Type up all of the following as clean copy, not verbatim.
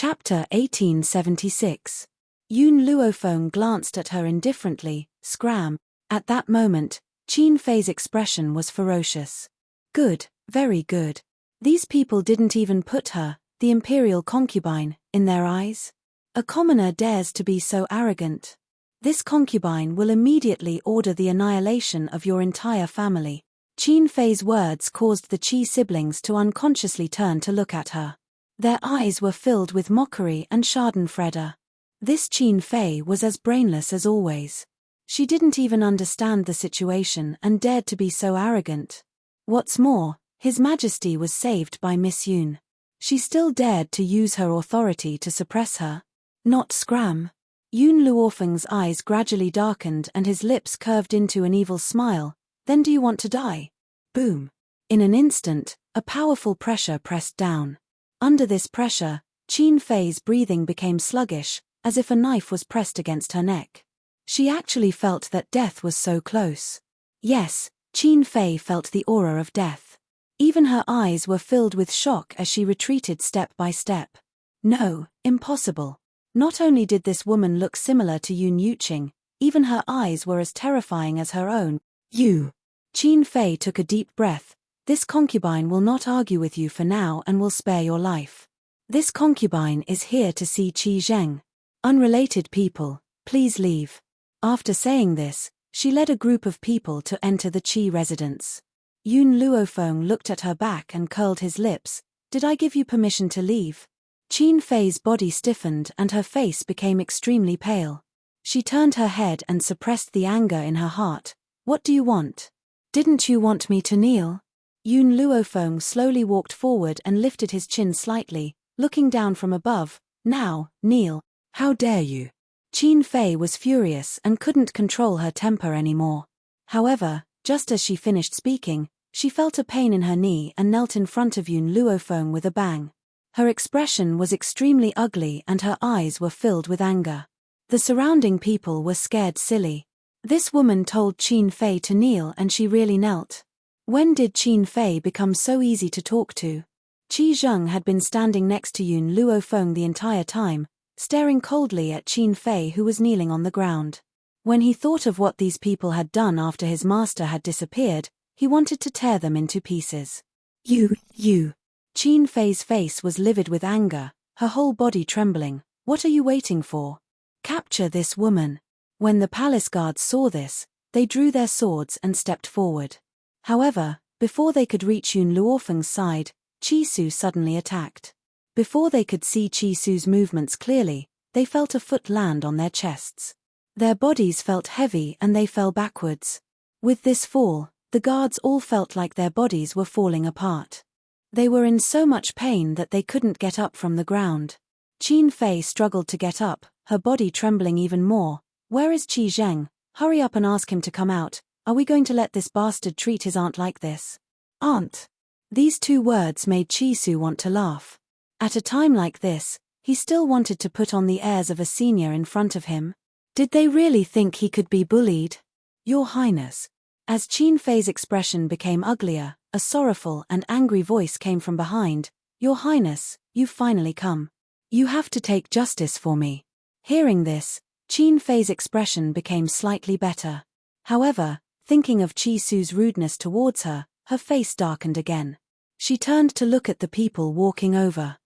Chapter 1876. Yun Luofeng glanced at her indifferently. Scram. At that moment, Qin Fei's expression was ferocious. Good, very good. These people didn't even put her, the imperial concubine, in their eyes? A commoner dares to be so arrogant. This concubine will immediately order the annihilation of your entire family. Qin Fei's words caused the Qi siblings to unconsciously turn to look at her. Their eyes were filled with mockery and schadenfreude. This Qin Fei was as brainless as always. She didn't even understand the situation and dared to be so arrogant. What's more, His Majesty was saved by Miss Yun. She still dared to use her authority to suppress her. Not Scram. Yun Luofeng's eyes gradually darkened and his lips curved into an evil smile. Then do you want to die? Boom. In an instant, a powerful pressure pressed down. Under this pressure, Qin Fei's breathing became sluggish, as if a knife was pressed against her neck. She actually felt that death was so close. Yes, Qin Fei felt the aura of death. Even her eyes were filled with shock as she retreated step by step. No, impossible. Not only did this woman look similar to Yun Yuqing, even her eyes were as terrifying as her own. You. Qin Fei took a deep breath. This concubine will not argue with you for now and will spare your life. This concubine is here to see Qi Zheng. Unrelated people, please leave. After saying this, she led a group of people to enter the Qi residence. Yun Luofeng looked at her back and curled his lips. Did I give you permission to leave? Qin Fei's body stiffened and her face became extremely pale. She turned her head and suppressed the anger in her heart. What do you want? Didn't you want me to kneel? Yun Luofeng slowly walked forward and lifted his chin slightly, looking down from above. Now, kneel. How dare you? Qin Fei was furious and couldn't control her temper anymore. However, just as she finished speaking, she felt a pain in her knee and knelt in front of Yun Luofeng with a bang. Her expression was extremely ugly and her eyes were filled with anger. The surrounding people were scared silly. This woman told Qin Fei to kneel and she really knelt. When did Qin Fei become so easy to talk to? Qi Zheng had been standing next to Yun Luofeng the entire time, staring coldly at Qin Fei who was kneeling on the ground. When he thought of what these people had done after his master had disappeared, he wanted to tear them into pieces. You. Qin Fei's face was livid with anger, her whole body trembling. What are you waiting for? Capture this woman. When the palace guards saw this, they drew their swords and stepped forward. However, before they could reach Yun Luofeng's side, Qi Su suddenly attacked. Before they could see Qi Su's movements clearly, they felt a foot land on their chests. Their bodies felt heavy and they fell backwards. With this fall, the guards all felt like their bodies were falling apart. They were in so much pain that they couldn't get up from the ground. Qin Fei struggled to get up, her body trembling even more. Where is Qi Zheng? Hurry up and ask him to come out. Are we going to let this bastard treat his aunt like this? Aunt. These two words made Qi Su want to laugh. At a time like this, he still wanted to put on the airs of a senior in front of him. Did they really think he could be bullied? Your Highness. As Qin Fei's expression became uglier, a sorrowful and angry voice came from behind. Your Highness, you've finally come. You have to take justice for me. Hearing this, Qin Fei's expression became slightly better. However, thinking of Qi Su's rudeness towards her, her face darkened again. She turned to look at the people walking over.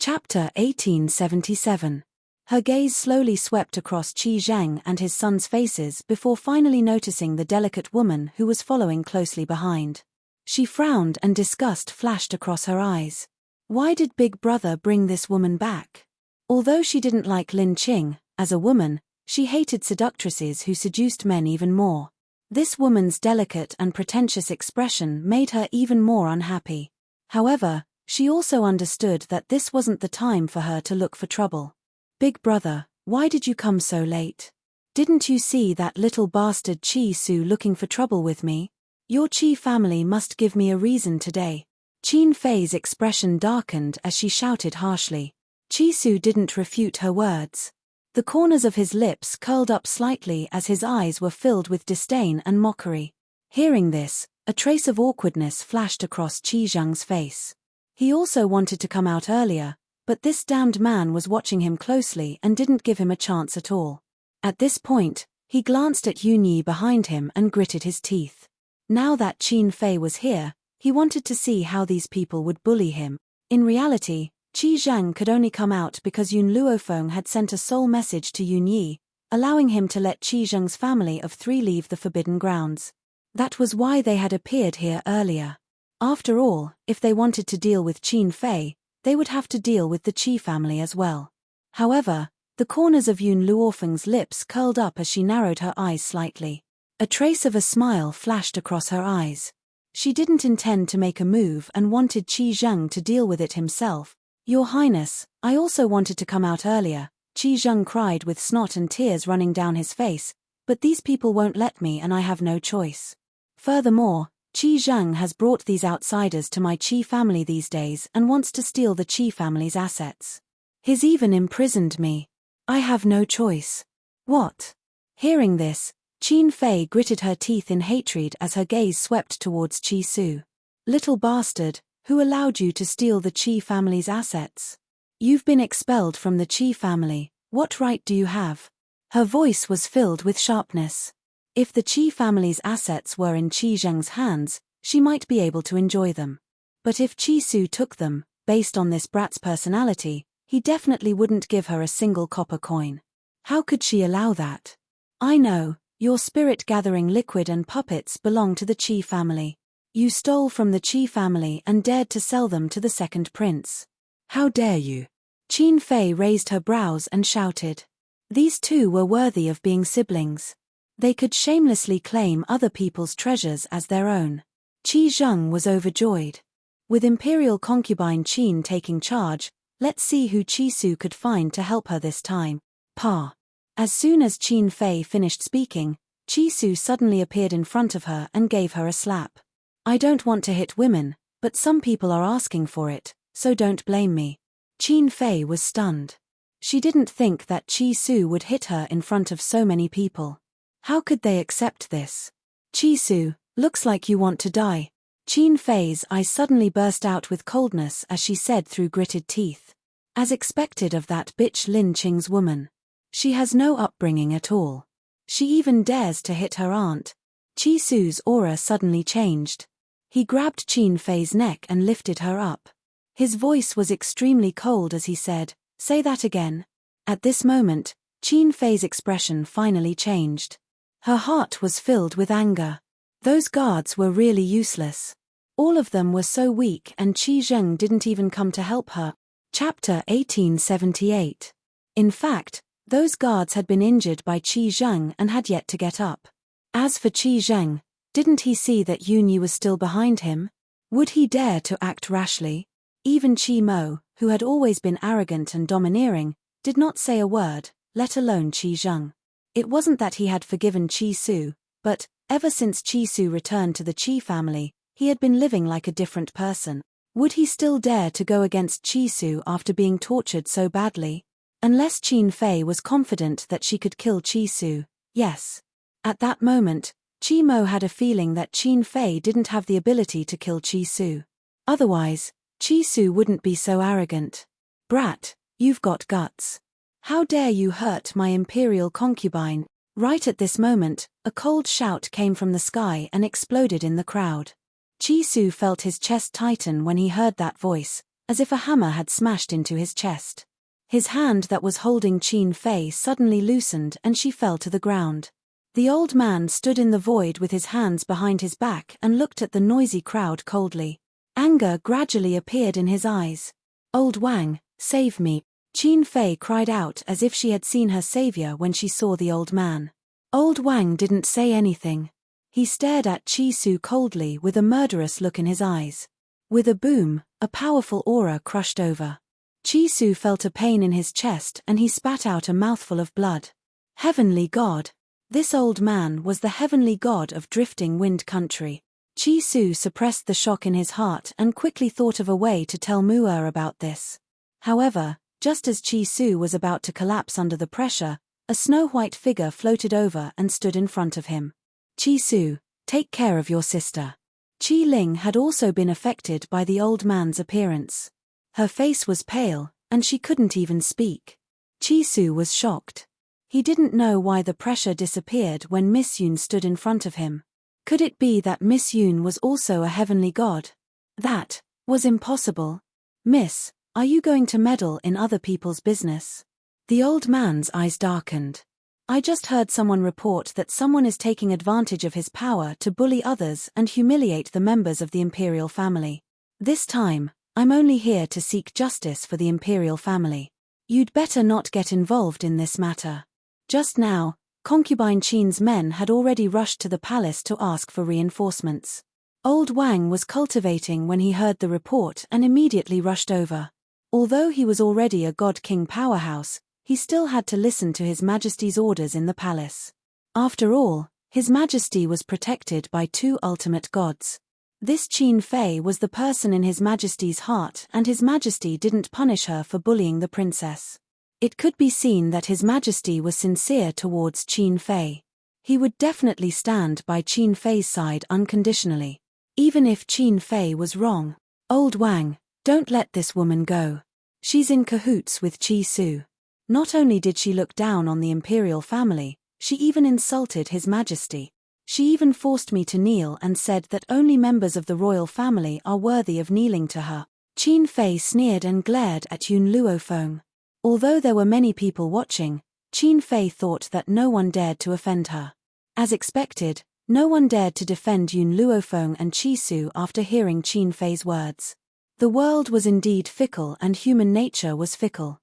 Chapter 1877. Her gaze slowly swept across Qi Zheng and his son's faces before finally noticing the delicate woman who was following closely behind. She frowned and disgust flashed across her eyes. Why did Big Brother bring this woman back? Although she didn't like Lin Qing, as a woman, she hated seductresses who seduced men even more. This woman's delicate and pretentious expression made her even more unhappy. However, she also understood that this wasn't the time for her to look for trouble. Big Brother, why did you come so late? Didn't you see that little bastard Qi Su looking for trouble with me? Your Qi family must give me a reason today. Qin Fei's expression darkened as she shouted harshly. Qi Su didn't refute her words. The corners of his lips curled up slightly as his eyes were filled with disdain and mockery. Hearing this, a trace of awkwardness flashed across Qi Zheng's face. He also wanted to come out earlier, but this damned man was watching him closely and didn't give him a chance at all. At this point, he glanced at Yunyi behind him and gritted his teeth. Now that Qin Fei was here, he wanted to see how these people would bully him. In reality, Qi Zhang could only come out because Yun Luofeng had sent a soul message to Yunyi, allowing him to let Qi Zhang's family of 3 leave the forbidden grounds. That was why they had appeared here earlier. After all, if they wanted to deal with Qin Fei, they would have to deal with the Qi family as well. However, the corners of Yun Luofeng's lips curled up as she narrowed her eyes slightly. A trace of a smile flashed across her eyes. She didn't intend to make a move and wanted Qi Zhang to deal with it himself. "Your Highness, I also wanted to come out earlier," Qi Zhang cried with snot and tears running down his face, "but these people won't let me and I have no choice. Furthermore, Qi Zhang has brought these outsiders to my Qi family these days and wants to steal the Qi family's assets. He's even imprisoned me. I have no choice." "What?" Hearing this, Qin Fei gritted her teeth in hatred as her gaze swept towards Qi Su. "Little bastard, who allowed you to steal the Qi family's assets? You've been expelled from the Qi family, what right do you have?" Her voice was filled with sharpness. If the Qi family's assets were in Qi Zhang's hands, she might be able to enjoy them. But if Qi Su took them, based on this brat's personality, he definitely wouldn't give her a single copper coin. How could she allow that? "I know, your spirit-gathering liquid and puppets belong to the Qi family. You stole from the Qi family and dared to sell them to the second prince. How dare you?" Qin Fei raised her brows and shouted. These two were worthy of being siblings. They could shamelessly claim other people's treasures as their own. Qi Zhang was overjoyed. With imperial concubine Qin taking charge, let's see who Qi Su could find to help her this time. Pa. As soon as Qin Fei finished speaking, Qi Su suddenly appeared in front of her and gave her a slap. "I don't want to hit women, but some people are asking for it, so don't blame me." Qin Fei was stunned. She didn't think that Qi Su would hit her in front of so many people. How could they accept this? "Qi Su, looks like you want to die." Qin Fei's eyes suddenly burst out with coldness as she said through gritted teeth. As expected of that bitch Lin Qing's woman. She has no upbringing at all. She even dares to hit her aunt. Qi Su's aura suddenly changed. He grabbed Qin Fei's neck and lifted her up. His voice was extremely cold as he said, "Say that again." At this moment, Qin Fei's expression finally changed. Her heart was filled with anger. Those guards were really useless. All of them were so weak and Qi Zheng didn't even come to help her. Chapter 1878. In fact, those guards had been injured by Qi Zheng and had yet to get up. As for Qi Zheng, didn't he see that Yunyi was still behind him? Would he dare to act rashly? Even Qi Mo, who had always been arrogant and domineering, did not say a word, let alone Qi Zheng. It wasn't that he had forgiven Qi Su, but, ever since Qi Su returned to the Qi family, he had been living like a different person. Would he still dare to go against Qi Su after being tortured so badly? Unless Qin Fei was confident that she could kill Qi Su, yes. At that moment, Qi Mo had a feeling that Qin Fei didn't have the ability to kill Qi Su. Otherwise, Qi Su wouldn't be so arrogant. "Brat, you've got guts. How dare you hurt my imperial concubine?" Right at this moment, a cold shout came from the sky and exploded in the crowd. Qi Su felt his chest tighten when he heard that voice, as if a hammer had smashed into his chest. His hand that was holding Qin Fei suddenly loosened and she fell to the ground. The old man stood in the void with his hands behind his back and looked at the noisy crowd coldly. Anger gradually appeared in his eyes. "Old Wang, save me!" Qin Fei cried out as if she had seen her savior when she saw the old man. Old Wang didn't say anything. He stared at Qi Su coldly with a murderous look in his eyes. With a boom, a powerful aura crushed over. Qi Su felt a pain in his chest and he spat out a mouthful of blood. Heavenly God! This old man was the heavenly god of drifting wind country. Qi Su suppressed the shock in his heart and quickly thought of a way to tell Mu'er about this. However, just as Qi Su was about to collapse under the pressure, a snow-white figure floated over and stood in front of him. "Qi Su, take care of your sister." Qi Ling had also been affected by the old man's appearance. Her face was pale, and she couldn't even speak. Chisu was shocked. He didn't know why the pressure disappeared when Miss Yoon stood in front of him. Could it be that Miss Yoon was also a heavenly god? That was impossible. Miss, are you going to meddle in other people's business? The old man's eyes darkened. I just heard someone report that someone is taking advantage of his power to bully others and humiliate the members of the imperial family. This time, I'm only here to seek justice for the imperial family. You'd better not get involved in this matter. Just now, concubine Qin's men had already rushed to the palace to ask for reinforcements. Old Wang was cultivating when he heard the report and immediately rushed over. Although he was already a god-king powerhouse, he still had to listen to His Majesty's orders in the palace. After all, His Majesty was protected by two ultimate gods. This Qin Fei was the person in His Majesty's heart, and His Majesty didn't punish her for bullying the princess. It could be seen that His Majesty was sincere towards Qin Fei. He would definitely stand by Qin Fei's side unconditionally. Even if Qin Fei was wrong. Old Wang, don't let this woman go. She's in cahoots with Chi Su. Not only did she look down on the imperial family, she even insulted His Majesty. She even forced me to kneel and said that only members of the royal family are worthy of kneeling to her. Qin Fei sneered and glared at Yun Luofeng. Although there were many people watching, Qin Fei thought that no one dared to offend her. As expected, no one dared to defend Yun Luofeng and Chi Su after hearing Qin Fei's words. The world was indeed fickle and human nature was fickle.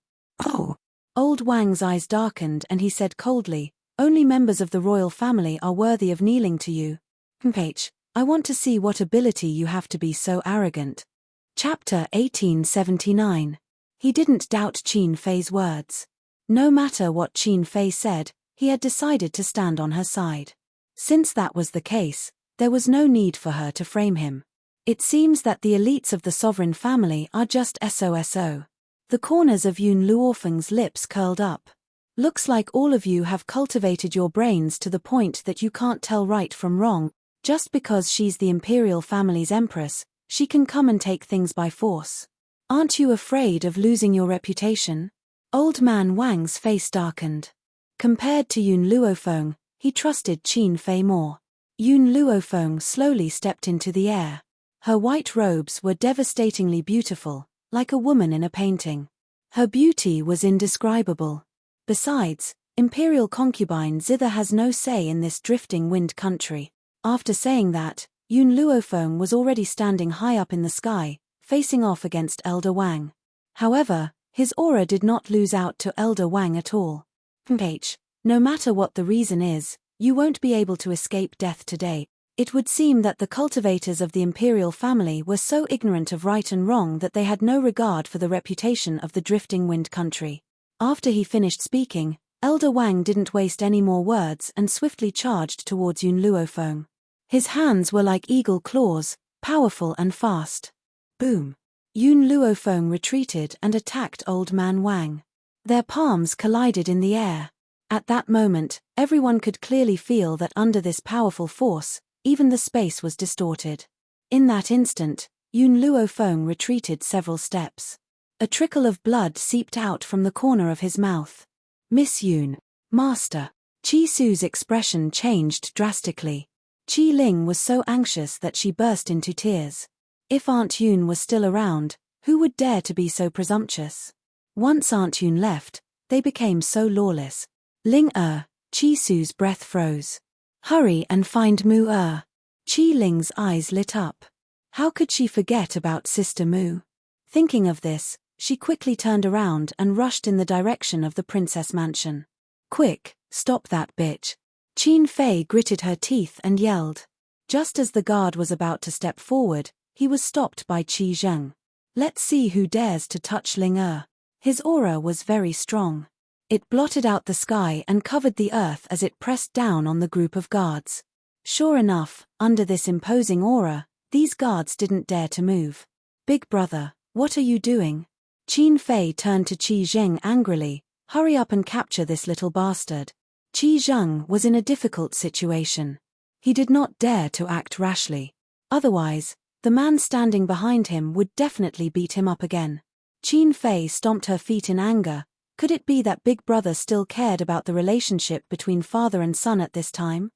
Oh! Old Wang's eyes darkened and he said coldly, only members of the royal family are worthy of kneeling to you. I want to see what ability you have to be so arrogant. Chapter 1879. He didn't doubt Qin Fei's words. No matter what Qin Fei said, he had decided to stand on her side. Since that was the case, there was no need for her to frame him. It seems that the elites of the sovereign family are just SOSO. The corners of Yun Luofeng's lips curled up. Looks like all of you have cultivated your brains to the point that you can't tell right from wrong. Just because she's the imperial family's empress, she can come and take things by force. Aren't you afraid of losing your reputation? Old man Wang's face darkened. Compared to Yun Luofeng, he trusted Qin Fei more. Yun Luofeng slowly stepped into the air. Her white robes were devastatingly beautiful, like a woman in a painting. Her beauty was indescribable. Besides, imperial concubine Zither has no say in this drifting wind country. After saying that, Yun Luofeng was already standing high up in the sky, facing off against Elder Wang. However, his aura did not lose out to Elder Wang at all. No matter what the reason is, you won't be able to escape death today. It would seem that the cultivators of the imperial family were so ignorant of right and wrong that they had no regard for the reputation of the drifting wind country. After he finished speaking, Elder Wang didn't waste any more words and swiftly charged towards Yun Luofeng. His hands were like eagle claws, powerful and fast. Boom! Yun Luofeng retreated and attacked Old Man Wang. Their palms collided in the air. At that moment, everyone could clearly feel that under this powerful force, even the space was distorted. In that instant, Yun Luofeng retreated several steps. A trickle of blood seeped out from the corner of his mouth. Miss Yun, Master. Chi Su's expression changed drastically. Chi Ling was so anxious that she burst into tears. If Aunt Yun was still around, who would dare to be so presumptuous? Once Aunt Yun left, they became so lawless. Ling Chi Su's breath froze. Hurry and find Mu Chi Ling's eyes lit up. How could she forget about Sister Mu? Thinking of this, she quickly turned around and rushed in the direction of the princess mansion. Quick, stop that bitch. Qin Fei gritted her teeth and yelled. Just as the guard was about to step forward, he was stopped by Qi Zheng. Let's see who dares to touch Ling His aura was very strong. It blotted out the sky and covered the earth as it pressed down on the group of guards. Sure enough, under this imposing aura, these guards didn't dare to move. Big brother, what are you doing? Qin Fei turned to Qi Zheng angrily. Hurry up and capture this little bastard. Qi Zheng was in a difficult situation. He did not dare to act rashly. Otherwise, the man standing behind him would definitely beat him up again. Qin Fei stomped her feet in anger. Could it be that Big Brother still cared about the relationship between father and son at this time?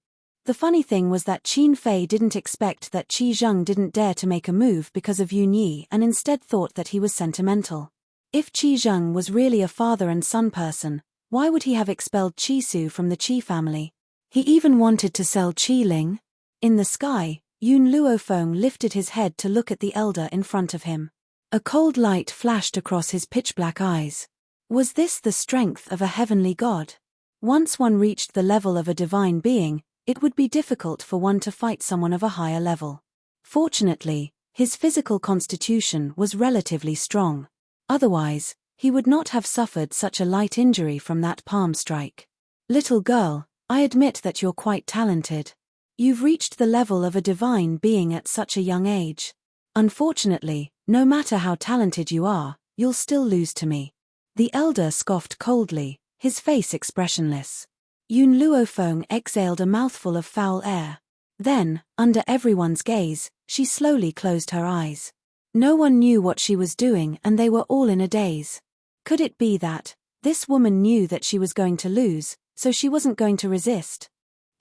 The funny thing was that Qin Fei didn't expect that Qi Zheng didn't dare to make a move because of Yun Yi and instead thought that he was sentimental. If Qi Zheng was really a father and son person, why would he have expelled Qi Su from the Qi family? He even wanted to sell Qi Ling. In the sky, Yun Luofeng lifted his head to look at the elder in front of him. A cold light flashed across his pitch-black eyes. Was this the strength of a heavenly god? Once one reached the level of a divine being, it would be difficult for one to fight someone of a higher level. Fortunately, his physical constitution was relatively strong. Otherwise, he would not have suffered such a light injury from that palm strike. Little girl, I admit that you're quite talented. You've reached the level of a divine being at such a young age. Unfortunately, no matter how talented you are, you'll still lose to me. The elder scoffed coldly, his face expressionless. Yun Luofeng exhaled a mouthful of foul air. Then, under everyone's gaze, she slowly closed her eyes. No one knew what she was doing and they were all in a daze. Could it be that this woman knew that she was going to lose, so she wasn't going to resist?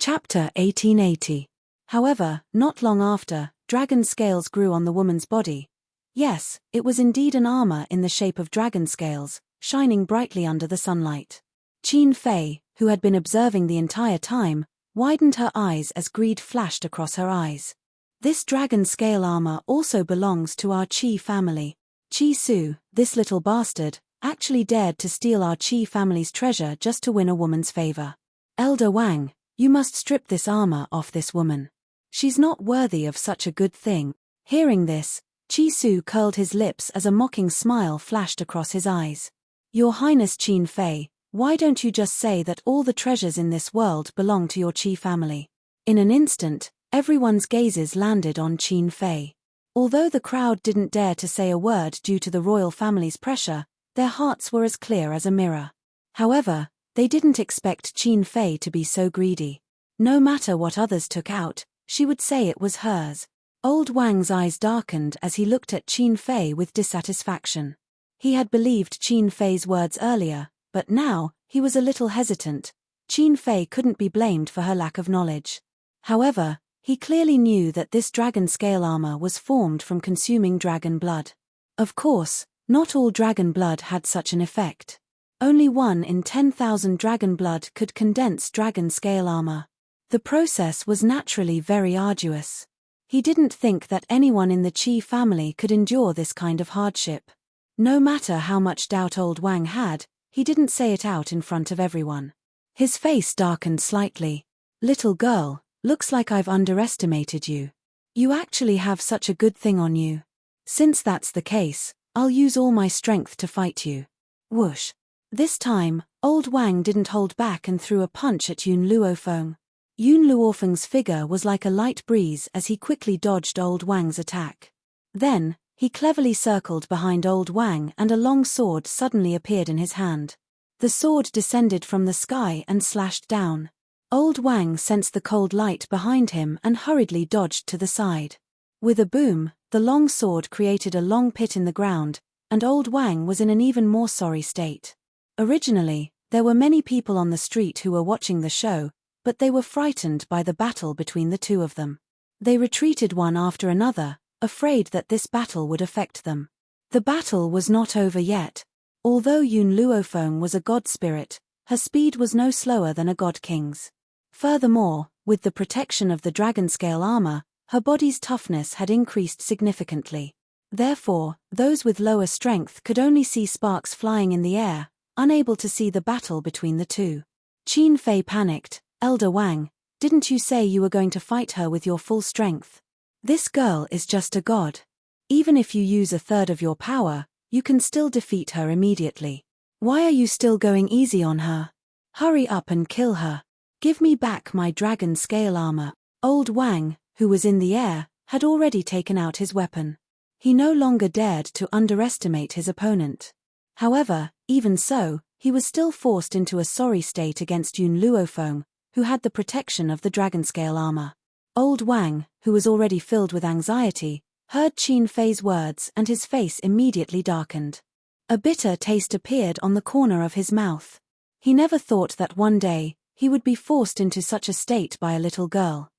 Chapter 1880. However, not long after, dragon scales grew on the woman's body. Yes, it was indeed an armor in the shape of dragon scales, shining brightly under the sunlight. Qin Fei, who had been observing the entire time, widened her eyes as greed flashed across her eyes. This dragon scale armor also belongs to our Qi family. Qi Su, this little bastard, actually dared to steal our Qi family's treasure just to win a woman's favor. Elder Wang, you must strip this armor off this woman. She's not worthy of such a good thing. Hearing this, Qi Su curled his lips as a mocking smile flashed across his eyes. Your Highness Qin Fei, why don't you just say that all the treasures in this world belong to your Qi family? In an instant, everyone's gazes landed on Qin Fei. Although the crowd didn't dare to say a word due to the royal family's pressure, their hearts were as clear as a mirror. However, they didn't expect Qin Fei to be so greedy. No matter what others took out, she would say it was hers. Old Wang's eyes darkened as he looked at Qin Fei with dissatisfaction. He had believed Qin Fei's words earlier, but now, he was a little hesitant. Qin Fei couldn't be blamed for her lack of knowledge. However, he clearly knew that this dragon scale armor was formed from consuming dragon blood. Of course, not all dragon blood had such an effect. Only 1 in 10,000 dragon blood could condense dragon scale armor. The process was naturally very arduous. He didn't think that anyone in the Qi family could endure this kind of hardship. No matter how much doubt old Wang had, he didn't say it out in front of everyone. His face darkened slightly. Little girl, looks like I've underestimated you. You actually have such a good thing on you. Since that's the case, I'll use all my strength to fight you. Whoosh. This time, old Wang didn't hold back and threw a punch at Yun Luofeng. Yun Luofeng's figure was like a light breeze as he quickly dodged old Wang's attack. Then, he cleverly circled behind old Wang and a long sword suddenly appeared in his hand. The sword descended from the sky and slashed down. Old Wang sensed the cold light behind him and hurriedly dodged to the side. With a boom, the long sword created a long pit in the ground, and old Wang was in an even more sorry state. Originally, there were many people on the street who were watching the show, but they were frightened by the battle between the two of them. They retreated one after another, afraid that this battle would affect them. The battle was not over yet. Although Yun Luofeng was a god spirit, her speed was no slower than a god king's. Furthermore, with the protection of the dragon scale armor, her body's toughness had increased significantly. Therefore, those with lower strength could only see sparks flying in the air, unable to see the battle between the two. Qin Fei panicked. Elder Wang, didn't you say you were going to fight her with your full strength? This girl is just a god. Even if you use a third of your power, you can still defeat her immediately. Why are you still going easy on her? Hurry up and kill her. Give me back my dragon scale armor. Old Wang, who was in the air, had already taken out his weapon. He no longer dared to underestimate his opponent. However, even so, he was still forced into a sorry state against Yun Luofeng, who had the protection of the dragon scale armor. Old Wang, who was already filled with anxiety, heard Qin Fei's words and his face immediately darkened. A bitter taste appeared on the corner of his mouth. He never thought that one day, he would be forced into such a state by a little girl.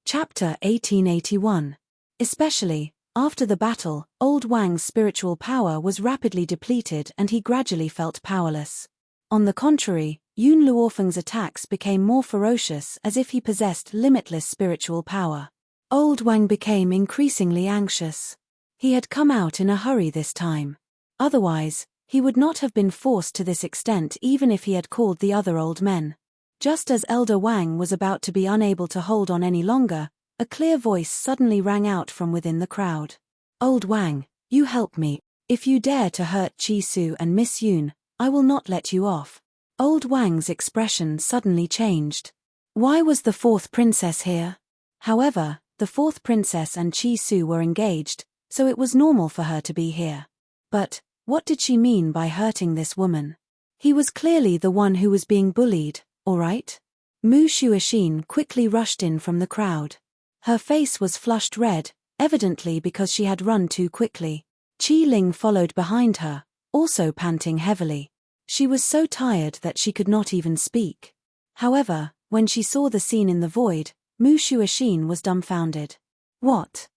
Chapter 1881. Especially, after the battle, Old Wang's spiritual power was rapidly depleted and he gradually felt powerless. On the contrary, Yun Luofeng's attacks became more ferocious as if he possessed limitless spiritual power. Old Wang became increasingly anxious. He had come out in a hurry this time. Otherwise, he would not have been forced to this extent even if he had called the other old men. Just as Elder Wang was about to be unable to hold on any longer, a clear voice suddenly rang out from within the crowd. "Old Wang, you help me. If you dare to hurt Chi Su and Miss Yun, I will not let you off." Old Wang's expression suddenly changed. Why was the fourth princess here? However, the fourth princess and Chi Su were engaged, so it was normal for her to be here. But, what did she mean by hurting this woman? He was clearly the one who was being bullied, all right? Mu Shuoxin quickly rushed in from the crowd. Her face was flushed red, evidently because she had run too quickly. Qi Ling followed behind her, also panting heavily. She was so tired that she could not even speak. However, when she saw the scene in the void, Mu Shuoxin was dumbfounded. What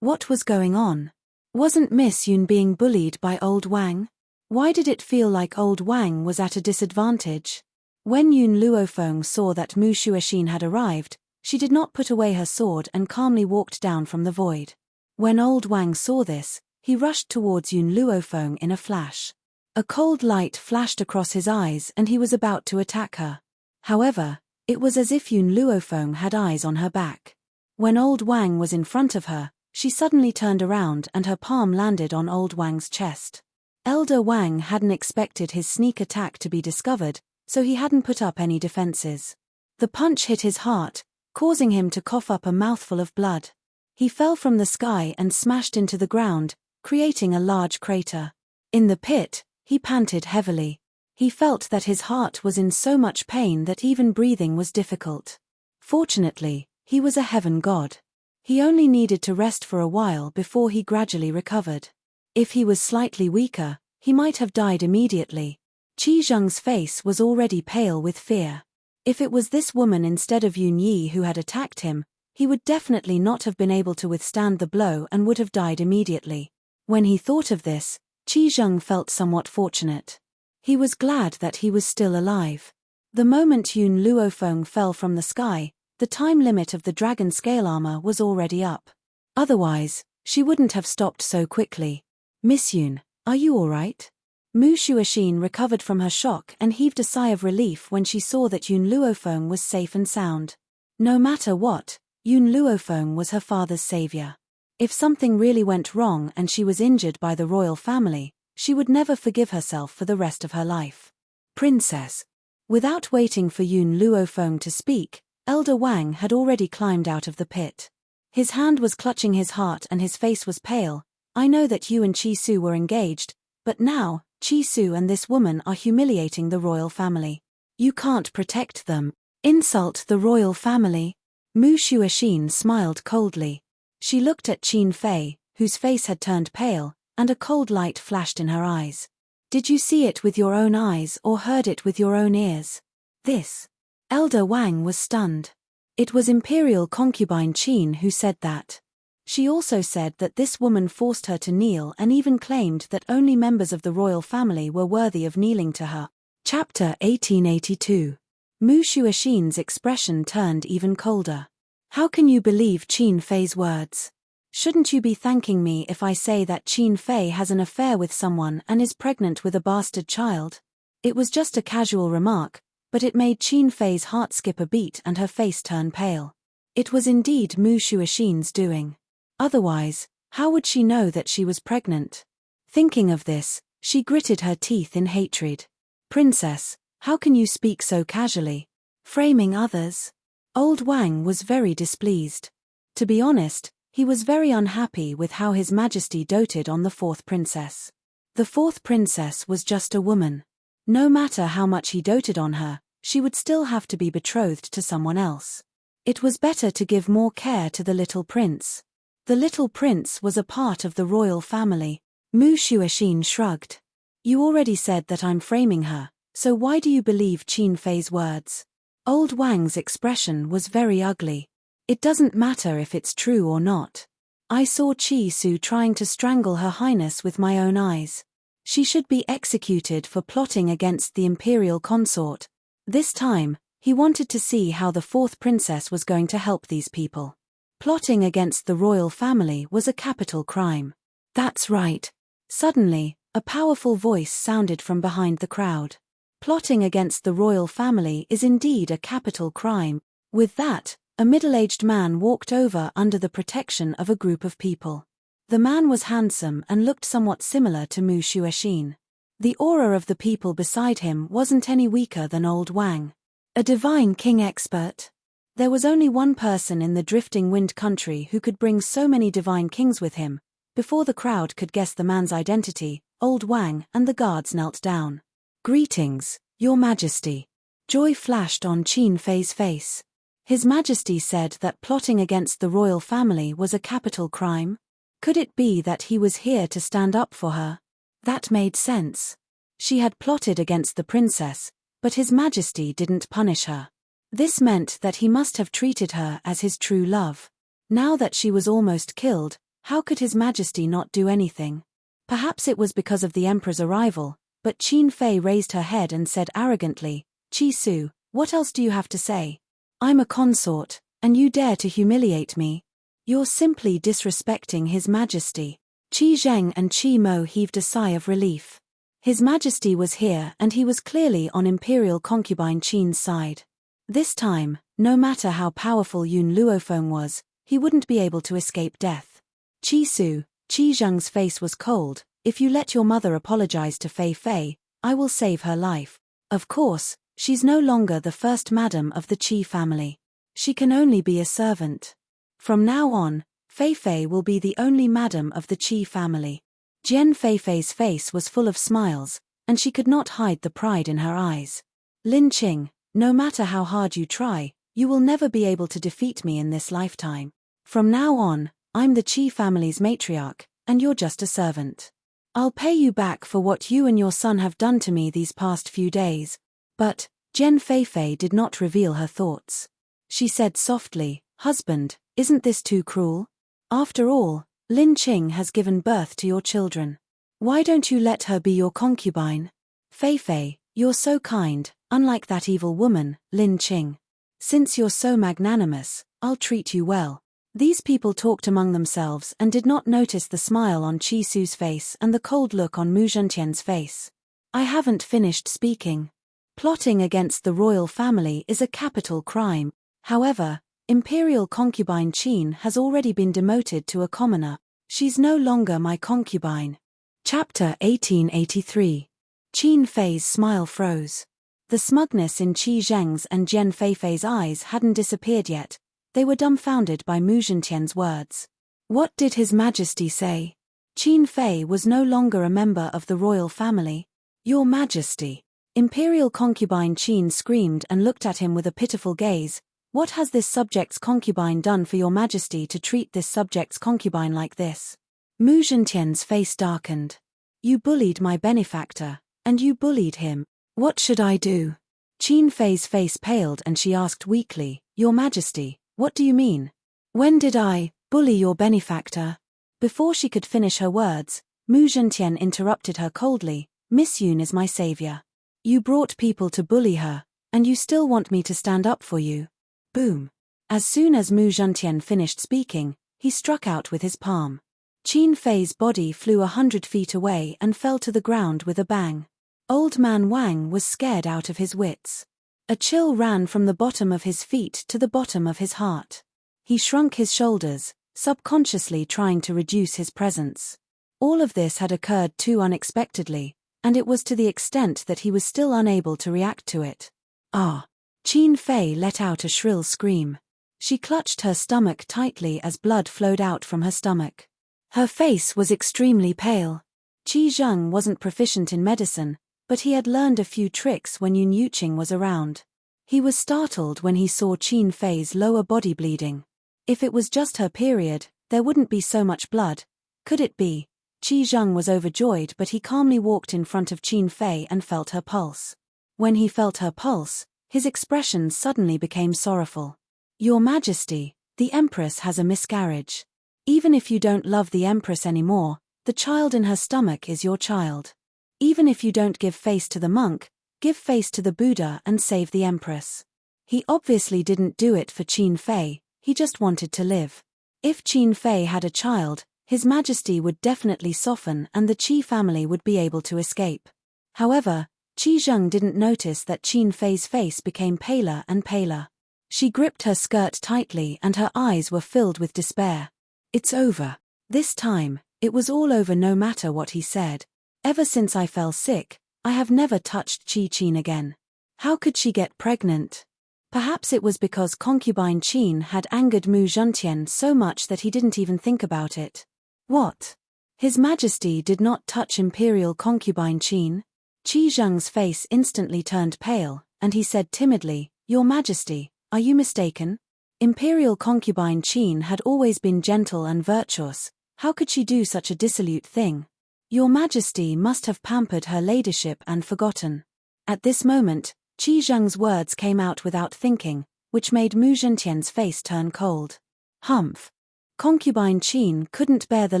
was going on? Wasn't Miss Yun being bullied by Old Wang? Why did it feel like Old Wang was at a disadvantage? When Yun Luofeng saw that Mu Shuoxin had arrived, she did not put away her sword and calmly walked down from the void. When Old Wang saw this, he rushed towards Yun Luofeng in a flash. A cold light flashed across his eyes and he was about to attack her. However, it was as if Yun Luofeng had eyes on her back. When Old Wang was in front of her, she suddenly turned around and her palm landed on Old Wang's chest. Elder Wang hadn't expected his sneak attack to be discovered, so he hadn't put up any defenses. The punch hit his heart, causing him to cough up a mouthful of blood. He fell from the sky and smashed into the ground, creating a large crater. In the pit, he panted heavily. He felt that his heart was in so much pain that even breathing was difficult. Fortunately, he was a heaven god. He only needed to rest for a while before he gradually recovered. If he was slightly weaker, he might have died immediately. Qi Zheng's face was already pale with fear. If it was this woman instead of Yun Yi who had attacked him, he would definitely not have been able to withstand the blow and would have died immediately. When he thought of this, Qi Zheng felt somewhat fortunate. He was glad that he was still alive. The moment Yun Luofeng fell from the sky, the time limit of the dragon scale armor was already up. Otherwise, she wouldn't have stopped so quickly. "Miss Yun, are you all right?" Mu Shuoxin recovered from her shock and heaved a sigh of relief when she saw that Yun Luofeng was safe and sound. No matter what, Yun Luofeng was her father's savior. If something really went wrong and she was injured by the royal family, she would never forgive herself for the rest of her life. "Princess." Without waiting for Yun Luofeng to speak, Elder Wang had already climbed out of the pit. His hand was clutching his heart and his face was pale. "I know that you and Chi Su were engaged, but now, Chi Su and this woman are humiliating the royal family. You can't protect them. Insult the royal family?" Mu Shuoxin smiled coldly. She looked at Qin Fei, whose face had turned pale, and a cold light flashed in her eyes. "Did you see it with your own eyes or heard it with your own ears?" This. Elder Wang was stunned. It was Imperial concubine Qin who said that. She also said that this woman forced her to kneel and even claimed that only members of the royal family were worthy of kneeling to her. Chapter 1882. Mu Shuoxin's expression turned even colder. "How can you believe Qin Fei's words? Shouldn't you be thanking me if I say that Qin Fei has an affair with someone and is pregnant with a bastard child?" It was just a casual remark, but it made Qin Fei's heart skip a beat and her face turn pale. It was indeed Mu Shuoxin's doing. Otherwise, how would she know that she was pregnant? Thinking of this, she gritted her teeth in hatred. "Princess, how can you speak so casually? Framing others?" Old Wang was very displeased. To be honest, he was very unhappy with how His Majesty doted on the fourth princess. The fourth princess was just a woman. No matter how much he doted on her, she would still have to be betrothed to someone else. It was better to give more care to the little prince. The little prince was a part of the royal family. Mu Shuoxin shrugged. You already said that I'm framing her, so why do you believe Qin Fei's words? Old Wang's expression was very ugly. It doesn't matter if it's true or not. I saw Qi Su trying to strangle Her Highness with my own eyes. She should be executed for plotting against the imperial consort. This time, he wanted to see how the fourth princess was going to help these people. Plotting against the royal family was a capital crime. That's right. Suddenly, a powerful voice sounded from behind the crowd. Plotting against the royal family is indeed a capital crime. With that, a middle-aged man walked over under the protection of a group of people. The man was handsome and looked somewhat similar to Mu Xuexin. The aura of the people beside him wasn't any weaker than old Wang. A divine king expert? There was only one person in the drifting wind country who could bring so many divine kings with him. Before the crowd could guess the man's identity, old Wang and the guards knelt down. Greetings, Your Majesty. Joy flashed on Qin Fei's face. His Majesty said that plotting against the royal family was a capital crime. Could it be that he was here to stand up for her? That made sense. She had plotted against the princess, but His Majesty didn't punish her. This meant that he must have treated her as his true love. Now that she was almost killed, how could His Majesty not do anything? Perhaps it was because of the Emperor's arrival, but Qin Fei raised her head and said arrogantly, Qi Su, what else do you have to say? I'm a consort, and you dare to humiliate me? You're simply disrespecting His Majesty. Qi Zheng and Qi Mo heaved a sigh of relief. His Majesty was here and he was clearly on Imperial concubine Qin's side. This time, no matter how powerful Yun Luofeng was, he wouldn't be able to escape death. Qi Su, Qi Zheng's face was cold. If you let your mother apologize to Fei Fei, I will save her life. Of course, she's no longer the first madam of the Qi family. She can only be a servant. From now on, Fei Fei will be the only madam of the Qi family. Jian Fei Fei's face was full of smiles, and she could not hide the pride in her eyes. Lin Qing, no matter how hard you try, you will never be able to defeat me in this lifetime. From now on, I'm the Qi family's matriarch, and you're just a servant. I'll pay you back for what you and your son have done to me these past few days. But, Jian Fei Fei did not reveal her thoughts. She said softly, Husband, isn't this too cruel? After all, Lin Qing has given birth to your children. Why don't you let her be your concubine? Fei Fei, you're so kind, unlike that evil woman, Lin Qing. Since you're so magnanimous, I'll treat you well. These people talked among themselves and did not notice the smile on Qi Su's face and the cold look on Mu Zhentian's face. I haven't finished speaking. Plotting against the royal family is a capital crime. However, Imperial concubine Qin has already been demoted to a commoner. She's no longer my concubine. Chapter 1883. Qin Fei's smile froze. The smugness in Qi Zheng's and Jian Fei Fei's eyes hadn't disappeared yet. They were dumbfounded by Mu Zhentian's words. What did His Majesty say? Qin Fei was no longer a member of the royal family. Your Majesty. Imperial concubine Qin screamed and looked at him with a pitiful gaze. What has this subject's concubine done for your Majesty to treat this subject's concubine like this? Mu Zhentian's face darkened. You bullied my benefactor, and you bullied him. What should I do? Qin Fei's face paled and she asked weakly, Your Majesty, what do you mean? When did I bully your benefactor? Before she could finish her words, Mu Zhentian interrupted her coldly, Miss Yun is my savior. You brought people to bully her, and you still want me to stand up for you. Boom. As soon as Mu Zhentian finished speaking, he struck out with his palm. Qin Fei's body flew 100 feet away and fell to the ground with a bang. Old man Wang was scared out of his wits. A chill ran from the bottom of his feet to the bottom of his heart. He shrunk his shoulders, subconsciously trying to reduce his presence. All of this had occurred too unexpectedly, and it was to the extent that he was still unable to react to it. Ah! Qin Fei let out a shrill scream. She clutched her stomach tightly as blood flowed out from her stomach. Her face was extremely pale. Qi Zheng wasn't proficient in medicine, but he had learned a few tricks when Yun Yuqing was around. He was startled when he saw Qin Fei's lower body bleeding. If it was just her period, there wouldn't be so much blood. Could it be? Qi Zheng was overjoyed, but he calmly walked in front of Qin Fei and felt her pulse. When he felt her pulse, his expression suddenly became sorrowful. Your Majesty, the Empress has a miscarriage. Even if you don't love the Empress anymore, the child in her stomach is your child. Even if you don't give face to the monk, give face to the Buddha and save the Empress. He obviously didn't do it for Qin Fei, he just wanted to live. If Qin Fei had a child, His Majesty would definitely soften and the Qi family would be able to escape. However, Qi Zheng didn't notice that Qin Fei's face became paler and paler. She gripped her skirt tightly and her eyes were filled with despair. It's over. This time, it was all over no matter what he said. Ever since I fell sick, I have never touched Qin again. How could she get pregnant? Perhaps it was because concubine Qin had angered Mu Zhentian so much that he didn't even think about it. What? His Majesty did not touch imperial concubine Qin? Qi Zheng's face instantly turned pale, and he said timidly, Your Majesty, are you mistaken? Imperial concubine Qin had always been gentle and virtuous. How could she do such a dissolute thing? Your Majesty must have pampered her ladyship and forgotten. At this moment, Qi Zheng's words came out without thinking, which made Mu Zhentian's face turn cold. Humph. Concubine Qin couldn't bear the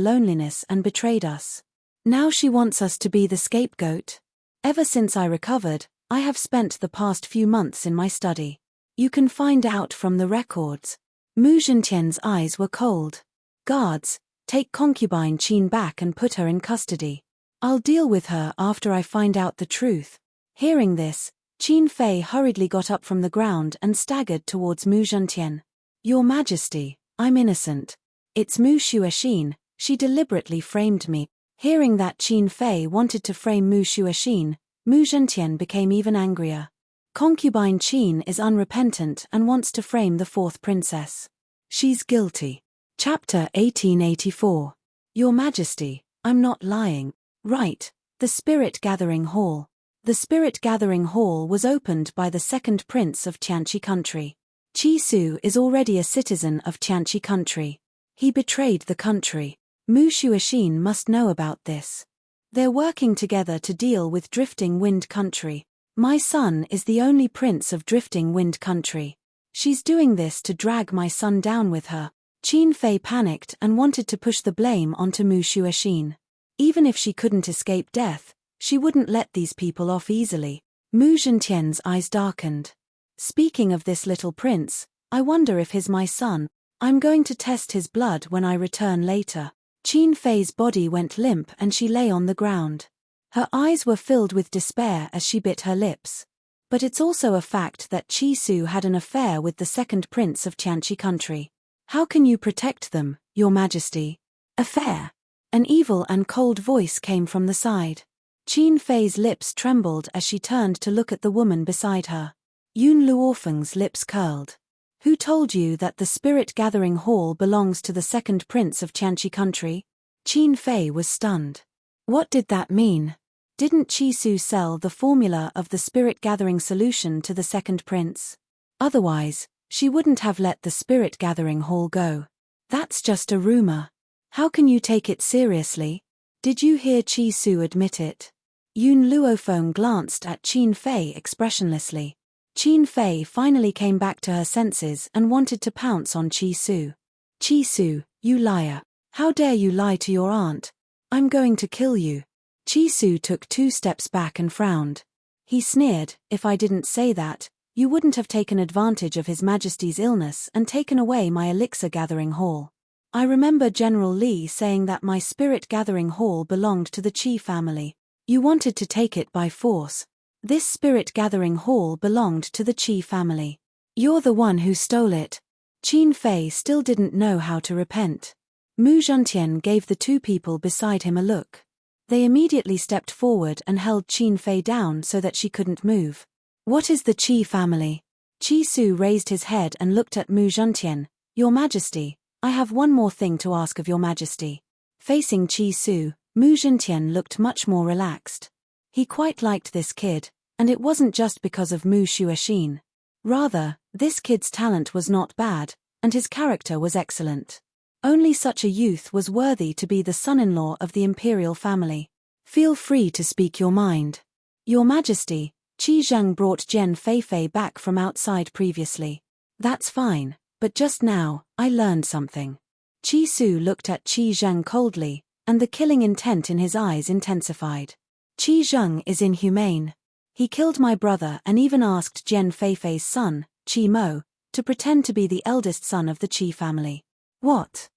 loneliness and betrayed us. Now she wants us to be the scapegoat. Ever since I recovered, I have spent the past few months in my study. You can find out from the records. Mu Zhentian's eyes were cold. Guards, take concubine Qin back and put her in custody. I'll deal with her after I find out the truth. Hearing this, Qin Fei hurriedly got up from the ground and staggered towards Mu Zhentian. Your Majesty, I'm innocent. It's Mu Xuexin, she deliberately framed me. Hearing that Qin Fei wanted to frame Mu Xuexin, Mu Zhentian became even angrier. Concubine Qin is unrepentant and wants to frame the fourth princess. She's guilty. Chapter 1884. Your Majesty, I'm not lying. Right, the Spirit Gathering Hall. The Spirit Gathering Hall was opened by the second prince of Tianqi country. Qi Su is already a citizen of Tianqi country. He betrayed the country. Mu Xuexin must know about this. They're working together to deal with Drifting Wind country. My son is the only prince of Drifting Wind country. She's doing this to drag my son down with her. Qin Fei panicked and wanted to push the blame onto Mu Xuexin. Even if she couldn't escape death, she wouldn't let these people off easily. Mu Zhentian's eyes darkened. Speaking of this little prince, I wonder if he's my son. I'm going to test his blood when I return later. Qin Fei's body went limp and she lay on the ground. Her eyes were filled with despair as she bit her lips. But it's also a fact that Qi Su had an affair with the second prince of Tianqi country. How can you protect them, Your Majesty? Affair? An evil and cold voice came from the side. Qin Fei's lips trembled as she turned to look at the woman beside her. Yun Luofeng's lips curled. Who told you that the Spirit Gathering Hall belongs to the second prince of Tianqi country? Qin Fei was stunned. What did that mean? Didn't Qi Su sell the formula of the Spirit Gathering solution to the second prince? Otherwise, she wouldn't have let the Spirit Gathering Hall go. That's just a rumor. How can you take it seriously? Did you hear Qi Su admit it? Yun Luofeng glanced at Qin Fei expressionlessly. Qin Fei finally came back to her senses and wanted to pounce on Qi Su. Qi Su, you liar. How dare you lie to your aunt? I'm going to kill you. Qi Su took 2 steps back and frowned. He sneered, if I didn't say that, you wouldn't have taken advantage of His Majesty's illness and taken away my elixir gathering hall. I remember General Li saying that my spirit gathering hall belonged to the Qi family. You wanted to take it by force. This spirit gathering hall belonged to the Qi family. You're the one who stole it. Qin Fei still didn't know how to repent. Mu Zhentian gave the 2 people beside him a look. They immediately stepped forward and held Qin Fei down so that she couldn't move. What is the Qi family? Qi Su raised his head and looked at Mu Zhentian. Your Majesty, I have one more thing to ask of Your Majesty. Facing Qi Su, Mu Zhentian looked much more relaxed. He quite liked this kid, and it wasn't just because of Mu Xuexin. Rather, this kid's talent was not bad, and his character was excellent. Only such a youth was worthy to be the son-in-law of the imperial family. Feel free to speak your mind. Your Majesty, Qi Zheng brought Jian Feifei back from outside previously. That's fine, but just now, I learned something. Qi Su looked at Qi Zheng coldly, and the killing intent in his eyes intensified. Qi Zheng is inhumane. He killed my brother and even asked Jian Feifei's son, Qi Mo, to pretend to be the eldest son of the Qi family. What?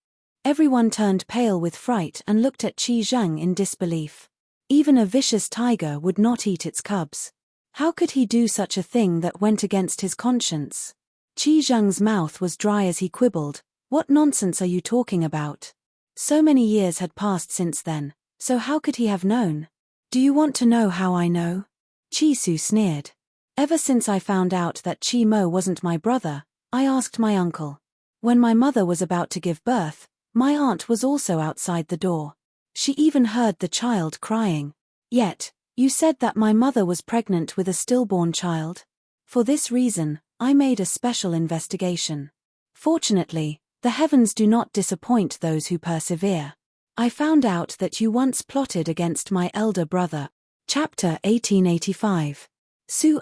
Everyone turned pale with fright and looked at Qi Zheng in disbelief. Even a vicious tiger would not eat its cubs. How could he do such a thing that went against his conscience? Qi Zheng's mouth was dry as he quibbled. What nonsense are you talking about? So many years had passed since then, so how could he have known? Do you want to know how I know? Qi Su sneered. Ever since I found out that Qi Mo wasn't my brother, I asked my uncle. When my mother was about to give birth, my aunt was also outside the door. She even heard the child crying. Yet, you said that my mother was pregnant with a stillborn child. For this reason, I made a special investigation. Fortunately, the heavens do not disappoint those who persevere. I found out that you once plotted against my elder brother. Chapter 1885. Su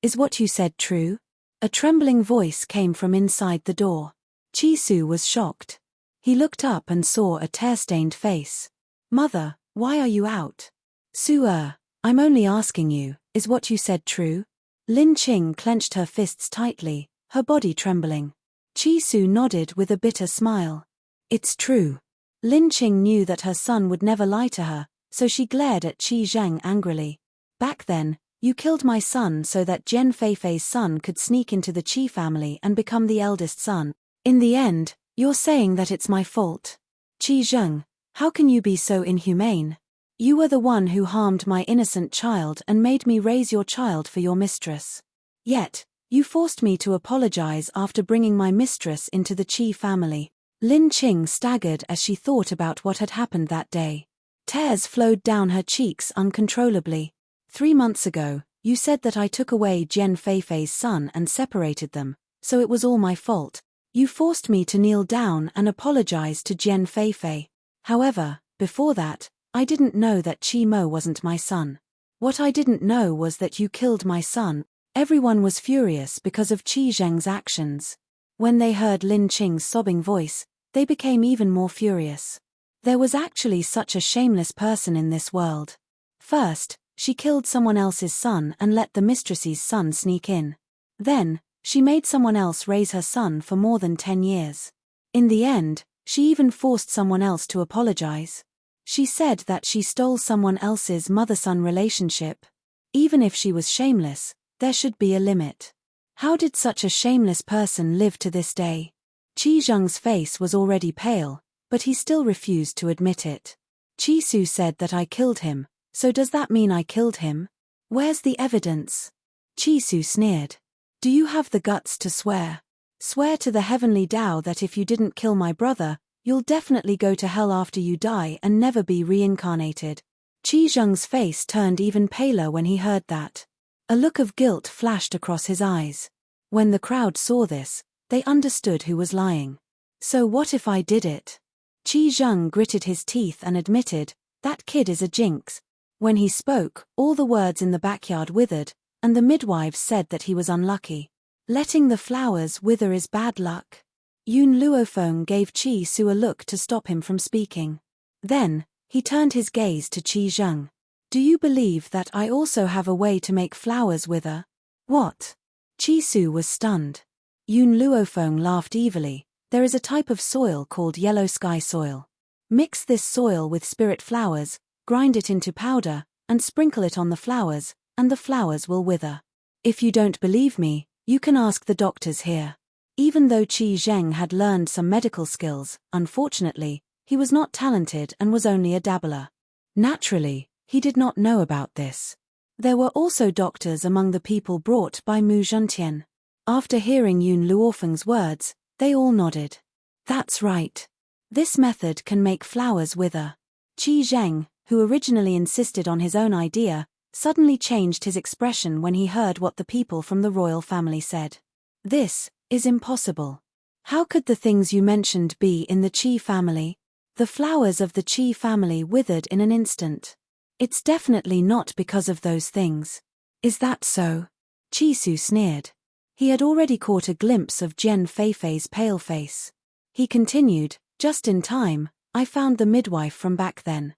is what you said true? A trembling voice came from inside the door. Qi Su was shocked. He looked up and saw a tear-stained face. Mother, why are you out? Su I'm only asking you, is what you said true? Lin Qing clenched her fists tightly, her body trembling. Qi Su nodded with a bitter smile. It's true. Lin Qing knew that her son would never lie to her, so she glared at Qi Zheng angrily. Back then, you killed my son so that Jian Feifei's son could sneak into the Qi family and become the eldest son. In the end, you're saying that it's my fault. Qi Zheng, how can you be so inhumane? You were the one who harmed my innocent child and made me raise your child for your mistress. Yet, you forced me to apologize after bringing my mistress into the Qi family. Lin Qing staggered as she thought about what had happened that day. Tears flowed down her cheeks uncontrollably. 3 months ago, you said that I took away Jian Feifei's son and separated them, so it was all my fault. You forced me to kneel down and apologize to Jian Feifei. However, before that, I didn't know that Qi Mo wasn't my son. What I didn't know was that you killed my son. Everyone was furious because of Qi Zheng's actions. When they heard Lin Qing's sobbing voice, they became even more furious. There was actually such a shameless person in this world. First, she killed someone else's son and let the mistress's son sneak in. Then, she made someone else raise her son for more than 10 years. In the end, she even forced someone else to apologize. She said that she stole someone else's mother-son relationship. Even if she was shameless, there should be a limit. How did such a shameless person live to this day? Qi Zheng's face was already pale, but he still refused to admit it. Qi Su said that I killed him, so does that mean I killed him? Where's the evidence? Qi Su sneered. Do you have the guts to swear? Swear to the heavenly Tao that if you didn't kill my brother, you'll definitely go to hell after you die and never be reincarnated. Qi Zheng's face turned even paler when he heard that. A look of guilt flashed across his eyes. When the crowd saw this, they understood who was lying. So what if I did it? Qi Zheng gritted his teeth and admitted, that kid is a jinx. When he spoke, all the words in the backyard withered, and the midwives said that he was unlucky. Letting the flowers wither is bad luck. Yun Luofeng gave Qi Su a look to stop him from speaking. Then, he turned his gaze to Qi Zheng. Do you believe that I also have a way to make flowers wither? What? Qi Su was stunned. Yun Luofeng laughed evilly. There is a type of soil called yellow sky soil. Mix this soil with spirit flowers, grind it into powder, and sprinkle it on the flowers, and the flowers will wither. If you don't believe me, you can ask the doctors here. Even though Qi Zheng had learned some medical skills, unfortunately, he was not talented and was only a dabbler. Naturally, he did not know about this. There were also doctors among the people brought by Mu Zhentian. After hearing Yun Luofeng's words, they all nodded. That's right. This method can make flowers wither. Qi Zheng, who originally insisted on his own idea, suddenly changed his expression when he heard what the people from the royal family said. This is impossible. How could the things you mentioned be in the Qi family? The flowers of the Qi family withered in an instant. It's definitely not because of those things. Is that so? Chisu sneered. He had already caught a glimpse of Jian Feifei's pale face. He continued, just in time, I found the midwife from back then.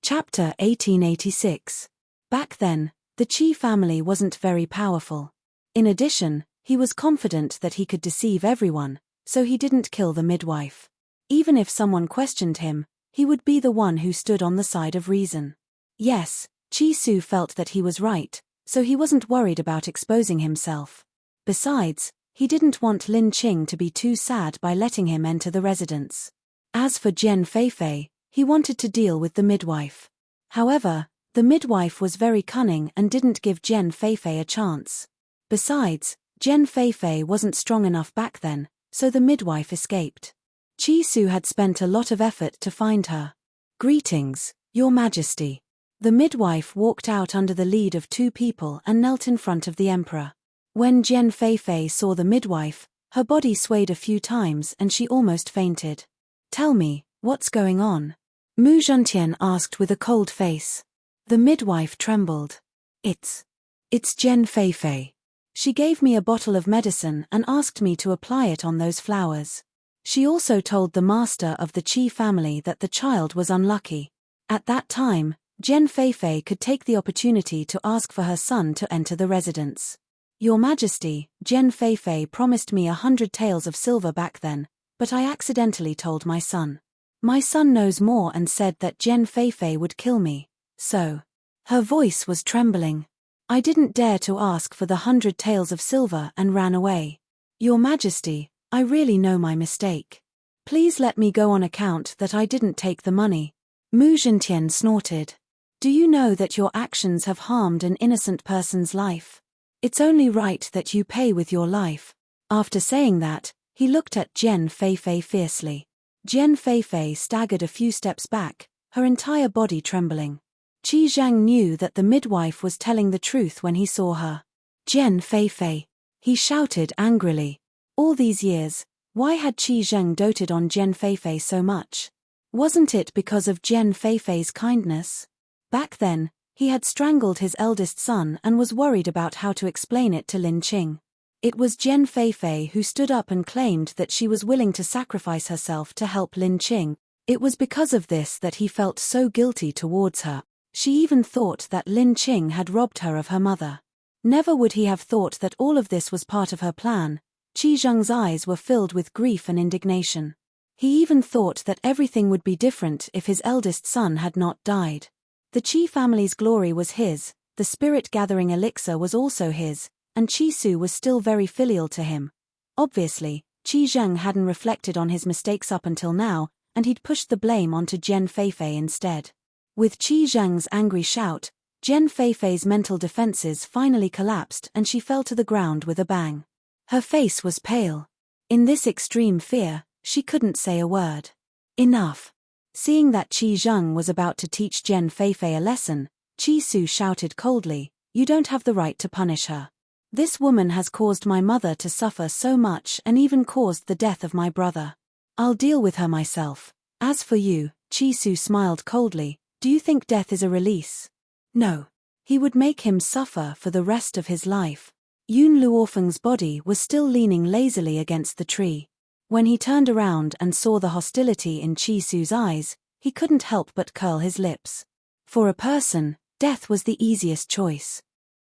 Chapter 1886. Back then, the Qi family wasn't very powerful. In addition, he was confident that he could deceive everyone, so he didn't kill the midwife. Even if someone questioned him, he would be the one who stood on the side of reason. Yes, Chisu felt that he was right, so he wasn't worried about exposing himself. Besides, he didn't want Lin Qing to be too sad by letting him enter the residence. As for Jian Feifei, he wanted to deal with the midwife. However, the midwife was very cunning and didn't give Jian Feifei a chance. Besides, Jian Feifei wasn't strong enough back then, so the midwife escaped. Chisu had spent a lot of effort to find her. Greetings, Your Majesty. The midwife walked out under the lead of 2 people and knelt in front of the emperor. When Jian Feifei saw the midwife, her body swayed a few times and she almost fainted. Tell me, what's going on? Mu Zhentian asked with a cold face. The midwife trembled. It's Jian Feifei. She gave me a bottle of medicine and asked me to apply it on those flowers. She also told the master of the Qi family that the child was unlucky. At that time, Jian Feifei could take the opportunity to ask for her son to enter the residence. Your Majesty, Jian Feifei promised me 100 taels of silver back then, but I accidentally told my son. My son knows more and said that Jian Feifei would kill me, so. Her voice was trembling. I didn't dare to ask for the 100 taels of silver and ran away. Your Majesty, I really know my mistake. Please let me go on account that I didn't take the money. Mu Zhentian snorted. Do you know that your actions have harmed an innocent person's life? It's only right that you pay with your life. After saying that, he looked at Jian Feifei fiercely. Jian Feifei staggered a few steps back, her entire body trembling. Qi Zhang knew that the midwife was telling the truth when he saw her. Jian Feifei, he shouted angrily. All these years, why had Qi Zhang doted on Jian Feifei so much? Wasn't it because of Jian Feifei's kindness? Back then, he had strangled his eldest son and was worried about how to explain it to Lin Qing. It was Jian Feifei who stood up and claimed that she was willing to sacrifice herself to help Lin Qing. It was because of this that he felt so guilty towards her. She even thought that Lin Qing had robbed her of her mother. Never would he have thought that all of this was part of her plan. Qi Zheng's eyes were filled with grief and indignation. He even thought that everything would be different if his eldest son had not died. The Qi family's glory was his, the spirit-gathering elixir was also his, and Chisu was still very filial to him. Obviously, Qi Zheng hadn't reflected on his mistakes up until now, and he'd pushed the blame onto Jian Feifei instead. With Qi Zheng's angry shout, Jian Feifei's mental defenses finally collapsed and she fell to the ground with a bang. Her face was pale. In this extreme fear, she couldn't say a word. Enough. Seeing that Qi Zheng was about to teach Jian Feifei a lesson, Qi Su shouted coldly, You don't have the right to punish her. This woman has caused my mother to suffer so much and even caused the death of my brother. I'll deal with her myself. As for you, Qi Su smiled coldly, do you think death is a release? No. He would make him suffer for the rest of his life. Yun Luofeng's body was still leaning lazily against the tree. When he turned around and saw the hostility in Qi Su's eyes, he couldn't help but curl his lips. For a person, death was the easiest choice.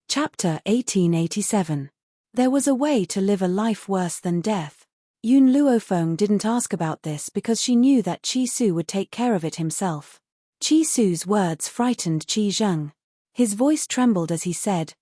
Chapter 1887. There was a way to live a life worse than death. Yun Luofeng didn't ask about this because she knew that Qi Su would take care of it himself. Qi Su's words frightened Qi Zheng. His voice trembled as he said,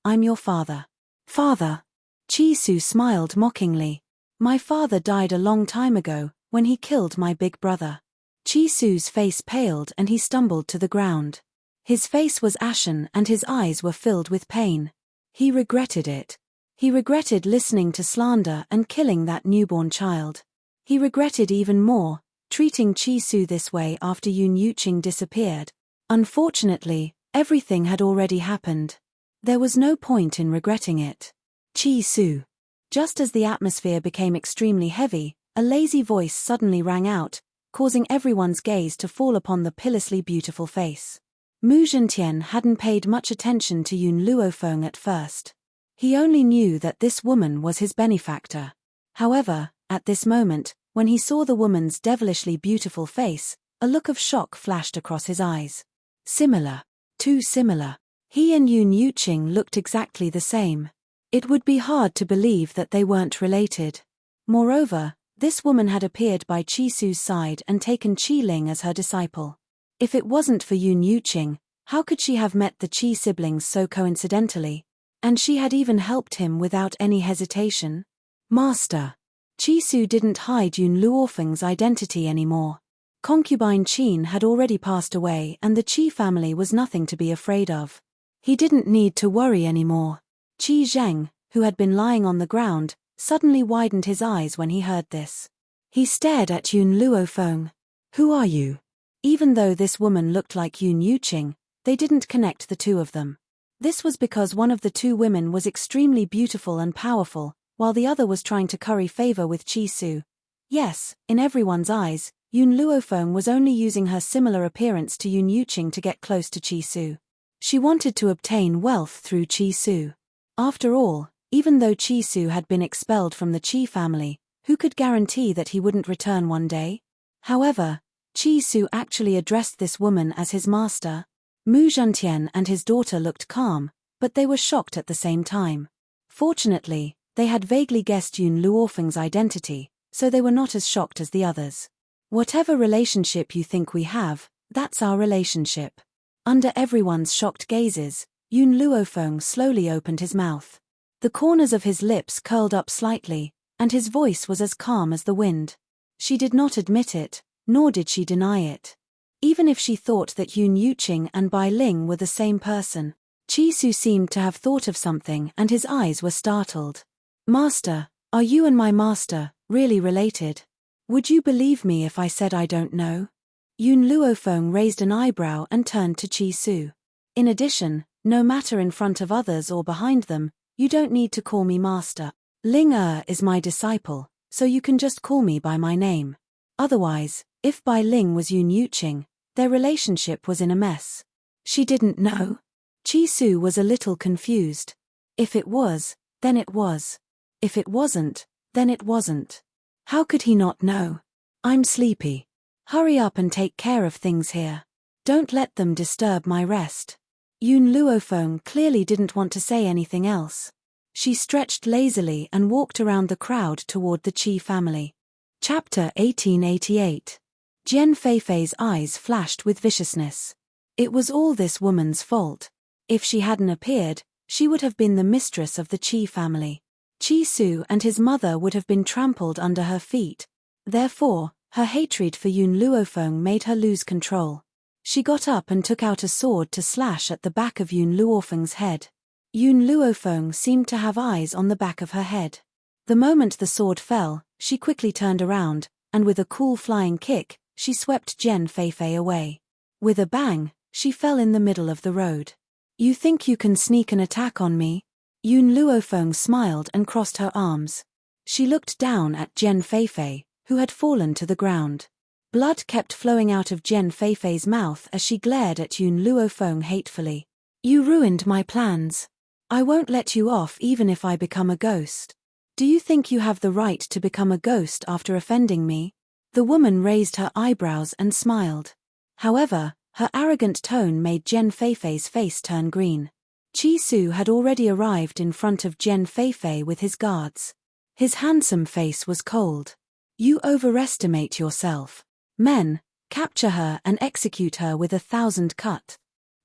I'm your father. Father? Qi Su smiled mockingly. My father died a long time ago, when he killed my big brother. Qi Su's face paled and he stumbled to the ground. His face was ashen and his eyes were filled with pain. He regretted it. He regretted listening to slander and killing that newborn child. He regretted even more, treating Qi Su this way after Yun Yuqing disappeared. Unfortunately, everything had already happened. There was no point in regretting it. Qi Su. Just as the atmosphere became extremely heavy, a lazy voice suddenly rang out, causing everyone's gaze to fall upon the pitilessly beautiful face. Mu Zhentian hadn't paid much attention to Yun Luofeng at first. He only knew that this woman was his benefactor. However, at this moment, when he saw the woman's devilishly beautiful face, a look of shock flashed across his eyes. Similar. Too similar. He and Yun Yuqing looked exactly the same. It would be hard to believe that they weren't related. Moreover, this woman had appeared by Qi Su's side and taken Qi Ling as her disciple. If it wasn't for Yun Yuqing, how could she have met the Qi siblings so coincidentally? And she had even helped him without any hesitation. Master. Qi Su didn't hide Yun Luofeng's identity anymore. Concubine Qin had already passed away and the Qi family was nothing to be afraid of. He didn't need to worry anymore. Qi Zheng, who had been lying on the ground, suddenly widened his eyes when he heard this. He stared at Yun Luofeng. Who are you? Even though this woman looked like Yun Yuqing, they didn't connect the two of them. This was because one of the two women was extremely beautiful and powerful, while the other was trying to curry favor with Qi Su. Yes, in everyone's eyes, Yun Luofeng was only using her similar appearance to Yun Yuqing to get close to Qi Su. She wanted to obtain wealth through Qi Su. After all, even though Qi Su had been expelled from the Qi family, who could guarantee that he wouldn't return one day? However, Qi Su actually addressed this woman as his master. Mu Zhentian and his daughter looked calm, but they were shocked at the same time. Fortunately, they had vaguely guessed Yun Luofeng's identity, so they were not as shocked as the others. Whatever relationship you think we have, that's our relationship. Under everyone's shocked gazes, Yun Luofeng slowly opened his mouth. The corners of his lips curled up slightly, and his voice was as calm as the wind. She did not admit it, nor did she deny it. Even if she thought that Yun Yuqing and Bai Ling were the same person, Qi Su seemed to have thought of something and his eyes were startled. Master, are you and my master really related? Would you believe me if I said I don't know? Yun Luofeng raised an eyebrow and turned to Qi Su. In addition, no matter in front of others or behind them, you don't need to call me master. Ling is my disciple, so you can just call me by my name. Otherwise, if Bai Ling was Yun Yuqing, their relationship was in a mess. She didn't know. Qi Su was a little confused. If it was, then it was. If it wasn't, then it wasn't. How could he not know? I'm sleepy. Hurry up and take care of things here. Don't let them disturb my rest. Yun Luofeng clearly didn't want to say anything else. She stretched lazily and walked around the crowd toward the Qi family. Chapter 1888. Jian Feifei's eyes flashed with viciousness. It was all this woman's fault. If she hadn't appeared, she would have been the mistress of the Qi family. Qi Su and his mother would have been trampled under her feet. Therefore, her hatred for Yun Luofeng made her lose control. She got up and took out a sword to slash at the back of Yun Luofeng's head. Yun Luofeng seemed to have eyes on the back of her head. The moment the sword fell, she quickly turned around, and with a cool flying kick, she swept Jian Feifei away. With a bang, she fell in the middle of the road. You think you can sneak an attack on me? Yun Luofeng smiled and crossed her arms. She looked down at Jian Feifei, who had fallen to the ground. Blood kept flowing out of Jian Feifei's mouth as she glared at Yun Luofeng hatefully. You ruined my plans. I won't let you off even if I become a ghost. Do you think you have the right to become a ghost after offending me? The woman raised her eyebrows and smiled. However, her arrogant tone made Jian Feifei's face turn green. Qi Su had already arrived in front of Jian Feifei with his guards. His handsome face was cold. You overestimate yourself. Men, capture her and execute her with 1,000 cut.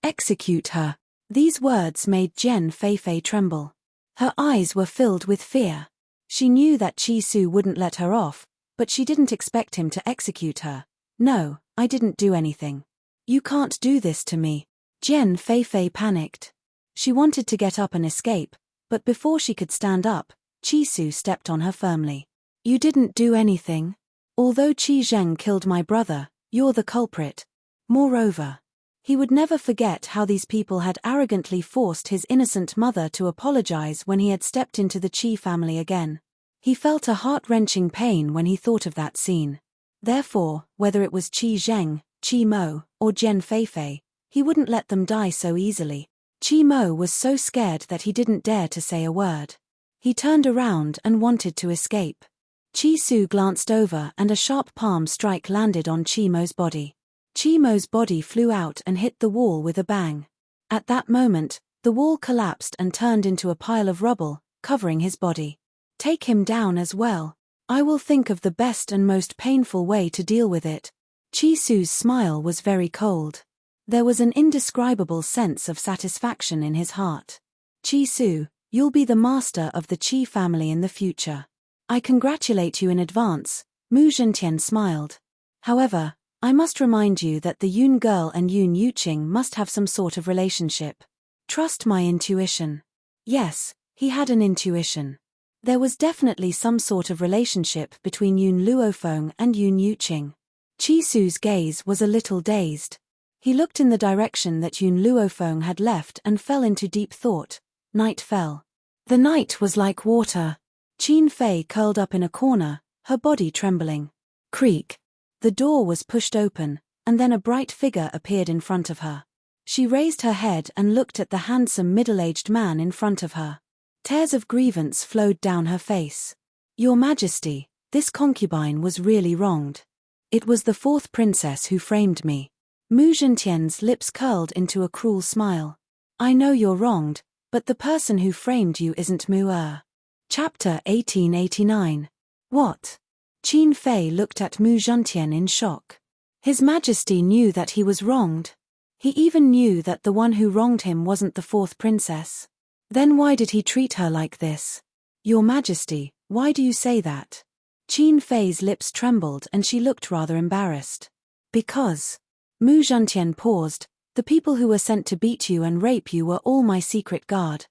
Execute her. These words made Jian Feifei tremble. Her eyes were filled with fear. She knew that Qi Su wouldn't let her off, but she didn't expect him to execute her. No, I didn't do anything. You can't do this to me. Jian Feifei panicked. She wanted to get up and escape, but before she could stand up, Qi Su stepped on her firmly. You didn't do anything. Although Qi Zheng killed my brother, you're the culprit. Moreover, He would never forget how these people had arrogantly forced his innocent mother to apologize when he had stepped into the Qi family again. He felt a heart-wrenching pain when he thought of that scene. Therefore, whether it was Qi Zheng, Qi Mo, or Jian Feifei, he wouldn't let them die so easily. Qi Mo was so scared that he didn't dare to say a word. He turned around and wanted to escape. Qi Su glanced over and a sharp palm strike landed on Qi Mo's body. Qi Mo's body flew out and hit the wall with a bang. At that moment, the wall collapsed and turned into a pile of rubble, covering his body. Take him down as well. I will think of the best and most painful way to deal with it. Qi Su's smile was very cold. There was an indescribable sense of satisfaction in his heart. Qi Su, you'll be the master of the Qi family in the future. I congratulate you in advance, Mu Zhentian smiled. However, I must remind you that the Yun girl and Yun Yuqing must have some sort of relationship. Trust my intuition. Yes, he had an intuition. There was definitely some sort of relationship between Yun Luofeng and Yun Yuqing. Qi Su's gaze was a little dazed. He looked in the direction that Yun Luofeng had left and fell into deep thought. Night fell. The night was like water. Qin Fei curled up in a corner, her body trembling. Creak. The door was pushed open, and then a bright figure appeared in front of her. She raised her head and looked at the handsome middle-aged man in front of her. Tears of grievance flowed down her face. Your Majesty, this concubine was really wronged. It was the fourth princess who framed me. Mu Zhentian's lips curled into a cruel smile. I know you're wronged, but the person who framed you isn't Mu Er. Chapter 1889. What? Qin Fei looked at Mu Zhentian in shock. His Majesty knew that he was wronged. He even knew that the one who wronged him wasn't the fourth princess. Then why did he treat her like this? Your Majesty, why do you say that? Qin Fei's lips trembled and she looked rather embarrassed. Because. Mu Zhentian paused. The people who were sent to beat you and rape you were all my secret guard.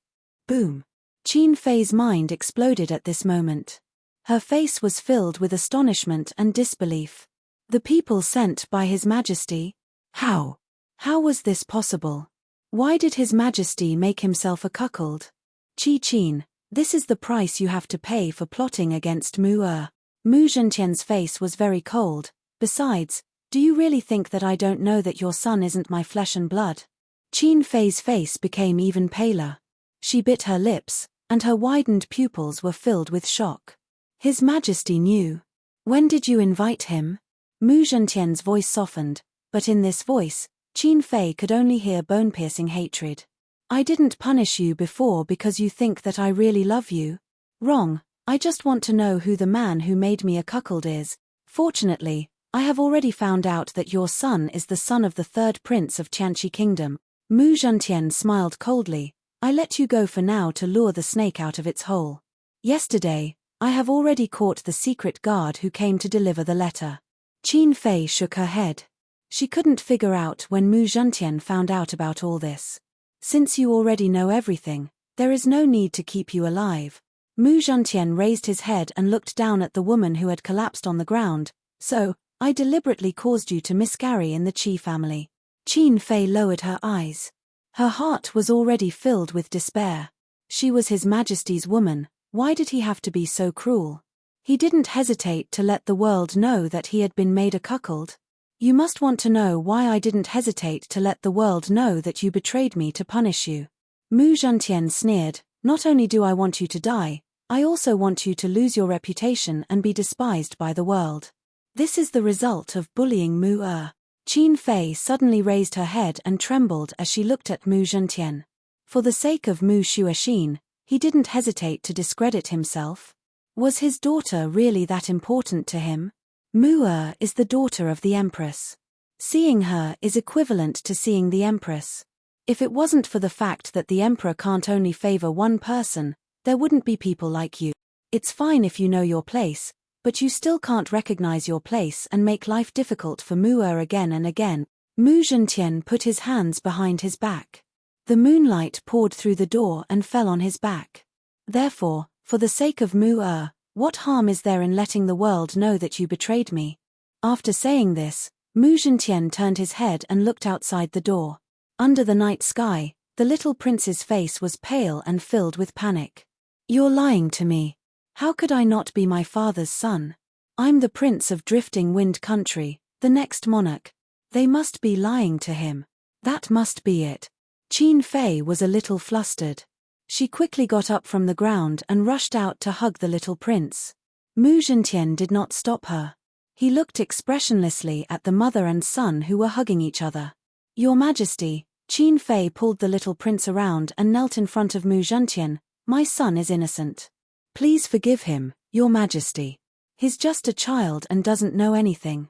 Boom. Qin Fei's mind exploded at this moment. Her face was filled with astonishment and disbelief. The people sent by His Majesty? How? How was this possible? Why did His Majesty make himself a cuckold? Qin, this is the price you have to pay for plotting against Mu Er. Mu Zhentian's face was very cold. Besides, do you really think that I don't know that your son isn't my flesh and blood? Qin Fei's face became even paler. She bit her lips, and her widened pupils were filled with shock. His Majesty knew. When did you invite him? Mu Zhentian's voice softened, but in this voice, Qin Fei could only hear bone-piercing hatred. I didn't punish you before because you think that I really love you. Wrong, I just want to know who the man who made me a cuckold is. Fortunately, I have already found out that your son is the son of the third prince of Tianqi Kingdom. Mu Zhentian smiled coldly. I let you go for now to lure the snake out of its hole. Yesterday, I have already caught the secret guard who came to deliver the letter. Qin Fei shook her head. She couldn't figure out when Mu Zhentian found out about all this. Since you already know everything, there is no need to keep you alive. Mu Zhentian raised his head and looked down at the woman who had collapsed on the ground. So, I deliberately caused you to miscarry in the Qi family. Qin Fei lowered her eyes. Her heart was already filled with despair. She was His Majesty's woman. Why did he have to be so cruel? He didn't hesitate to let the world know that he had been made a cuckold. You must want to know why I didn't hesitate to let the world know that you betrayed me to punish you. Mu Zhentian sneered, not only do I want you to die, I also want you to lose your reputation and be despised by the world. This is the result of bullying Mu Er. Qin Fei suddenly raised her head and trembled as she looked at Mu Zhentian. For the sake of Mu Xuexin, he didn't hesitate to discredit himself. Was his daughter really that important to him? Mu Er is the daughter of the Empress. Seeing her is equivalent to seeing the Empress. If it wasn't for the fact that the Emperor can't only favor one person, there wouldn't be people like you. It's fine if you know your place, but you still can't recognize your place and make life difficult for Mu Er again and again. Mu Zhentian put his hands behind his back. The moonlight poured through the door and fell on his back. Therefore, for the sake of Mu Er, what harm is there in letting the world know that you betrayed me? After saying this, Mu Zhentian turned his head and looked outside the door. Under the night sky, the little prince's face was pale and filled with panic. You're lying to me. How could I not be my father's son? I'm the prince of Drifting Wind Country, the next monarch. They must be lying to him. That must be it. Qin Fei was a little flustered. She quickly got up from the ground and rushed out to hug the little prince. Mu Zhentian did not stop her. He looked expressionlessly at the mother and son who were hugging each other. Your Majesty, Qin Fei pulled the little prince around and knelt in front of Mu Zhentian. My son is innocent. Please forgive him, Your Majesty. He's just a child and doesn't know anything.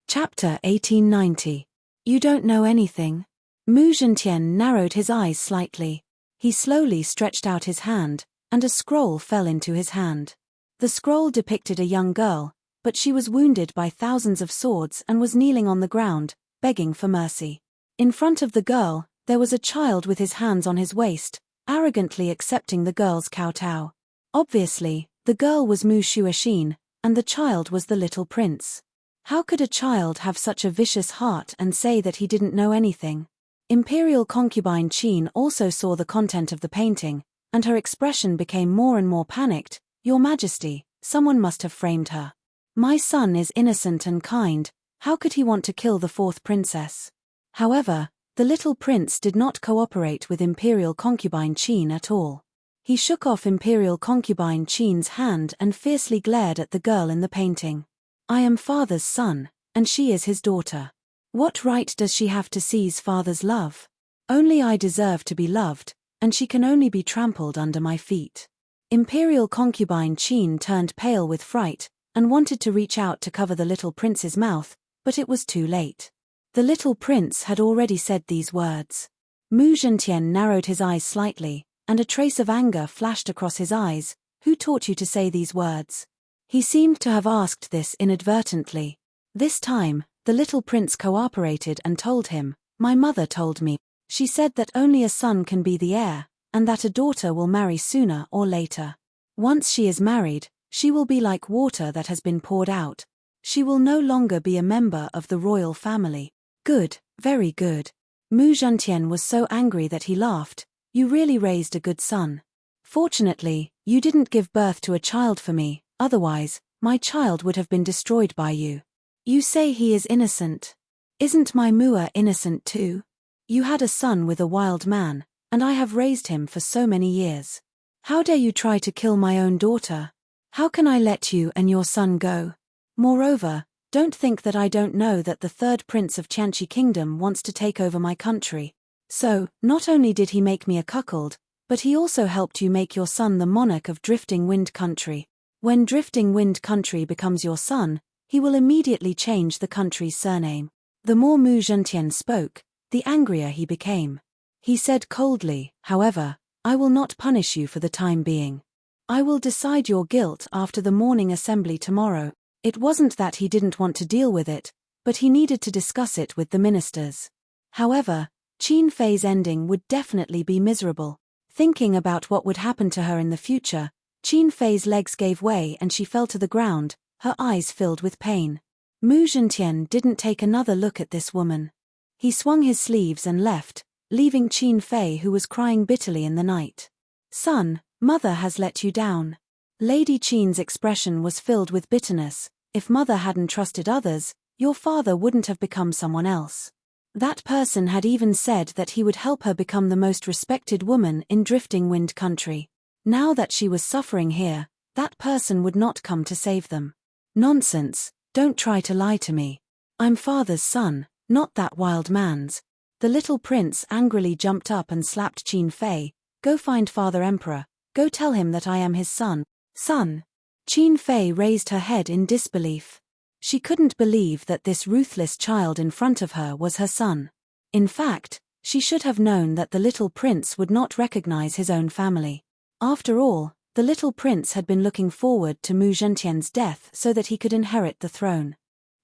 Chapter 1890. You don't know anything? Mu Zhentian narrowed his eyes slightly. He slowly stretched out his hand, and a scroll fell into his hand. The scroll depicted a young girl, but she was wounded by thousands of swords and was kneeling on the ground, begging for mercy. In front of the girl, there was a child with his hands on his waist, arrogantly accepting the girl's kowtow. Obviously, the girl was Mu Shuoxin, and the child was the little prince. How could a child have such a vicious heart and say that he didn't know anything? Imperial concubine Qin also saw the content of the painting, and her expression became more and more panicked. Your Majesty, someone must have framed her. My son is innocent and kind, how could he want to kill the fourth princess? However, the little prince did not cooperate with Imperial concubine Qin at all. He shook off Imperial concubine Qin's hand and fiercely glared at the girl in the painting. I am father's son, and she is his daughter. What right does she have to seize father's love? Only I deserve to be loved, and she can only be trampled under my feet. Imperial concubine Qin turned pale with fright, and wanted to reach out to cover the little prince's mouth, but it was too late. The little prince had already said these words. Mu Zhentian narrowed his eyes slightly, and a trace of anger flashed across his eyes. Who taught you to say these words? He seemed to have asked this inadvertently. This time, the little prince cooperated and told him, my mother told me. She said that only a son can be the heir, and that a daughter will marry sooner or later. Once she is married, she will be like water that has been poured out. She will no longer be a member of the royal family. Good, very good. Mu Zhentian was so angry that he laughed. You really raised a good son. Fortunately, you didn't give birth to a child for me, otherwise, my child would have been destroyed by you. You say he is innocent. Isn't my Mua innocent too? You had a son with a wild man, and I have raised him for so many years. How dare you try to kill my own daughter? How can I let you and your son go? Moreover, don't think that I don't know that the third prince of Qianqi Kingdom wants to take over my country. So, not only did he make me a cuckold, but he also helped you make your son the monarch of Drifting Wind Country. When Drifting Wind Country becomes your son, he will immediately change the country's surname. The more Mu Zhentian spoke, the angrier he became. He said coldly, however, I will not punish you for the time being. I will decide your guilt after the morning assembly tomorrow. It wasn't that he didn't want to deal with it, but he needed to discuss it with the ministers. However, Qin Fei's ending would definitely be miserable. Thinking about what would happen to her in the future, Qin Fei's legs gave way and she fell to the ground, her eyes filled with pain. Mu Zhentian didn't take another look at this woman. He swung his sleeves and left, leaving Qin Fei who was crying bitterly in the night. Son, mother has let you down. Lady Qin's expression was filled with bitterness. If mother hadn't trusted others, your father wouldn't have become someone else. That person had even said that he would help her become the most respected woman in Drifting Wind Country. Now that she was suffering here, that person would not come to save them. Nonsense, don't try to lie to me. I'm father's son, not that wild man's. The little prince angrily jumped up and slapped Qin Fei. Go find Father Emperor, go tell him that I am his son. Son. Qin Fei raised her head in disbelief. She couldn't believe that this ruthless child in front of her was her son. In fact, she should have known that the little prince would not recognize his own family. After all, the little prince had been looking forward to Mu Zhentian's death so that he could inherit the throne.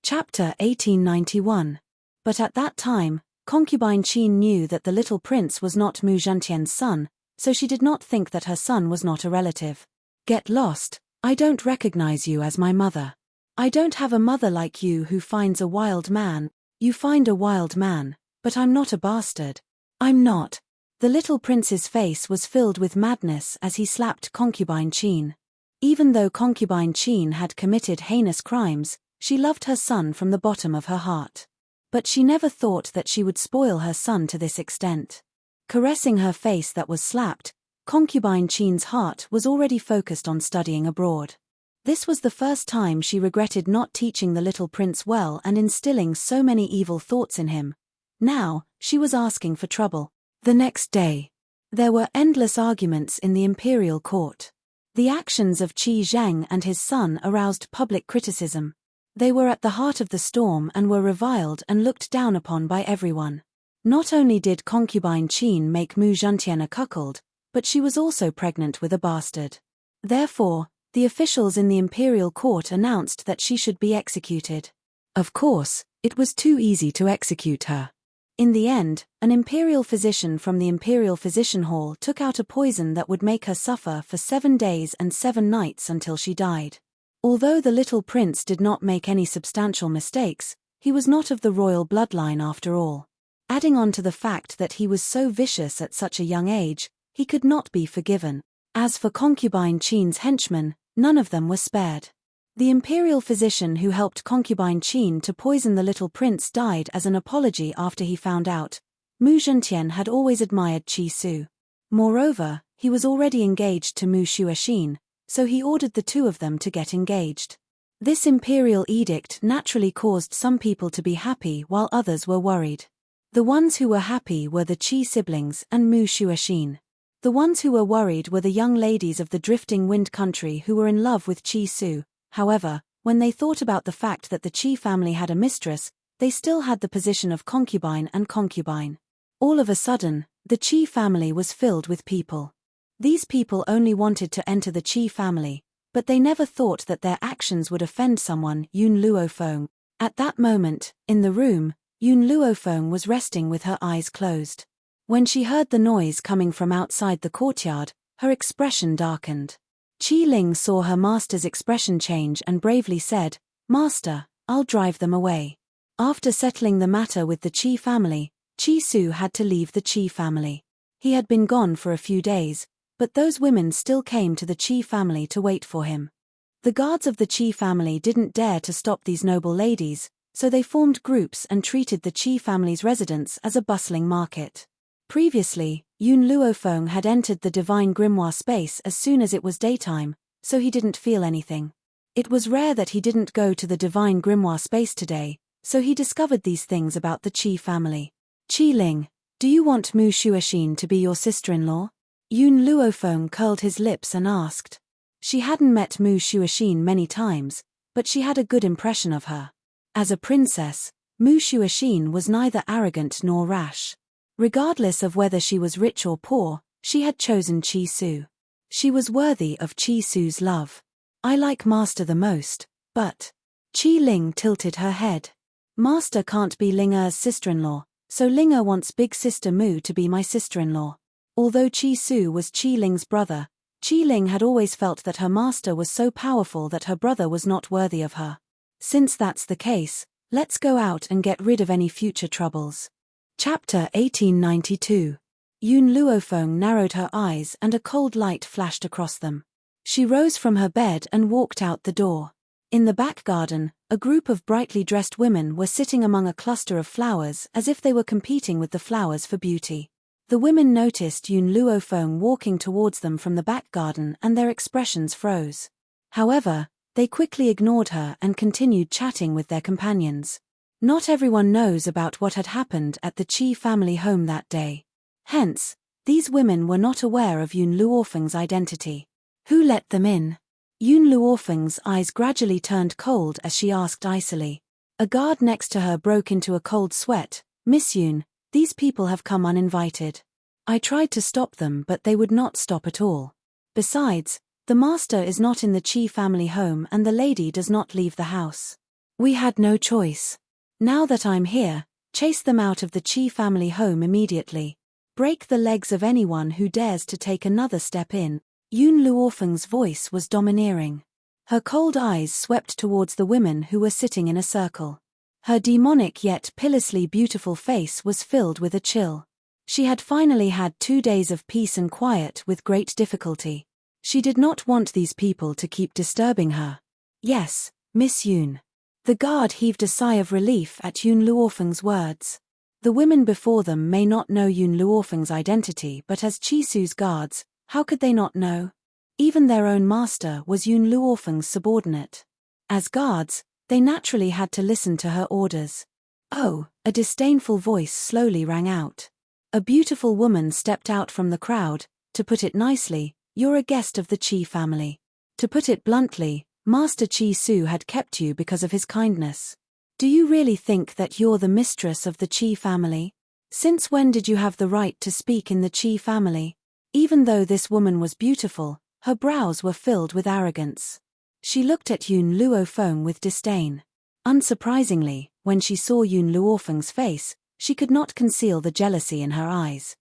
Chapter 1891. But at that time, concubine Qin knew that the little prince was not Mu Zhentian's son, so she did not think that her son was not a relative. Get lost, I don't recognize you as my mother. I don't have a mother like you who finds a wild man. You find a wild man, but I'm not a bastard. I'm not. The little prince's face was filled with madness as he slapped concubine Qin. Even though concubine Qin had committed heinous crimes, she loved her son from the bottom of her heart. But she never thought that she would spoil her son to this extent. Caressing her face that was slapped, concubine Qin's heart was already focused on studying abroad. This was the first time she regretted not teaching the little prince well and instilling so many evil thoughts in him. Now, she was asking for trouble. The next day, there were endless arguments in the imperial court. The actions of Qi Zheng and his son aroused public criticism. They were at the heart of the storm and were reviled and looked down upon by everyone. Not only did concubine Qin make Mu Zhentian a cuckold, but she was also pregnant with a bastard. Therefore, the officials in the imperial court announced that she should be executed. Of course, it was too easy to execute her. In the end, an imperial physician from the imperial physician hall took out a poison that would make her suffer for 7 days and 7 nights until she died. Although the little prince did not make any substantial mistakes, he was not of the royal bloodline after all. Adding on to the fact that he was so vicious at such a young age, he could not be forgiven. As for concubine Qin's henchmen, none of them were spared. The imperial physician who helped concubine Qin to poison the little prince died as an apology after he found out. Mu Zhentian had always admired Qi Su. Moreover, he was already engaged to Mu Shuaxin, so he ordered the two of them to get engaged. This imperial edict naturally caused some people to be happy while others were worried. The ones who were happy were the Qi siblings and Mu Shuaxin. The ones who were worried were the young ladies of the drifting wind country who were in love with Qi Su. However, when they thought about the fact that the Qi family had a mistress, they still had the position of concubine and concubine. All of a sudden, the Qi family was filled with people. These people only wanted to enter the Qi family, but they never thought that their actions would offend someone. Yun Luofeng. At that moment, in the room, Yun Luofeng was resting with her eyes closed. When she heard the noise coming from outside the courtyard, her expression darkened. Qi Ling saw her master's expression change and bravely said, "Master, I'll drive them away." After settling the matter with the Qi family, Qi Su had to leave the Qi family. He had been gone for a few days, but those women still came to the Qi family to wait for him. The guards of the Qi family didn't dare to stop these noble ladies, so they formed groups and treated the Qi family's residence as a bustling market. Previously, Yun Luofeng had entered the divine grimoire space as soon as it was daytime, so he didn't feel anything. It was rare that he didn't go to the divine grimoire space today, so he discovered these things about the Qi family. "Qi Ling, do you want Mu Shuaxin to be your sister-in-law?" Yun Luofeng curled his lips and asked. She hadn't met Mu Shuaxin many times, but she had a good impression of her. As a princess, Mu Shuaxin was neither arrogant nor rash. Regardless of whether she was rich or poor, she had chosen Qi Su. She was worthy of Qi Su's love. "I like Master the most, but..." Qi Ling tilted her head. "Master can't be Ling Er's sister-in-law, so Ling Er wants big sister Mu to be my sister-in-law." Although Qi Su was Qi Ling's brother, Qi Ling had always felt that her master was so powerful that her brother was not worthy of her. Since that's the case, let's go out and get rid of any future troubles. Chapter 1892. Yun Luofeng narrowed her eyes and a cold light flashed across them. She rose from her bed and walked out the door. In the back garden, a group of brightly dressed women were sitting among a cluster of flowers as if they were competing with the flowers for beauty. The women noticed Yun Luofeng walking towards them from the back garden and their expressions froze. However, they quickly ignored her and continued chatting with their companions. Not everyone knows about what had happened at the Qi family home that day. Hence, these women were not aware of Yun Luofeng's identity. Who let them in? Yun Luofeng's eyes gradually turned cold as she asked icily. A guard next to her broke into a cold sweat. "Miss Yun, these people have come uninvited. I tried to stop them but they would not stop at all. Besides, the master is not in the Qi family home and the lady does not leave the house. We had no choice. Now that I'm here, chase them out of the Qi family home immediately. Break the legs of anyone who dares to take another step in." Yun Luofeng's voice was domineering. Her cold eyes swept towards the women who were sitting in a circle. Her demonic yet pitilessly beautiful face was filled with a chill. She had finally had 2 days of peace and quiet with great difficulty. She did not want these people to keep disturbing her. Yes, Miss Yoon. The guard heaved a sigh of relief at Yoon Luofeng's words. The women before them may not know Yoon Luofeng's identity, but as Chi-Su's guards, how could they not know? Even their own master was Yoon Luofeng's subordinate. As guards, they naturally had to listen to her orders. Oh, a disdainful voice slowly rang out. A beautiful woman stepped out from the crowd. To put it nicely, you're a guest of the Chi family. To put it bluntly, Master Chi-Su had kept you because of his kindness. Do you really think that you're the mistress of the Chi family? Since when did you have the right to speak in the Chi family? Even though this woman was beautiful, her brows were filled with arrogance. She looked at Yoon Luofeng with disdain. Unsurprisingly, when she saw Yoon Luofeng's face, she could not conceal the jealousy in her eyes.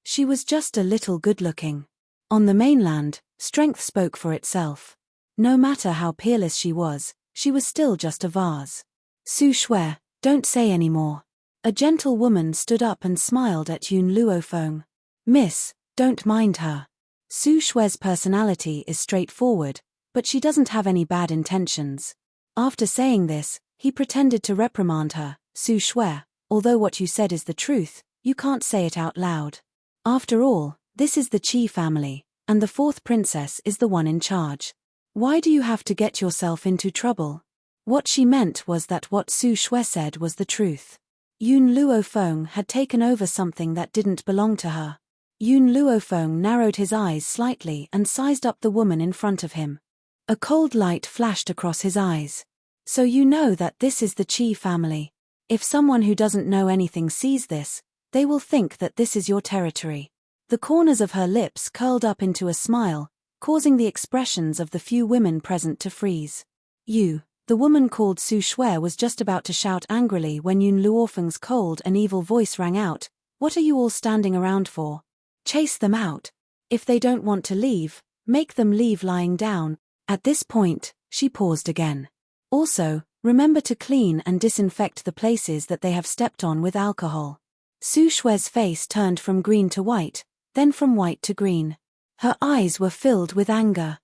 She was just a little good-looking. On the mainland, strength spoke for itself. No matter how peerless she was still just a vase. Su Shui, don't say any more. A gentle woman stood up and smiled at Yoon Luofeng. Miss, don't mind her. Su Shui's personality is straightforward, but she doesn't have any bad intentions. After saying this, he pretended to reprimand her. Su Shui, although what you said is the truth, you can't say it out loud. After all, this is the Chi family, and the 4th princess is the one in charge. Why do you have to get yourself into trouble? What she meant was that what Su Shui said was the truth. Yoon Luofeng had taken over something that didn't belong to her. Yoon Luofeng narrowed his eyes slightly and sized up the woman in front of him. A cold light flashed across his eyes. So you know that this is the Chi family. If someone who doesn't know anything sees this, they will think that this is your territory. The corners of her lips curled up into a smile, causing the expressions of the few women present to freeze. The woman called Su Shui was just about to shout angrily when Yoon Luofeng's cold and evil voice rang out. What are you all standing around for? Chase them out. If they don't want to leave, make them leave lying down. At this point, she paused again. Also, remember to clean and disinfect the places that they have stepped on with alcohol. Su Shui's face turned from green to white, then from white to green. Her eyes were filled with anger.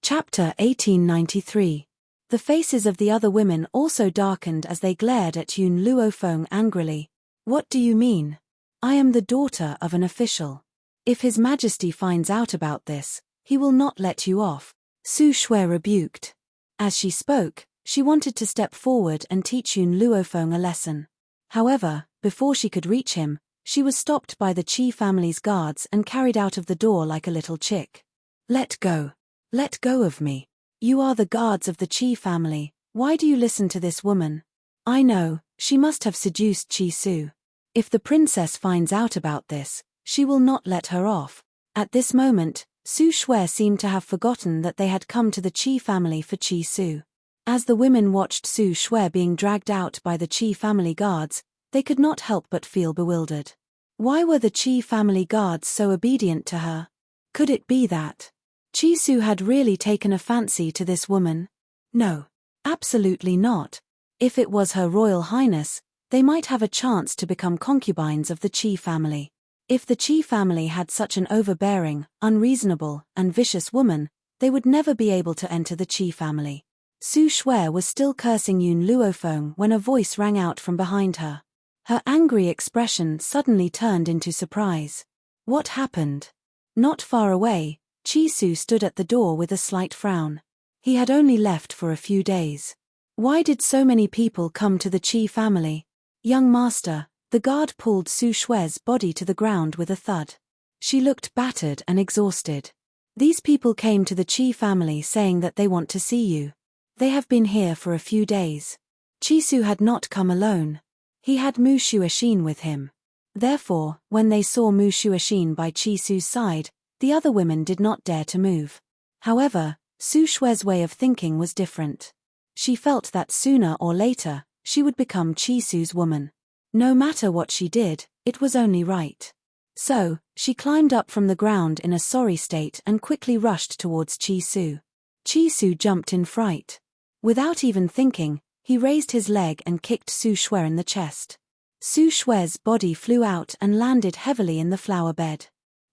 Chapter 1893. The faces of the other women also darkened as they glared at Yoon Luofeng angrily. What do you mean? I am the daughter of an official. If His Majesty finds out about this, he will not let you off, Su Shui rebuked. As she spoke, she wanted to step forward and teach Yoon Luofeng a lesson. However, before she could reach him, she was stopped by the Chi family's guards and carried out of the door like a little chick. Let go. Let go of me. You are the guards of the Chi family. Why do you listen to this woman? I know, she must have seduced Chi-Su. If the princess finds out about this, she will not let her off. At this moment, Su Shui seemed to have forgotten that they had come to the Chi family for Chi-Su. As the women watched Su Shui being dragged out by the Chi family guards, they could not help but feel bewildered. Why were the Chi family guards so obedient to her? Could it be that Chi-Su had really taken a fancy to this woman? No, absolutely not. If it was Her Royal Highness, they might have a chance to become concubines of the Chi family. If the Chi family had such an overbearing, unreasonable, and vicious woman, they would never be able to enter the Chi family. Su Shui was still cursing Yoon Luofeng when a voice rang out from behind her. Her angry expression suddenly turned into surprise. What happened? Not far away, Chi-Su stood at the door with a slight frown. He had only left for a few days. Why did so many people come to the Chi family? Young master, the guard pulled Su Shui's body to the ground with a thud. She looked battered and exhausted. These people came to the Chi family saying that they want to see you. They have been here for a few days. Chi-Su had not come alone. He had Mu Shuashin with him. Therefore, when they saw Mu Shuashin by Chi-Su's side, the other women did not dare to move. However, Su Shui's way of thinking was different. She felt that sooner or later, she would become Chi-Su's woman. No matter what she did, it was only right. So, she climbed up from the ground in a sorry state and quickly rushed towards Chi-Su. Chi-Su jumped in fright. Without even thinking, He raised his leg and kicked Su Shui in the chest. Su Shui's body flew out and landed heavily in the flower bed.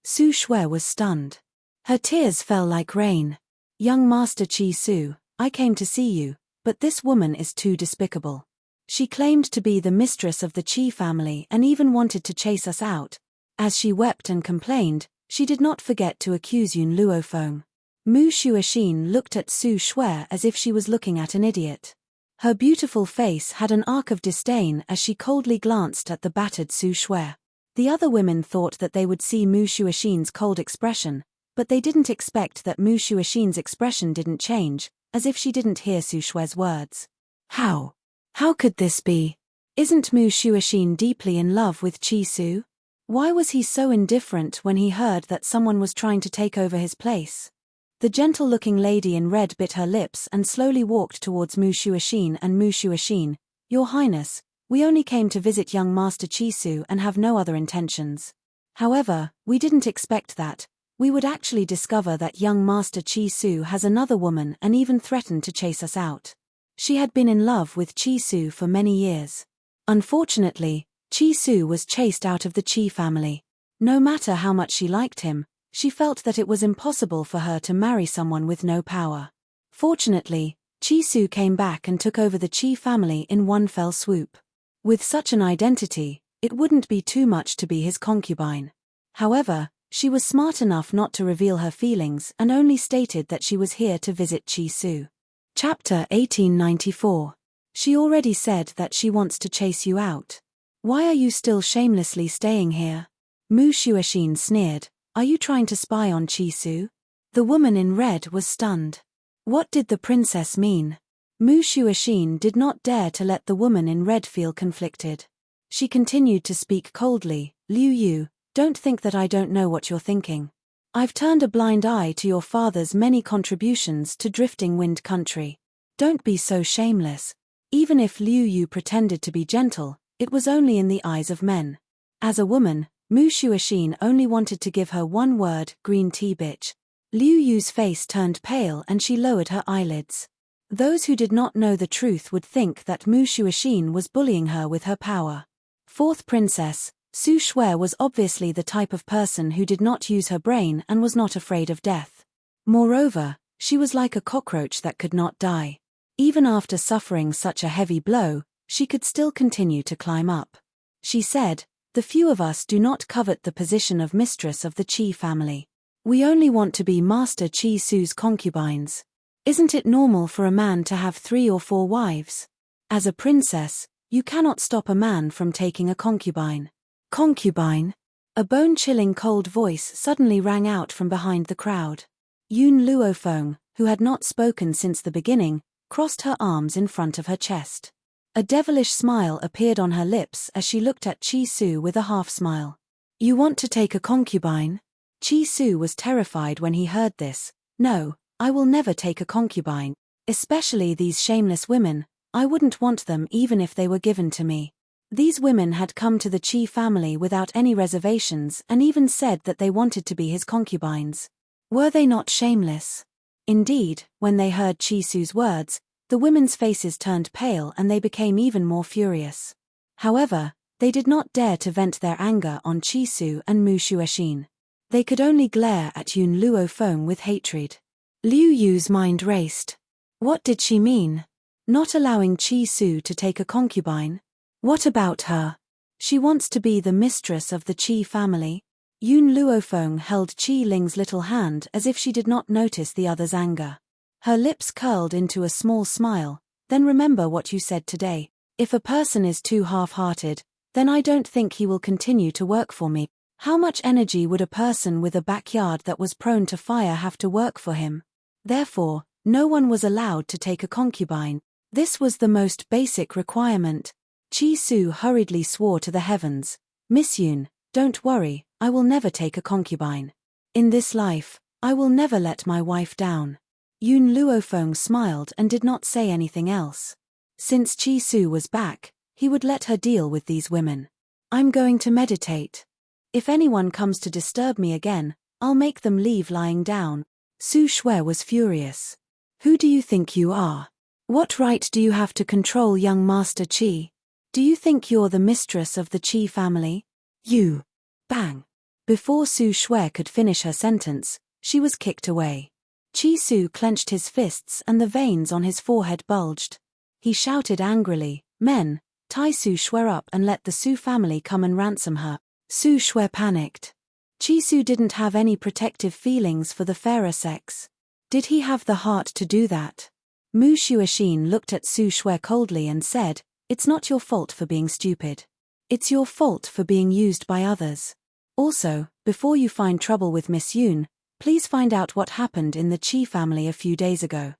Su Shui was stunned. Her tears fell like rain. Young Master Chi Su, I came to see you, but this woman is too despicable. She claimed to be the mistress of the Chi family and even wanted to chase us out. As she wept and complained, she did not forget to accuse Yun Luofeng. Mu Shuoxin looked at Su Shui as if she was looking at an idiot. Her beautiful face had an arc of disdain as she coldly glanced at the battered Su Shui. The other women thought that they would see Mu Shuoxin's cold expression, but they didn't expect that Mu Shuoxin's expression didn't change, as if she didn't hear Su Shui's words. How? How could this be? Isn't Mu Shuoxin deeply in love with Chi Su? Why was he so indifferent when he heard that someone was trying to take over his place? The gentle-looking lady in red bit her lips and slowly walked towards Mu Shuoxin and Mu Shuoxin. Your Highness, we only came to visit young Master Chi Su and have no other intentions. However, we didn't expect that. We would actually discover that young Master Chi Su has another woman and even threatened to chase us out. She had been in love with Chi Su for many years. Unfortunately, Chi Su was chased out of the Chi family. No matter how much she liked him, she felt that it was impossible for her to marry someone with no power. Fortunately, Chi Su came back and took over the Chi family in one fell swoop. With such an identity, it wouldn't be too much to be his concubine. However, she was smart enough not to reveal her feelings and only stated that she was here to visit Chi Su. Chapter 1894. She already said that she wants to chase you out. Why are you still shamelessly staying here? Mu Shuoxin sneered. Are you trying to spy on Chi Su? The woman in red was stunned. What did the princess mean? Mu Shuoxin did not dare to let the woman in red feel conflicted. She continued to speak coldly. Liu Yu, don't think that I don't know what you're thinking. I've turned a blind eye to your father's many contributions to Drifting Wind Country. Don't be so shameless. Even if Liu Yu pretended to be gentle, it was only in the eyes of men. As a woman, Mu Shuoxin only wanted to give her one word, green tea bitch. Liu Yu's face turned pale and she lowered her eyelids. Those who did not know the truth would think that Mu Shuoxin was bullying her with her power. Fourth princess, Su Shui was obviously the type of person who did not use her brain and was not afraid of death. Moreover, she was like a cockroach that could not die. Even after suffering such a heavy blow, she could still continue to climb up. She said, the few of us do not covet the position of mistress of the Chi family. We only want to be Master Chi Su's concubines. Isn't it normal for a man to have 3 or 4 wives? As a princess, you cannot stop a man from taking a concubine. Concubine? A bone-chilling cold voice suddenly rang out from behind the crowd. Yun Luofeng, who had not spoken since the beginning, crossed her arms in front of her chest. A devilish smile appeared on her lips as she looked at Chi Su with a half-smile. You want to take a concubine? Chi Su was terrified when he heard this. No, I will never take a concubine. Especially these shameless women, I wouldn't want them even if they were given to me. These women had come to the Chi family without any reservations and even said that they wanted to be his concubines. Were they not shameless? Indeed, when they heard Chi Su's words, the women's faces turned pale and they became even more furious. However, they did not dare to vent their anger on Chi Su and Mu Shuoxin. They could only glare at Yun Luofeng with hatred. Liu Yu's mind raced. What did she mean? Not allowing Chi Su to take a concubine? What about her? She wants to be the mistress of the Chi family? Yun Luofeng held Chi Ling's little hand as if she did not notice the other's anger. Her lips curled into a small smile. Then remember what you said today. If a person is too half-hearted, then I don't think he will continue to work for me. How much energy would a person with a backyard that was prone to fire have to work for him? Therefore, no one was allowed to take a concubine. This was the most basic requirement. Chi Su hurriedly swore to the heavens. Miss Yun, don't worry, I will never take a concubine. In this life, I will never let my wife down. Yun Luofeng smiled and did not say anything else. Since Chi Su was back, he would let her deal with these women. I'm going to meditate. If anyone comes to disturb me again, I'll make them leave lying down. Su Shui was furious. Who do you think you are? What right do you have to control young Master Qi? Do you think you're the mistress of the Qi family? You! Bang! Before Su Shui could finish her sentence, she was kicked away. Qi Su clenched his fists and the veins on his forehead bulged. He shouted angrily, "Men, tie Su Shui up and let the Su family come and ransom her." Su Shui panicked. Qi Su didn't have any protective feelings for the fairer sex. Did he have the heart to do that? Mu Xuexin looked at Su Shui coldly and said, "It's not your fault for being stupid. It's your fault for being used by others. Also, before you find trouble with Miss Yun, please find out what happened in the Qi family a few days ago."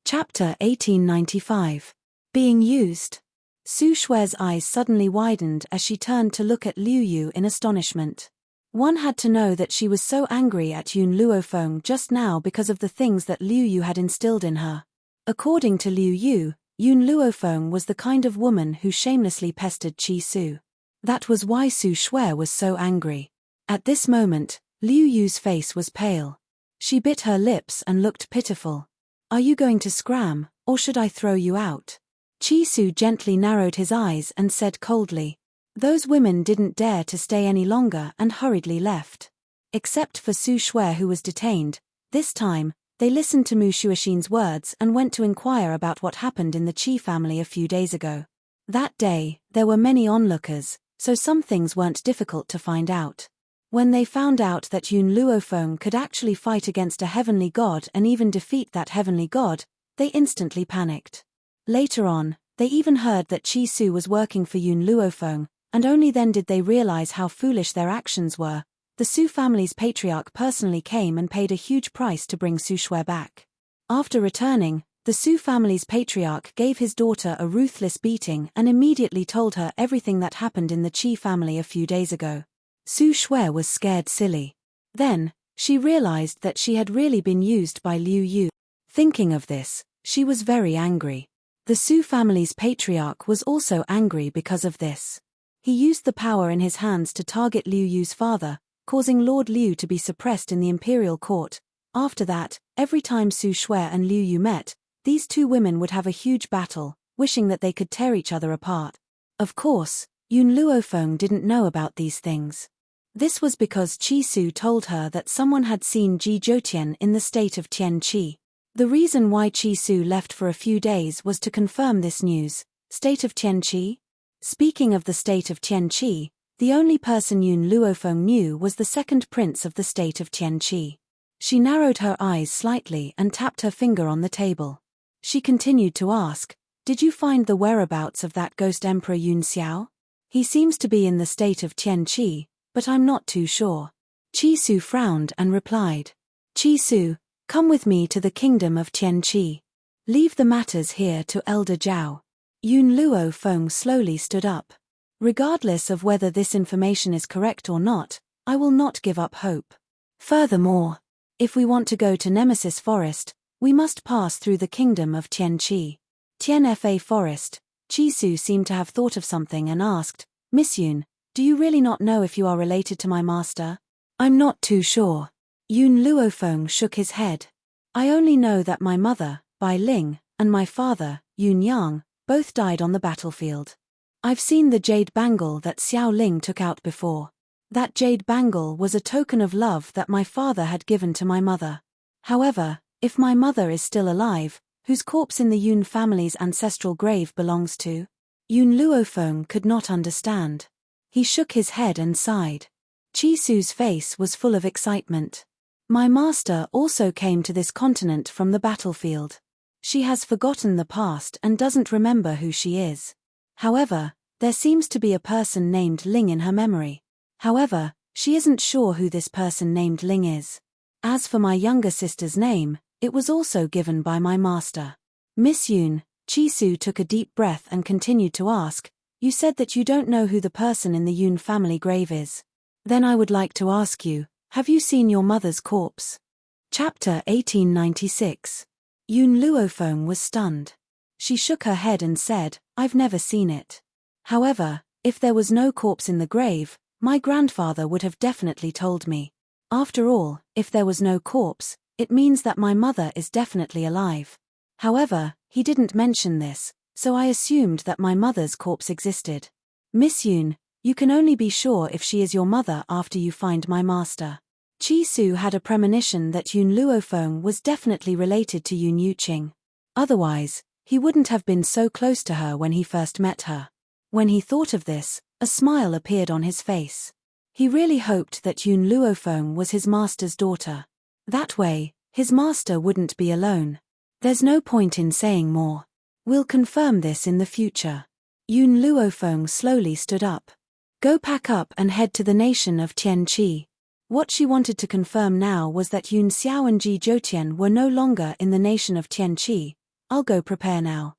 Chapter 1895. Being used. Su Shui's eyes suddenly widened as she turned to look at Liu Yu in astonishment. One had to know that she was so angry at Yun Luofeng just now because of the things that Liu Yu had instilled in her. According to Liu Yu, Yun Luofeng was the kind of woman who shamelessly pestered Qi Su. That was why Su Shui was so angry. At this moment, Liu Yu's face was pale. She bit her lips and looked pitiful. "Are you going to scram, or should I throw you out?" Qi Su gently narrowed his eyes and said coldly. Those women didn't dare to stay any longer and hurriedly left. Except for Su Shui, who was detained. This time, they listened to Mu Xuexin's words and went to inquire about what happened in the Qi family a few days ago. That day, there were many onlookers, so some things weren't difficult to find out. When they found out that Yun Luofeng could actually fight against a heavenly god and even defeat that heavenly god, they instantly panicked. Later on, they even heard that Qi Su was working for Yun Luofeng, and only then did they realize how foolish their actions were. The Su family's patriarch personally came and paid a huge price to bring Su Shui back. After returning, the Su family's patriarch gave his daughter a ruthless beating and immediately told her everything that happened in the Qi family a few days ago. Su Shui was scared silly. Then, she realized that she had really been used by Liu Yu. Thinking of this, she was very angry. The Su family's patriarch was also angry because of this. He used the power in his hands to target Liu Yu's father, causing Lord Liu to be suppressed in the imperial court. After that, every time Su Shui and Liu Yu met, these two women would have a huge battle, wishing that they could tear each other apart. Of course, Yun Luofeng didn't know about these things. This was because Qi Su told her that someone had seen Ji Zhoutian in the state of Tianqi. The reason why Qi Su left for a few days was to confirm this news. State of Tianqi? Speaking of the state of Tianqi, the only person Yun Luofeng knew was the second prince of the state of Tianqi. She narrowed her eyes slightly and tapped her finger on the table. She continued to ask, "Did you find the whereabouts of that ghost emperor Yun Xiao? He seems to be in the state of Tianqi, but I'm not too sure." Qi Su frowned and replied, "Qi Su, come with me to the kingdom of Tianqi. Leave the matters here to Elder Zhao." Yun Luofeng slowly stood up. "Regardless of whether this information is correct or not, I will not give up hope. Furthermore, if we want to go to Nemesis Forest, we must pass through the kingdom of Tianqi." Tianfa Forest. Qi Su seemed to have thought of something and asked, "Miss Yun, do you really not know if you are related to my master?" "I'm not too sure." Yun Luofeng shook his head. "I only know that my mother, Bai Ling, and my father, Yun Yang, both died on the battlefield. I've seen the jade bangle that Xiao Ling took out before. That jade bangle was a token of love that my father had given to my mother. However, if my mother is still alive, whose corpse in the Yun family's ancestral grave belongs to?" Yun Luofeng could not understand. He shook his head and sighed. Qi Su's face was full of excitement. "My master also came to this continent from the battlefield. She has forgotten the past and doesn't remember who she is. However, there seems to be a person named Ling in her memory. However, she isn't sure who this person named Ling is. As for my younger sister's name, it was also given by my master." "Miss Yun," Qi Su took a deep breath and continued to ask, "You said that you don't know who the person in the Yun family grave is. Then I would like to ask you, have you seen your mother's corpse?" Chapter 1896. Yun Luofeng was stunned. She shook her head and said, "I've never seen it. However, if there was no corpse in the grave, my grandfather would have definitely told me. After all, if there was no corpse, it means that my mother is definitely alive. However, he didn't mention this, so I assumed that my mother's corpse existed. Miss Yoon, you can only be sure if she is your mother after you find my master. Chi-Soo had a premonition that Yoon Luofeng was definitely related to Yoon Yuqing. Otherwise, he wouldn't have been so close to her when he first met her. When he thought of this, a smile appeared on his face. He really hoped that Yoon Luofeng was his master's daughter. That way, his master wouldn't be alone. There's no point in saying more. We'll confirm this in the future. Yoon Luofeng slowly stood up. Go pack up and head to the nation of Tianqi. What she wanted to confirm now was that Yoon Xiao and Ji Zhoutian were no longer in the nation of Tianqi. I'll go prepare now.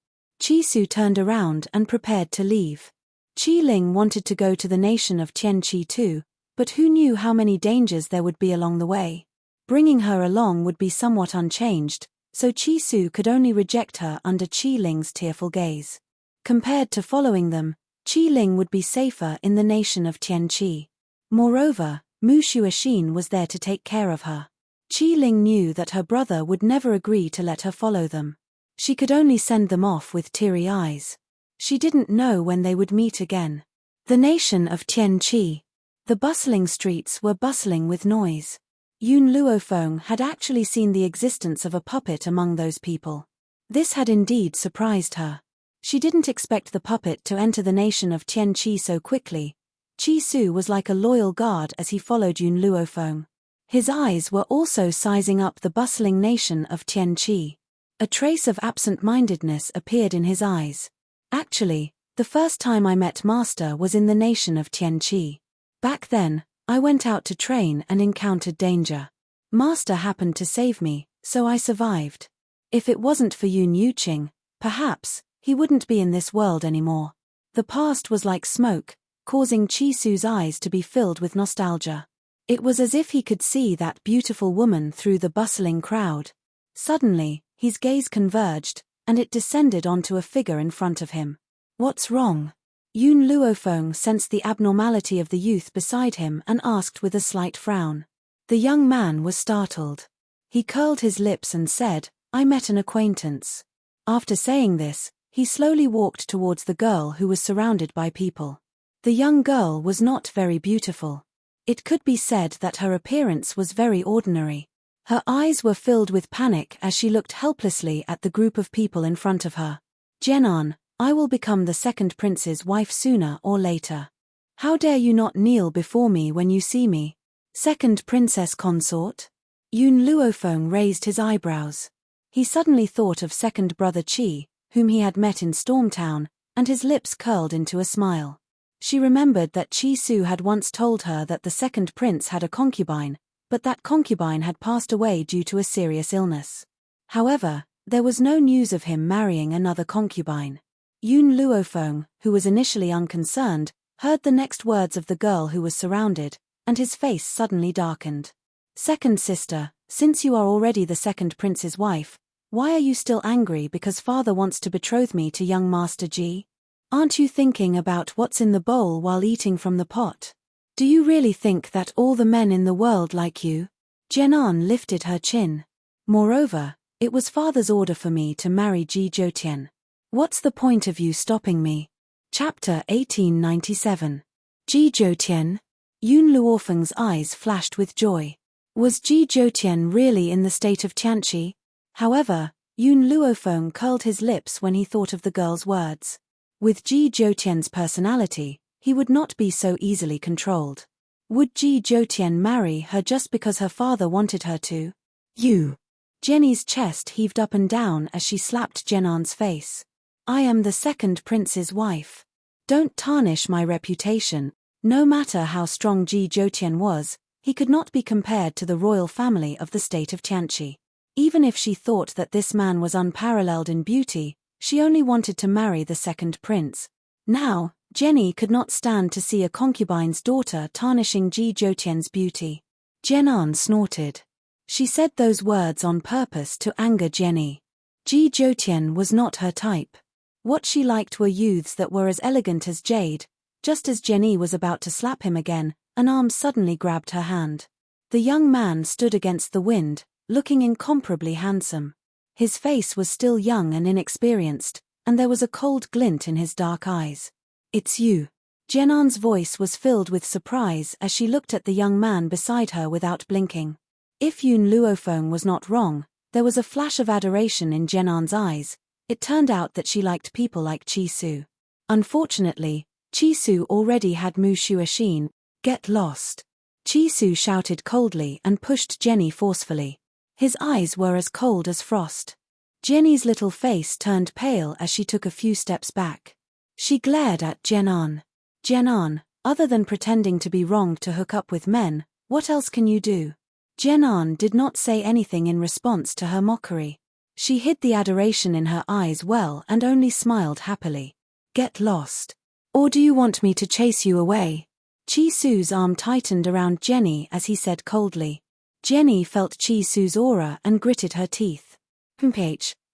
Chi-Soo turned around and prepared to leave. Qi Ling wanted to go to the nation of Tianqi too, but who knew how many dangers there would be along the way. Bringing her along would be somewhat unchanged, so Chi-Soo could only reject her under Qi Ling's tearful gaze. Compared to following them, Qi Ling would be safer in the nation of Tianqi. Moreover, Mu Shuoxin was there to take care of her. Qi Ling knew that her brother would never agree to let her follow them. She could only send them off with teary eyes. She didn't know when they would meet again. The nation of Tianqi. The bustling streets were bustling with noise. Yoon Luofeng had actually seen the existence of a puppet among those people. This had indeed surprised her. She didn't expect the puppet to enter the nation of Tianqi so quickly. Chi-Soo was like a loyal guard as he followed Yoon Luofeng. His eyes were also sizing up the bustling nation of Tianqi. A trace of absent-mindedness appeared in his eyes. Actually, the first time I met Master was in the nation of Tianqi. Back then, I went out to train and encountered danger. Master happened to save me, so I survived. If it wasn't for Yoon Yuqing, perhaps, he wouldn't be in this world anymore. The past was like smoke, causing Chi-Soo's eyes to be filled with nostalgia. It was as if he could see that beautiful woman through the bustling crowd. Suddenly, his gaze converged, and it descended onto a figure in front of him. What's wrong? Yoon Luofeng sensed the abnormality of the youth beside him and asked with a slight frown. The young man was startled. He curled his lips and said, I met an acquaintance. After saying this, he slowly walked towards the girl who was surrounded by people. The young girl was not very beautiful. It could be said that her appearance was very ordinary. Her eyes were filled with panic as she looked helplessly at the group of people in front of her. Jenan, I will become the second prince's wife sooner or later. How dare you not kneel before me when you see me? Second princess consort? Yoon Luofeng raised his eyebrows. He suddenly thought of second brother Qi, whom he had met in Stormtown, and his lips curled into a smile. She remembered that Chi-Soo had once told her that the second prince had a concubine, but that concubine had passed away due to a serious illness. However, there was no news of him marrying another concubine. Yoon Luofeng, who was initially unconcerned, heard the next words of the girl who was surrounded, and his face suddenly darkened. Second sister, since you are already the second prince's wife, why are you still angry because father wants to betroth me to young Master Ji? Aren't you thinking about what's in the bowl while eating from the pot? Do you really think that all the men in the world like you? Jenan lifted her chin. Moreover, it was father's order for me to marry Ji Zhoutian. What's the point of you stopping me? Chapter 1897. Ji Zhoutian? Yoon Luofeng's eyes flashed with joy. Was Ji Zhoutian really in the state of Tianqi? However, Yoon Luofeng curled his lips when he thought of the girl's words. With Ji Zhoutian's personality, he would not be so easily controlled. Would Ji Zhoutian marry her just because her father wanted her to? You. Jenny's chest heaved up and down as she slapped Jenan's face. I am the second prince's wife. Don't tarnish my reputation. No matter how strong Ji Zhoutian was, he could not be compared to the royal family of the state of Tianqi. Even if she thought that this man was unparalleled in beauty, she only wanted to marry the second prince. Now, Jenny could not stand to see a concubine's daughter tarnishing Ji Zhoutian's beauty. Jenan snorted. She said those words on purpose to anger Jenny. Ji Zhoutian was not her type. What she liked were youths that were as elegant as jade. Just as Jenny was about to slap him again, an arm suddenly grabbed her hand. The young man stood against the wind, looking incomparably handsome. His face was still young and inexperienced, and there was a cold glint in his dark eyes. "It's you." Jenon's voice was filled with surprise as she looked at the young man beside her without blinking. If Yun Luofeng was not wrong, there was a flash of adoration in Jenon's eyes. It turned out that she liked people like Chi-Su. Unfortunately, Chi-Su already had Mu Shuashin. "Get lost." Chi-Su shouted coldly and pushed Jenny forcefully. His eyes were as cold as frost. Jenny's little face turned pale as she took a few steps back. She glared at Jenon. "Jenon, other than pretending to be wrong to hook up with men, what else can you do?" Jenon did not say anything in response to her mockery. She hid the adoration in her eyes well and only smiled happily. "Get lost. Or do you want me to chase you away?" Chi-Su's arm tightened around Jenny as he said coldly. Jenny felt Chi-Su's aura and gritted her teeth.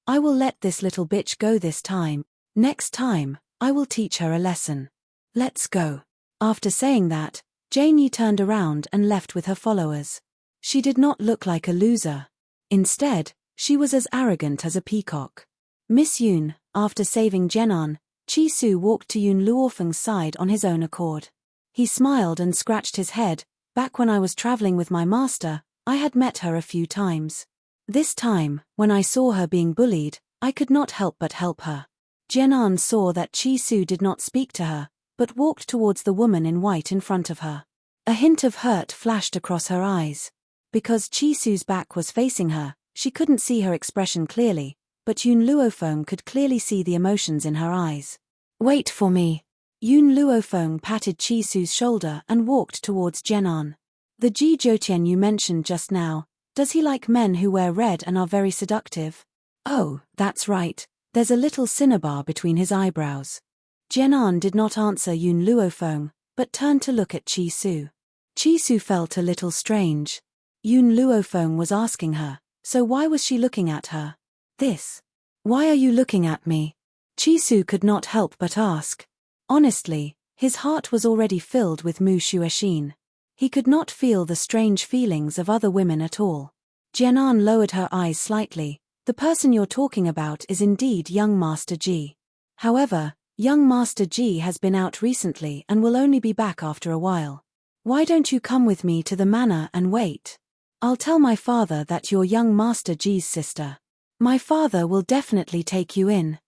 "I will let this little bitch go this time. Next time, I will teach her a lesson. Let's go." After saying that, Janie turned around and left with her followers. She did not look like a loser. Instead, she was as arrogant as a peacock. Miss Yun, after saving Jenon, Chi-Su walked to Yun Luofeng's side on his own accord. He smiled and scratched his head. "Back when I was traveling with my master, I had met her a few times. This time, when I saw her being bullied, I could not help but help her." Jenon saw that Chi-Su did not speak to her, but walked towards the woman in white in front of her. A hint of hurt flashed across her eyes. Because Chi-Su's back was facing her, she couldn't see her expression clearly, but Yun Luofeng could clearly see the emotions in her eyes. "Wait for me." Yun Luofeng patted Chi-Su's shoulder and walked towards Jenon. "The Ji Jotian you mentioned just now, does he like men who wear red and are very seductive?" "Oh, that's right, there's a little cinnabar between his eyebrows." Jenon did not answer Yun Luofeng, but turned to look at Chi-Su. Chi-Su felt a little strange. Yun Luofeng was asking her, so why was she looking at her? "This. Why are you looking at me?" Chi-Su could not help but ask. Honestly, his heart was already filled with Mu Shuashin. He could not feel the strange feelings of other women at all. Jenon lowered her eyes slightly. "The person you're talking about is indeed young Master Ji. However, young Master Ji has been out recently and will only be back after a while. Why don't you come with me to the manor and wait? I'll tell my father that you're young Master Ji's sister. My father will definitely take you in."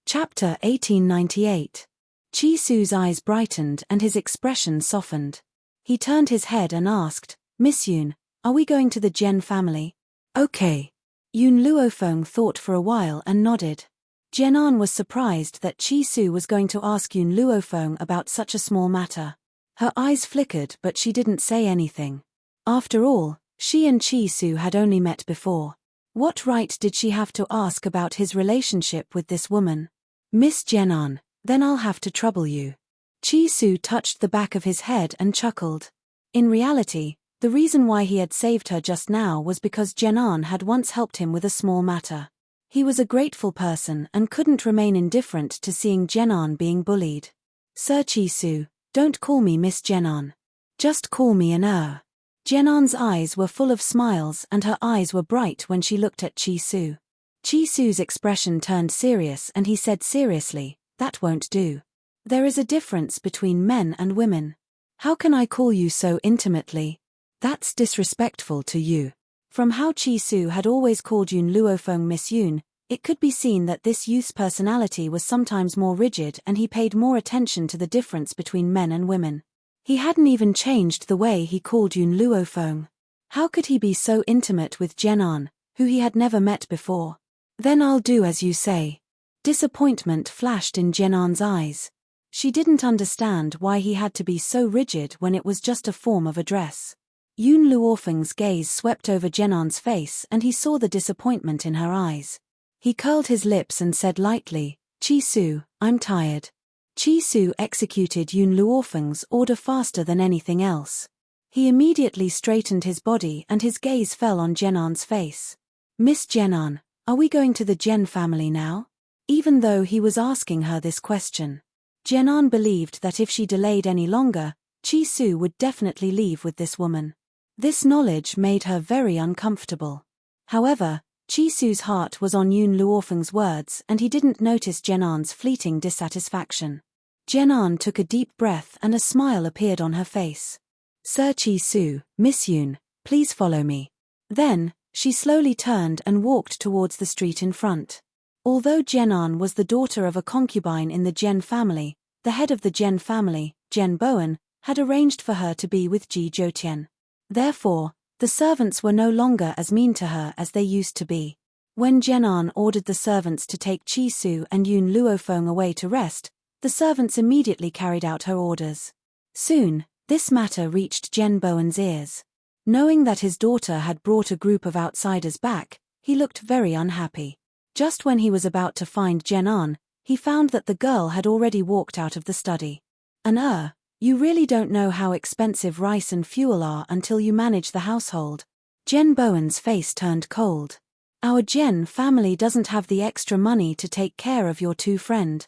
Chapter 1898. Chi-Su's eyes brightened and his expression softened. He turned his head and asked, "Miss Yun, are we going to the Jen family?" "Okay." Yun Luofeng thought for a while and nodded. Jenon was surprised that Chi-Su was going to ask Yun Luofeng about such a small matter. Her eyes flickered but she didn't say anything. After all, she and Chi-Su had only met before. What right did she have to ask about his relationship with this woman? "Miss Jenon, then I'll have to trouble you." Chi-Su touched the back of his head and chuckled. In reality, the reason why he had saved her just now was because Jenon had once helped him with a small matter. He was a grateful person and couldn't remain indifferent to seeing Jenon being bullied. "Sir Chi-Su, don't call me Miss Jenon. Just call me an Jenon's eyes were full of smiles and her eyes were bright when she looked at Chi-Su. Chi-Su's expression turned serious and he said seriously, "That won't do. There is a difference between men and women. How can I call you so intimately? That's disrespectful to you." From how Chi-Su had always called Yun Luofeng Miss Yun, it could be seen that this youth's personality was sometimes more rigid and he paid more attention to the difference between men and women. He hadn't even changed the way he called Yun Luofeng. How could he be so intimate with Jenon, who he had never met before? "Then I'll do as you say." Disappointment flashed in Jenon's eyes. She didn't understand why he had to be so rigid when it was just a form of address. Yun Luofeng's gaze swept over Jenon's face and he saw the disappointment in her eyes. He curled his lips and said lightly, "Chi-Su, I'm tired." Chi-Su executed Yun Luofeng's order faster than anything else. He immediately straightened his body and his gaze fell on Jenon's face. "Miss Jenon, are we going to the Jen family now?" Even though he was asking her this question, Jenon believed that if she delayed any longer, Chi-Su would definitely leave with this woman. This knowledge made her very uncomfortable. However, Chi-Su's heart was on Yoon Luofeng's words and he didn't notice Jenan's fleeting dissatisfaction. Jenan took a deep breath and a smile appeared on her face. Sir Chi-Su, Miss Yoon, please follow me. Then, she slowly turned and walked towards the street in front. Although Jenan was the daughter of a concubine in the Jen family, the head of the Jen family, Jen Bowen, had arranged for her to be with Ji Jotian. Therefore, the servants were no longer as mean to her as they used to be. When Jenan ordered the servants to take Chi-Su and Yoon Luofeng away to rest, the servants immediately carried out her orders. Soon, this matter reached Jen Bowen's ears. Knowing that his daughter had brought a group of outsiders back, he looked very unhappy. Just when he was about to find Jenan, he found that the girl had already walked out of the study. You really don't know how expensive rice and fuel are until you manage the household. Jen Bowen's face turned cold. Our Jen family doesn't have the extra money to take care of your two friend.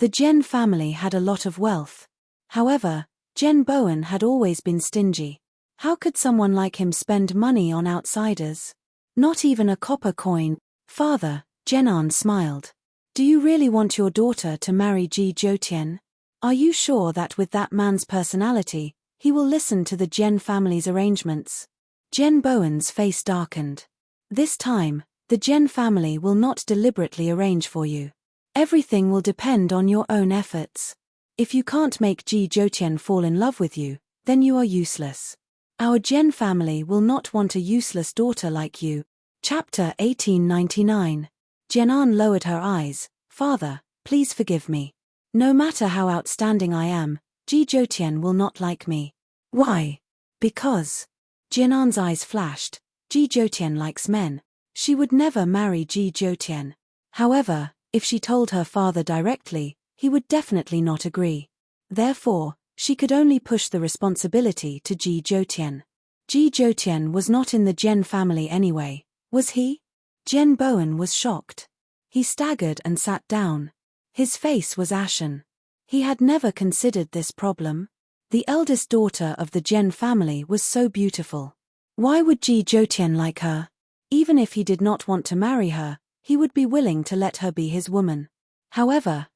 The Jen family had a lot of wealth. However, Jen Bowen had always been stingy. How could someone like him spend money on outsiders? Not even a copper coin. Father, Jenan smiled. Do you really want your daughter to marry Ji Jotian? Are you sure that with that man's personality, he will listen to the Jen family's arrangements? Jen Bowen's face darkened. This time, the Jen family will not deliberately arrange for you. Everything will depend on your own efforts. If you can't make Ji Jotian fall in love with you, then you are useless. Our Jen family will not want a useless daughter like you. Chapter 1899. Jenan lowered her eyes. Father, please forgive me. No matter how outstanding I am, Ji Jotian will not like me. Why? Because. Jenan's eyes flashed. Ji Jotian likes men. She would never marry Ji Jotian. However, if she told her father directly, he would definitely not agree. Therefore, she could only push the responsibility to Ji Jotian. Ji Jotian was not in the Jen family anyway, was he? Jen Bowen was shocked. He staggered and sat down. His face was ashen. He had never considered this problem. The eldest daughter of the Jen family was so beautiful. Why would Ji Jotian like her? Even if he did not want to marry her, he would be willing to let her be his woman. However,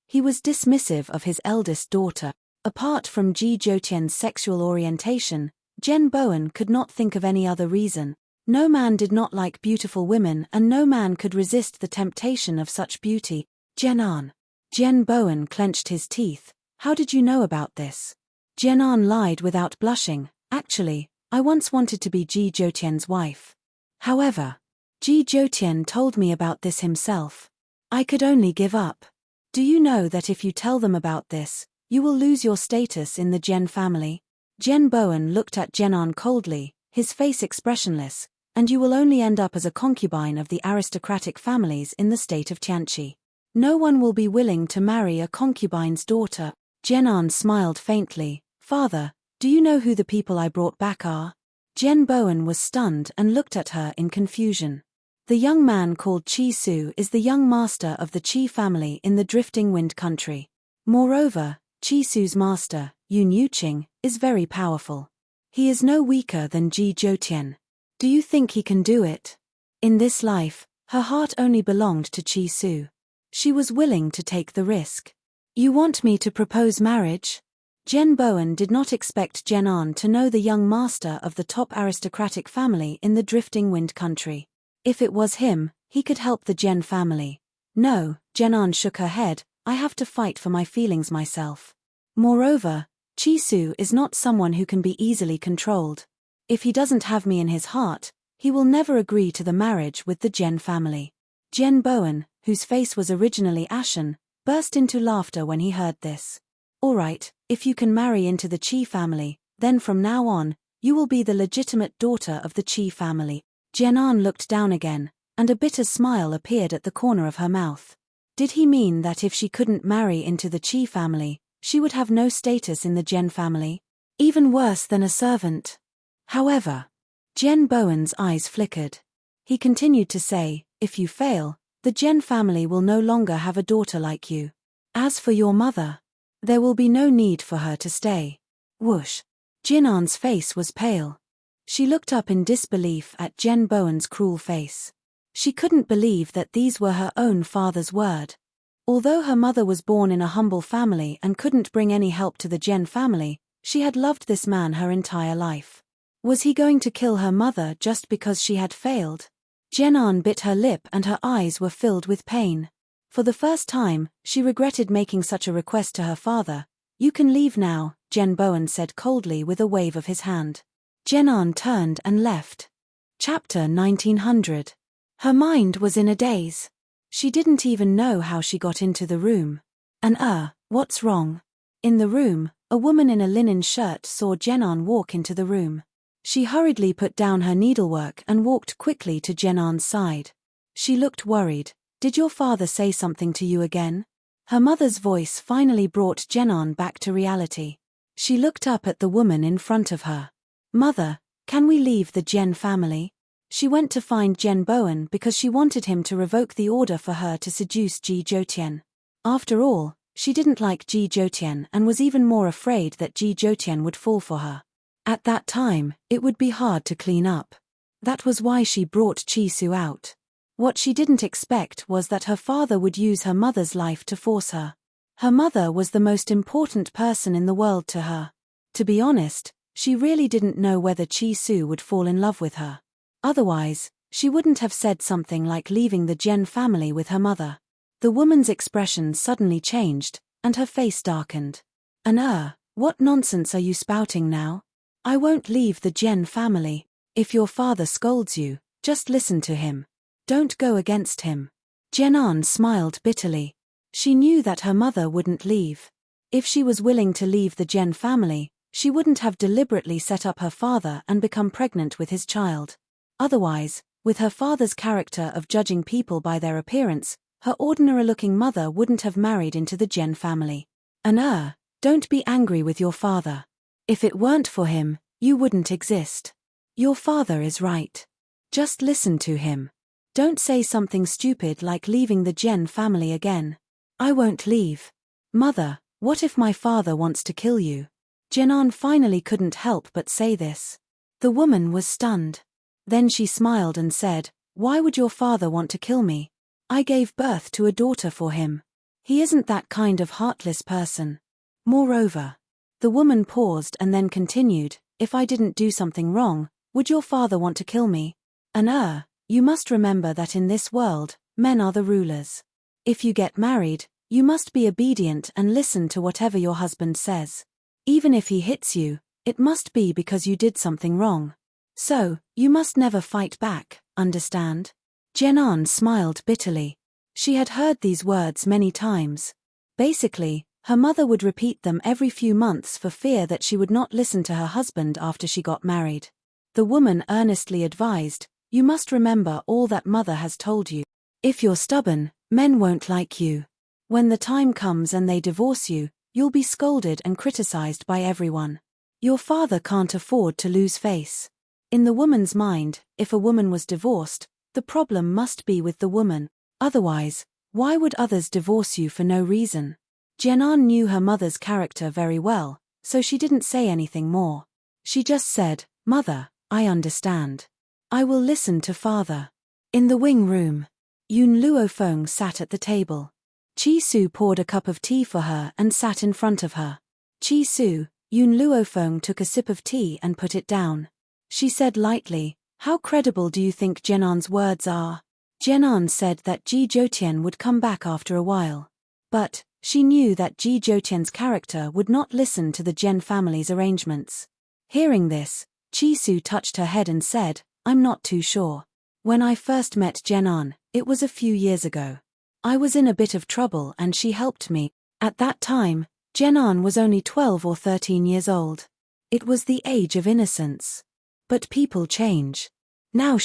he was dismissive of his eldest daughter. Apart from Ji Jotian's sexual orientation, Jen Bowen could not think of any other reason. No man did not like beautiful women and no man could resist the temptation of such beauty. Jenan. Jen Bowen clenched his teeth. How did you know about this? Jenan lied without blushing. Actually, I once wanted to be Ji Jotian's wife. However, Ji Jotian told me about this himself. I could only give up. Do you know that if you tell them about this, you will lose your status in the Jen family? Jen Bowen looked at Jenan coldly, his face expressionless, and you will only end up as a concubine of the aristocratic families in the state of Tianqi. No one will be willing to marry a concubine's daughter. Jenan smiled faintly. Father, do you know who the people I brought back are? Jen Bowen was stunned and looked at her in confusion. The young man called Chi-Su is the young master of the Chi family in the Drifting Wind country. Moreover, Chi-Su's master, Yoon Yuqing, is very powerful. He is no weaker than Ji Jotian. Do you think he can do it? In this life, her heart only belonged to Chi-Su. She was willing to take the risk. You want me to propose marriage? Jen Bowen did not expect Jenan to know the young master of the top aristocratic family in the Drifting Wind country. If it was him, he could help the Jen family. No, Jenan shook her head. I have to fight for my feelings myself. Moreover, Chi-Su is not someone who can be easily controlled. If he doesn't have me in his heart, he will never agree to the marriage with the Jen family. Jen Bowen, whose face was originally ashen, burst into laughter when he heard this. All right, if you can marry into the Chi family, then from now on, you will be the legitimate daughter of the Chi family. Jenan looked down again, and a bitter smile appeared at the corner of her mouth. Did he mean that if she couldn't marry into the Chi family, she would have no status in the Jen family? Even worse than a servant. However, Jen Bowen's eyes flickered. He continued to say, if you fail, the Jen family will no longer have a daughter like you. As for your mother, there will be no need for her to stay. Whoosh. Jinan's face was pale. She looked up in disbelief at Jen Bowen's cruel face. She couldn't believe that these were her own father's word. Although her mother was born in a humble family and couldn't bring any help to the Jen family, she had loved this man her entire life. Was he going to kill her mother just because she had failed? Jenan bit her lip and her eyes were filled with pain. For the first time, she regretted making such a request to her father. "You can leave now," Jen Bowen said coldly with a wave of his hand. Jenan turned and left. Chapter 1900. Her mind was in a daze. She didn't even know how she got into the room. What's wrong? In the room, a woman in a linen shirt saw Jenan walk into the room. She hurriedly put down her needlework and walked quickly to Jenan's side. She looked worried. "Did your father say something to you again?" Her mother's voice finally brought Jenan back to reality. She looked up at the woman in front of her. "Mother, can we leave the Jen family?" She went to find Jen Bowen because she wanted him to revoke the order for her to seduce Ji Jotian. After all, she didn't like Ji Jotian and was even more afraid that Ji Jotian would fall for her. At that time, it would be hard to clean up. That was why she brought Chi-Su out. What she didn't expect was that her father would use her mother's life to force her. Her mother was the most important person in the world to her. To be honest, she really didn't know whether Chi-Su would fall in love with her. Otherwise, she wouldn't have said something like leaving the Jen family with her mother. The woman's expression suddenly changed, and her face darkened. What nonsense are you spouting now? I won't leave the Jen family. If your father scolds you, just listen to him. Don't go against him. Jenan smiled bitterly. She knew that her mother wouldn't leave. If she was willing to leave the Jen family, she wouldn't have deliberately set up her father and become pregnant with his child. Otherwise, with her father's character of judging people by their appearance, her ordinary-looking mother wouldn't have married into the Jen family. Don't be angry with your father. If it weren't for him, you wouldn't exist. Your father is right. Just listen to him. Don't say something stupid like leaving the Jen family again. I won't leave. Mother, what if my father wants to kill you? Jenan finally couldn't help but say this. The woman was stunned. Then she smiled and said, "Why would your father want to kill me? I gave birth to a daughter for him. He isn't that kind of heartless person. Moreover," the woman paused and then continued, "if I didn't do something wrong, would your father want to kill me? You must remember that in this world, men are the rulers. If you get married, you must be obedient and listen to whatever your husband says. Even if he hits you, it must be because you did something wrong. So, you must never fight back, understand?" Jenan smiled bitterly. She had heard these words many times. Basically, her mother would repeat them every few months for fear that she would not listen to her husband after she got married. The woman earnestly advised, "You must remember all that mother has told you. If you're stubborn, men won't like you. When the time comes and they divorce you, you'll be scolded and criticized by everyone. Your father can't afford to lose face." In the woman's mind, if a woman was divorced, the problem must be with the woman. Otherwise, why would others divorce you for no reason? Jenan knew her mother's character very well, so she didn't say anything more. She just said, "Mother, I understand. I will listen to father." In the wing room, Yun Luofeng sat at the table. Chi-Su poured a cup of tea for her and sat in front of her. "Chi-Su," Yun Luofeng took a sip of tea and put it down. She said lightly, "How credible do you think Jenan's words are?" Jenan said that Ji Jotian would come back after a while. But, she knew that Ji Jotian's character would not listen to the Jen family's arrangements. Hearing this, Chi-Su touched her head and said, "I'm not too sure. When I first met Jenan, it was a few years ago. I was in a bit of trouble and she helped me. At that time, Jenan was only 12 or 13 years old. It was the age of innocence. But people change. Now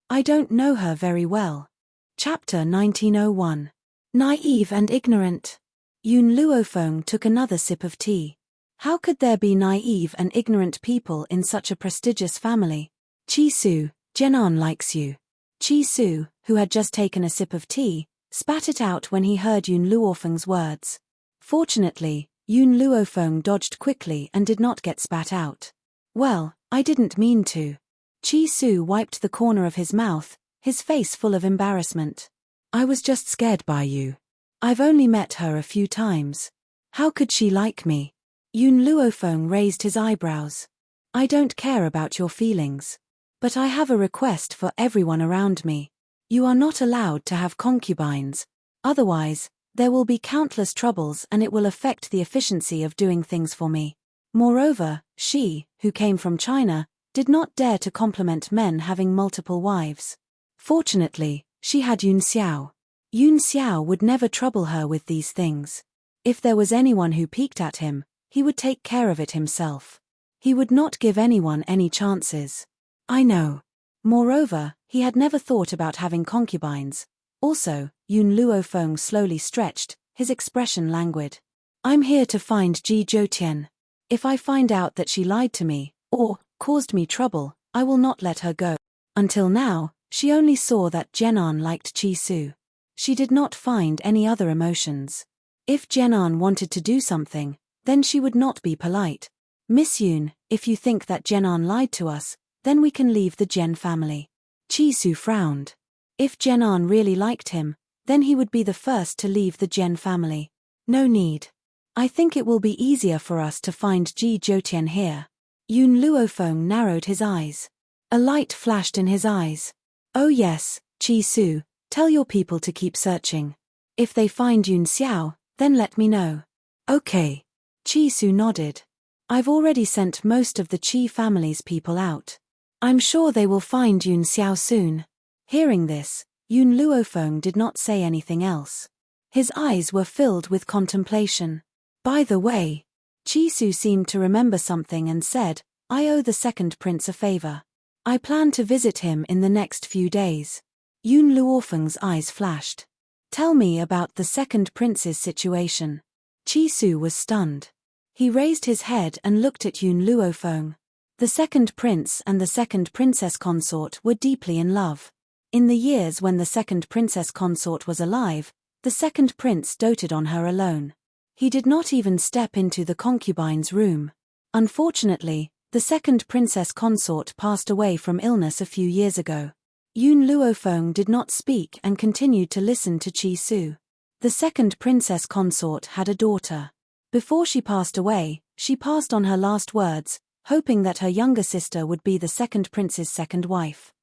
I don't know her very well." Chapter 1901. Naive and ignorant. Yun Luofeng took another sip of tea. How could there be naive and ignorant people in such a prestigious family? "Chi-Su, Jenan likes you." Chi-Su, who had just taken a sip of tea, spat it out when he heard Yun Luofeng's words. Fortunately, Yun Luofeng dodged quickly and did not get spat out. "Well, I didn't mean to." Chi-Su wiped the corner of his mouth, his face full of embarrassment. I was just scared by you. I've only met her a few times. How could she like me? Yun Luofeng raised his eyebrows. I don't care about your feelings. But I have a request for everyone around me. You are not allowed to have concubines. Otherwise, there will be countless troubles and it will affect the efficiency of doing things for me. Moreover, she, who came from China, did not dare to compliment men having multiple wives. Fortunately, she had Yun Xiao. Yun Xiao would never trouble her with these things. If there was anyone who peeked at him, he would take care of it himself. He would not give anyone any chances. I know. Moreover, he had never thought about having concubines. Also, Yun Luofeng slowly stretched, his expression languid. I'm here to find Ji Zhoutian. If I find out that she lied to me, or caused me trouble, I will not let her go. Until now, she only saw that Jenan liked Chi Su. She did not find any other emotions. If Jenan wanted to do something, then she would not be polite. Miss Yun, if you think that Jenan lied to us, then we can leave the Jen family. Chi Su frowned. If Jenan really liked him, then he would be the first to leave the Jen family. No need. I think it will be easier for us to find Ji Zhoutian here. Yun Luofeng narrowed his eyes. A light flashed in his eyes. Oh yes, Chi Su, tell your people to keep searching. If they find Yun Xiao, then let me know. Okay. Chi Su nodded. I've already sent most of the Chi family's people out. I'm sure they will find Yun Xiao soon. Hearing this, Yun Luofeng did not say anything else. His eyes were filled with contemplation. By the way, Chi Su seemed to remember something and said, I owe the second prince a favor. I plan to visit him in the next few days. Yun Luofeng's eyes flashed. Tell me about the second prince's situation. Chi Su was stunned. He raised his head and looked at Yun Luofeng. The second prince and the second princess consort were deeply in love. In the years when the second princess consort was alive, the second prince doted on her alone. He did not even step into the concubine's room. Unfortunately, the second princess consort passed away from illness a few years ago. Yun Luofeng did not speak and continued to listen to Chi Su. The second princess consort had a daughter. Before she passed away, she passed on her last words, hoping that her younger sister would be the second prince's second wife.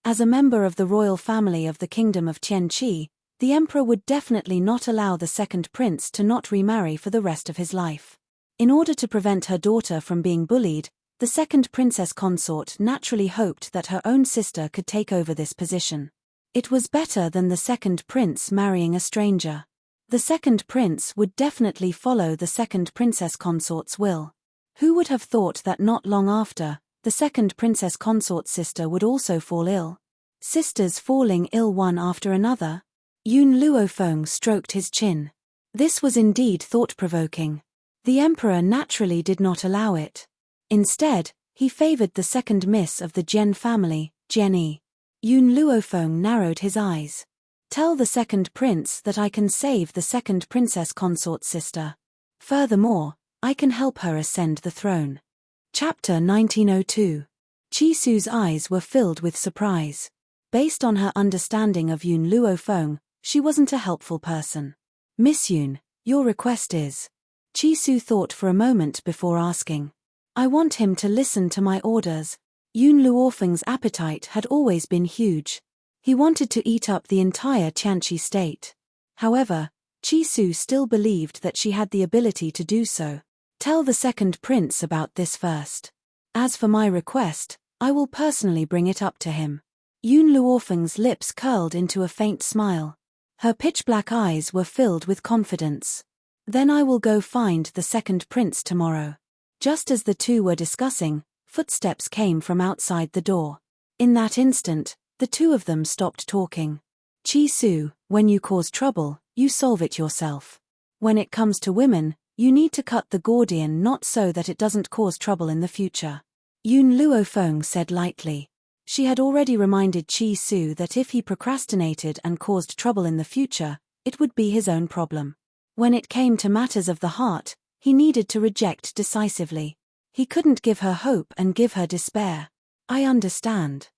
As a member of the royal family of the kingdom of Tianqi, the emperor would definitely not allow the second prince to not remarry for the rest of his life. In order to prevent her daughter from being bullied, the second princess consort naturally hoped that her own sister could take over this position. It was better than the second prince marrying a stranger. The second prince would definitely follow the second princess consort's will. Who would have thought that not long after, the second princess consort's sister would also fall ill? Sisters falling ill one after another? Yun Luofeng stroked his chin. This was indeed thought-provoking. The emperor naturally did not allow it. Instead, he favored the second miss of the Jen family, Jenny. Yun Luofeng narrowed his eyes. Tell the second prince that I can save the second princess consort's sister. Furthermore, I can help her ascend the throne. Chapter 1902. Chi Su's eyes were filled with surprise. Based on her understanding of Yun Luofeng, she wasn't a helpful person. Miss Yun, your request is. Chi Su thought for a moment before asking. I want him to listen to my orders. Yun Luofeng's appetite had always been huge. He wanted to eat up the entire Tianqi state. However, Chi Su still believed that she had the ability to do so. Tell the second prince about this first. As for my request, I will personally bring it up to him. Yun Luofeng's lips curled into a faint smile. Her pitch-black eyes were filled with confidence. Then I will go find the second prince tomorrow. Just as the two were discussing, footsteps came from outside the door. In that instant, the two of them stopped talking. Chi Su, when you cause trouble, you solve it yourself. When it comes to women, you need to cut the Gordian knot so that it doesn't cause trouble in the future. Yun Luofeng said lightly. She had already reminded Chi Su that if he procrastinated and caused trouble in the future, it would be his own problem. When it came to matters of the heart, he needed to reject decisively. He couldn't give her hope and give her despair. I understand.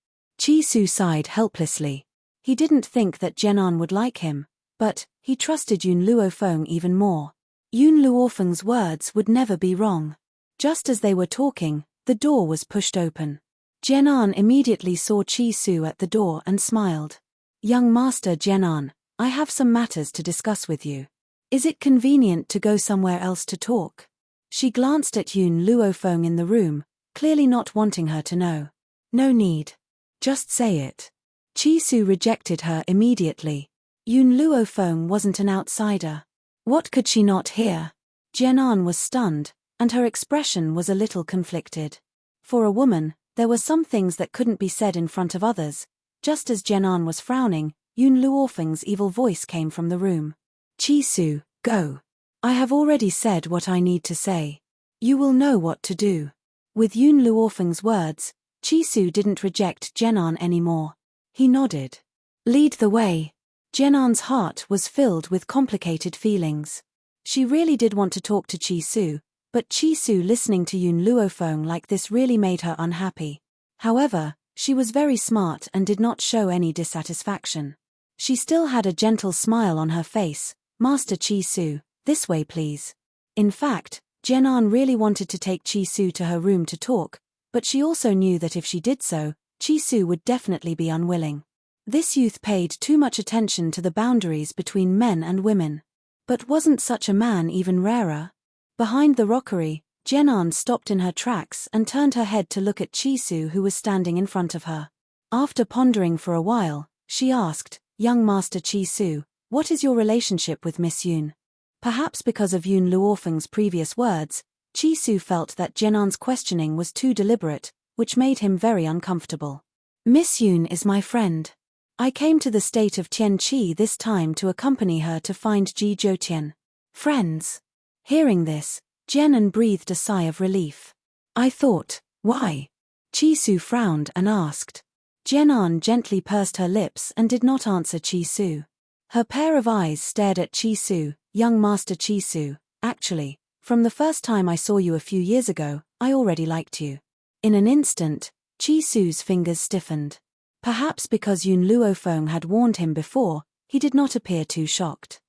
Chi Su sighed helplessly. He didn't think that Jenan would like him, but he trusted Yun Luofeng even more. Yun Luofeng's words would never be wrong. Just as they were talking, the door was pushed open. Jenan immediately saw Chi Su at the door and smiled. "Young Master Jenan, I have some matters to discuss with you. Is it convenient to go somewhere else to talk?" She glanced at Yun Luofeng in the room, clearly not wanting her to know. "No need. Just say it." Chi Su rejected her immediately. Yun Luofeng wasn't an outsider. What could she not hear? Jenan was stunned, and her expression was a little conflicted. For a woman, there were some things that couldn't be said in front of others. Just as Jenan was frowning, Yun Luofeng's evil voice came from the room. "Chi Su, go. I have already said what I need to say. You will know what to do." With Yun Luofeng's words, Chi Su didn't reject Jenan anymore. He nodded. "Lead the way." Jenan's heart was filled with complicated feelings. She really did want to talk to Chi Su, but Chi Su listening to Yun Luofeng like this really made her unhappy. However, she was very smart and did not show any dissatisfaction. She still had a gentle smile on her face. "Master Chi Su, this way please." In fact, Jenan really wanted to take Chi Su to her room to talk, but she also knew that if she did so, Chi Su would definitely be unwilling. This youth paid too much attention to the boundaries between men and women. But wasn't such a man even rarer? Behind the rockery, Jenan stopped in her tracks and turned her head to look at Chi Su, who was standing in front of her. After pondering for a while, she asked, "Young Master Chi Su, what is your relationship with Miss Yun?" Perhaps because of Yun Luofeng's previous words, Chi Su felt that Jenan's questioning was too deliberate, which made him very uncomfortable. "Miss Yun is my friend. I came to the state of Tianqi this time to accompany her to find Ji Zhoutian." "Friends?" Hearing this, Jenan breathed a sigh of relief. "I thought, why?" Chi Su frowned and asked. Jenan gently pursed her lips and did not answer Chi Su. Her pair of eyes stared at Chi Su. "Young Master Chi Su, actually, from the first time I saw you a few years ago, I already liked you." In an instant, Chi Su's fingers stiffened. Perhaps because Yun Luofeng had warned him before, he did not appear too shocked.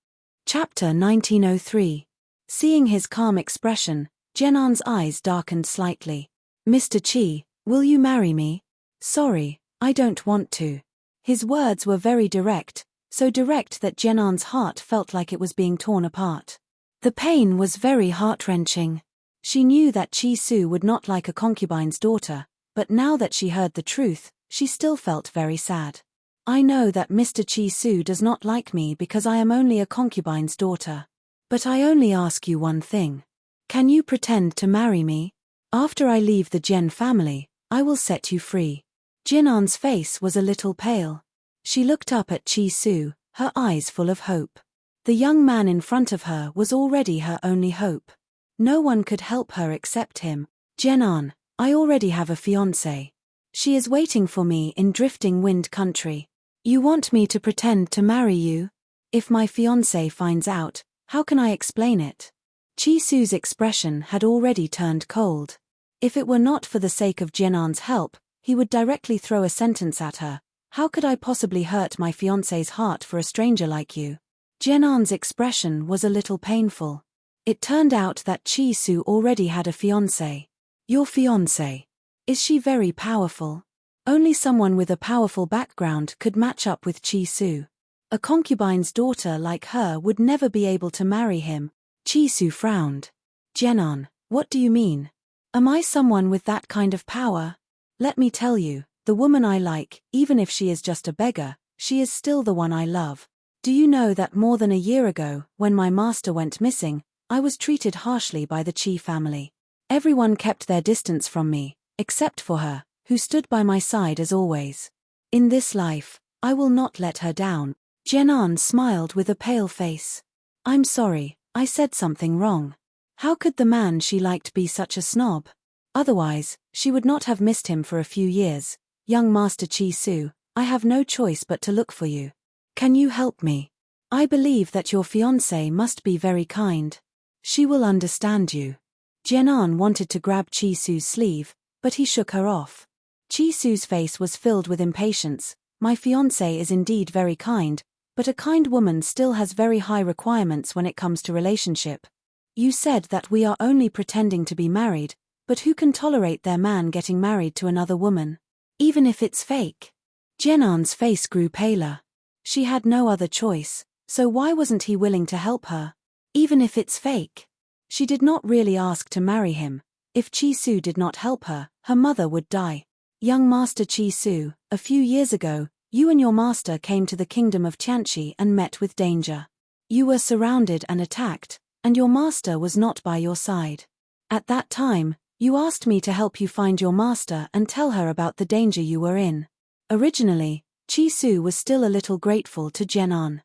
Chapter 1903. Seeing his calm expression, Jenan's eyes darkened slightly. "Mr. Chi, will you marry me?" "Sorry, I don't want to." His words were very direct, so direct that Jenan's heart felt like it was being torn apart. The pain was very heart-wrenching. She knew that Chi Su would not like a concubine's daughter, but now that she heard the truth, she still felt very sad. "I know that Mr. Chi Su does not like me because I am only a concubine's daughter. But I only ask you one thing. Can you pretend to marry me? After I leave the Jen family, I will set you free." Jinan's face was a little pale. She looked up at Chi Su, her eyes full of hope. The young man in front of her was already her only hope. No one could help her except him. "Jenan, I already have a fiancée. She is waiting for me in Drifting Wind Country. You want me to pretend to marry you? If my fiancé finds out, how can I explain it?" Chi Su's expression had already turned cold. If it were not for the sake of Jenan's help, he would directly throw a sentence at her. "How could I possibly hurt my fiancé's heart for a stranger like you?" Jenan's expression was a little painful. It turned out that Chi Su already had a fiancé. "Your fiancé? Is she very powerful?" Only someone with a powerful background could match up with Chi Su. A concubine's daughter like her would never be able to marry him. Chi Su frowned. "Jenan, what do you mean? Am I someone with that kind of power? Let me tell you, the woman I like, even if she is just a beggar, she is still the one I love. Do you know that more than a year ago, when my master went missing, I was treated harshly by the Chi family. Everyone kept their distance from me, except for her, who stood by my side as always. In this life, I will not let her down." Jenan smiled with a pale face. "I'm sorry, I said something wrong. How could the man she liked be such a snob? Otherwise, she would not have missed him for a few years. Young Master Chi Su, I have no choice but to look for you. Can you help me? I believe that your fiancée must be very kind. She will understand you." Jenan wanted to grab Chi Su's sleeve, but he shook her off. Chi Su's face was filled with impatience. My fiancé is indeed very kind, but a kind woman still has very high requirements when it comes to relationship. You said that we are only pretending to be married, but who can tolerate their man getting married to another woman? Even if it's fake. Jenan's face grew paler. She had no other choice, so why wasn't he willing to help her? Even if it's fake. She did not really ask to marry him. If Chi-Su did not help her, her mother would die. Young Master Chi-Su, a few years ago, you and your master came to the kingdom of Tianchi and met with danger. You were surrounded and attacked, and your master was not by your side. At that time, you asked me to help you find your master and tell her about the danger you were in. Originally, Chi-Su was still a little grateful to Jenan.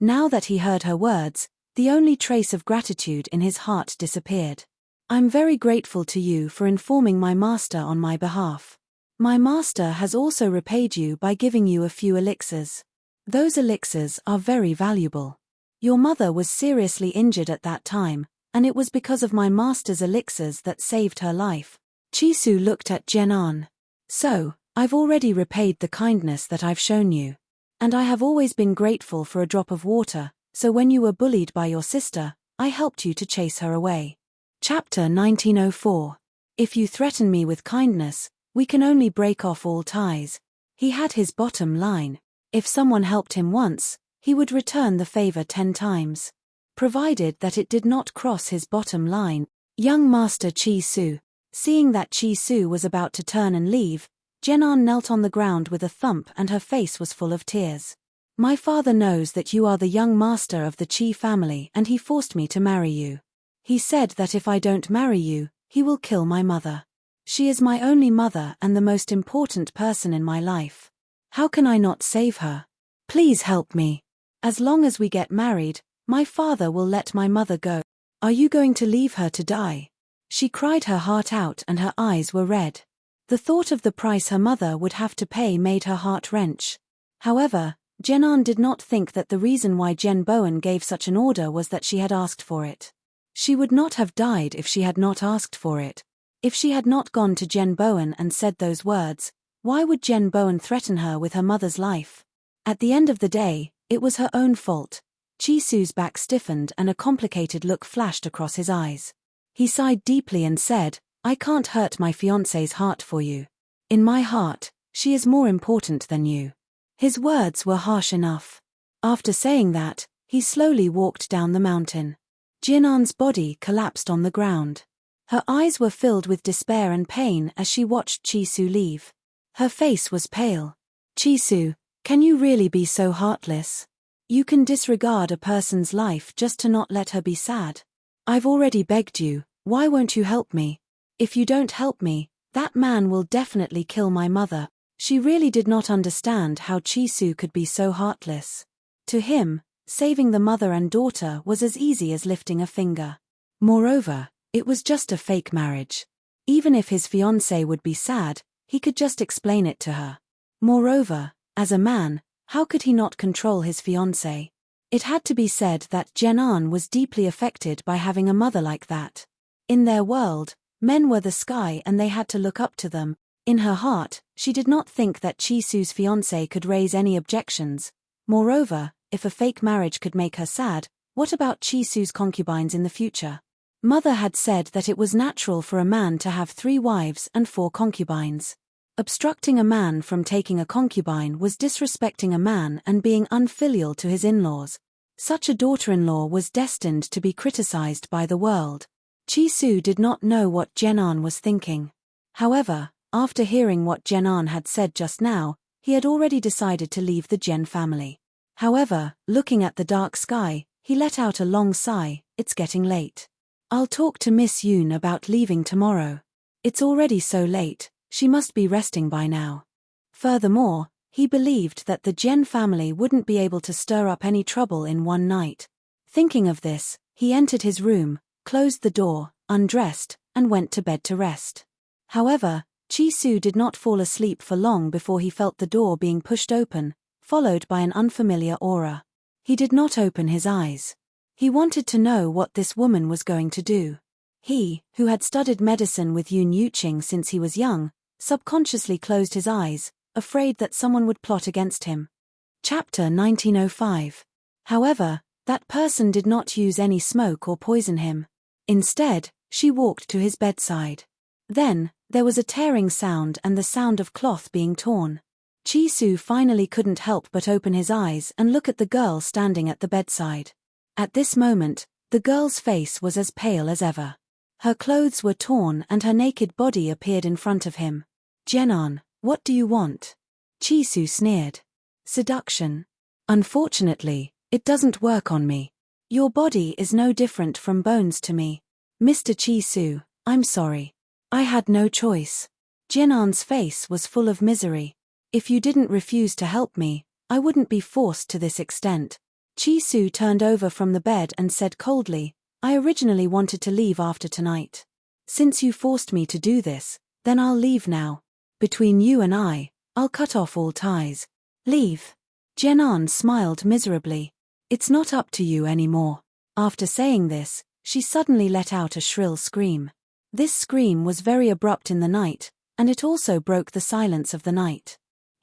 Now that he heard her words, the only trace of gratitude in his heart disappeared. I'm very grateful to you for informing my master on my behalf. My master has also repaid you by giving you a few elixirs. Those elixirs are very valuable. Your mother was seriously injured at that time, and it was because of my master's elixirs that saved her life. Chi-Su looked at Jenan. So, I've already repaid the kindness that I've shown you. And I have always been grateful for a drop of water, so when you were bullied by your sister, I helped you to chase her away. Chapter 1904. If you threaten me with kindness, we can only break off all ties. He had his bottom line. If someone helped him once, he would return the favor 10 times. Provided that it did not cross his bottom line. Young Master Chi-Su. Seeing that Chi-Su was about to turn and leave, Jenan knelt on the ground with a thump and her face was full of tears. My father knows that you are the young master of the Chi family and he forced me to marry you. He said that if I don't marry you, he will kill my mother. She is my only mother and the most important person in my life. How can I not save her? Please help me. As long as we get married, my father will let my mother go. Are you going to leave her to die? She cried her heart out and her eyes were red. The thought of the price her mother would have to pay made her heart wrench. However, Jenan did not think that the reason why Jen Bowen gave such an order was that she had asked for it. She would not have died if she had not asked for it. If she had not gone to Jen Bowen and said those words, why would Jen Bowen threaten her with her mother's life? At the end of the day, it was her own fault. Chi-Su's back stiffened and a complicated look flashed across his eyes. He sighed deeply and said, I can't hurt my fiancé's heart for you. In my heart, she is more important than you. His words were harsh enough. After saying that, he slowly walked down the mountain. Jinan's body collapsed on the ground. Her eyes were filled with despair and pain as she watched Chi-Su leave. Her face was pale. Chi-Su, can you really be so heartless? You can disregard a person's life just to not let her be sad. I've already begged you, why won't you help me? If you don't help me, that man will definitely kill my mother. She really did not understand how Chi-Su could be so heartless. To him, saving the mother and daughter was as easy as lifting a finger. Moreover, it was just a fake marriage. Even if his fiancée would be sad, he could just explain it to her. Moreover, as a man, how could he not control his fiancée? It had to be said that Jenan was deeply affected by having a mother like that. In their world, men were the sky and they had to look up to them. In her heart, she did not think that Chi-Su's fiancé could raise any objections. Moreover, if a fake marriage could make her sad, what about Chi-Su's concubines in the future? Mother had said that it was natural for a man to have 3 wives and 4 concubines. Obstructing a man from taking a concubine was disrespecting a man and being unfilial to his in-laws. Such a daughter-in-law was destined to be criticized by the world. Chi-Su did not know what Jenan was thinking. However, after hearing what Jenan had said just now, he had already decided to leave the Jen family. However, looking at the dark sky, he let out a long sigh. It's getting late. I'll talk to Miss Yoon about leaving tomorrow. It's already so late, she must be resting by now. Furthermore, he believed that the Jen family wouldn't be able to stir up any trouble in one night. Thinking of this, he entered his room, closed the door, undressed, and went to bed to rest. However, Chi-Su did not fall asleep for long before he felt the door being pushed open, followed by an unfamiliar aura. He did not open his eyes. He wanted to know what this woman was going to do. He, who had studied medicine with Yoon Yuching since he was young, subconsciously closed his eyes, afraid that someone would plot against him. Chapter 1905. However, that person did not use any smoke or poison him. Instead, she walked to his bedside. Then, there was a tearing sound and the sound of cloth being torn. Chi-Su finally couldn't help but open his eyes and look at the girl standing at the bedside. At this moment, the girl's face was as pale as ever. Her clothes were torn and her naked body appeared in front of him. "Jenan, what do you want?" Chi-Su sneered. "Seduction. Unfortunately, it doesn't work on me. Your body is no different from bones to me. Mr. Chi-Su, I'm sorry. I had no choice." Jenan's face was full of misery. "If you didn't refuse to help me, I wouldn't be forced to this extent." Chi-Su turned over from the bed and said coldly, "I originally wanted to leave after tonight. Since you forced me to do this, then I'll leave now. Between you and I'll cut off all ties. Leave." Jenan smiled miserably. "It's not up to you anymore." After saying this, she suddenly let out a shrill scream. This scream was very abrupt in the night, and it also broke the silence of the night.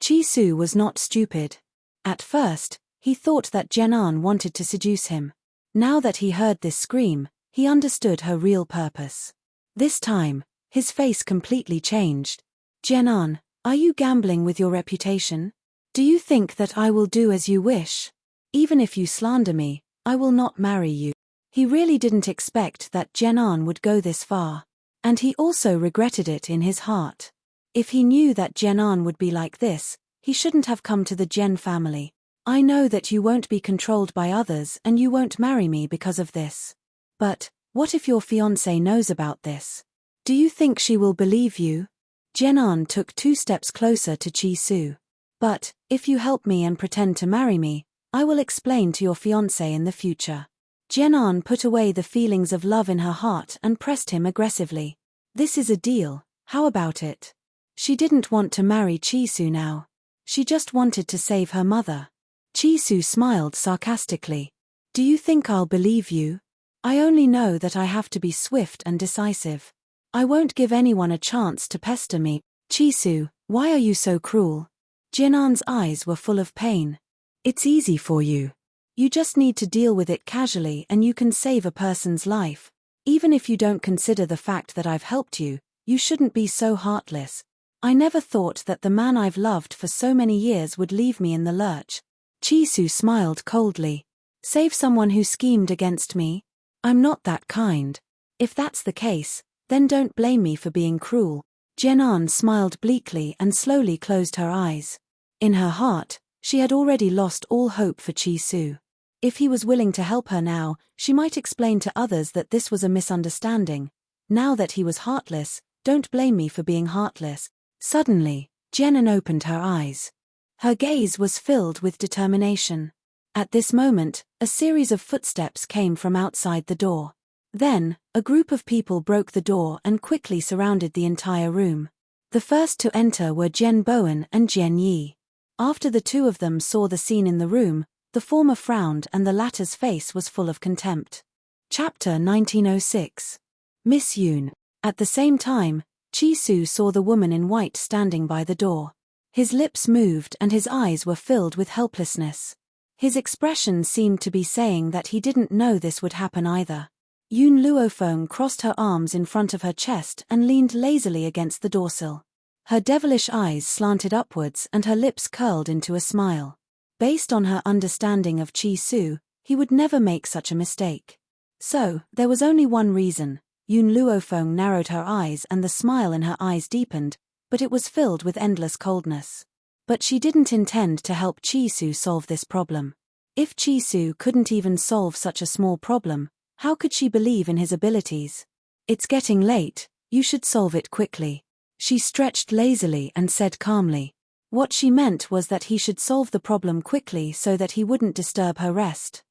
Chi-Su was not stupid. At first, he thought that Jenan wanted to seduce him. Now that he heard this scream, he understood her real purpose. This time, his face completely changed. "Jenan, are you gambling with your reputation? Do you think that I will do as you wish? Even if you slander me, I will not marry you." He really didn't expect that Jenan would go this far. And he also regretted it in his heart. If he knew that Jenan would be like this, he shouldn't have come to the Jen family. "I know that you won't be controlled by others and you won't marry me because of this. But, what if your fiancé knows about this? Do you think she will believe you?" Jenan took 2 steps closer to Chi-Su. "But, if you help me and pretend to marry me, I will explain to your fiancé in the future." Jenan put away the feelings of love in her heart and pressed him aggressively. "This is a deal, how about it?" She didn't want to marry Chi-Su now. She just wanted to save her mother. Chi-Su smiled sarcastically. "Do you think I'll believe you? I only know that I have to be swift and decisive. I won't give anyone a chance to pester me." "Chi-Su, why are you so cruel?" Jenan's eyes were full of pain. "It's easy for you. You just need to deal with it casually and you can save a person's life. Even if you don't consider the fact that I've helped you, you shouldn't be so heartless. I never thought that the man I've loved for so many years would leave me in the lurch." Chi-Su smiled coldly. "Save someone who schemed against me? I'm not that kind. If that's the case, then don't blame me for being cruel." Jenan smiled bleakly and slowly closed her eyes. In her heart, she had already lost all hope for Chi-Su. If he was willing to help her now, she might explain to others that this was a misunderstanding. Now that he was heartless, don't blame me for being heartless. Suddenly, Jenan opened her eyes. Her gaze was filled with determination. At this moment, a series of footsteps came from outside the door. Then, a group of people broke the door and quickly surrounded the entire room. The first to enter were Jen Bowen and Jen Yi. After the 2 of them saw the scene in the room, the former frowned and the latter's face was full of contempt. Chapter 1906. Miss Yoon. At the same time, Chi-Su saw the woman in white standing by the door. His lips moved and his eyes were filled with helplessness. His expression seemed to be saying that he didn't know this would happen either. Yoon Luofeng crossed her arms in front of her chest and leaned lazily against the doorsill. Her devilish eyes slanted upwards and her lips curled into a smile. Based on her understanding of Chi-Su, he would never make such a mistake. So, there was only one reason. Yoon Luofeng narrowed her eyes and the smile in her eyes deepened, but it was filled with endless coldness. But she didn't intend to help Chi-Su solve this problem. If Chi-Su couldn't even solve such a small problem, how could she believe in his abilities? "It's getting late, you should solve it quickly." She stretched lazily and said calmly. What she meant was that he should solve the problem quickly so that he wouldn't disturb her rest.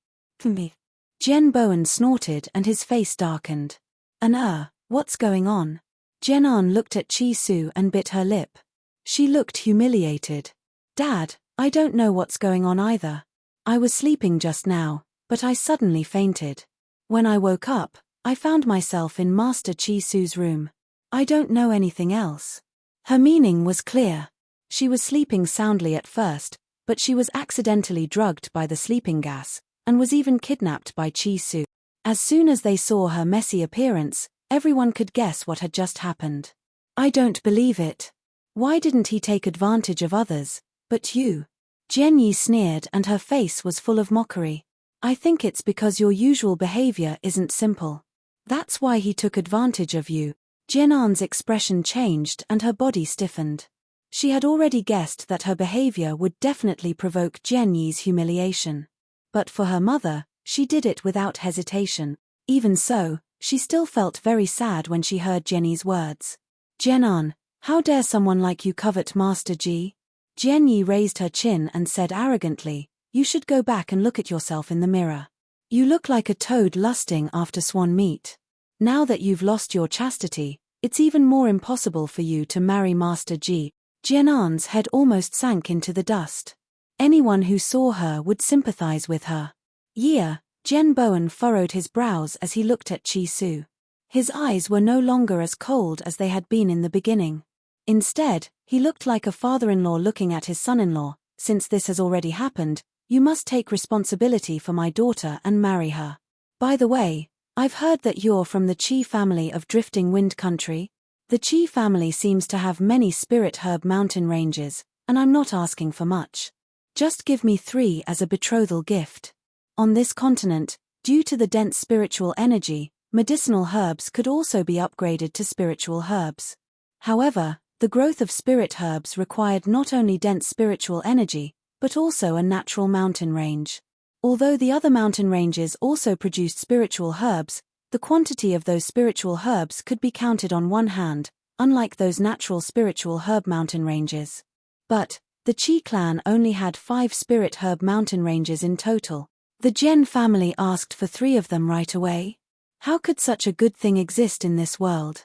"Me." Jen Bowen snorted and his face darkened. What's going on?" Jenan looked at Chi-Su and bit her lip. She looked humiliated. "Dad, I don't know what's going on either. I was sleeping just now, but I suddenly fainted. When I woke up, I found myself in Master Chi-Su's room. I don't know anything else." Her meaning was clear. She was sleeping soundly at first, but she was accidentally drugged by the sleeping gas, and was even kidnapped by Chi-Su. As soon as they saw her messy appearance, everyone could guess what had just happened. I don't believe it. Why didn't he take advantage of others, but you? Jian sneered and her face was full of mockery. I think it's because your usual behavior isn't simple. That's why he took advantage of you. Jian's expression changed and her body stiffened. She had already guessed that her behavior would definitely provoke Jian's humiliation. But for her mother, she did it without hesitation. Even so, she still felt very sad when she heard Jian's words. Jian, how dare someone like you covet Master Ji? Jian raised her chin and said arrogantly, you should go back and look at yourself in the mirror. You look like a toad lusting after swan meat. Now that you've lost your chastity, it's even more impossible for you to marry Master Ji. Jian's head almost sank into the dust. Anyone who saw her would sympathize with her. Yeah, Jian Bowen furrowed his brows as he looked at Chi-Su. His eyes were no longer as cold as they had been in the beginning. Instead, he looked like a father-in-law looking at his son-in-law. Since this has already happened, you must take responsibility for my daughter and marry her. By the way, I've heard that you're from the Qi family of Drifting Wind Country. The Qi family seems to have many spirit herb mountain ranges, and I'm not asking for much. Just give me 3 as a betrothal gift. On this continent, due to the dense spiritual energy, medicinal herbs could also be upgraded to spiritual herbs. However, the growth of spirit herbs required not only dense spiritual energy, but also a natural mountain range. Although the other mountain ranges also produced spiritual herbs, the quantity of those spiritual herbs could be counted on one hand, unlike those natural spiritual herb mountain ranges. But the Qi clan only had 5 spirit herb mountain ranges in total. The Jian family asked for 3 of them right away. How could such a good thing exist in this world?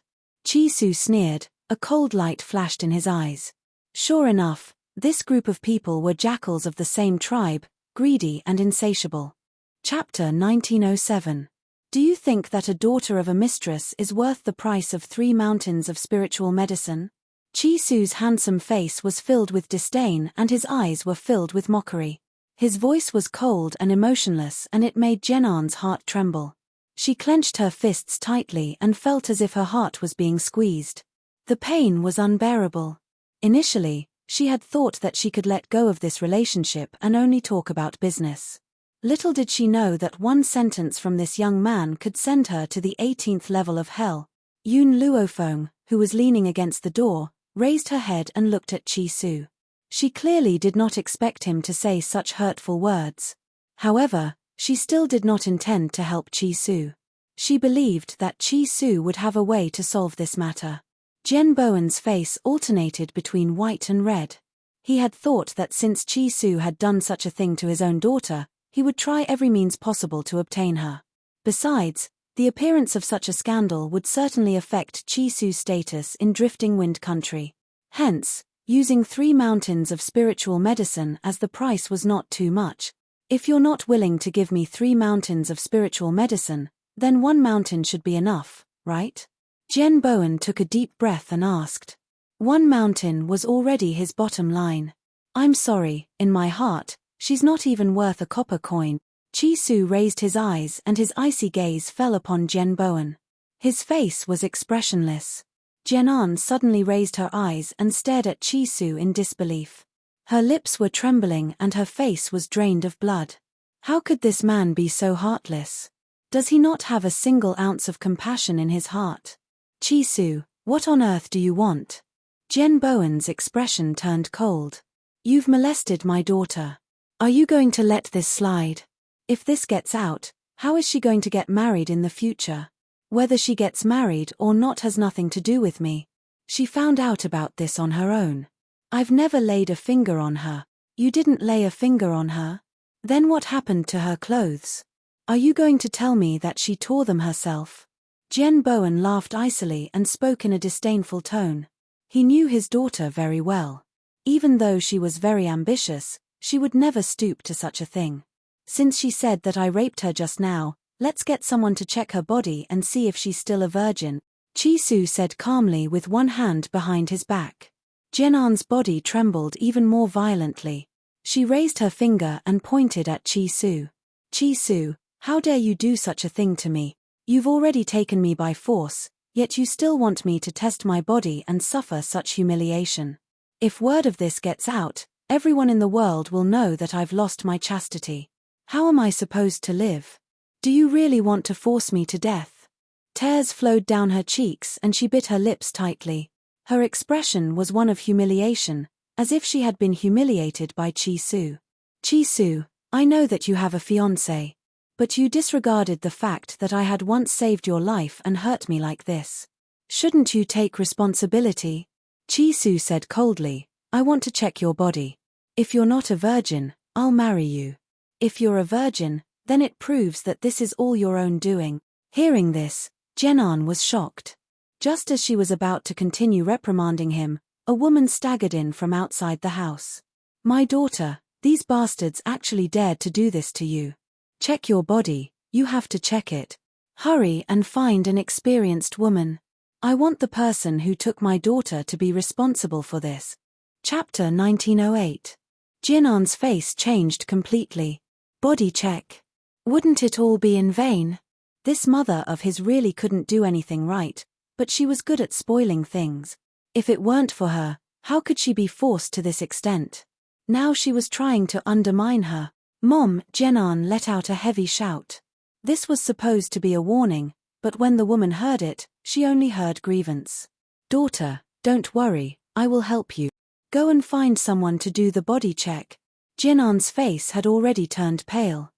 Chi-Su sneered, a cold light flashed in his eyes. Sure enough, this group of people were jackals of the same tribe, greedy and insatiable. Chapter 1907. Do you think that a daughter of a mistress is worth the price of 3 mountains of spiritual medicine? Chi-Su's handsome face was filled with disdain and his eyes were filled with mockery. His voice was cold and emotionless and it made Jian's heart tremble. She clenched her fists tightly and felt as if her heart was being squeezed. The pain was unbearable. Initially, she had thought that she could let go of this relationship and only talk about business. Little did she know that one sentence from this young man could send her to the 18th level of hell. Yun Luofeng, who was leaning against the door, raised her head and looked at Chi-Su. She clearly did not expect him to say such hurtful words. However, she still did not intend to help Chi-Su. She believed that Chi-Su would have a way to solve this matter. Jian Bowen's face alternated between white and red. He had thought that since Chi-Su had done such a thing to his own daughter, he would try every means possible to obtain her. Besides, the appearance of such a scandal would certainly affect Chi-Su's status in Drifting Wind Country. Hence, using 3 mountains of spiritual medicine as the price was not too much. If you're not willing to give me 3 mountains of spiritual medicine, then 1 mountain should be enough, right? Jian Bowen took a deep breath and asked. 1 mountain was already his bottom line. I'm sorry, in my heart, she's not even worth a copper coin. Chi-Su raised his eyes and his icy gaze fell upon Jian Bowen. His face was expressionless. Jian suddenly raised her eyes and stared at Chi-Su in disbelief. Her lips were trembling and her face was drained of blood. How could this man be so heartless? Does he not have a single ounce of compassion in his heart? Chi-Su, what on earth do you want? Jian Bowen's expression turned cold. You've molested my daughter. Are you going to let this slide? If this gets out, how is she going to get married in the future? Whether she gets married or not has nothing to do with me. She found out about this on her own. I've never laid a finger on her. You didn't lay a finger on her? Then what happened to her clothes? Are you going to tell me that she tore them herself? Jian Bowen laughed icily and spoke in a disdainful tone. He knew his daughter very well. Even though she was very ambitious, she would never stoop to such a thing. Since she said that I raped her just now, let's get someone to check her body and see if she's still a virgin, Chi-Su said calmly with one hand behind his back. Jenan's body trembled even more violently. She raised her finger and pointed at Chi-Su. Chi-Su, how dare you do such a thing to me? You've already taken me by force, yet you still want me to test my body and suffer such humiliation. If word of this gets out, everyone in the world will know that I've lost my chastity. How am I supposed to live? Do you really want to force me to death? Tears flowed down her cheeks and she bit her lips tightly. Her expression was one of humiliation, as if she had been humiliated by Chi-Su. Chi-Su, I know that you have a fiancé. But you disregarded the fact that I had once saved your life and hurt me like this. Shouldn't you take responsibility? Chi-Su said coldly, I want to check your body. If you're not a virgin, I'll marry you. If you're a virgin, then it proves that this is all your own doing. Hearing this, Jenan was shocked. Just as she was about to continue reprimanding him, a woman staggered in from outside the house. My daughter, these bastards actually dared to do this to you. Check your body, you have to check it. Hurry and find an experienced woman. I want the person who took my daughter to be responsible for this. Chapter 1908. Jinan's face changed completely. Body check. Wouldn't it all be in vain? This mother of his really couldn't do anything right, but she was good at spoiling things. If it weren't for her, how could she be forced to this extent? Now she was trying to undermine her. Mom, Jenan let out a heavy shout. This was supposed to be a warning, but when the woman heard it, she only heard grievance. Daughter, don't worry, I will help you. Go and find someone to do the body check. Jenan's face had already turned pale.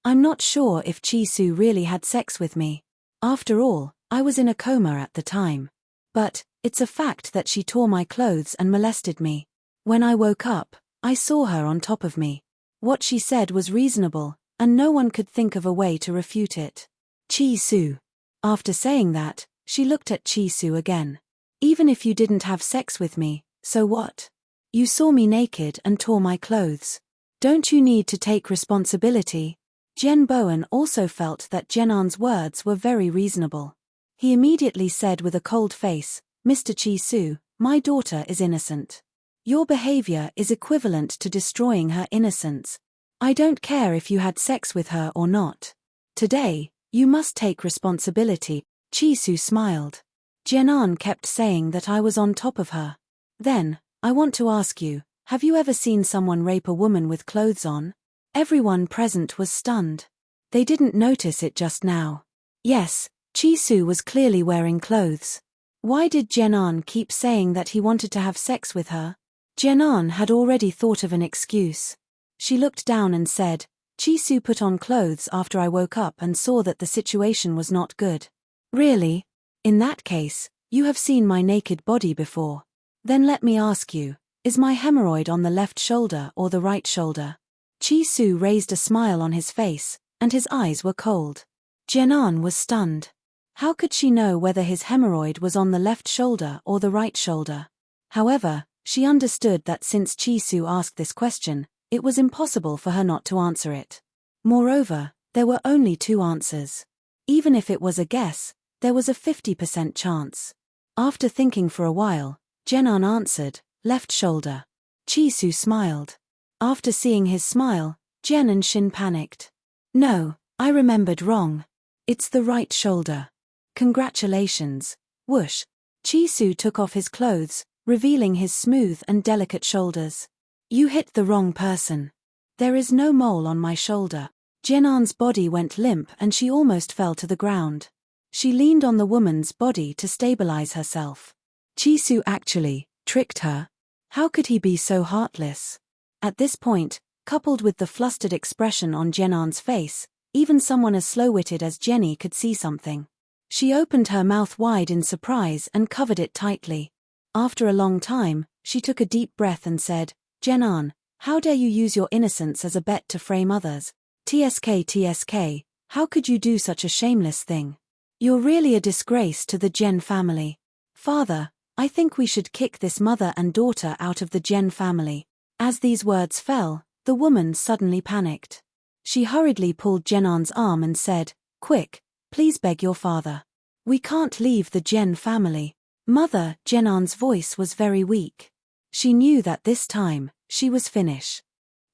I'm not sure if Chi-Su really had sex with me. After all, I was in a coma at the time. But, it's a fact that she tore my clothes and molested me. When I woke up, I saw her on top of me. What she said was reasonable, and no one could think of a way to refute it. Chi-Su. After saying that, she looked at Chi-Su again. Even if you didn't have sex with me, so what? You saw me naked and tore my clothes. Don't you need to take responsibility? Jen Bowen also felt that Jenan's words were very reasonable. He immediately said with a cold face, Mr. Chi-Su, my daughter is innocent. Your behavior is equivalent to destroying her innocence. I don't care if you had sex with her or not. Today, you must take responsibility. Chi-Su smiled. Jenan kept saying that I was on top of her. Then, I want to ask you, have you ever seen someone rape a woman with clothes on? Everyone present was stunned. They didn't notice it just now. Yes, Chi-Su was clearly wearing clothes. Why did Jenan keep saying that he wanted to have sex with her? Jenan had already thought of an excuse. She looked down and said, Chi-Su put on clothes after I woke up and saw that the situation was not good. Really? In that case, you have seen my naked body before. Then let me ask you, is my hemorrhoid on the left shoulder or the right shoulder? Chi-Su raised a smile on his face, and his eyes were cold. Jenan was stunned. How could she know whether his hemorrhoid was on the left shoulder or the right shoulder? However, she understood that since Chi-Su asked this question, it was impossible for her not to answer it. Moreover, there were only two answers. Even if it was a guess, there was a 50% chance. After thinking for a while, Jenan answered, left shoulder. Chi-Su smiled. After seeing his smile, Jen and Shin panicked. No, I remembered wrong. It's the right shoulder. Congratulations. Whoosh. Chi-Su took off his clothes, revealing his smooth and delicate shoulders. You hit the wrong person. There is no mole on my shoulder. Jenan's body went limp and she almost fell to the ground. She leaned on the woman's body to stabilize herself. Chi-Su actually tricked her. How could he be so heartless? At this point, coupled with the flustered expression on Jenan's face, even someone as slow-witted as Jenny could see something. She opened her mouth wide in surprise and covered it tightly. After a long time, she took a deep breath and said, Jenan, how dare you use your innocence as a bet to frame others? TSK, how could you do such a shameless thing? You're really a disgrace to the Jen family. Father, I think we should kick this mother and daughter out of the Jen family. As these words fell, the woman suddenly panicked. She hurriedly pulled Jenan's arm and said, Quick, please beg your father. We can't leave the Jen family. Mother, Jenan's voice was very weak. She knew that this time, she was finished.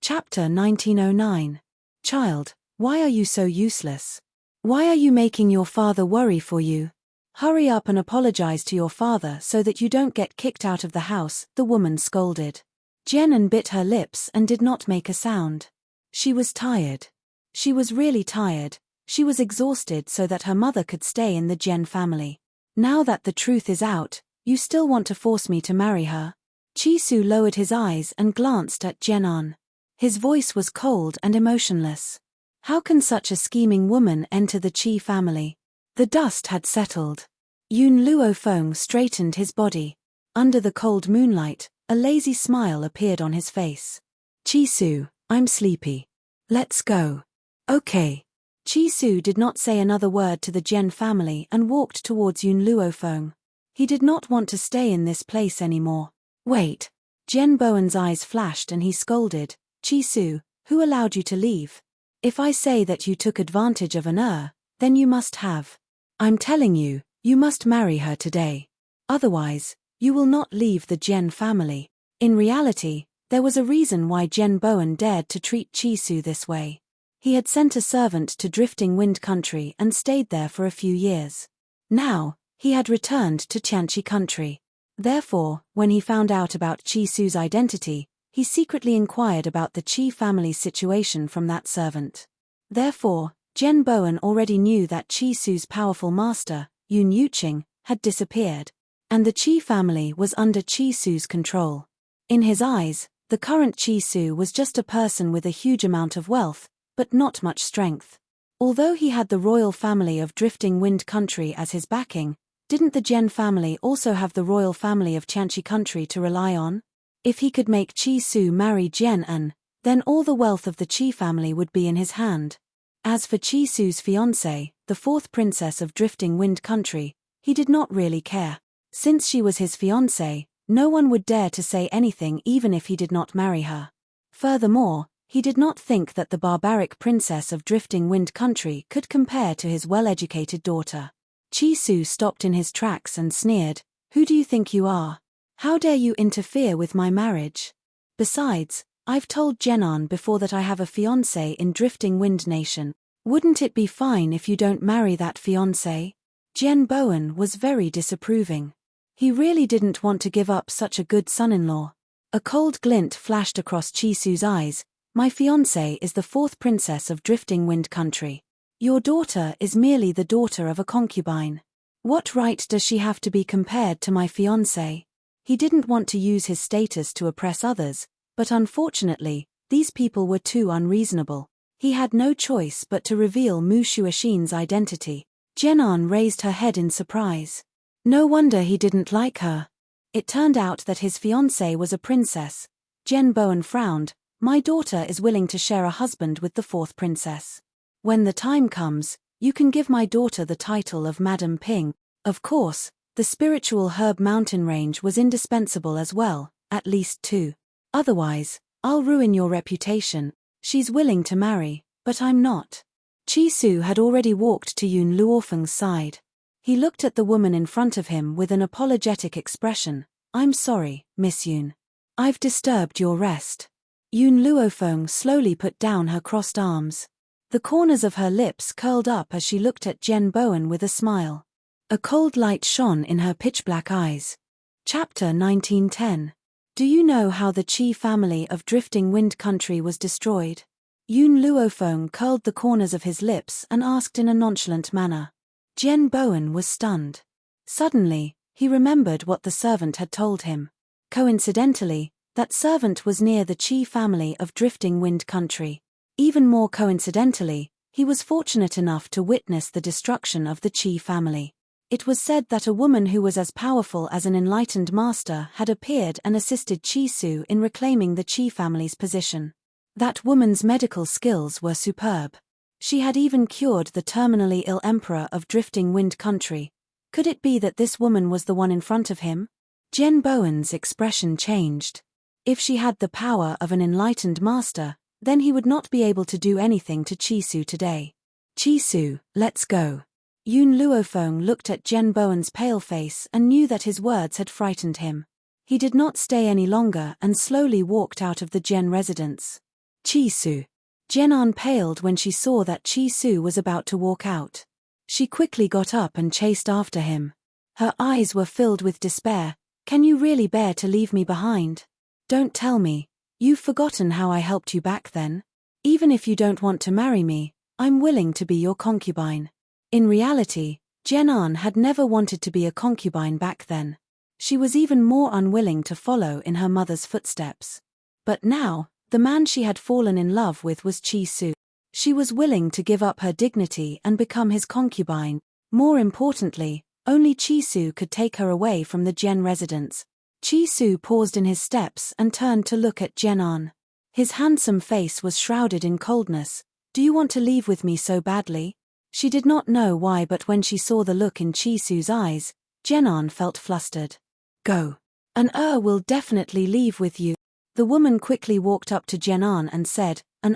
Chapter 1909. Child, why are you so useless? Why are you making your father worry for you? Hurry up and apologize to your father so that you don't get kicked out of the house, the woman scolded. Jenan bit her lips and did not make a sound. She was tired. She was really tired. She was exhausted so that her mother could stay in the Jen family. Now that the truth is out, you still want to force me to marry her? Chisu lowered his eyes and glanced at Jenan. His voice was cold and emotionless. How can such a scheming woman enter the Chi family? The dust had settled. Yun Luofeng straightened his body. Under the cold moonlight, a lazy smile appeared on his face. Chisu, I'm sleepy. Let's go. Okay. Chisu did not say another word to the Jen family and walked towards Yun Luofeng. He did not want to stay in this place anymore. Wait. Jen Bowen's eyes flashed and he scolded. Chisu, who allowed you to leave? If I say that you took advantage of an then you must have. I'm telling you, you must marry her today. Otherwise, you will not leave the Jen family. In reality, there was a reason why Jen Bowen dared to treat Chisu this way. He had sent a servant to Drifting Wind Country and stayed there for a few years. Now, he had returned to Tianchi Country. Therefore, when he found out about Chisu's identity, he secretly inquired about the Chi family's situation from that servant. Therefore, Jen Bowen already knew that Chisu's powerful master, Yun Yuqing, had disappeared, and the Chi family was under Chisu's control. In his eyes, the current Chisu was just a person with a huge amount of wealth, but not much strength. Although he had the royal family of Drifting Wind Country as his backing, didn't the Jen family also have the royal family of Tianchi Country to rely on? If he could make Chisu marry Jen, then all the wealth of the Chi family would be in his hand. As for Chisu's fiancée, the fourth princess of Drifting Wind Country, he did not really care. Since she was his fiancée, no one would dare to say anything even if he did not marry her. Furthermore, he did not think that the barbaric princess of Drifting Wind Country could compare to his well-educated daughter. Chisu stopped in his tracks and sneered, "Who do you think you are? How dare you interfere with my marriage? Besides, I've told Jenan before that I have a fiancé in Drifting Wind Nation. Wouldn't it be fine if you don't marry that fiancé?" Jen Bowen was very disapproving. He really didn't want to give up such a good son-in-law. A cold glint flashed across Chisu's eyes. "My fiancée is the fourth princess of Drifting Wind Country. Your daughter is merely the daughter of a concubine. What right does she have to be compared to my fiancé?" He didn't want to use his status to oppress others, but unfortunately, these people were too unreasonable. He had no choice but to reveal Mu Shuoxin's identity. Jenan raised her head in surprise. No wonder he didn't like her. It turned out that his fiancée was a princess. Jen Bowen frowned. "My daughter is willing to share a husband with the fourth princess. When the time comes, you can give my daughter the title of Madam Ping." Of course, the spiritual Herb Mountain range was indispensable as well, at least 2. "Otherwise, I'll ruin your reputation. She's willing to marry, but I'm not." Chisu had already walked to Yun Luofeng's side. He looked at the woman in front of him with an apologetic expression. "I'm sorry, Miss Yun. I've disturbed your rest." Yun Luofeng slowly put down her crossed arms. The corners of her lips curled up as she looked at Jen Bowen with a smile. A cold light shone in her pitch-black eyes. Chapter 1910. Do you know how the Chi family of Drifting Wind Country was destroyed? Yun Luofeng curled the corners of his lips and asked in a nonchalant manner. Jen Bowen was stunned. Suddenly, he remembered what the servant had told him. Coincidentally, that servant was near the Chi family of Drifting Wind Country. Even more coincidentally, he was fortunate enough to witness the destruction of the Chi family. It was said that a woman who was as powerful as an enlightened master had appeared and assisted Chisu in reclaiming the Chi family's position. That woman's medical skills were superb. She had even cured the terminally ill emperor of Drifting Wind Country. Could it be that this woman was the one in front of him? Jen Bowen's expression changed. If she had the power of an enlightened master, then he would not be able to do anything to Chisu today. "Chisu, let's go." Yoon Luofeng looked at Jen Bowen's pale face and knew that his words had frightened him. He did not stay any longer and slowly walked out of the Jen residence. Chi-Su. Jenan paled when she saw that Chi-Su was about to walk out. She quickly got up and chased after him. Her eyes were filled with despair. Can you really bear to leave me behind? Don't tell me. You've forgotten how I helped you back then? Even if you don't want to marry me, I'm willing to be your concubine. In reality, Jenan had never wanted to be a concubine back then. She was even more unwilling to follow in her mother's footsteps. But now, the man she had fallen in love with was Chi-Su. She was willing to give up her dignity and become his concubine. More importantly, only Chi-Su could take her away from the Jen residence. Chi-Su paused in his steps and turned to look at Jenan. His handsome face was shrouded in coldness. Do you want to leave with me so badly? She did not know why, but when she saw the look in Chi-Su's eyes, Jenan felt flustered. Go. An will definitely leave with you. The woman quickly walked up to Jenan and said, An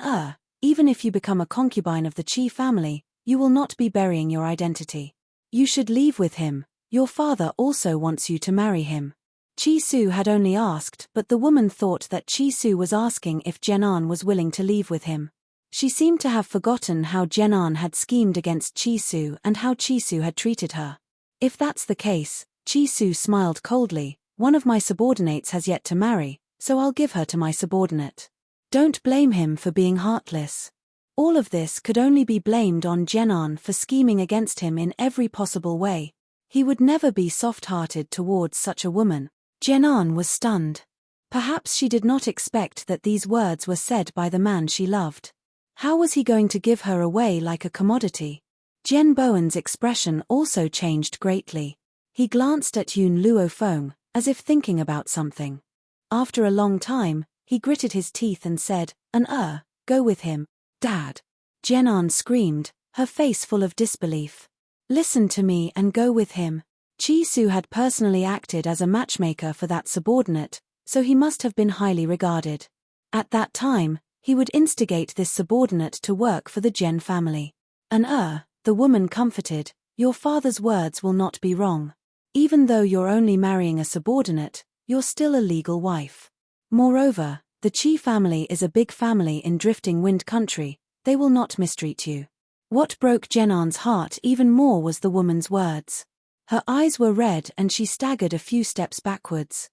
even if you become a concubine of the Chi family, you will not be burying your identity. You should leave with him. Your father also wants you to marry him. Chi-Su had only asked, but the woman thought that Chi-Su was asking if Jenan was willing to leave with him. She seemed to have forgotten how Jenan had schemed against Chi-Su and how Chi-Su had treated her. If that's the case, Chi-Su smiled coldly, one of my subordinates has yet to marry, so I'll give her to my subordinate. Don't blame him for being heartless. All of this could only be blamed on Jenan for scheming against him in every possible way. He would never be soft-hearted towards such a woman. Jenan was stunned. Perhaps she did not expect that these words were said by the man she loved. How was he going to give her away like a commodity? Jen Bowen's expression also changed greatly. He glanced at Yoon Luofeng, as if thinking about something. After a long time, he gritted his teeth and said, An go with him. Dad. Jenan screamed, her face full of disbelief. Listen to me and go with him. Chi-Su had personally acted as a matchmaker for that subordinate, so he must have been highly regarded. At that time, he would instigate this subordinate to work for the Jen family. An the woman comforted, your father's words will not be wrong. Even though you're only marrying a subordinate, you're still a legal wife. Moreover, the Chi family is a big family in Drifting Wind Country, they will not mistreat you. What broke Jenan's heart even more was the woman's words. Her eyes were red and she staggered a few steps backwards.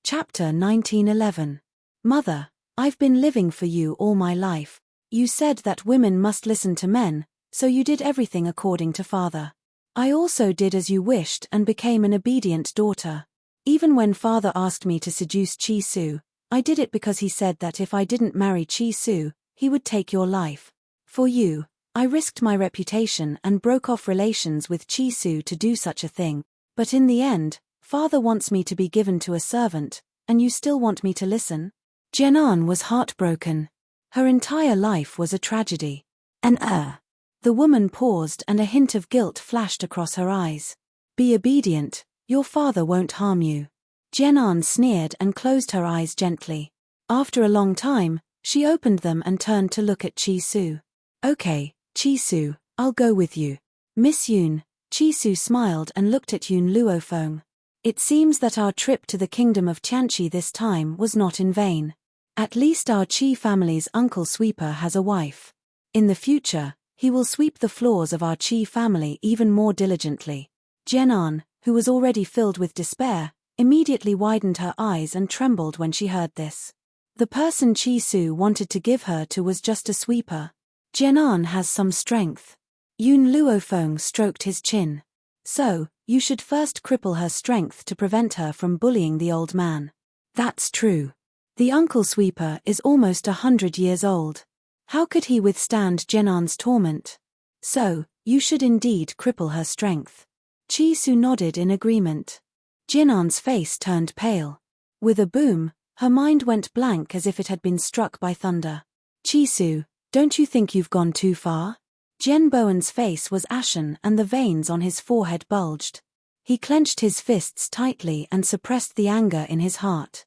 Chapter 1911. Mother, I've been living for you all my life. You said that women must listen to men, so you did everything according to father. I also did as you wished and became an obedient daughter. Even when father asked me to seduce Chi-Su, I did it because he said that if I didn't marry Chi-Su, he would take your life. For you, I risked my reputation and broke off relations with Chi-Su to do such a thing, but in the end, father wants me to be given to a servant, and you still want me to listen? Jenan was heartbroken. Her entire life was a tragedy. The woman paused and a hint of guilt flashed across her eyes. Be obedient, your father won't harm you. Jenan sneered and closed her eyes gently. After a long time, she opened them and turned to look at Chi-Su. Okay, Chi-Su, I'll go with you. Miss Yoon. Chi-Su smiled and looked at Yoon Luofeng. It seems that our trip to the kingdom of Tianqi this time was not in vain. At least our Chi family's uncle sweeper has a wife. In the future, he will sweep the floors of our Chi family even more diligently. Jenan, who was already filled with despair, immediately widened her eyes and trembled when she heard this. The person Chi-Su wanted to give her to was just a sweeper. Jenan has some strength. Yoon Luofeng stroked his chin. So, you should first cripple her strength to prevent her from bullying the old man. That's true. The uncle sweeper is almost 100 years old. How could he withstand Jenan's torment? So, you should indeed cripple her strength. Chi-Su nodded in agreement. Jenan's face turned pale. With a boom, her mind went blank as if it had been struck by thunder. Chi-Su, don't you think you've gone too far? Jen Bowen's face was ashen and the veins on his forehead bulged. He clenched his fists tightly and suppressed the anger in his heart.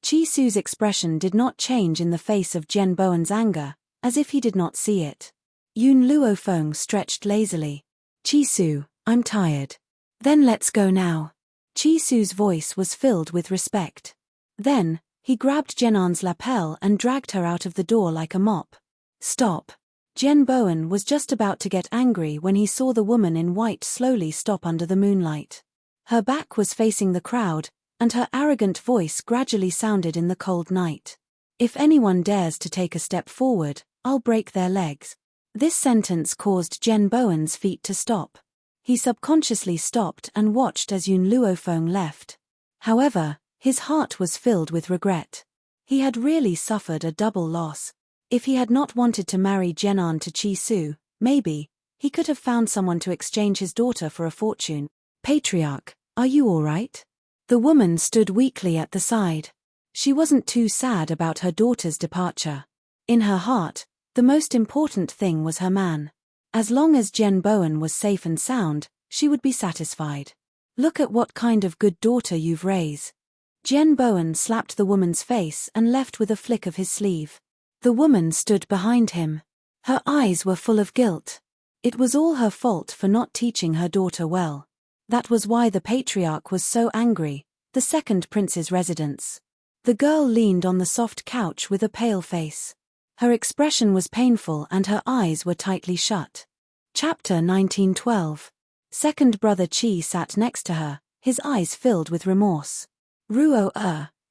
Chi-Su's expression did not change in the face of Jen Bowen's anger, as if he did not see it. Yoon Luofeng stretched lazily. Chi-Su, I'm tired. Then let's go now. Chi-Su's voice was filled with respect. Then, he grabbed Jenan's lapel and dragged her out of the door like a mop. Stop. Jen Bowen was just about to get angry when he saw the woman in white slowly stop under the moonlight. Her back was facing the crowd, and her arrogant voice gradually sounded in the cold night. If anyone dares to take a step forward, I'll break their legs. This sentence caused Jen Bowen's feet to stop. He subconsciously stopped and watched as Yun Luofeng left. However, his heart was filled with regret. He had really suffered a double loss. If he had not wanted to marry Jenan to Chi-Su, maybe, he could have found someone to exchange his daughter for a fortune. Patriarch, are you all right? The woman stood weakly at the side. She wasn't too sad about her daughter's departure. In her heart, the most important thing was her man. As long as Jen Bowen was safe and sound, she would be satisfied. Look at what kind of good daughter you've raised. Jen Bowen slapped the woman's face and left with a flick of his sleeve. The woman stood behind him. Her eyes were full of guilt. It was all her fault for not teaching her daughter well. That was why the patriarch was so angry, the second prince's residence. The girl leaned on the soft couch with a pale face. Her expression was painful and her eyes were tightly shut. Chapter 1912. Second brother Chi sat next to her, his eyes filled with remorse. Ruo,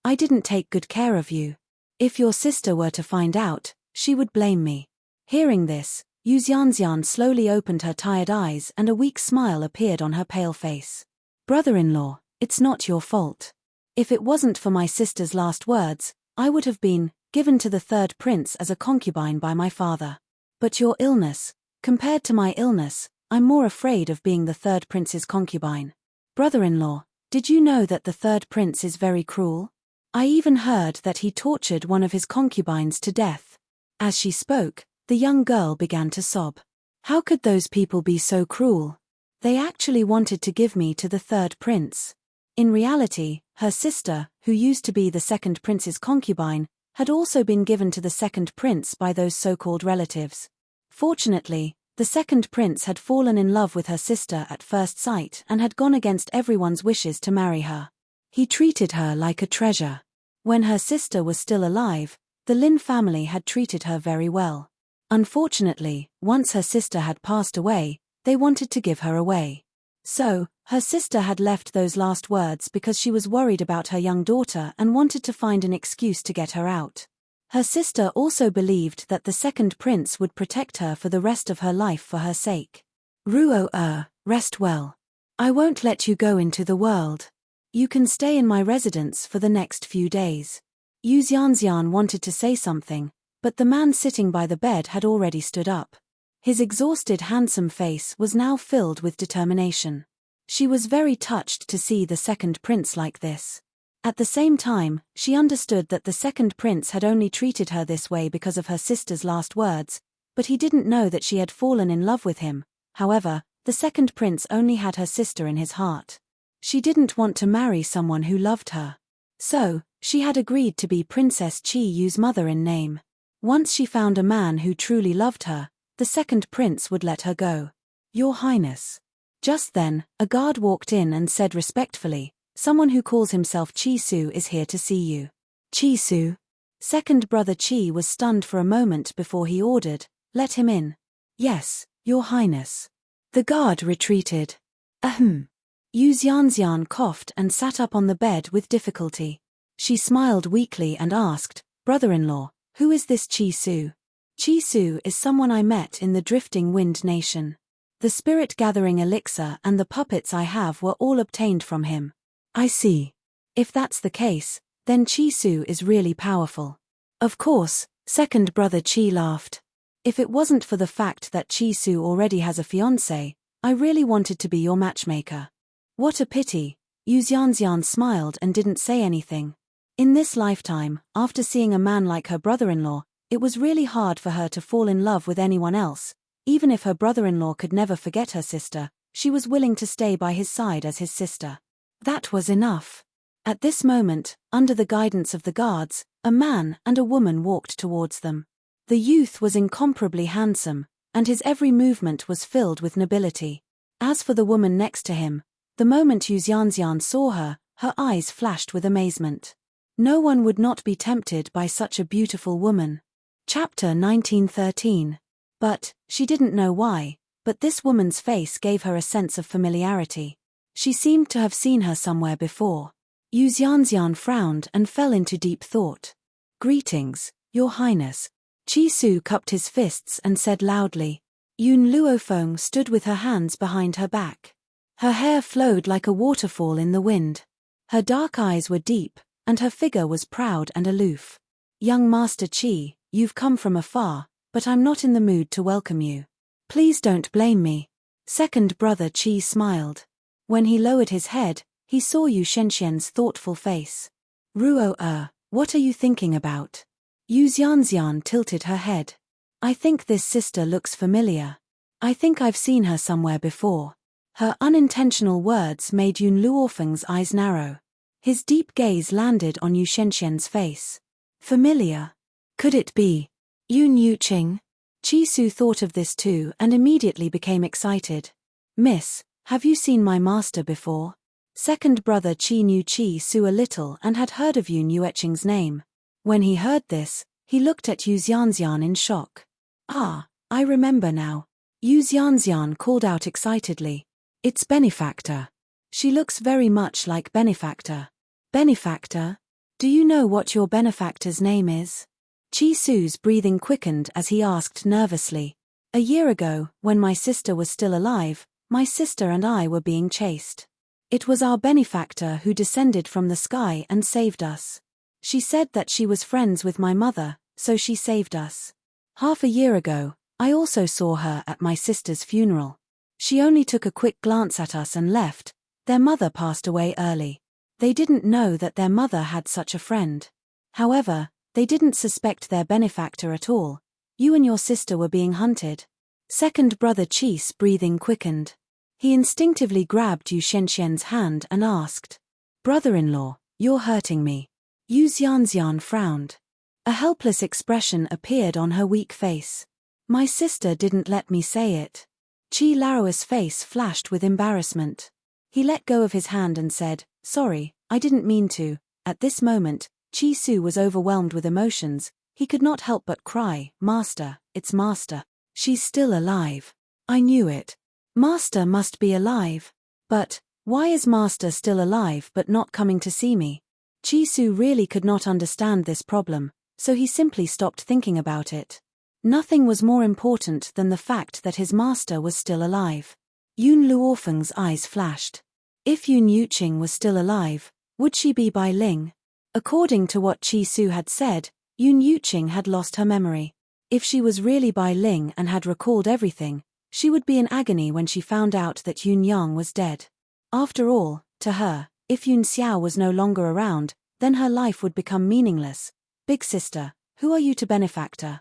I didn't take good care of you. If your sister were to find out, she would blame me. Hearing this, Yu Xianxian slowly opened her tired eyes and a weak smile appeared on her pale face. Brother-in-law, it's not your fault. If it wasn't for my sister's last words, I would have been given to the third prince as a concubine by my father. But your illness, compared to my illness, I'm more afraid of being the third prince's concubine. Brother-in-law, did you know that the third prince is very cruel? I even heard that he tortured one of his concubines to death. As she spoke, the young girl began to sob. How could those people be so cruel? They actually wanted to give me to the third prince. In reality, her sister, who used to be the second prince's concubine, had also been given to the second prince by those so-called relatives. Fortunately, the second prince had fallen in love with her sister at first sight and had gone against everyone's wishes to marry her. He treated her like a treasure. When her sister was still alive, the Lin family had treated her very well. Unfortunately, once her sister had passed away, they wanted to give her away. So, her sister had left those last words because she was worried about her young daughter and wanted to find an excuse to get her out. Her sister also believed that the second prince would protect her for the rest of her life for her sake. Ruo, rest well. I won't let you go into the world. You can stay in my residence for the next few days. Yu Xianxian wanted to say something, but the man sitting by the bed had already stood up. His exhausted handsome face was now filled with determination. She was very touched to see the second prince like this. At the same time, she understood that the second prince had only treated her this way because of her sister's last words, but he didn't know that she had fallen in love with him. However, the second prince only had her sister in his heart. She didn't want to marry someone who loved her. So, she had agreed to be Princess Chi Yu's mother in name. Once she found a man who truly loved her, the second prince would let her go. Your Highness. Just then, a guard walked in and said respectfully, someone who calls himself Chi-Su is here to see you. Chi-Su? Second brother Chi was stunned for a moment before he ordered, let him in. Yes, Your Highness. The guard retreated. Ahem. Yu Xianxian coughed and sat up on the bed with difficulty. She smiled weakly and asked, brother-in-law, who is this Chi-Su? Chi-Su is someone I met in the Drifting Wind Nation. The spirit-gathering elixir and the puppets I have were all obtained from him. I see. If that's the case, then Chi-Su is really powerful. Of course, second brother Chi laughed. If it wasn't for the fact that Chi-Su already has a fiancé, I really wanted to be your matchmaker. What a pity. Yu Xianxian smiled and didn't say anything. In this lifetime, after seeing a man like her brother-in-law, it was really hard for her to fall in love with anyone else. Even if her brother-in-law could never forget her sister, she was willing to stay by his side as his sister. That was enough. At this moment, under the guidance of the guards, a man and a woman walked towards them. The youth was incomparably handsome, and his every movement was filled with nobility. As for the woman next to him, the moment Yu Xianxian saw her, her eyes flashed with amazement. No one would not be tempted by such a beautiful woman. Chapter 1913. But, she didn't know why, but this woman's face gave her a sense of familiarity. She seemed to have seen her somewhere before. Yu Xianxian frowned and fell into deep thought. Greetings, Your Highness. Qi Su cupped his fists and said loudly. Yun Luofeng stood with her hands behind her back. Her hair flowed like a waterfall in the wind. Her dark eyes were deep, and her figure was proud and aloof. Young Master Qi, you've come from afar, but I'm not in the mood to welcome you. Please don't blame me. Second brother Qi smiled. When he lowered his head, he saw Yu Shenxian's thoughtful face. Ruo, what are you thinking about? Yu Xianxian tilted her head. I think this sister looks familiar. I think I've seen her somewhere before. Her unintentional words made Yun Luofeng's eyes narrow. His deep gaze landed on Yu Shenxian's face. Familiar? Could it be Yun Yuqing? Qi Su thought of this too and immediately became excited. Miss, have you seen my master before? Second brother Qi knew Qi Su a little and had heard of Yun Yuqing's name. When he heard this, he looked at Yu Xianxian in shock. Ah, I remember now. Yu Xianxian called out excitedly. It's Benefactor. She looks very much like Benefactor. Benefactor? Do you know what your benefactor's name is? Qi Su's breathing quickened as he asked nervously. A year ago, when my sister was still alive, my sister and I were being chased. It was our benefactor who descended from the sky and saved us. She said that she was friends with my mother, so she saved us. Half a year ago, I also saw her at my sister's funeral. She only took a quick glance at us and left. Their mother passed away early. They didn't know that their mother had such a friend. However, they didn't suspect their benefactor at all. You and your sister were being hunted. Second brother Qi's breathing quickened. He instinctively grabbed Yu Shenxian's hand and asked, Brother-in-law, you're hurting me. Yu Xianxian frowned. A helpless expression appeared on her weak face. My sister didn't let me say it. Qi Lao's face flashed with embarrassment. He let go of his hand and said, Sorry, I didn't mean to. At this moment, Qi Su was overwhelmed with emotions. He could not help but cry, Master, it's Master. She's still alive. I knew it. Master must be alive. But, why is Master still alive but not coming to see me? Qi Su really could not understand this problem, so he simply stopped thinking about it. Nothing was more important than the fact that his master was still alive. Yun Luofeng's eyes flashed. If Yun Yuqing was still alive, would she be Bai Ling? According to what Qi Su had said, Yun Yuqing had lost her memory. If she was really Bai Ling and had recalled everything, she would be in agony when she found out that Yun Yang was dead. After all, to her, if Yun Xiao was no longer around, then her life would become meaningless. Big sister, who are you to benefactor?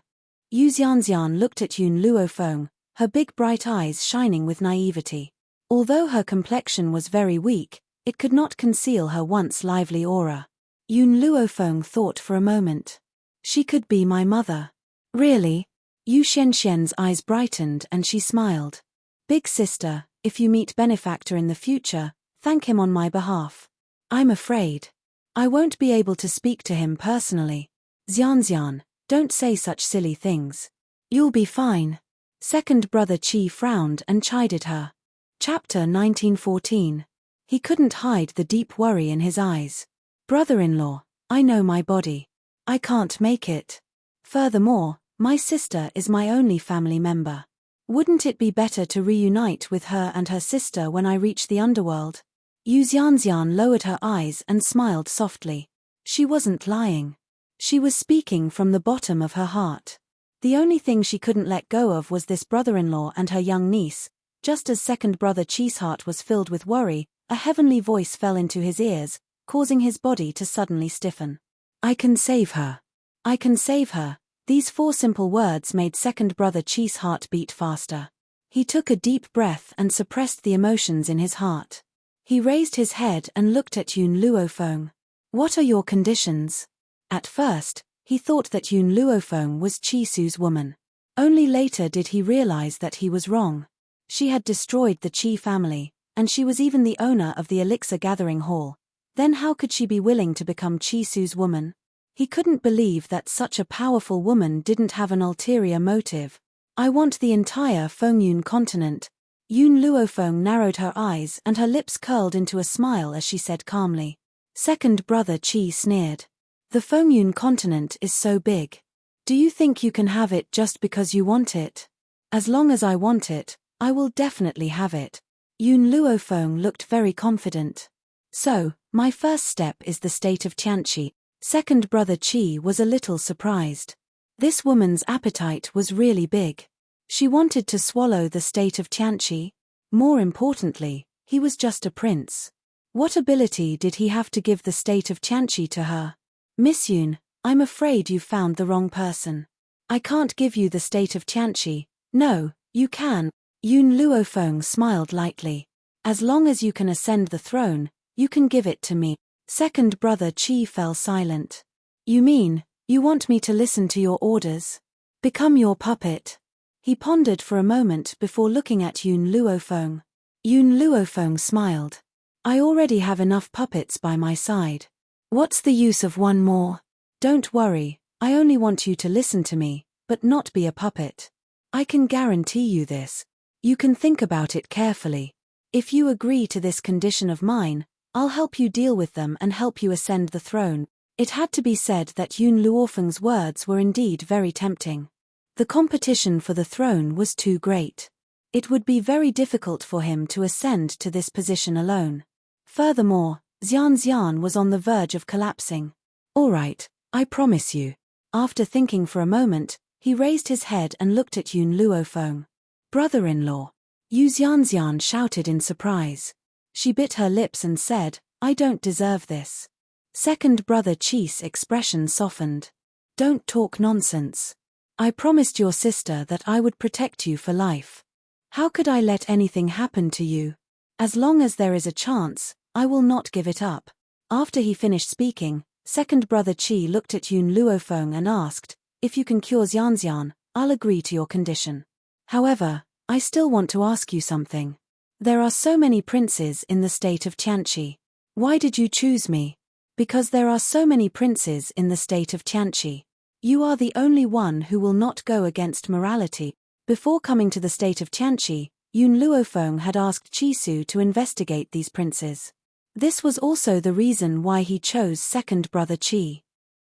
Yu Xianxian looked at Yun Luofeng, her big bright eyes shining with naivety. Although her complexion was very weak, it could not conceal her once lively aura. Yun Luofeng thought for a moment. She could be my mother. Really? Yu Shenxian's eyes brightened and she smiled. Big sister, if you meet benefactor in the future, thank him on my behalf. I'm afraid I won't be able to speak to him personally. Xianxian, don't say such silly things. You'll be fine. Second brother Qi frowned and chided her. Chapter 1914. He couldn't hide the deep worry in his eyes. Brother-in-law, I know my body. I can't make it. Furthermore, my sister is my only family member. Wouldn't it be better to reunite with her and her sister when I reach the underworld? Yu Xianxian lowered her eyes and smiled softly. She wasn't lying. She was speaking from the bottom of her heart. The only thing she couldn't let go of was this brother-in-law and her young niece. Just as second brother Qi's heart was filled with worry, a heavenly voice fell into his ears, causing his body to suddenly stiffen. I can save her. I can save her. These four simple words made second brother Qi's heart beat faster. He took a deep breath and suppressed the emotions in his heart. He raised his head and looked at Yun Luofeng. What are your conditions? At first, he thought that Yun Luofeng was Qi Su's woman. Only later did he realize that he was wrong. She had destroyed the Qi family, and she was even the owner of the elixir gathering hall. Then how could she be willing to become Qisu's woman? He couldn't believe that such a powerful woman didn't have an ulterior motive. I want the entire Fengyun continent. Yun Luofeng narrowed her eyes and her lips curled into a smile as she said calmly. Second brother Qi sneered. The Fengyun continent is so big. Do you think you can have it just because you want it? As long as I want it, I will definitely have it. Yun Luofeng looked very confident. So, my first step is the state of Tianqi. Second brother Qi was a little surprised. This woman's appetite was really big. She wanted to swallow the state of Tianqi. More importantly, he was just a prince. What ability did he have to give the state of Tianqi to her? Miss Yun, I'm afraid you've found the wrong person. I can't give you the state of Tianqi. No, you can. Yun Luofeng smiled lightly. As long as you can ascend the throne, you can give it to me. Second brother Qi fell silent. You mean, you want me to listen to your orders? Become your puppet? He pondered for a moment before looking at Yun Luofeng. Yun Luofeng smiled. I already have enough puppets by my side. What's the use of one more? Don't worry, I only want you to listen to me, but not be a puppet. I can guarantee you this. You can think about it carefully. If you agree to this condition of mine, I'll help you deal with them and help you ascend the throne. It had to be said that Yun Luofeng's words were indeed very tempting. The competition for the throne was too great. It would be very difficult for him to ascend to this position alone. Furthermore, Xian was on the verge of collapsing. All right, I promise you. After thinking for a moment, he raised his head and looked at Yun Luofeng. Brother-in-law. Yu Xian shouted in surprise. She bit her lips and said, I don't deserve this. Second brother Qi's expression softened. Don't talk nonsense. I promised your sister that I would protect you for life. How could I let anything happen to you? As long as there is a chance, I will not give it up. After he finished speaking, second brother Qi looked at Yun Luofeng and asked, if you can cure Xian, I'll agree to your condition. However, I still want to ask you something. There are so many princes in the state of Tianqi. Why did you choose me? Because there are so many princes in the state of Tianqi. You are the only one who will not go against morality. Before coming to the state of Tianqi, Yun Luofeng had asked Qisu to investigate these princes. This was also the reason why he chose second brother Qi.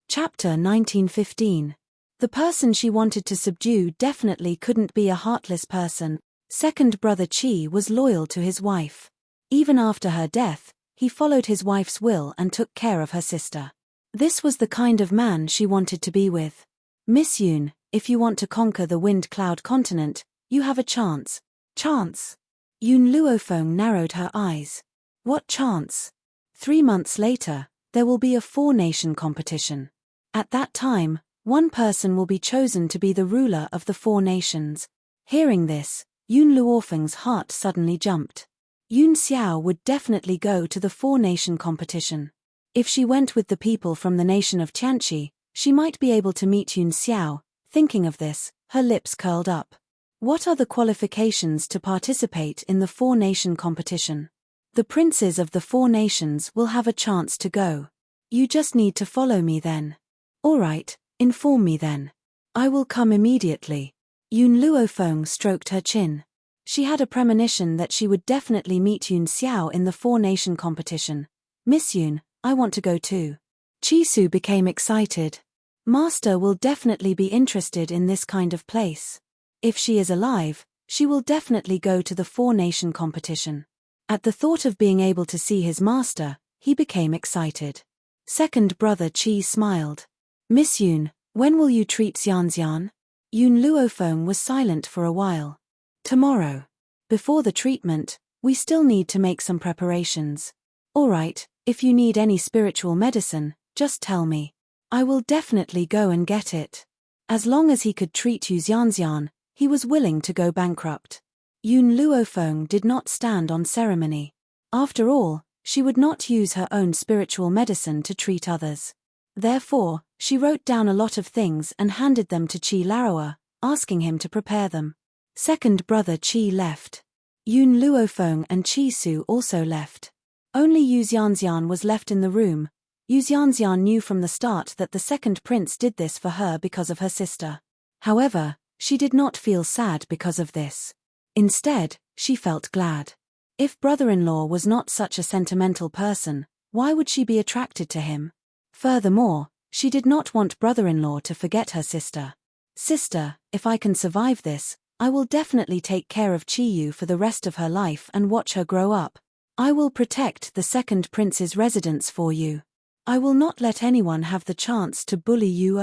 Chapter 1915. The person she wanted to subdue definitely couldn't be a heartless person. Second brother Qi was loyal to his wife. Even after her death, he followed his wife's will and took care of her sister. This was the kind of man she wanted to be with. Miss Yun, if you want to conquer the Wind Cloud continent, you have a chance. Chance? Yun Luofeng narrowed her eyes. What chance? 3 months later, there will be a 4-nation competition. At that time, one person will be chosen to be the ruler of the 4 nations. Hearing this, Yun Luofeng's heart suddenly jumped. Yun Xiao would definitely go to the 4-nation competition. If she went with the people from the nation of Tianqi, she might be able to meet Yun Xiao. Thinking of this, her lips curled up. What are the qualifications to participate in the 4-nation competition? The princes of the 4 nations will have a chance to go. You just need to follow me then. All right, inform me then. I will come immediately. Yun Luofeng stroked her chin. She had a premonition that she would definitely meet Yun Xiao in the 4-nation competition. Miss Yun, I want to go too. Qisu became excited. Master will definitely be interested in this kind of place. If she is alive, she will definitely go to the 4-nation competition. At the thought of being able to see his master, he became excited. Second brother Qi smiled. Miss Yun, when will you treat Xian? Yun Luofeng was silent for a while. Tomorrow. Before the treatment, we still need to make some preparations. All right, if you need any spiritual medicine, just tell me. I will definitely go and get it. As long as he could treat Yu Xian, he was willing to go bankrupt. Yun Luofeng did not stand on ceremony. After all, she would not use her own spiritual medicine to treat others. Therefore, she wrote down a lot of things and handed them to Qi Laowa, asking him to prepare them. Second brother Qi left. Yun Luofeng and Chi Su also left. Only Yu Xianxian was left in the room. Yu Xianxian knew from the start that the second prince did this for her because of her sister. However, she did not feel sad because of this. Instead, she felt glad. If brother-in-law was not such a sentimental person, why would she be attracted to him? Furthermore, she did not want brother-in-law to forget her sister. Sister, if I can survive this, I will definitely take care of Chi-Yu for the rest of her life and watch her grow up. I will protect the second prince's residence for you. I will not let anyone have the chance to bully Yu,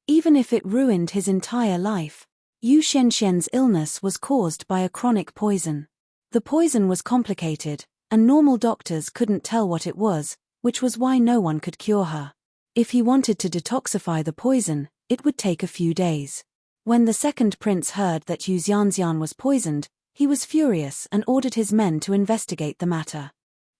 even if it ruined his entire life. Yu Xianxian's illness was caused by a chronic poison. The poison was complicated, and normal doctors couldn't tell what it was, which was why no one could cure her. If he wanted to detoxify the poison, it would take a few days. When the second prince heard that Yu Xianxian was poisoned, he was furious and ordered his men to investigate the matter.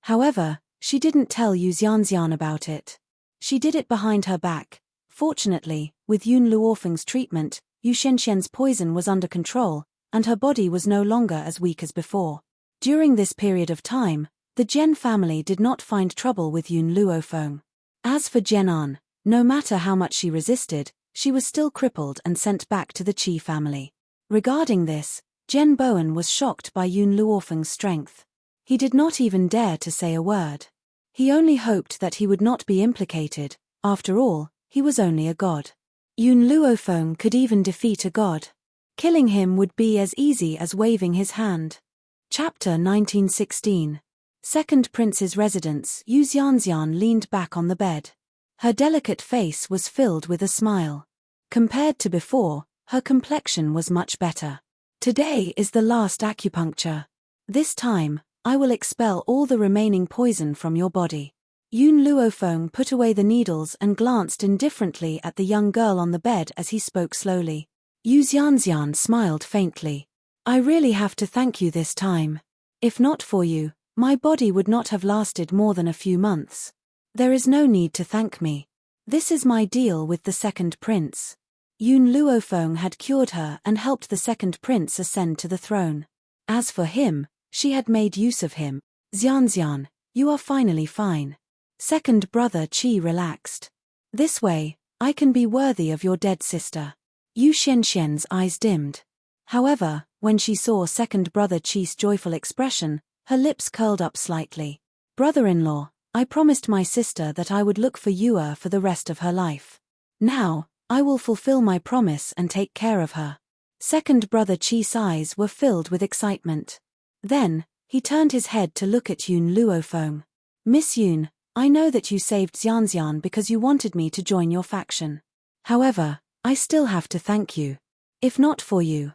However, she didn't tell Yu Xianxian about it. She did it behind her back. Fortunately, with Yun Luofeng's treatment, Yu Xianxian's poison was under control, and her body was no longer as weak as before. During this period of time, the Jian family did not find trouble with Yun Luofeng. As for Jianan, no matter how much she resisted, she was still crippled and sent back to the Qi family. Regarding this, Jian Bowen was shocked by Yun Luofeng's strength. He did not even dare to say a word. He only hoped that he would not be implicated. After all, he was only a god. Yun Luofeng could even defeat a god. Killing him would be as easy as waving his hand. Chapter 1916. Second Prince's residence. Yu Xianxian leaned back on the bed. Her delicate face was filled with a smile. Compared to before, her complexion was much better. Today is the last acupuncture. This time, I will expel all the remaining poison from your body. Yun Luofeng put away the needles and glanced indifferently at the young girl on the bed as he spoke slowly. Yu Xianxian smiled faintly. I really have to thank you this time. If not for you, my body would not have lasted more than a few months. There is no need to thank me. This is my deal with the second prince. Yun Luofeng had cured her and helped the second prince ascend to the throne. As for him, she had made use of him. Xianxian, you are finally fine. Second brother Qi relaxed. This way, I can be worthy of your dead sister. Yu Xianxian's eyes dimmed. However, when she saw second brother Qi's joyful expression, her lips curled up slightly. Brother-in-law, I promised my sister that I would look for Yu for the rest of her life. Now, I will fulfill my promise and take care of her. Second brother Qi's eyes were filled with excitement. Then, he turned his head to look at Yun Luofeng. Miss Yun, I know that you saved Xianxian because you wanted me to join your faction. However, I still have to thank you. If not for you,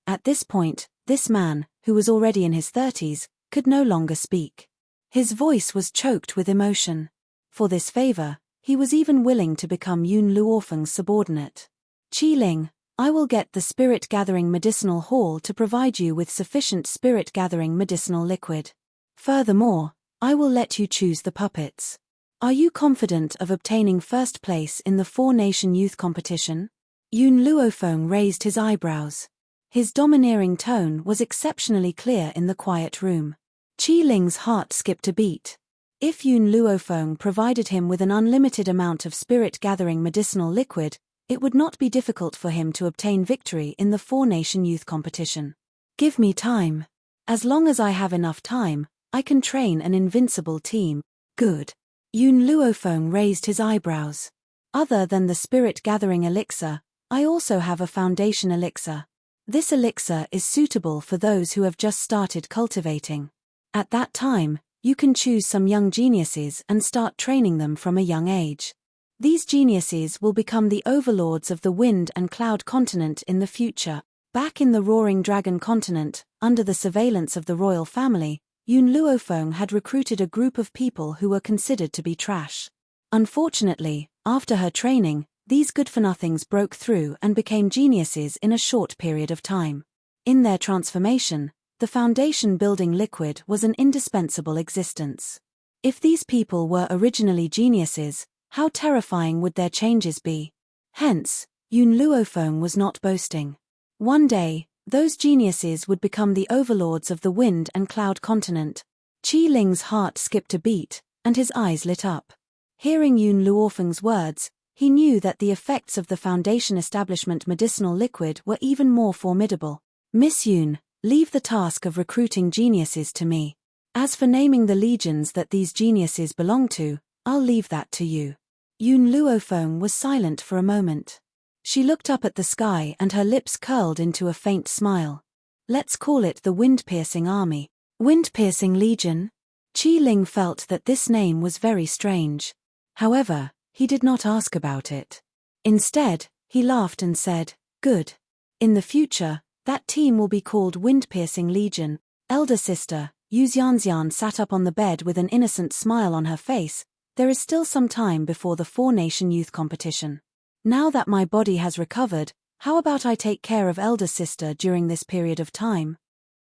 at this point, this man, who was already in his 30s, could no longer speak. His voice was choked with emotion. For this favor, he was even willing to become Yun Luofeng's subordinate. Qiling, I will get the spirit-gathering medicinal hall to provide you with sufficient spirit-gathering medicinal liquid. Furthermore, I will let you choose the puppets. Are you confident of obtaining first place in the four-nation youth competition? Yun Luofeng raised his eyebrows. His domineering tone was exceptionally clear in the quiet room. Qiling's heart skipped a beat. If Yun Luofeng provided him with an unlimited amount of spirit-gathering medicinal liquid, it would not be difficult for him to obtain victory in the four-nation youth competition. Give me time. As long as I have enough time, I can train an invincible team. Good. Yun Luofeng raised his eyebrows. Other than the spirit-gathering elixir, I also have a foundation elixir. This elixir is suitable for those who have just started cultivating. At that time, you can choose some young geniuses and start training them from a young age. These geniuses will become the overlords of the Wind and Cloud continent in the future. Back in the Roaring Dragon continent, under the surveillance of the royal family, Yun Luofeng had recruited a group of people who were considered to be trash. Unfortunately, after her training, these good-for-nothings broke through and became geniuses in a short period of time. In their transformation, the foundation-building liquid was an indispensable existence. If these people were originally geniuses, how terrifying would their changes be? Hence, Yun Luofeng was not boasting. One day, Those geniuses would become the overlords of the wind and cloud continent. Qi Ling's heart skipped a beat, and his eyes lit up. Hearing Yun Luofeng's words, he knew that the effects of the Foundation establishment medicinal liquid were even more formidable. Miss Yun, leave the task of recruiting geniuses to me. As for naming the legions that these geniuses belong to, I'll leave that to you. Yun Luofeng was silent for a moment. She looked up at the sky and her lips curled into a faint smile. Let's call it the Wind-Piercing Army. Wind-Piercing Legion? Qi Ling felt that this name was very strange. However, he did not ask about it. Instead, he laughed and said, "Good. In the future, that team will be called Wind-Piercing Legion." Elder sister, Yu Xianxian sat up on the bed with an innocent smile on her face. There is still some time before the four-nation youth competition. Now that my body has recovered, how about I take care of elder sister during this period of time?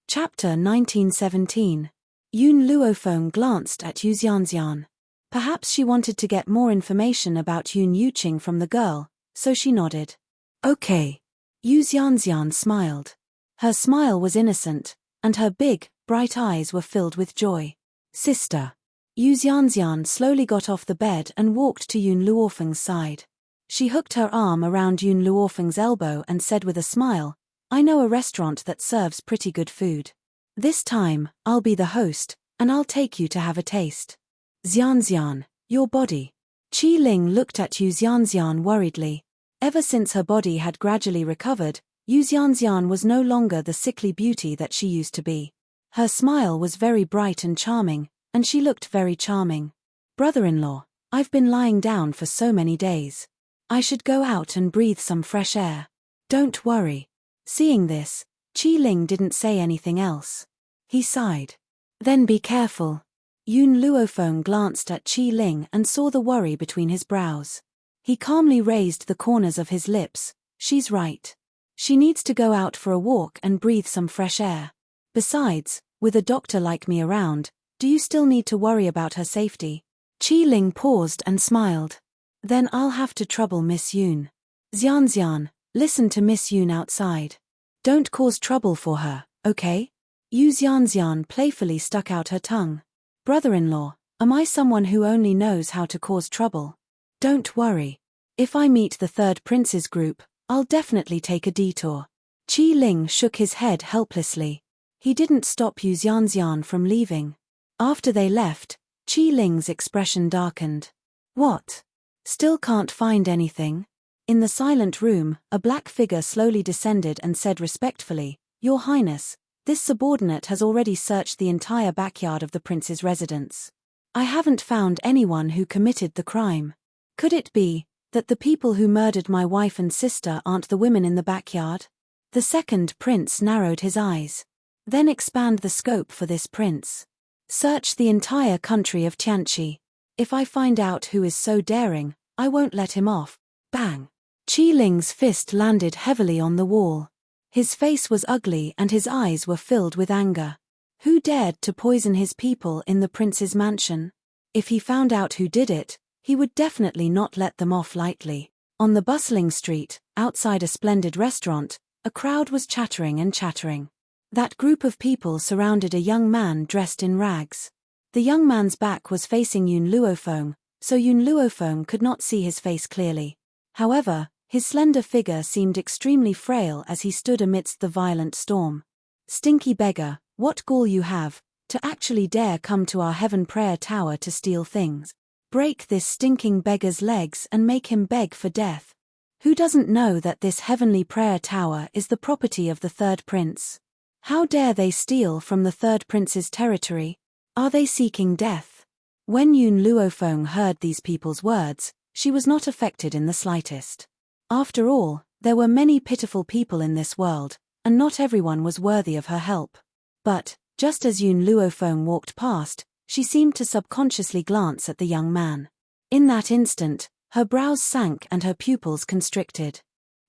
Chapter 1917. Yun Luofeng glanced at Yu Xianxian. Perhaps she wanted to get more information about Yun Yuqing from the girl, so she nodded. Okay. Yu Xianxian smiled. Her smile was innocent, and her big, bright eyes were filled with joy. Sister. Yu Xianxian slowly got off the bed and walked to Yun Luofeng's side. She hooked her arm around Yun Luofeng's elbow and said with a smile, "I know a restaurant that serves pretty good food. This time, I'll be the host, and I'll take you to have a taste." Xianxian, your body. Qi Ling looked at Yu Xianxian worriedly. Ever since her body had gradually recovered, Yu Xianxian was no longer the sickly beauty that she used to be. Her smile was very bright and charming, and she looked very charming. Brother-in-law, I've been lying down for so many days. I should go out and breathe some fresh air. Don't worry. Seeing this, Qi Ling didn't say anything else. He sighed. Then be careful. Yun Luofeng glanced at Qi Ling and saw the worry between his brows. He calmly raised the corners of his lips. She's right. She needs to go out for a walk and breathe some fresh air. Besides, with a doctor like me around, do you still need to worry about her safety? Qi Ling paused and smiled. Then I'll have to trouble Miss Yun. Xianxian, listen to Miss Yun outside. Don't cause trouble for her, okay? Yu Xianxian playfully stuck out her tongue. Brother-in-law, am I someone who only knows how to cause trouble? Don't worry. If I meet the third prince's group, I'll definitely take a detour. Qi Ling shook his head helplessly. He didn't stop Yu Xianxian from leaving. After they left, Qi Ling's expression darkened. What? Still can't find anything? In the silent room, a black figure slowly descended and said respectfully, Your Highness, this subordinate has already searched the entire backyard of the prince's residence. I haven't found anyone who committed the crime. Could it be that the people who murdered my wife and sister aren't the women in the backyard? The second prince narrowed his eyes. Then expand the scope for this prince. Search the entire country of Tianqi. If I find out who is so daring, I won't let him off. Bang! Qi Ling's fist landed heavily on the wall. His face was ugly and his eyes were filled with anger. Who dared to poison his people in the prince's mansion? If he found out who did it, he would definitely not let them off lightly. On the bustling street, outside a splendid restaurant, a crowd was chattering and chattering. That group of people surrounded a young man dressed in rags. The young man's back was facing Yun Luofeng, so Yun Luofeng could not see his face clearly. However, his slender figure seemed extremely frail as he stood amidst the violent storm. Stinky beggar, what gall you have, to actually dare come to our heaven prayer tower to steal things. Break this stinking beggar's legs and make him beg for death. Who doesn't know that this heavenly prayer tower is the property of the third prince? How dare they steal from the third prince's territory? Are they seeking death? When Yun Luofeng heard these people's words, she was not affected in the slightest. After all, there were many pitiful people in this world, and not everyone was worthy of her help. But, just as Yun Luofeng walked past, she seemed to subconsciously glance at the young man. In that instant, her brows sank and her pupils constricted.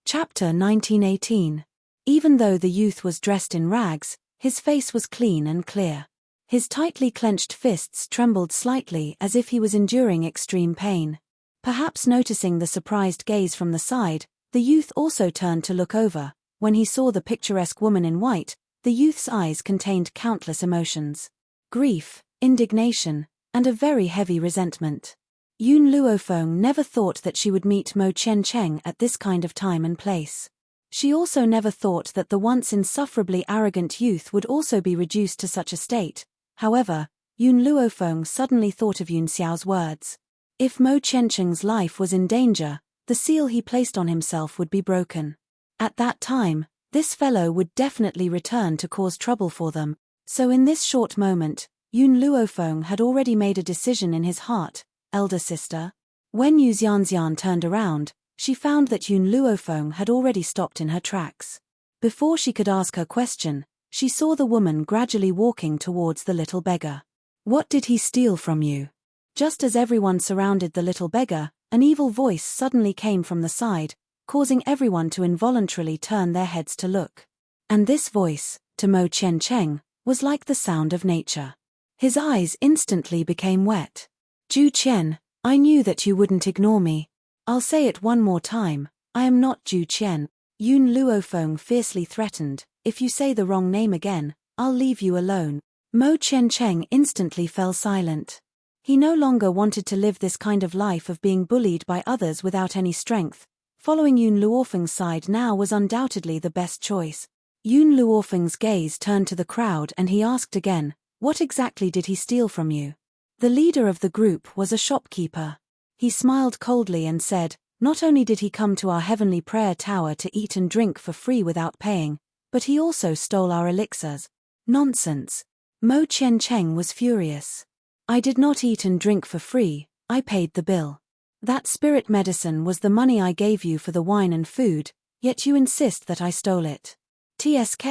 Chapter 1918. Even though the youth was dressed in rags, his face was clean and clear. His tightly clenched fists trembled slightly as if he was enduring extreme pain. Perhaps noticing the surprised gaze from the side, the youth also turned to look over, When he saw the picturesque woman in white, the youth's eyes contained countless emotions. Grief, indignation, and a very heavy resentment. Yun Luofeng never thought that she would meet Mo Chen Cheng at this kind of time and place. She also never thought that the once insufferably arrogant youth would also be reduced to such a state. However, Yun Luofeng suddenly thought of Yun Xiao's words. If Mo Chen Cheng's life was in danger, the seal he placed on himself would be broken. At that time, this fellow would definitely return to cause trouble for them, so in this short moment, Yun Luofeng had already made a decision in his heart, elder sister. When Yu Xianxian turned around, she found that Yun Luofeng had already stopped in her tracks. Before she could ask her question, she saw the woman gradually walking towards the little beggar. What did he steal from you? Just as everyone surrounded the little beggar, an evil voice suddenly came from the side, causing everyone to involuntarily turn their heads to look. And this voice, to Mo Chen Cheng, was like the sound of nature. His eyes instantly became wet. Ju Qian, I knew that you wouldn't ignore me. I'll say it one more time, I am not Ju Qian. Yun Luofeng fiercely threatened, if you say the wrong name again, I'll leave you alone. Mo Chen Cheng instantly fell silent. He no longer wanted to live this kind of life of being bullied by others without any strength. Following Yun Luofeng's side now was undoubtedly the best choice. Yun Luofeng's gaze turned to the crowd and he asked again, what exactly did he steal from you? The leader of the group was a shopkeeper. He smiled coldly and said, not only did he come to our heavenly prayer tower to eat and drink for free without paying, but he also stole our elixirs. Nonsense. Mo Chen Cheng was furious. I did not eat and drink for free, I paid the bill. That spirit medicine was the money I gave you for the wine and food, yet you insist that I stole it. TSK,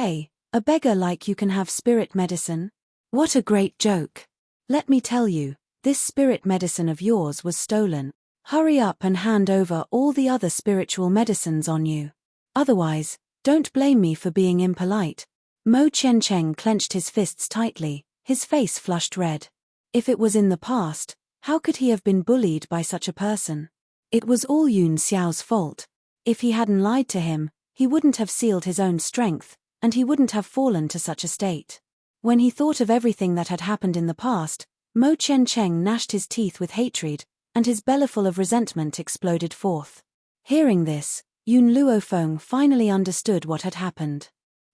a beggar like you can have spirit medicine? What a great joke. Let me tell you, this spirit medicine of yours was stolen. Hurry up and hand over all the other spiritual medicines on you. Otherwise, don't blame me for being impolite. Mo Chen Cheng clenched his fists tightly, his face flushed red. If it was in the past, how could he have been bullied by such a person? It was all Yun Xiao's fault. If he hadn't lied to him, he wouldn't have sealed his own strength, and he wouldn't have fallen to such a state. When he thought of everything that had happened in the past, Mo Chen Cheng gnashed his teeth with hatred, and his bellyful of resentment exploded forth. Hearing this, Yun Luofeng finally understood what had happened.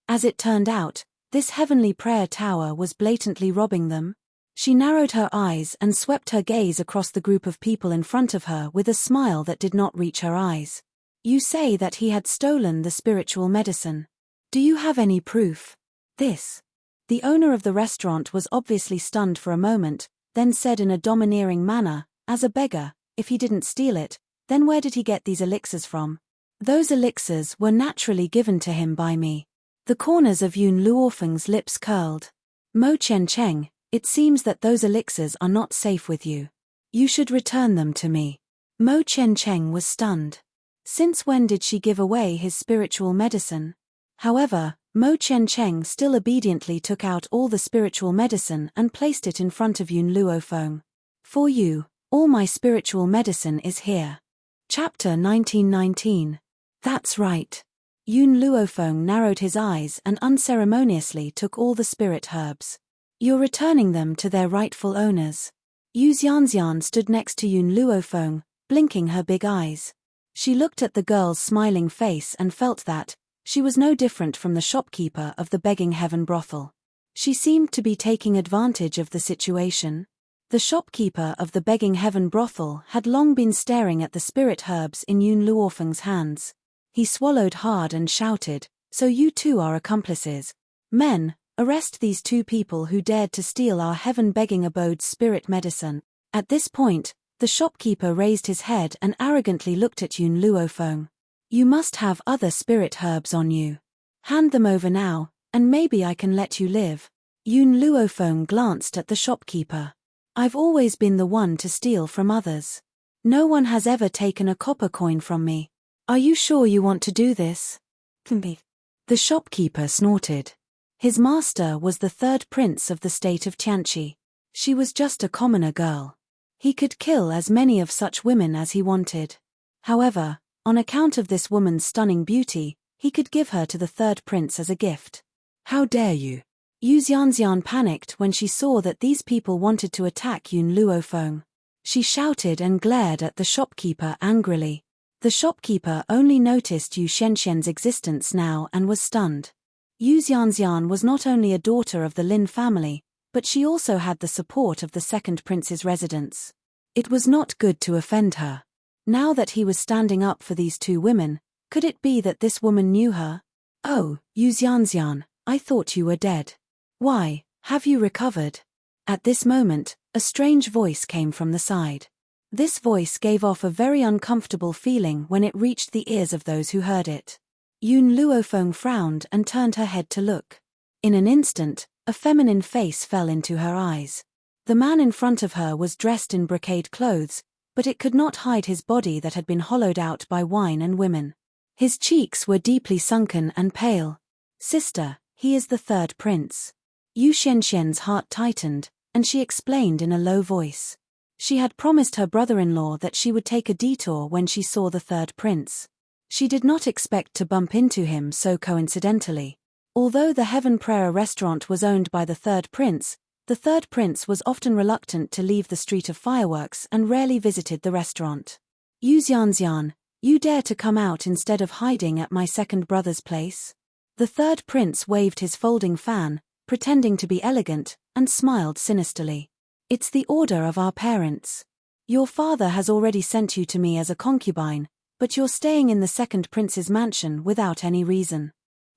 As it turned out, this heavenly prayer tower was blatantly robbing them. She narrowed her eyes and swept her gaze across the group of people in front of her with a smile that did not reach her eyes. You say that he had stolen the spiritual medicine. Do you have any proof? This. The owner of the restaurant was obviously stunned for a moment, then said in a domineering manner, as a beggar, if he didn't steal it, then where did he get these elixirs from? Those elixirs were naturally given to him by me. The corners of Yun Luofeng's lips curled. Mo Chen Cheng, it seems that those elixirs are not safe with you. You should return them to me. Mo Chen Cheng was stunned. Since when did she give away his spiritual medicine? However, Mo Chen Cheng still obediently took out all the spiritual medicine and placed it in front of Yun Luofeng. For you, all my spiritual medicine is here. Chapter 1919. That's right. Yun Luofeng narrowed his eyes and unceremoniously took all the spirit herbs. You're returning them to their rightful owners. Yu Xianxian stood next to Yun Luofeng, blinking her big eyes. She looked at the girl's smiling face and felt that she was no different from the shopkeeper of the begging heaven brothel. She seemed to be taking advantage of the situation. The shopkeeper of the begging heaven brothel had long been staring at the spirit herbs in Yun Luofeng's hands. He swallowed hard and shouted, so you two are accomplices. Men, arrest these two people who dared to steal our heaven begging abode's spirit medicine. At this point, the shopkeeper raised his head and arrogantly looked at Yun Luofeng. You must have other spirit herbs on you. Hand them over now, and maybe I can let you live. Yun Luofeng glanced at the shopkeeper. I've always been the one to steal from others. No one has ever taken a copper coin from me. Are you sure you want to do this? The shopkeeper snorted. His master was the third prince of the state of Tianqi. She was just a commoner girl. He could kill as many of such women as he wanted. However, on account of this woman's stunning beauty, he could give her to the third prince as a gift. How dare you? Yu Xianxian panicked when she saw that these people wanted to attack Yun Luofeng. She shouted and glared at the shopkeeper angrily. The shopkeeper only noticed Yu Xianxian's existence now and was stunned. Yu Xianxian was not only a daughter of the Lin family, but she also had the support of the second prince's residence. It was not good to offend her. Now that he was standing up for these two women, could it be that this woman knew her? Oh, Yu Xianxian, I thought you were dead. Why, have you recovered? At this moment, a strange voice came from the side. This voice gave off a very uncomfortable feeling when it reached the ears of those who heard it. Yun Luofeng frowned and turned her head to look. In an instant, a feminine face fell into her eyes. The man in front of her was dressed in brocade clothes, but it could not hide his body that had been hollowed out by wine and women. His cheeks were deeply sunken and pale. Sister, he is the third prince. Yu Xianxian's heart tightened, and she explained in a low voice. She had promised her brother-in-law that she would take a detour when she saw the third prince. She did not expect to bump into him so coincidentally. Although the Heaven Prayer restaurant was owned by the third prince was often reluctant to leave the Street of Fireworks and rarely visited the restaurant. Yu Xianxian, you dare to come out instead of hiding at my second brother's place? The third prince waved his folding fan, pretending to be elegant, and smiled sinisterly. It's the order of our parents. Your father has already sent you to me as a concubine, but you're staying in the second prince's mansion without any reason.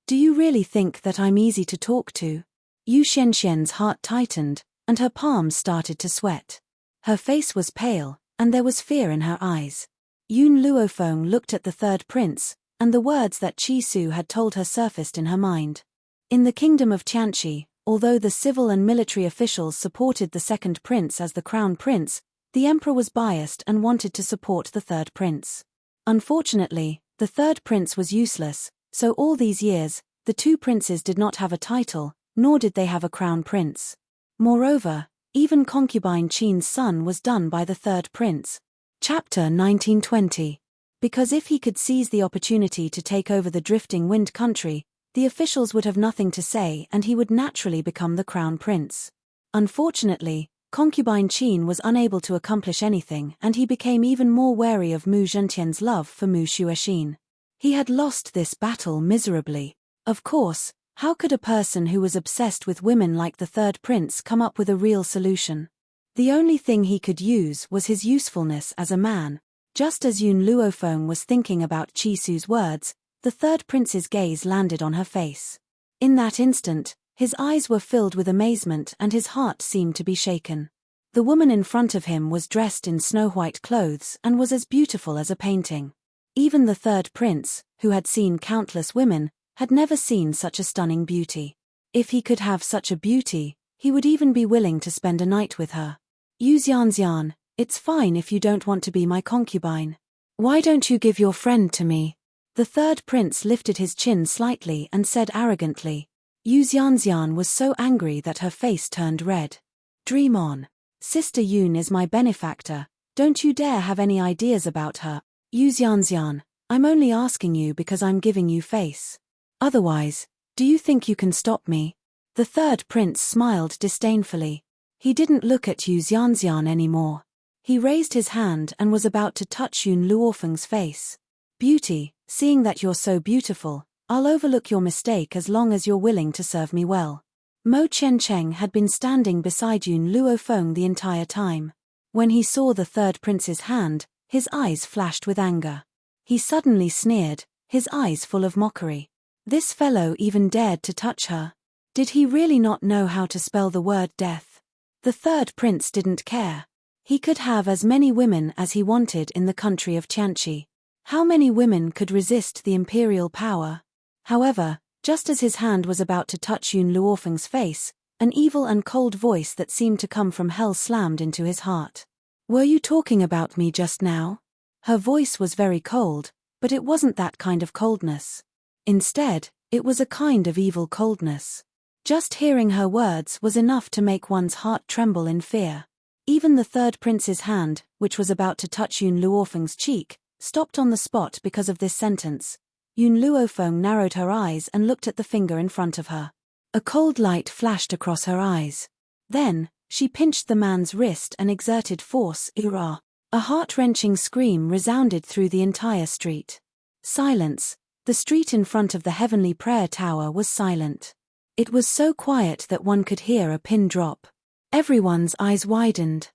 Do you really think that I'm easy to talk to? Yu Xianxian's heart tightened, and her palms started to sweat. Her face was pale, and there was fear in her eyes. Yun Luofeng looked at the third prince, and the words that Qi Su had told her surfaced in her mind. In the kingdom of Tianqi, although the civil and military officials supported the second prince as the crown prince, the emperor was biased and wanted to support the third prince. Unfortunately, the third prince was useless, so all these years, the two princes did not have a title, nor did they have a crown prince. Moreover, even concubine Qin's son was done by the third prince. Chapter 1920. Because if he could seize the opportunity to take over the drifting wind country, the officials would have nothing to say and he would naturally become the crown prince. Unfortunately, concubine Qin was unable to accomplish anything and he became even more wary of Mu Zhentian's love for Mu Xuexin. He had lost this battle miserably. Of course, how could a person who was obsessed with women like the third prince come up with a real solution? The only thing he could use was his usefulness as a man. Just as Yun Luofeng was thinking about Qi Su's words, the third prince's gaze landed on her face. In that instant, his eyes were filled with amazement and his heart seemed to be shaken. The woman in front of him was dressed in snow-white clothes and was as beautiful as a painting. Even the third prince, who had seen countless women, had never seen such a stunning beauty. If he could have such a beauty, he would even be willing to spend a night with her. Yu Xianxian, it's fine if you don't want to be my concubine. Why don't you give your friend to me? The third prince lifted his chin slightly and said arrogantly. Yu Xianxian was so angry that her face turned red. Dream on. Sister Yun is my benefactor, don't you dare have any ideas about her. Yu Xianxian, I'm only asking you because I'm giving you face. Otherwise, do you think you can stop me? The third prince smiled disdainfully. He didn't look at Yu Xianxian anymore. He raised his hand and was about to touch Yun Luofeng's face. Beauty, seeing that you're so beautiful, I'll overlook your mistake as long as you're willing to serve me well. Mo Chen had been standing beside Yun Luofeng the entire time. When he saw the third prince's hand, his eyes flashed with anger. He suddenly sneered, his eyes full of mockery. This fellow even dared to touch her. Did he really not know how to spell the word death? The third prince didn't care. He could have as many women as he wanted in the country of Tianqi. How many women could resist the imperial power? However, just as his hand was about to touch Yun Luofeng's face, an evil and cold voice that seemed to come from hell slammed into his heart. Were you talking about me just now? Her voice was very cold, but it wasn't that kind of coldness. Instead, it was a kind of evil coldness. Just hearing her words was enough to make one's heart tremble in fear. Even the third prince's hand, which was about to touch Yun Luofeng's cheek, stopped on the spot because of this sentence. Yun Luofeng narrowed her eyes and looked at the finger in front of her. A cold light flashed across her eyes. Then, she pinched the man's wrist and exerted force. Ura! A heart-wrenching scream resounded through the entire street. Silence. The street in front of the Heavenly Prayer Tower was silent. It was so quiet that one could hear a pin drop. Everyone's eyes widened.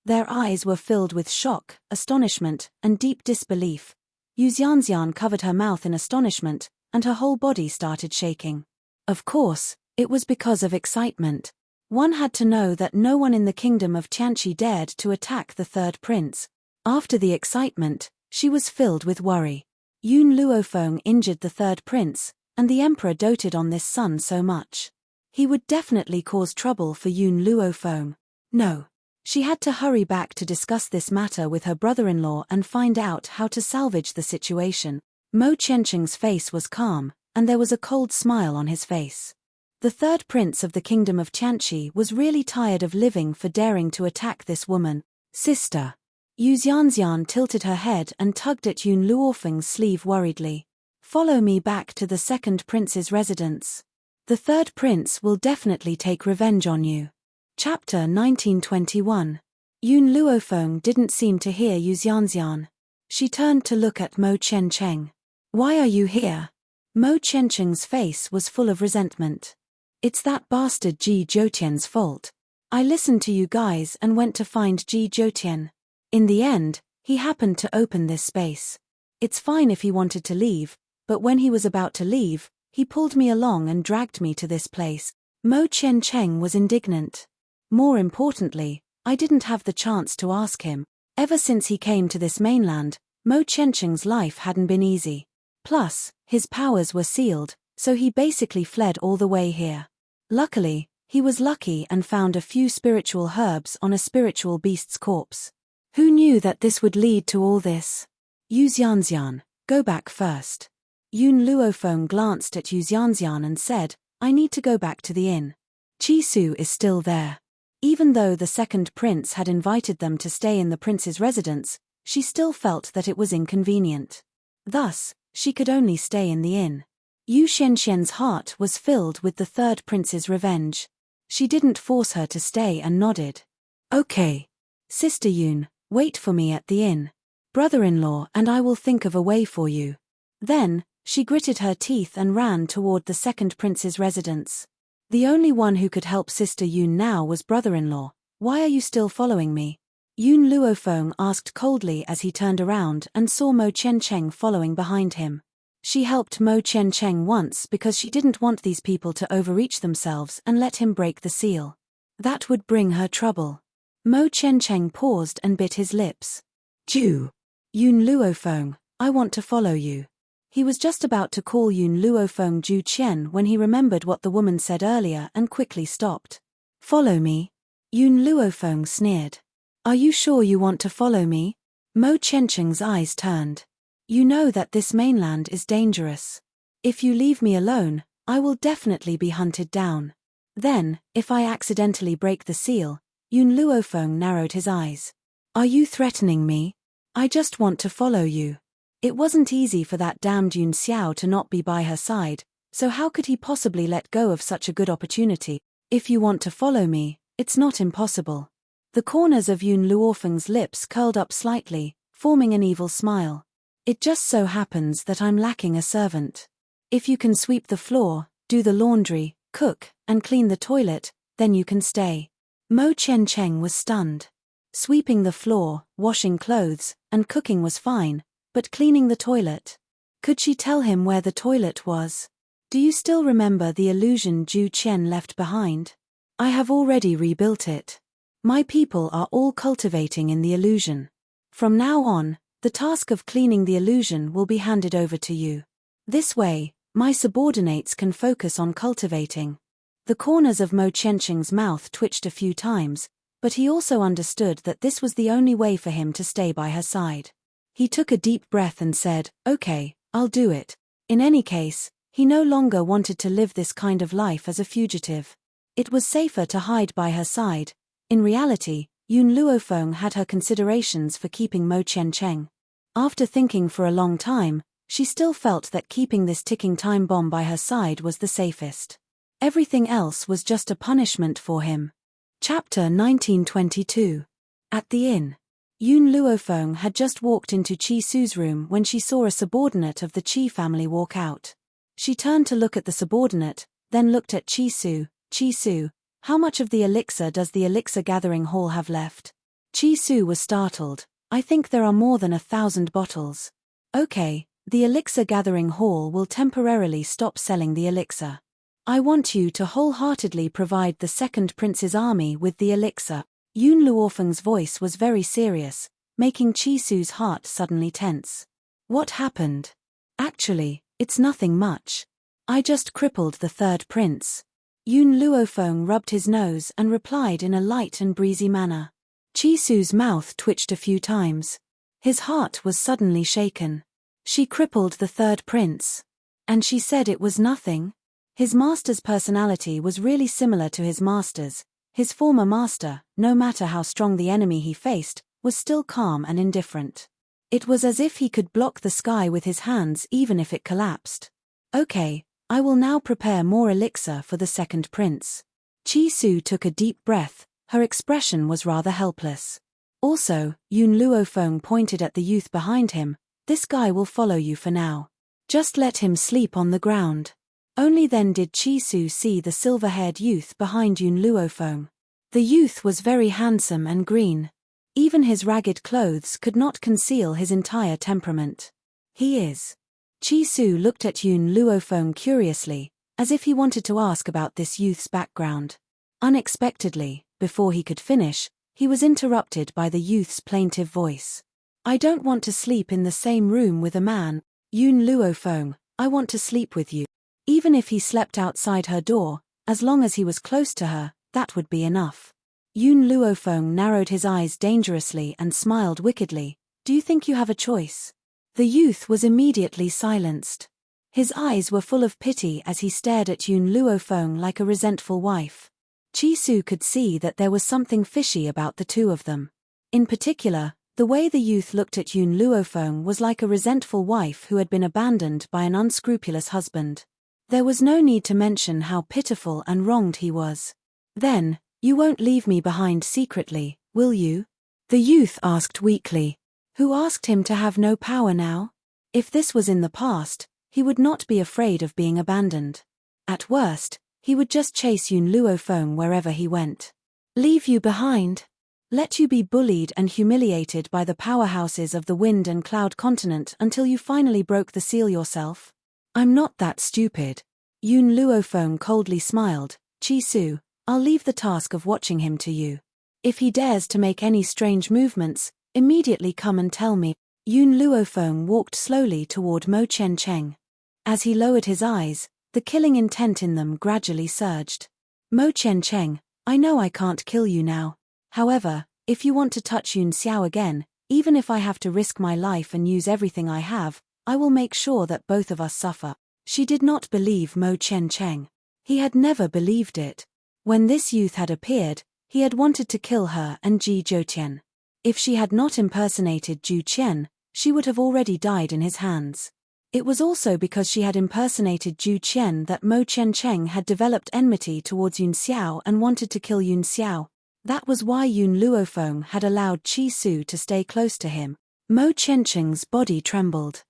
Their eyes were filled with shock, astonishment, and deep disbelief. Yu Xianxian covered her mouth in astonishment, and her whole body started shaking. Of course, it was because of excitement. One had to know that no one in the kingdom of Tianqi dared to attack the third prince. After the excitement, she was filled with worry. Yun Luofeng injured the third prince, and the emperor doted on this son so much. He would definitely cause trouble for Yun Luofeng. No. She had to hurry back to discuss this matter with her brother-in-law and find out how to salvage the situation. Mo Qiancheng's face was calm, and there was a cold smile on his face. The third prince of the kingdom of Tianqi was really tired of living for daring to attack this woman. Sister. Yu Xianxian tilted her head and tugged at Yun Luofeng's sleeve worriedly. Follow me back to the second prince's residence. The third prince will definitely take revenge on you. Chapter 1921. Yun Luofeng didn't seem to hear Yu Xianxian. She turned to look at Mo Qiancheng. Why are you here? Mo Qiancheng's face was full of resentment. It's that bastard Ji Zhoutian's fault. I listened to you guys and went to find Ji Zhoutian. In the end, he happened to open this space. It's fine if he wanted to leave, but when he was about to leave, he pulled me along and dragged me to this place. Mo Qiancheng was indignant. More importantly, I didn't have the chance to ask him. Ever since he came to this mainland, Mo Qiancheng's life hadn't been easy. Plus, his powers were sealed, so he basically fled all the way here. Luckily, he was lucky and found a few spiritual herbs on a spiritual beast's corpse. Who knew that this would lead to all this? Yu Xianxian, go back first. Yun Luofeng glanced at Yu Xianxian and said, I need to go back to the inn. Qi Su is still there. Even though the second prince had invited them to stay in the prince's residence, she still felt that it was inconvenient. Thus, she could only stay in the inn. Yu Xianxian's heart was filled with the third prince's revenge. She didn't force her to stay and nodded. Okay. Sister Yun, wait for me at the inn. Brother-in-law and I will think of a way for you. Then, she gritted her teeth and ran toward the second prince's residence. The only one who could help Sister Yun now was brother-in-law. Why are you still following me? Yun Luofeng asked coldly as he turned around and saw Mo Qiancheng following behind him. She helped Mo Qiancheng once because she didn't want these people to overreach themselves and let him break the seal. That would bring her trouble. Mo Qiancheng paused and bit his lips. Ju. Yun Luofeng, I want to follow you. He was just about to call Yun Luofeng Ju Qian when he remembered what the woman said earlier and quickly stopped. Follow me? Yun Luofeng sneered. Are you sure you want to follow me? Mo Qiancheng's eyes turned. You know that this mainland is dangerous. If you leave me alone, I will definitely be hunted down. Then, if I accidentally break the seal, Yun Luofeng narrowed his eyes. Are you threatening me? I just want to follow you. It wasn't easy for that damned Yun Xiao to not be by her side, so how could he possibly let go of such a good opportunity? If you want to follow me, it's not impossible. The corners of Yun Luofeng's lips curled up slightly, forming an evil smile. It just so happens that I'm lacking a servant. If you can sweep the floor, do the laundry, cook, and clean the toilet, then you can stay. Mo Qiancheng was stunned. Sweeping the floor, washing clothes, and cooking was fine, but cleaning the toilet? Could she tell him where the toilet was? Do you still remember the illusion Ju Qian left behind? I have already rebuilt it. My people are all cultivating in the illusion. From now on, the task of cleaning the illusion will be handed over to you. This way, my subordinates can focus on cultivating. The corners of Mo Qiancheng's mouth twitched a few times, but he also understood that this was the only way for him to stay by her side. He took a deep breath and said, okay, I'll do it. In any case, he no longer wanted to live this kind of life as a fugitive. It was safer to hide by her side. In reality, Yun Luofeng had her considerations for keeping Mo Qiancheng. After thinking for a long time, She still felt that keeping this ticking time bomb by her side was the safest. Everything else was just a punishment for him. Chapter 1922. At the inn. Yoon Luofeng had just walked into Chi Su's room when she saw a subordinate of the Chi family walk out. She turned to look at the subordinate, then looked at Chi Su. Chi Su, how much of the elixir does the elixir gathering hall have left? Chi Su was startled. I think there are more than 1,000 bottles. Okay, the elixir gathering hall will temporarily stop selling the elixir. I want you to wholeheartedly provide the second prince's army with the elixir. Yoon Luofeng's voice was very serious, making Chi Su's heart suddenly tense. What happened? Actually, it's nothing much. I just crippled the third prince. Yoon Luofeng rubbed his nose and replied in a light and breezy manner. Chi Su's mouth twitched a few times. His heart was suddenly shaken. She crippled the third prince. And she said it was nothing? His master's personality was really similar to his master's. His former master, no matter how strong the enemy he faced, was still calm and indifferent. It was as if he could block the sky with his hands even if it collapsed. Okay, I will now prepare more elixir for the second prince. Chi Su took a deep breath, her expression was rather helpless. Also, Yoon Luofeng pointed at the youth behind him. This guy will follow you for now. Just let him sleep on the ground. Only then did Chi Su see the silver-haired youth behind Yoon Luofeng. The youth was very handsome and green. Even his ragged clothes could not conceal his entire temperament. He is. Chi Su looked at Yoon Luofeng curiously, as if he wanted to ask about this youth's background. Unexpectedly, before he could finish, he was interrupted by the youth's plaintive voice. I don't want to sleep in the same room with a man. Yoon Luofeng, I want to sleep with you. Even if he slept outside her door, as long as he was close to her, that would be enough. Yoon Luofeng narrowed his eyes dangerously and smiled wickedly. Do you think you have a choice? The youth was immediately silenced. His eyes were full of pity as he stared at Yoon Luofeng like a resentful wife. Chi Su could see that there was something fishy about the two of them. In particular, the way the youth looked at Yoon Luofeng was like a resentful wife who had been abandoned by an unscrupulous husband. There was no need to mention how pitiful and wronged he was. Then, you won't leave me behind secretly, will you? The youth asked weakly. Who asked him to have no power now? If this was in the past, he would not be afraid of being abandoned. At worst, he would just chase Yoon Luofeng wherever he went. Leave you behind? Let you be bullied and humiliated by the powerhouses of the wind and cloud continent until you finally broke the seal yourself? I'm not that stupid. Yoon Luofeng coldly smiled. Chi Su, I'll leave the task of watching him to you. If he dares to make any strange movements, immediately come and tell me. Yoon Luofeng walked slowly toward Mo Chen Cheng. As he lowered his eyes, the killing intent in them gradually surged. Mo Chen Cheng, I know I can't kill you now. However, if you want to touch Yoon Xiao again, even if I have to risk my life and use everything I have, I will make sure that both of us suffer. She did not believe Mo Chen Cheng. He had never believed it. When this youth had appeared, he had wanted to kill her and Ji Zhoutian. If she had not impersonated Zhu Qian, she would have already died in his hands. It was also because she had impersonated Zhu Qian that Mo Chen Cheng had developed enmity towards Yoon Xiao and wanted to kill Yoon Xiao. That was why Yoon Luofeng had allowed Chi Su to stay close to him. Mo Chen Cheng's body trembled.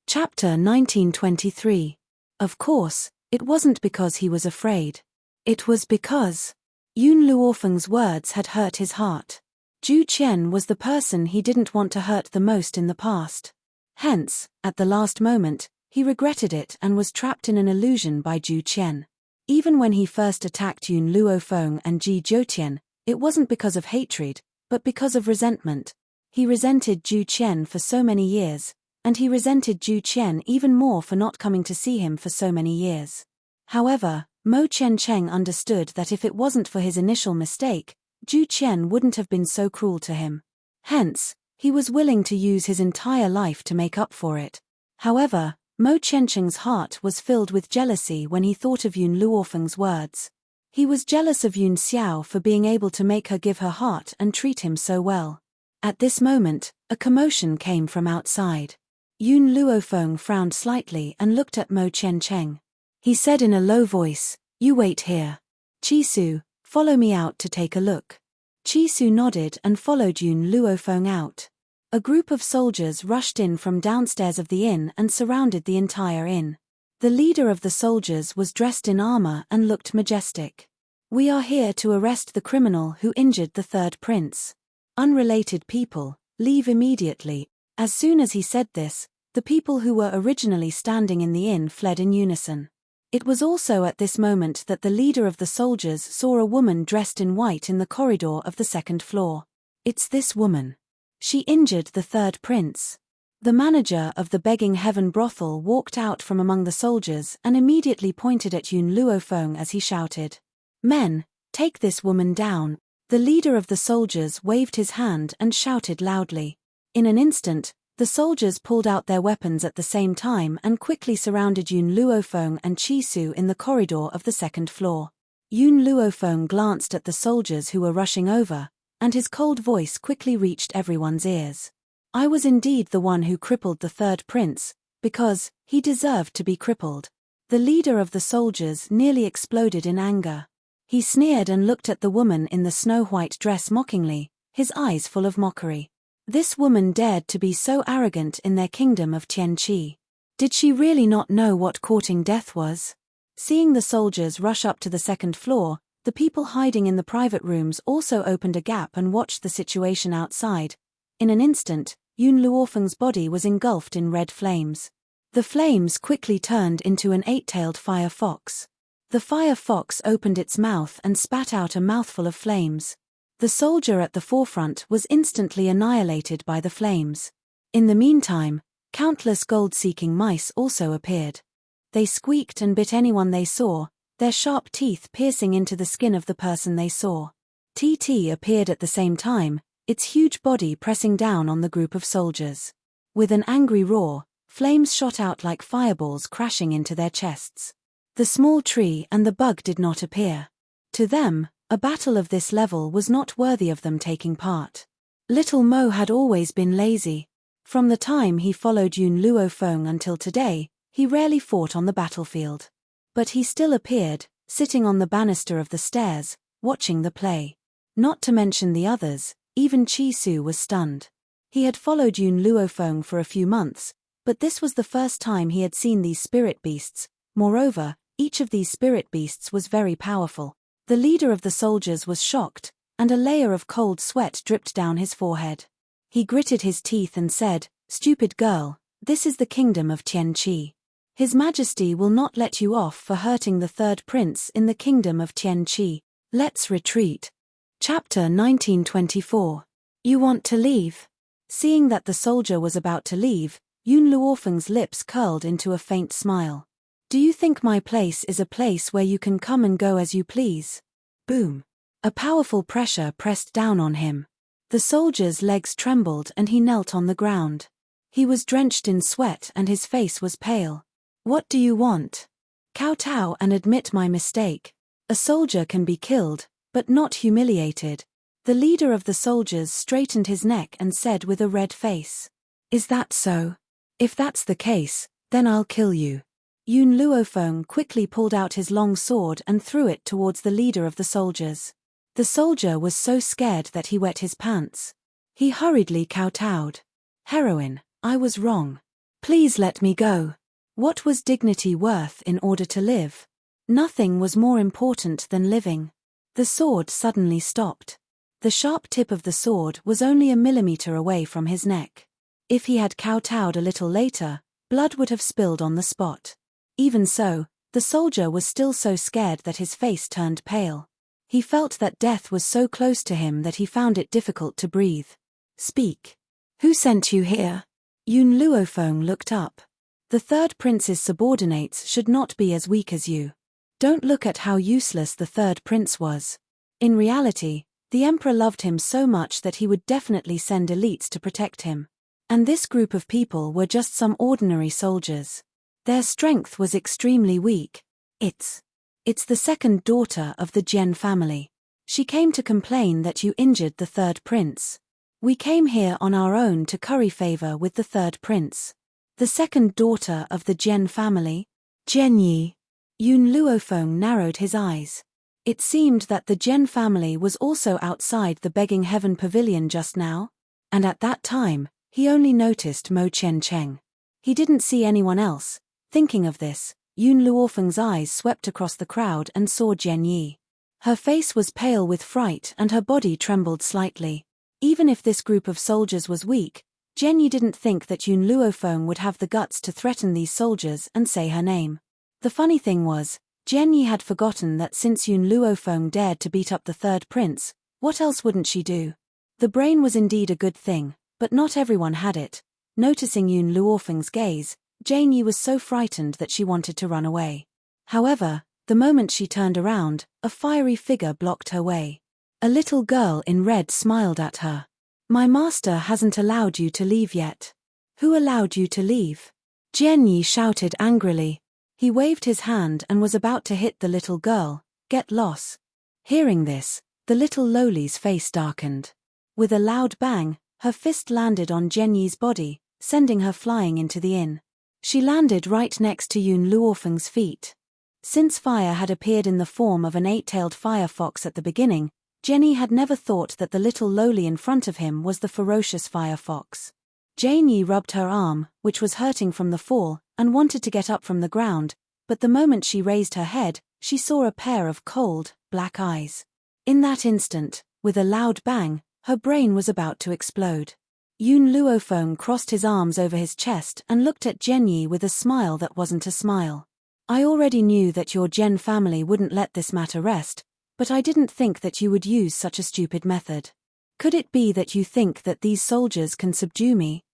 Chapter 1923. Of course, it wasn't because he was afraid. It was because Yoon Luofeng's words had hurt his heart. Zhu Qian was the person he didn't want to hurt the most in the past. Hence, at the last moment, he regretted it and was trapped in an illusion by Zhu Qian. Even when he first attacked Yoon Luofeng and Ji Zhoutian, it wasn't because of hatred, but because of resentment. He resented Zhu Qian for so many years, and he resented Zhu Qian even more for not coming to see him for so many years. However, Mo Chen Cheng understood that if it wasn't for his initial mistake, Zhu Qian wouldn't have been so cruel to him. Hence, he was willing to use his entire life to make up for it. However, Mo Chen Cheng's heart was filled with jealousy when he thought of Yoon Luofeng's words. He was jealous of Yoon Xiao for being able to make her give her heart and treat him so well. At this moment, a commotion came from outside. Yun Luofeng frowned slightly and looked at Mo Qiancheng. He said in a low voice, "You wait here. Chisu, follow me out to take a look." Chisu nodded and followed Yun Luofeng out. A group of soldiers rushed in from downstairs of the inn and surrounded the entire inn. The leader of the soldiers was dressed in armor and looked majestic. "We are here to arrest the criminal who injured the third prince. Unrelated people, leave immediately." As soon as he said this, the people who were originally standing in the inn fled in unison. It was also at this moment that the leader of the soldiers saw a woman dressed in white in the corridor of the second floor. "It's this woman. She injured the third prince." The manager of the Begging Heaven brothel walked out from among the soldiers and immediately pointed at Yun Luofeng as he shouted, "Men, take this woman down." The leader of the soldiers waved his hand and shouted loudly. In an instant, the soldiers pulled out their weapons at the same time and quickly surrounded Yun Luofeng and Chisu in the corridor of the second floor. Yun Luofeng glanced at the soldiers who were rushing over, and his cold voice quickly reached everyone's ears. "I was indeed the one who crippled the third prince, because he deserved to be crippled." The leader of the soldiers nearly exploded in anger. He sneered and looked at the woman in the snow-white dress mockingly, his eyes full of mockery. This woman dared to be so arrogant in their kingdom of Tianqi. Did she really not know what courting death was? Seeing the soldiers rush up to the second floor, the people hiding in the private rooms also opened a gap and watched the situation outside. In an instant, Yun Luofeng's body was engulfed in red flames. The flames quickly turned into an eight-tailed fire fox. The fire fox opened its mouth and spat out a mouthful of flames. The soldier at the forefront was instantly annihilated by the flames. In the meantime, countless gold-seeking mice also appeared. They squeaked and bit anyone they saw, their sharp teeth piercing into the skin of the person they saw. TT appeared at the same time, its huge body pressing down on the group of soldiers. With an angry roar, flames shot out like fireballs crashing into their chests. The small tree and the bug did not appear. To them, a battle of this level was not worthy of them taking part. Little Mo had always been lazy. From the time he followed Yun Luofeng until today, he rarely fought on the battlefield. But he still appeared, sitting on the banister of the stairs, watching the play. Not to mention the others, even Chisu was stunned. He had followed Yun Luofeng for a few months, but this was the first time he had seen these spirit beasts. Moreover, each of these spirit beasts was very powerful. The leader of the soldiers was shocked, and a layer of cold sweat dripped down his forehead. He gritted his teeth and said, "Stupid girl, this is the kingdom of Tianqi. His Majesty will not let you off for hurting the third prince in the kingdom of Tianqi. Let's retreat." Chapter 1924. "You want to leave?" Seeing that the soldier was about to leave, Yun Luofeng's lips curled into a faint smile. "Do you think my place is a place where you can come and go as you please?" Boom. A powerful pressure pressed down on him. The soldier's legs trembled and he knelt on the ground. He was drenched in sweat and his face was pale. "What do you want?" "Kowtow and admit my mistake. A soldier can be killed, but not humiliated." The leader of the soldiers straightened his neck and said with a red face, "Is that so? If that's the case, then I'll kill you." Yun Luofeng quickly pulled out his long sword and threw it towards the leader of the soldiers. The soldier was so scared that he wet his pants. He hurriedly kowtowed. "Heroine, I was wrong. Please let me go." What was dignity worth in order to live? Nothing was more important than living. The sword suddenly stopped. The sharp tip of the sword was only a millimeter away from his neck. If he had kowtowed a little later, blood would have spilled on the spot. Even so, the soldier was still so scared that his face turned pale. He felt that death was so close to him that he found it difficult to breathe. "Speak. Who sent you here?" Yun Luofeng looked up. "The third prince's subordinates should not be as weak as you. Don't look at how useless the third prince was. In reality, the emperor loved him so much that he would definitely send elites to protect him. And this group of people were just some ordinary soldiers. Their strength was extremely weak. It's the second daughter of the Jian family. She came to complain that you injured the third prince. We came here on our own to curry favor with the third prince." The second daughter of the Gen family? Genyi. Yun Luofeng narrowed his eyes. It seemed that the Gen family was also outside the Begging Heaven pavilion just now, and at that time, he only noticed Mo Chen Cheng. He didn't see anyone else. Thinking of this, Yun Luofeng's eyes swept across the crowd and saw Genyi. Her face was pale with fright and her body trembled slightly. Even if this group of soldiers was weak, Genyi didn't think that Yun Luofeng would have the guts to threaten these soldiers and say her name. The funny thing was, Genyi had forgotten that since Yun Luofeng dared to beat up the third prince, what else wouldn't she do? The brain was indeed a good thing, but not everyone had it. Noticing Yun Luofeng's gaze, Genyi was so frightened that she wanted to run away. However, the moment she turned around, a fiery figure blocked her way. A little girl in red smiled at her. My master hasn't allowed you to leave yet. Who allowed you to leave? Genyi shouted angrily. He waved his hand and was about to hit the little girl. Get lost. Hearing this, the little Loli's face darkened. With a loud bang, her fist landed on Genyi's body, sending her flying into the inn. She landed right next to Yun Luofeng's feet. Since fire had appeared in the form of an 8-tailed fire fox at the beginning, Genyi had never thought that the little Loli in front of him was the ferocious fire fox. Genyi rubbed her arm, which was hurting from the fall, and wanted to get up from the ground, but the moment she raised her head, she saw a pair of cold, black eyes. In that instant, with a loud bang, her brain was about to explode. Yun Luofeng crossed his arms over his chest and looked at Genyi with a smile that wasn't a smile. I already knew that your Gen family wouldn't let this matter rest, but I didn't think that you would use such a stupid method. Could it be that you think that these soldiers can subdue me?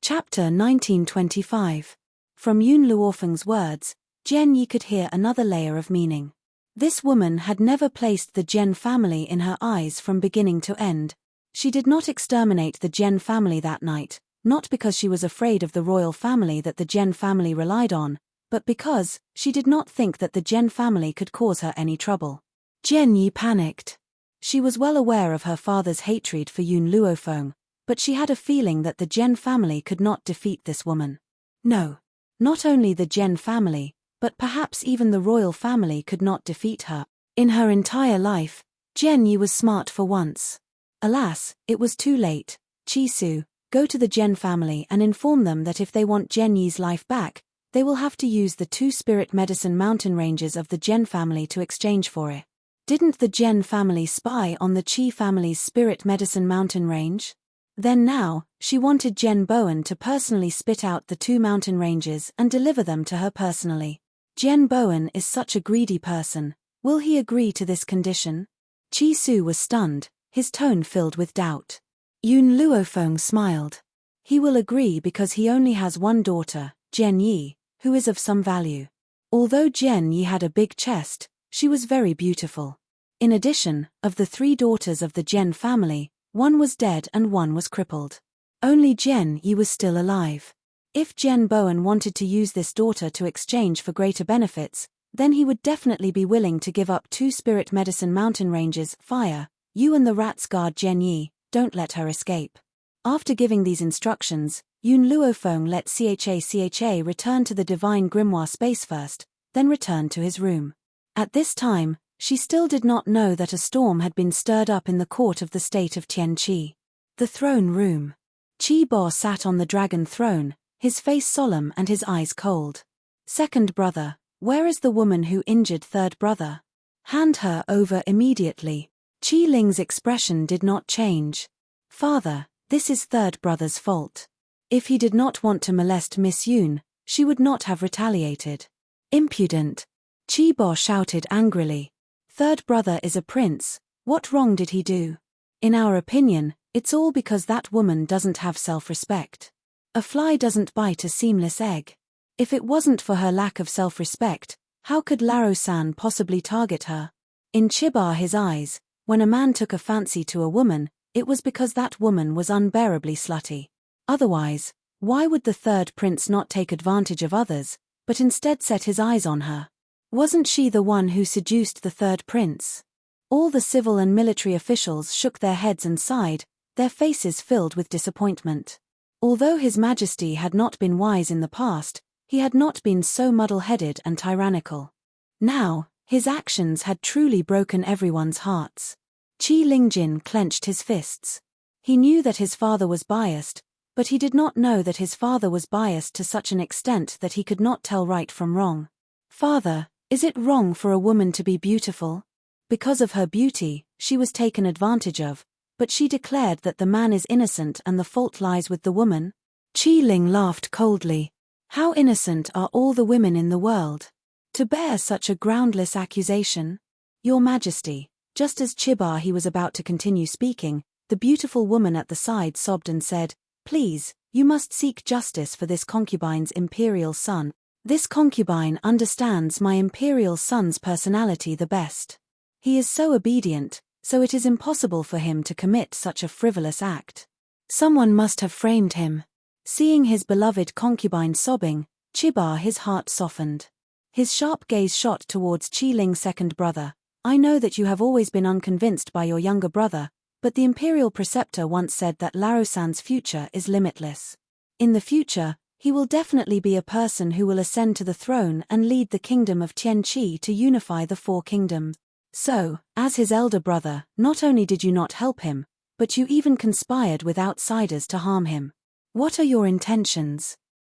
Chapter 1925. From Yun Luofeng's words, Genyi could hear another layer of meaning. This woman had never placed the Gen family in her eyes from beginning to end. She did not exterminate the Gen family that night, not because she was afraid of the royal family that the Gen family relied on, but because she did not think that the Gen family could cause her any trouble. Genyi panicked. She was well aware of her father's hatred for Yun Luofeng, but she had a feeling that the Gen family could not defeat this woman. No. Not only the Gen family, but perhaps even the royal family could not defeat her. In her entire life, Genyi was smart for once. Alas, it was too late. Chisu, go to the Gen family and inform them that if they want Genyi's life back, they will have to use the 2 spirit medicine mountain ranges of the Gen family to exchange for it. Didn't the Gen family spy on the Qi family's spirit medicine mountain range? Then now, she wanted Gen Bowen to personally spit out the 2 mountain ranges and deliver them to her personally. Gen Bowen is such a greedy person. Will he agree to this condition? Chisu was stunned, his tone filled with doubt. Yun Luofeng smiled. He will agree because he only has one daughter, Genyi, who is of some value. Although Genyi had a big chest, she was very beautiful. In addition, of the 3 daughters of the Gen family, one was dead and one was crippled. Only Genyi was still alive. If Gen Bowen wanted to use this daughter to exchange for greater benefits, then he would definitely be willing to give up 2 spirit medicine mountain ranges. Fire, you and the rats guard Genyi, don't let her escape. After giving these instructions, Yun Luofeng let Cha return to the divine grimoire space first, then returned to his room. At this time, she still did not know that a storm had been stirred up in the court of the state of Tianqi. The throne room. Qi Bo sat on the dragon throne, his face solemn and his eyes cold. Second brother, where is the woman who injured third brother? Hand her over immediately. Qi Ling's expression did not change. Father, this is third brother's fault. If he did not want to molest Miss Yun, she would not have retaliated. Impudent. Qi Bo shouted angrily. Third brother is a prince, what wrong did he do? In our opinion, it's all because that woman doesn't have self-respect. A fly doesn't bite a seamless egg. If it wasn't for her lack of self-respect, how could Laro-san possibly target her? In Chiba his eyes, when a man took a fancy to a woman, it was because that woman was unbearably slutty. Otherwise, why would the third prince not take advantage of others, but instead set his eyes on her? Wasn't she the one who seduced the third prince? All the civil and military officials shook their heads and sighed, their faces filled with disappointment. Although His Majesty had not been wise in the past, he had not been so muddle-headed and tyrannical. Now, his actions had truly broken everyone's hearts. Qi Lingjin clenched his fists. He knew that his father was biased, but he did not know that his father was biased to such an extent that he could not tell right from wrong. "Father, is it wrong for a woman to be beautiful? Because of her beauty, she was taken advantage of, but she declared that the man is innocent and the fault lies with the woman." Qi Ling laughed coldly. "How innocent are all the women in the world? To bear such a groundless accusation? Your Majesty." Just as Chiba was about to continue speaking, the beautiful woman at the side sobbed and said, "Please, you must seek justice for this concubine's imperial son. This concubine understands my imperial son's personality the best. He is so obedient, so it is impossible for him to commit such a frivolous act. Someone must have framed him." Seeing his beloved concubine sobbing, Chiba's heart softened. His sharp gaze shot towards Qi Ling's second brother. "I know that you have always been unconvinced by your younger brother, but the imperial preceptor once said that Larosan's future is limitless. In the future, he will definitely be a person who will ascend to the throne and lead the kingdom of Tianqi to unify the four kingdoms. So, as his elder brother, not only did you not help him, but you even conspired with outsiders to harm him. What are your intentions?"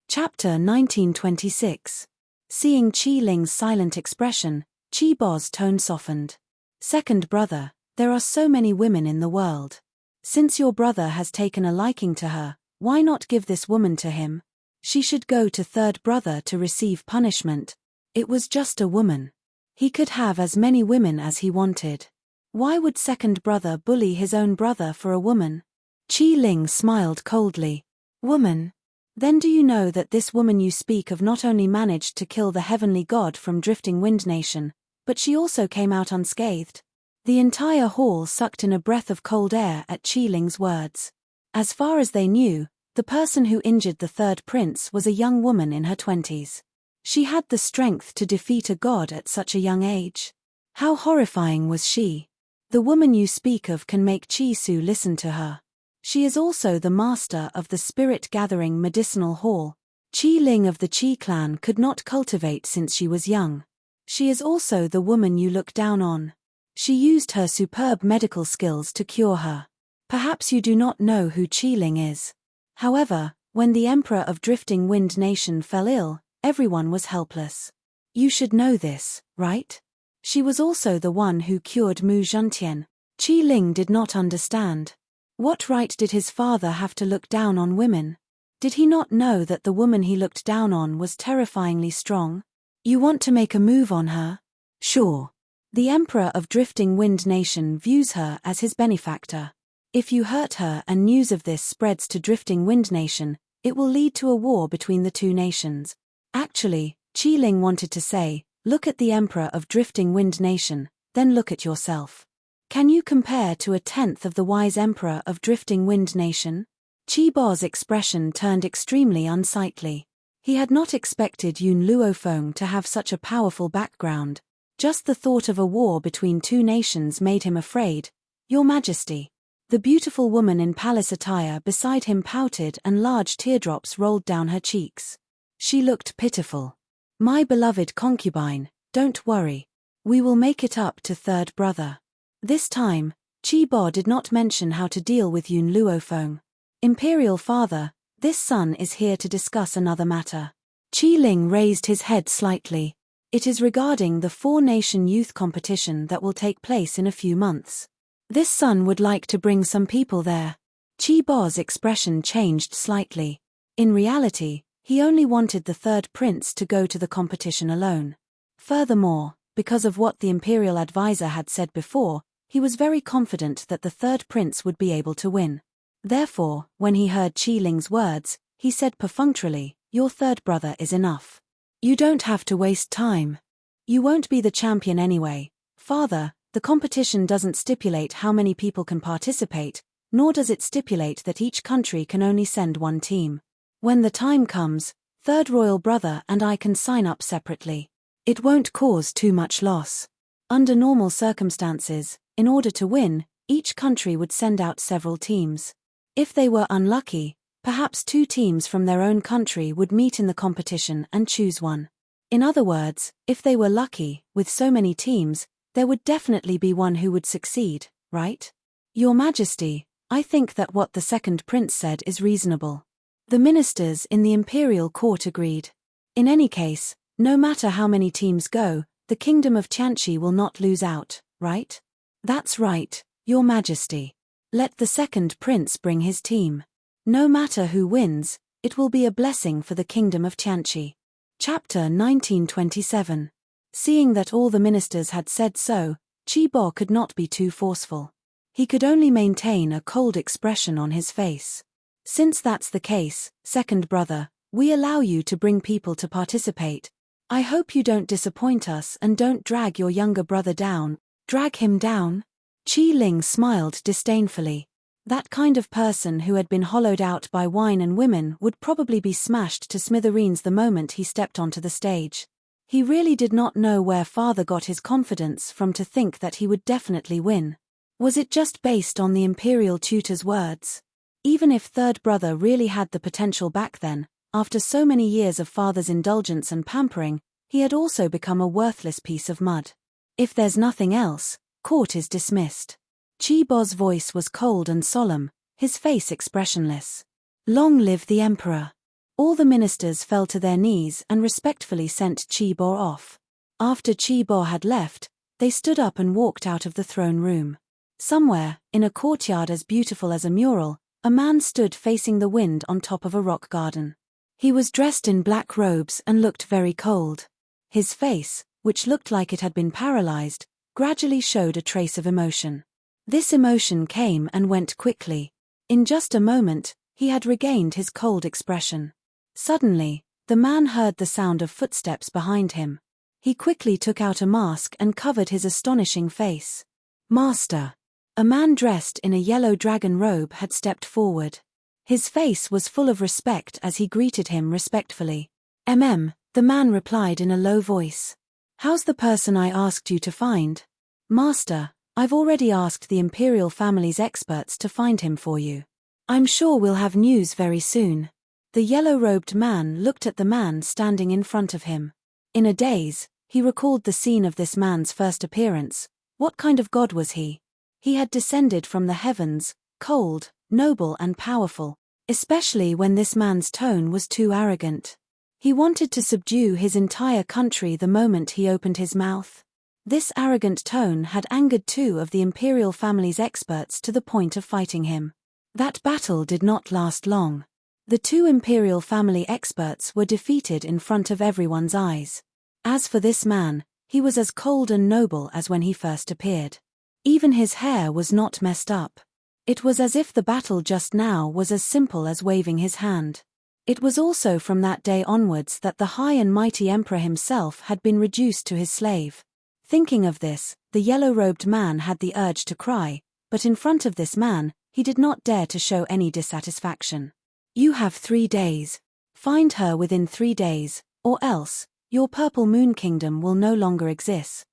Chapter 1926. Seeing Qi Ling's silent expression, Qi Bo's tone softened. "Second brother, there are so many women in the world. Since your brother has taken a liking to her, why not give this woman to him? She should go to third brother to receive punishment. It was just a woman. He could have as many women as he wanted. Why would second brother bully his own brother for a woman?" Qi Ling smiled coldly. "Woman? Then do you know that this woman you speak of not only managed to kill the heavenly god from Drifting Wind Nation, but she also came out unscathed?" The entire hall sucked in a breath of cold air at Qi Ling's words. As far as they knew, the person who injured the third prince was a young woman in her 20s. She had the strength to defeat a god at such a young age. How horrifying was she? "The woman you speak of can make Qi Su listen to her. She is also the master of the spirit-gathering medicinal hall. Qi Ling of the Qi clan could not cultivate since she was young. She is also the woman you look down on. She used her superb medical skills to cure her. Perhaps you do not know who Qi Ling is. However, when the Emperor of Drifting Wind Nation fell ill, everyone was helpless. You should know this, right? She was also the one who cured Mu Zhentian." Qi Ling did not understand. What right did his father have to look down on women? Did he not know that the woman he looked down on was terrifyingly strong? "You want to make a move on her?" "Sure. The Emperor of Drifting Wind Nation views her as his benefactor. If you hurt her and news of this spreads to Drifting Wind Nation, it will lead to a war between the two nations." Actually, Qi Ling wanted to say, "Look at the Emperor of Drifting Wind Nation, then look at yourself. Can you compare to a tenth of the wise Emperor of Drifting Wind Nation?" Qi Bo's expression turned extremely unsightly. He had not expected Yun Luofeng to have such a powerful background. Just the thought of a war between two nations made him afraid. "Your Majesty." The beautiful woman in palace attire beside him pouted and large teardrops rolled down her cheeks. She looked pitiful. "My beloved concubine, don't worry. We will make it up to third brother." This time, Qi Bo did not mention how to deal with Yun Luofeng. "Imperial father, this son is here to discuss another matter." Qi Ling raised his head slightly. "It is regarding the four-nation youth competition that will take place in a few months. This son would like to bring some people there." Qi Bo's expression changed slightly. In reality, he only wanted the third prince to go to the competition alone. Furthermore, because of what the imperial advisor had said before, he was very confident that the third prince would be able to win. Therefore, when he heard Qi Ling's words, he said perfunctorily, "Your third brother is enough. You don't have to waste time. You won't be the champion anyway. Father, the competition doesn't stipulate how many people can participate, nor does it stipulate that each country can only send one team. When the time comes, third royal brother and I can sign up separately. It won't cause too much loss. Under normal circumstances, in order to win, each country would send out several teams. If they were unlucky, Perhaps 2 teams from their own country would meet in the competition and choose one. In other words, if they were lucky, with so many teams, there would definitely be one who would succeed, right? Your Majesty, I think that what the second prince said is reasonable. The ministers in the imperial court agreed. In any case, no matter how many teams go, the kingdom of Tianqi will not lose out, right? That's right, Your Majesty. Let the second prince bring his team. No matter who wins, it will be a blessing for the kingdom of Tianqi. Chapter 1927. Seeing that all the ministers had said so, Qibo could not be too forceful. He could only maintain a cold expression on his face. Since that's the case, second brother, we allow you to bring people to participate. I hope you don't disappoint us and don't drag your younger brother down. Drag him down? Qi Ling smiled disdainfully. That kind of person who had been hollowed out by wine and women would probably be smashed to smithereens the moment he stepped onto the stage. He really did not know where father got his confidence from to think that he would definitely win. Was it just based on the imperial tutor's words? Even if third brother really had the potential back then, after so many years of father's indulgence and pampering, he had also become a worthless piece of mud. If there's nothing else, court is dismissed. Qibo's voice was cold and solemn, his face expressionless. Long live the emperor. All the ministers fell to their knees and respectfully sent Qibo off. After Qibo had left, they stood up and walked out of the throne room. Somewhere, in a courtyard as beautiful as a mural, a man stood facing the wind on top of a rock garden. He was dressed in black robes and looked very cold. His face, which looked like it had been paralyzed, gradually showed a trace of emotion. This emotion came and went quickly. In just a moment, he had regained his cold expression. Suddenly, the man heard the sound of footsteps behind him. He quickly took out a mask and covered his astonishing face. Master! A man dressed in a yellow dragon robe had stepped forward. His face was full of respect as he greeted him respectfully. The man replied in a low voice. How's the person I asked you to find? Master, I've already asked the imperial family's experts to find him for you. I'm sure we'll have news very soon. The yellow-robed man looked at the man standing in front of him. In a daze, he recalled the scene of this man's first appearance. What kind of god was he? He had descended from the heavens, cold, noble and powerful, especially when this man's tone was too arrogant. He wanted to subdue his entire country the moment he opened his mouth. This arrogant tone had angered 2 of the imperial family's experts to the point of fighting him. That battle did not last long. The 2 imperial family experts were defeated in front of everyone's eyes. As for this man, he was as cold and noble as when he first appeared. Even his hair was not messed up. It was as if the battle just now was as simple as waving his hand. It was also from that day onwards that the high and mighty emperor himself had been reduced to his slave. Thinking of this, the yellow-robed man had the urge to cry, but in front of this man, he did not dare to show any dissatisfaction. You have 3 days. Find her within 3 days, or else, your Purple Moon Kingdom will no longer exist.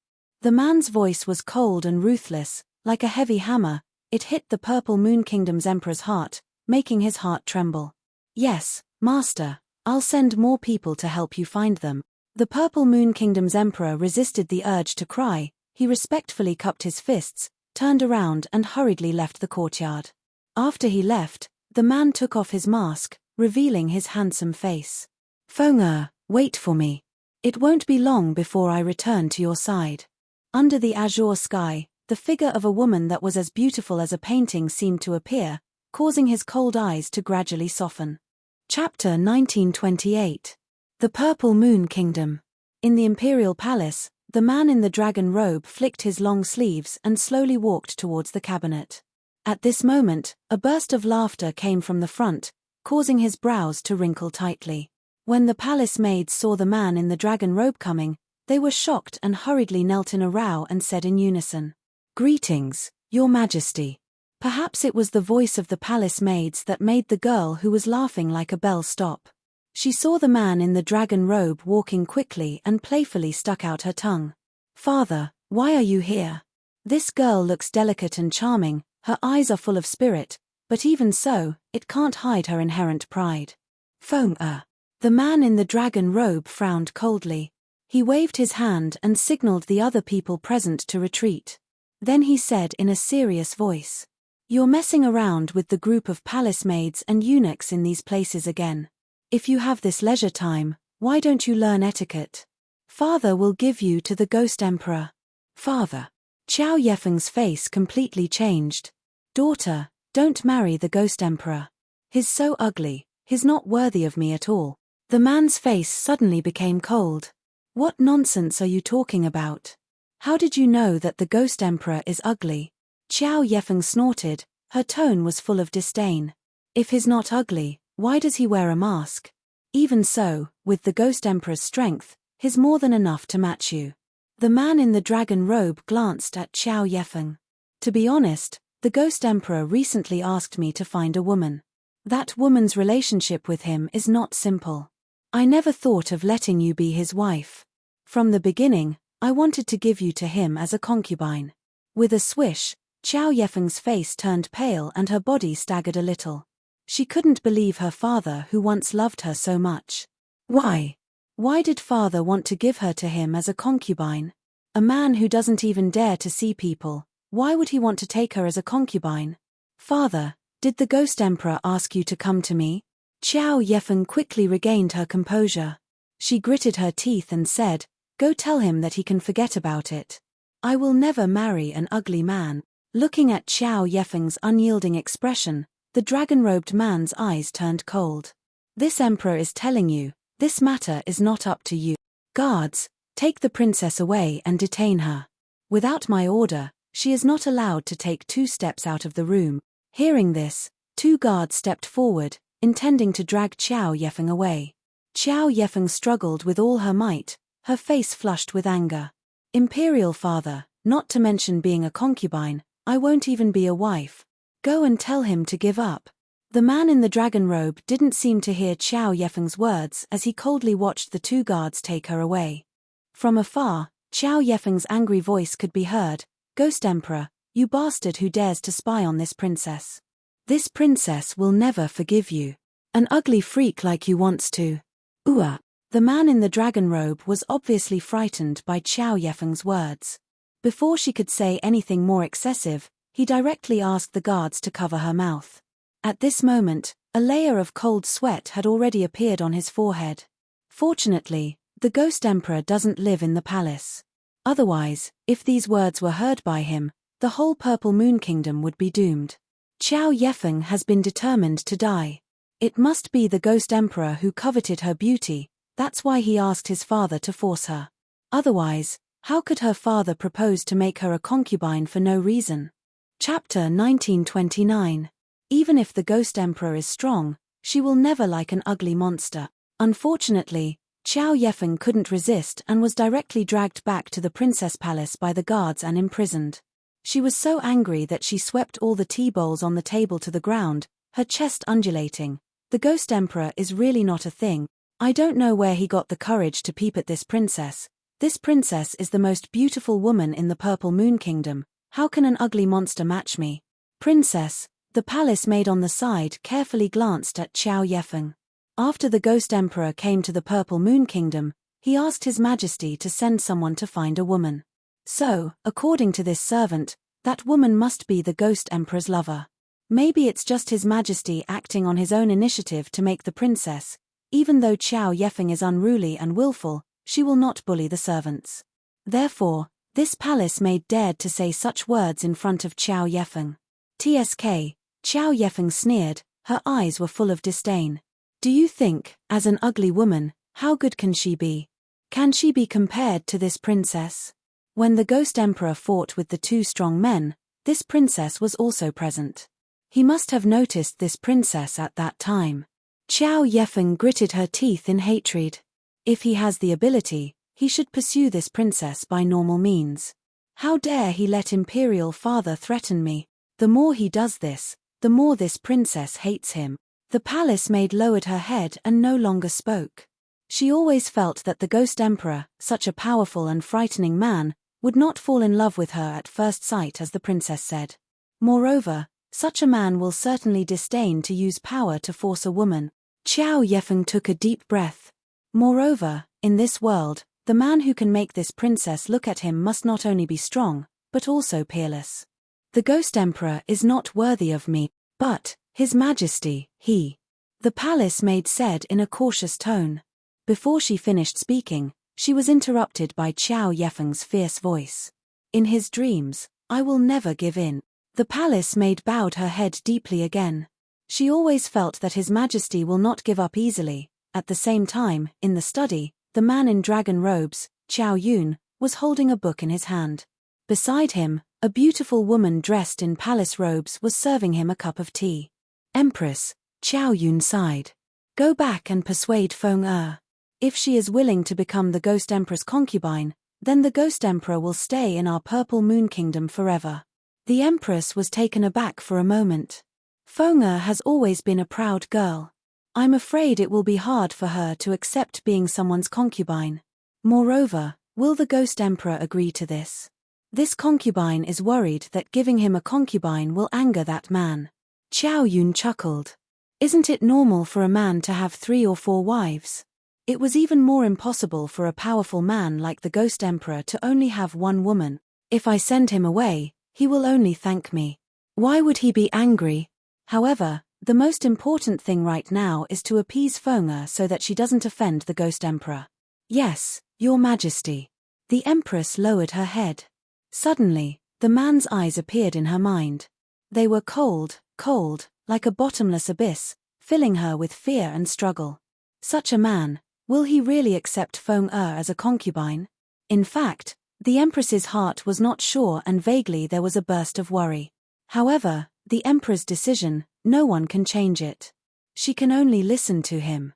The man's voice was cold and ruthless, like a heavy hammer. It hit the Purple Moon Kingdom's emperor's heart, making his heart tremble. Yes, Master, I'll send more people to help you find them. The Purple Moon Kingdom's emperor resisted the urge to cry. He respectfully cupped his fists, turned around and hurriedly left the courtyard. After he left, the man took off his mask, revealing his handsome face. Feng'er, wait for me. It won't be long before I return to your side. Under the azure sky, the figure of a woman that was as beautiful as a painting seemed to appear, causing his cold eyes to gradually soften. Chapter 1928. The Purple Moon Kingdom. In the imperial palace, the man in the dragon robe flicked his long sleeves and slowly walked towards the cabinet. At this moment, a burst of laughter came from the front, causing his brows to wrinkle tightly. When the palace maids saw the man in the dragon robe coming, they were shocked and hurriedly knelt in a row and said in unison, "Greetings, Your Majesty." Perhaps it was the voice of the palace maids that made the girl who was laughing like a bell stop. She saw the man in the dragon robe walking quickly and playfully stuck out her tongue. "Father, why are you here? This girl looks delicate and charming, her eyes are full of spirit. But even so, it can't hide her inherent pride. Feng. The man in the dragon robe frowned coldly. He waved his hand and signaled the other people present to retreat. Then he said in a serious voice, "You're messing around with the group of palace maids and eunuchs in these places again. If you have this leisure time, why don't you learn etiquette? Father will give you to the Ghost Emperor." Father. Qiao Yefeng's face completely changed. "Daughter, don't marry the Ghost Emperor. He's so ugly, he's not worthy of me at all." The man's face suddenly became cold. "What nonsense are you talking about? How did you know that the Ghost Emperor is ugly?" Qiao Yefeng snorted, her tone was full of disdain. "If he's not ugly, why does he wear a mask? Even so, with the Ghost Emperor's strength, he's more than enough to match you." The man in the dragon robe glanced at Qiao Yefeng. "To be honest, the Ghost Emperor recently asked me to find a woman. That woman's relationship with him is not simple. I never thought of letting you be his wife. From the beginning, I wanted to give you to him as a concubine." With a swish, Qiao Yefeng's face turned pale and her body staggered a little. She couldn't believe her father who once loved her so much. Why? Why did father want to give her to him as a concubine? A man who doesn't even dare to see people, why would he want to take her as a concubine? "Father, did the Ghost Emperor ask you to come to me?" Qiao Yefeng quickly regained her composure. She gritted her teeth and said, "Go tell him that he can forget about it. I will never marry an ugly man." Looking at Qiao Yefeng's unyielding expression, the dragon-robed man's eyes turned cold. "This emperor is telling you, this matter is not up to you. Guards, take the princess away and detain her. Without my order, she is not allowed to take 2 steps out of the room." Hearing this, 2 guards stepped forward, intending to drag Qiao Yefeng away. Qiao Yefeng struggled with all her might, her face flushed with anger. "Imperial father, not to mention being a concubine, I won't even be a wife. Go and tell him to give up." The man in the dragon robe didn't seem to hear Qiao Yefeng's words as he coldly watched the 2 guards take her away. From afar, Qiao Yefeng's angry voice could be heard, "Ghost Emperor, you bastard who dares to spy on this princess. This princess will never forgive you. An ugly freak like you wants to." The man in the dragon robe was obviously frightened by Qiao Yefeng's words. Before she could say anything more excessive, he directly asked the guards to cover her mouth. At this moment, a layer of cold sweat had already appeared on his forehead. Fortunately, the Ghost Emperor doesn't live in the palace. Otherwise, if these words were heard by him, the whole Purple Moon Kingdom would be doomed. Qiao Yefeng has been determined to die. It must be the Ghost Emperor who coveted her beauty, that's why he asked his father to force her. Otherwise, how could her father propose to make her a concubine for no reason? Chapter 1929. Even if the Ghost Emperor is strong, she will never like an ugly monster. Unfortunately, Qiao Yefeng couldn't resist and was directly dragged back to the princess palace by the guards and imprisoned. She was so angry that she swept all the tea bowls on the table to the ground, her chest undulating. "The Ghost Emperor is really not a thing. I don't know where he got the courage to peep at this princess. This princess is the most beautiful woman in the Purple Moon Kingdom. How can an ugly monster match me?" "Princess," the palace maid on the side carefully glanced at Qiao Yefeng. After the Ghost Emperor came to the Purple Moon Kingdom, he asked His Majesty to send someone to find a woman. So, according to this servant, that woman must be the Ghost Emperor's lover. Maybe it's just His Majesty acting on his own initiative to make the princess. Even though Qiao Yefeng is unruly and willful, she will not bully the servants. Therefore, this palace maid dared to say such words in front of Qiao Yefeng. "Tsk," Qiao Yefeng sneered, her eyes were full of disdain. "Do you think, as an ugly woman, how good can she be? Can she be compared to this princess?" When the Ghost Emperor fought with the 2 strong men, this princess was also present. He must have noticed this princess at that time. Qiao Yefeng gritted her teeth in hatred. If he has the ability, he should pursue this princess by normal means. How dare he let Imperial Father threaten me? The more he does this, the more this princess hates him. The palace maid lowered her head and no longer spoke. She always felt that the Ghost Emperor, such a powerful and frightening man, would not fall in love with her at first sight as the princess said. Moreover, Such a man will certainly disdain to use power to force a woman. Qiao Yefeng took a deep breath. Moreover, in this world, the man who can make this princess look at him must not only be strong, but also peerless. The Ghost Emperor is not worthy of me, but, His Majesty, the palace maid said in a cautious tone. Before she finished speaking, she was interrupted by Qiao Yefeng's fierce voice. In his dreams, I will never give in. The palace maid bowed her head deeply again. She always felt that His Majesty will not give up easily. At the same time, in the study, the man in dragon robes, Qiao Yun, was holding a book in his hand. Beside him, a beautiful woman dressed in palace robes was serving him a cup of tea. Empress, Qiao Yun sighed. Go back and persuade Feng Er. If she is willing to become the Ghost Emperor's concubine, then the Ghost Emperor will stay in our Purple Moon Kingdom forever. The Empress was taken aback for a moment. Feng Er has always been a proud girl. I'm afraid it will be hard for her to accept being someone's concubine. Moreover, will the Ghost Emperor agree to this? This concubine is worried that giving him a concubine will anger that man. Qiao Yun chuckled. Isn't it normal for a man to have 3 or 4 wives? It was even more impossible for a powerful man like the Ghost Emperor to only have one woman. If I send him away, he will only thank me. Why would he be angry? However, the most important thing right now is to appease Feng Er so that she doesn't offend the Ghost Emperor. Yes, Your Majesty. The Empress lowered her head. Suddenly, the man's eyes appeared in her mind. They were cold, like a bottomless abyss, filling her with fear and struggle. Such a man, will he really accept Feng Er as a concubine? In fact, the Empress's heart was not sure and vaguely there was a burst of worry. However, the Emperor's decision, no one can change it. She can only listen to him.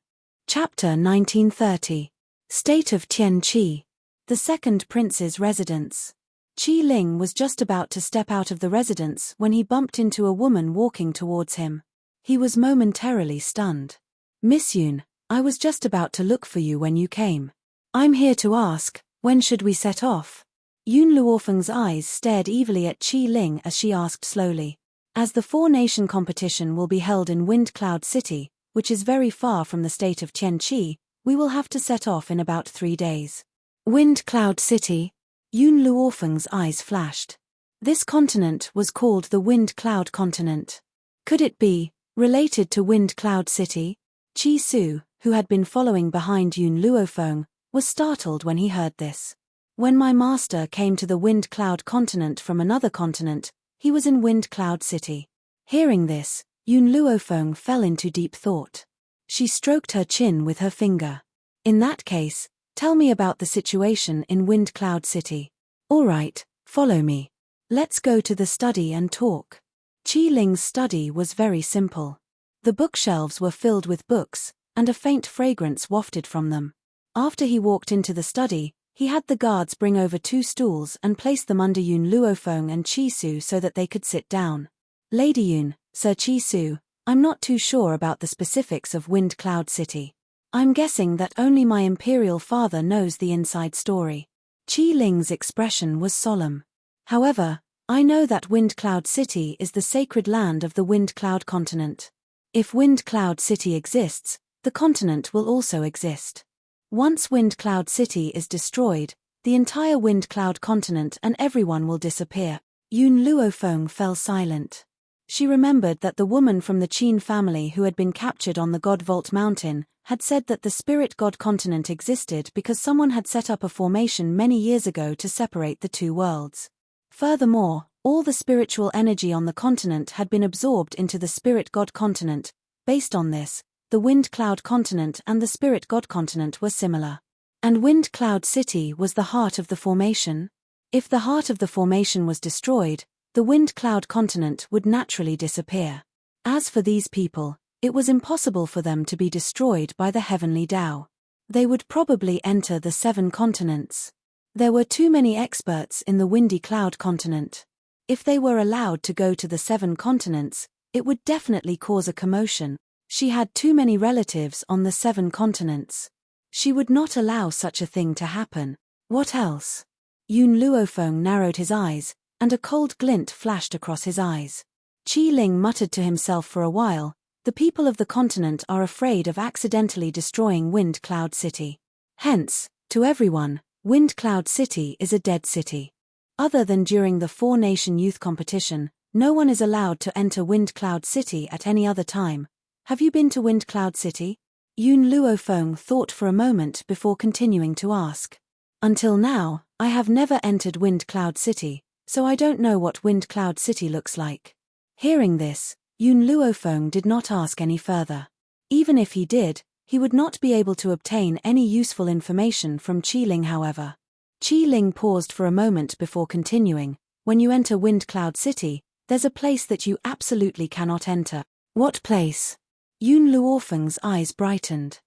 Chapter 1930. State of Tianqi. The second prince's residence. Qi Ling was just about to step out of the residence when he bumped into a woman walking towards him. He was momentarily stunned. Miss Yun, I was just about to look for you when you came. I'm here to ask, when should we set off? Yun Luofeng's eyes stared evilly at Qi Ling as she asked slowly. As the 4-nation competition will be held in Wind Cloud City, which is very far from the state of Tianqi, we will have to set off in about 3 days. Wind Cloud City? Yun Luofeng's eyes flashed. This continent was called the Wind Cloud Continent. Could it be related to Wind Cloud City? Qi Su, who had been following behind Yun Luofeng, was startled when he heard this. When my master came to the Wind Cloud Continent from another continent, he was in Wind Cloud City. Hearing this, Yun Luofeng fell into deep thought. She stroked her chin with her finger. In that case, tell me about the situation in Wind Cloud City. All right, follow me. Let's go to the study and talk. Qi Ling's study was very simple. The bookshelves were filled with books, and a faint fragrance wafted from them. After he walked into the study, he had the guards bring over 2 stools and place them under Yun Luofeng and Qi Su so that they could sit down. Lady Yun, Sir Qi Su, I'm not too sure about the specifics of Wind Cloud City. I'm guessing that only my imperial father knows the inside story. Qi Ling's expression was solemn. However, I know that Wind Cloud City is the sacred land of the Wind Cloud Continent. If Wind Cloud City exists, the continent will also exist. Once Wind Cloud City is destroyed, the entire Wind Cloud Continent and everyone will disappear. Yun Luofeng fell silent. She remembered that the woman from the Qin family who had been captured on the God Vault Mountain had said that the Spirit God Continent existed because someone had set up a formation many years ago to separate the 2 worlds. Furthermore, all the spiritual energy on the continent had been absorbed into the Spirit God Continent. Based on this, the Wind Cloud Continent and the Spirit God Continent were similar. And Wind Cloud City was the heart of the formation? If the heart of the formation was destroyed, the Wind Cloud Continent would naturally disappear. As for these people, it was impossible for them to be destroyed by the heavenly Tao. They would probably enter the 7 continents. There were too many experts in the Windy Cloud Continent. If they were allowed to go to the 7 continents, it would definitely cause a commotion. She had too many relatives on the 7 continents. She would not allow such a thing to happen. What else? Yun Luofeng narrowed his eyes, and a cold glint flashed across his eyes. Qi Ling muttered to himself for a while, the people of the continent are afraid of accidentally destroying Wind Cloud City. Hence, to everyone, Wind Cloud City is a dead city. Other than during the four-nation youth competition, no one is allowed to enter Wind Cloud City at any other time. Have you been to Wind Cloud City? Yun Luofeng thought for a moment before continuing to ask. Until now, I have never entered Wind Cloud City, so I don't know what Wind Cloud City looks like. Hearing this, Yun Luofeng did not ask any further. Even if he did, he would not be able to obtain any useful information from Qi Ling however. Qi Ling paused for a moment before continuing, when you enter Wind Cloud City, there's a place that you absolutely cannot enter. What place? Yun Luofeng's eyes brightened.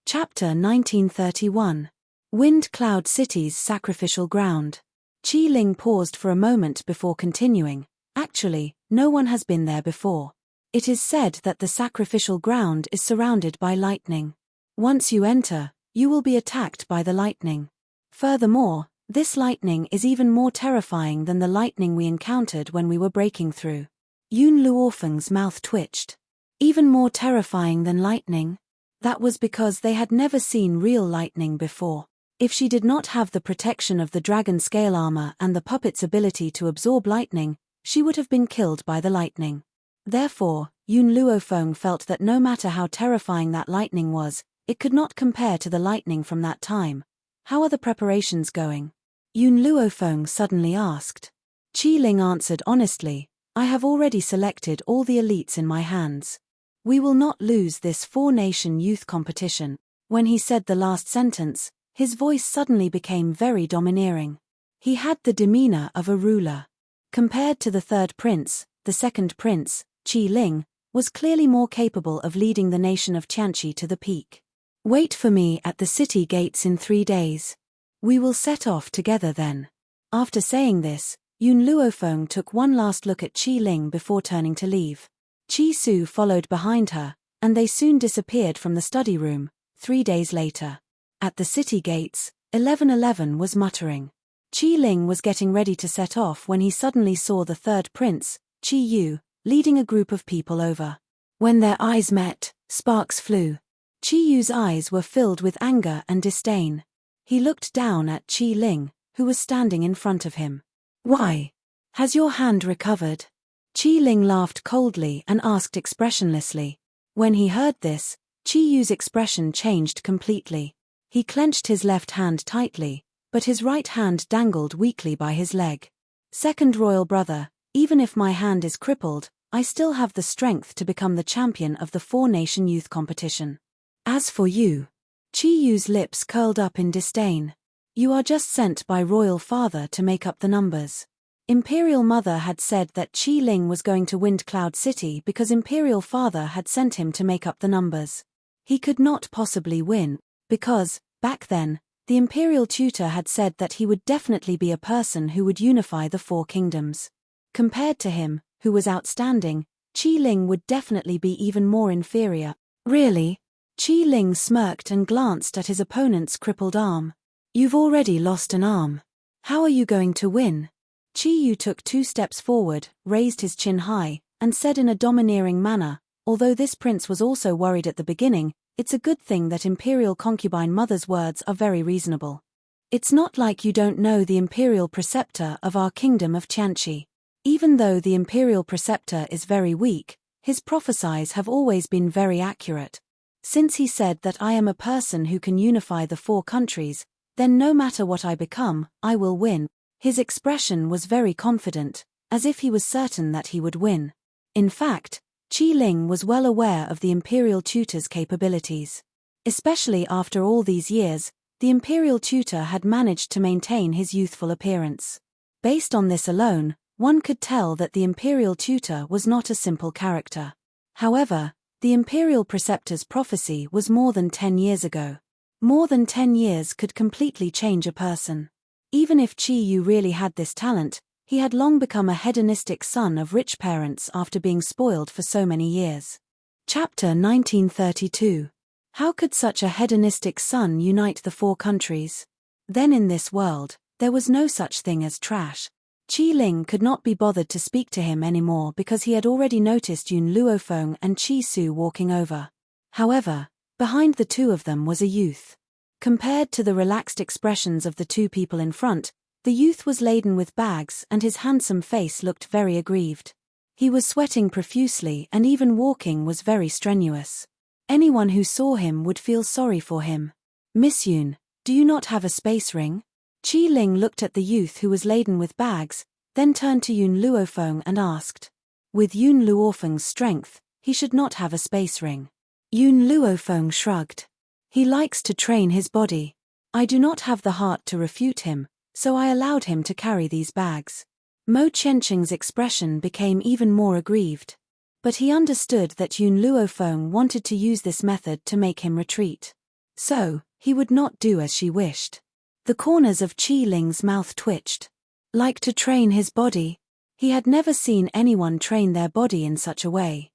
Chapter 1931. Wind Cloud City's Sacrificial Ground. Qi Ling paused for a moment before continuing. Actually, no one has been there before. It is said that the sacrificial ground is surrounded by lightning. Once you enter, you will be attacked by the lightning. Furthermore, this lightning is even more terrifying than the lightning we encountered when we were breaking through. Yun Luofeng's mouth twitched. Even more terrifying than lightning? That was because they had never seen real lightning before. If she did not have the protection of the dragon scale armor and the puppet's ability to absorb lightning, she would have been killed by the lightning. Therefore, Yun Luofeng felt that no matter how terrifying that lightning was, it could not compare to the lightning from that time. How are the preparations going? Yun Luofeng suddenly asked. Qi Ling answered honestly, I have already selected all the elites in my hands. We will not lose this four-nation youth competition. When he said the last sentence, his voice suddenly became very domineering. He had the demeanor of a ruler. Compared to the third prince, the second prince, Qi Ling, was clearly more capable of leading the nation of Tianqi to the peak. Wait for me at the city gates in 3 days. We will set off together then. After saying this, Yun Luofeng took one last look at Qi Ling before turning to leave. Qi Su followed behind her, and they soon disappeared from the study room. 3 days later. At the city gates, 1111 was muttering. Qi Ling was getting ready to set off when he suddenly saw the third prince, Qi Yu, leading a group of people over. When their eyes met, sparks flew. Qi Yu's eyes were filled with anger and disdain. He looked down at Qi Ling, who was standing in front of him. Why? Has your hand recovered? Qi Ling laughed coldly and asked expressionlessly. When he heard this, Qi Yu's expression changed completely. He clenched his left hand tightly, but his right hand dangled weakly by his leg. Second royal brother, even if my hand is crippled, I still have the strength to become the champion of the four-nation youth competition. As for you, Qi Yu's lips curled up in disdain. You are just sent by royal father to make up the numbers. Imperial mother had said that Qi Ling was going to Wind Cloud City because imperial father had sent him to make up the numbers. He could not possibly win, because, back then, the imperial tutor had said that he would definitely be a person who would unify the four kingdoms. Compared to him, who was outstanding, Qi Ling would definitely be even more inferior. Really? Qi Ling smirked and glanced at his opponent's crippled arm. You've already lost an arm. How are you going to win? Qi Yu took 2 steps forward, raised his chin high, and said in a domineering manner, although this prince was also worried at the beginning, it's a good thing that imperial concubine mother's words are very reasonable. It's not like you don't know the imperial preceptor of our kingdom of Tianqi. Even though the imperial preceptor is very weak, his prophecies have always been very accurate. Since he said that I am a person who can unify the 4 countries, then no matter what I become, I will win. His expression was very confident, as if he was certain that he would win. In fact, Qi Ling was well aware of the imperial tutor's capabilities. Especially after all these years, the imperial tutor had managed to maintain his youthful appearance. Based on this alone, one could tell that the imperial tutor was not a simple character. However, the imperial preceptor's prophecy was more than 10 years ago. More than 10 years could completely change a person. Even if Qi Yu really had this talent, he had long become a hedonistic son of rich parents after being spoiled for so many years. Chapter 1932. How could such a hedonistic son unite the 4 countries? Then in this world, there was no such thing as trash. Qi Ling could not be bothered to speak to him anymore because he had already noticed Yun Luofeng and Qi Su walking over. However, behind the two of them was a youth. Compared to the relaxed expressions of the two people in front, the youth was laden with bags and his handsome face looked very aggrieved. He was sweating profusely and even walking was very strenuous. Anyone who saw him would feel sorry for him. Miss Yun, do you not have a space ring? Qi Ling looked at the youth who was laden with bags, then turned to Yun Luofeng and asked. With Yun Luofeng's strength, he should not have a space ring. Yun Luofeng shrugged. He likes to train his body. I do not have the heart to refute him, so I allowed him to carry these bags. Mo Qianqing's expression became even more aggrieved. But he understood that Yun Luofeng wanted to use this method to make him retreat. So, he would not do as she wished. The corners of Qi Ling's mouth twitched. Like to train his body? He had never seen anyone train their body in such a way.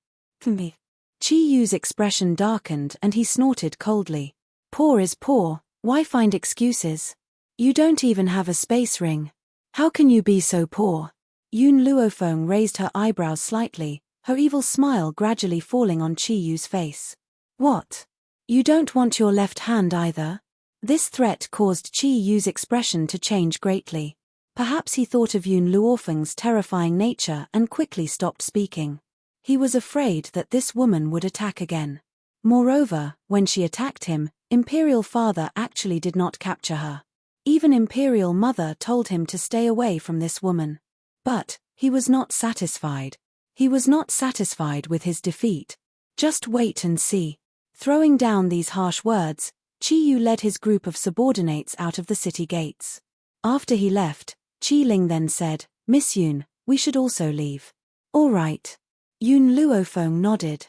Me. Qi Yu's expression darkened and he snorted coldly. Poor is poor, why find excuses? You don't even have a space ring. How can you be so poor? Yun Luofeng raised her eyebrows slightly, her evil smile gradually falling on Qi Yu's face. What? You don't want your left hand either? This threat caused Qi Yu's expression to change greatly. Perhaps he thought of Yun Luofeng's terrifying nature and quickly stopped speaking. He was afraid that this woman would attack again. Moreover, when she attacked him, Imperial Father actually did not capture her. Even Imperial Mother told him to stay away from this woman. But, he was not satisfied. He was not satisfied with his defeat. Just wait and see. Throwing down these harsh words, Qi Yu led his group of subordinates out of the city gates. After he left, Qi Ling then said, Miss Yun, we should also leave. All right. Yun Luofeng nodded.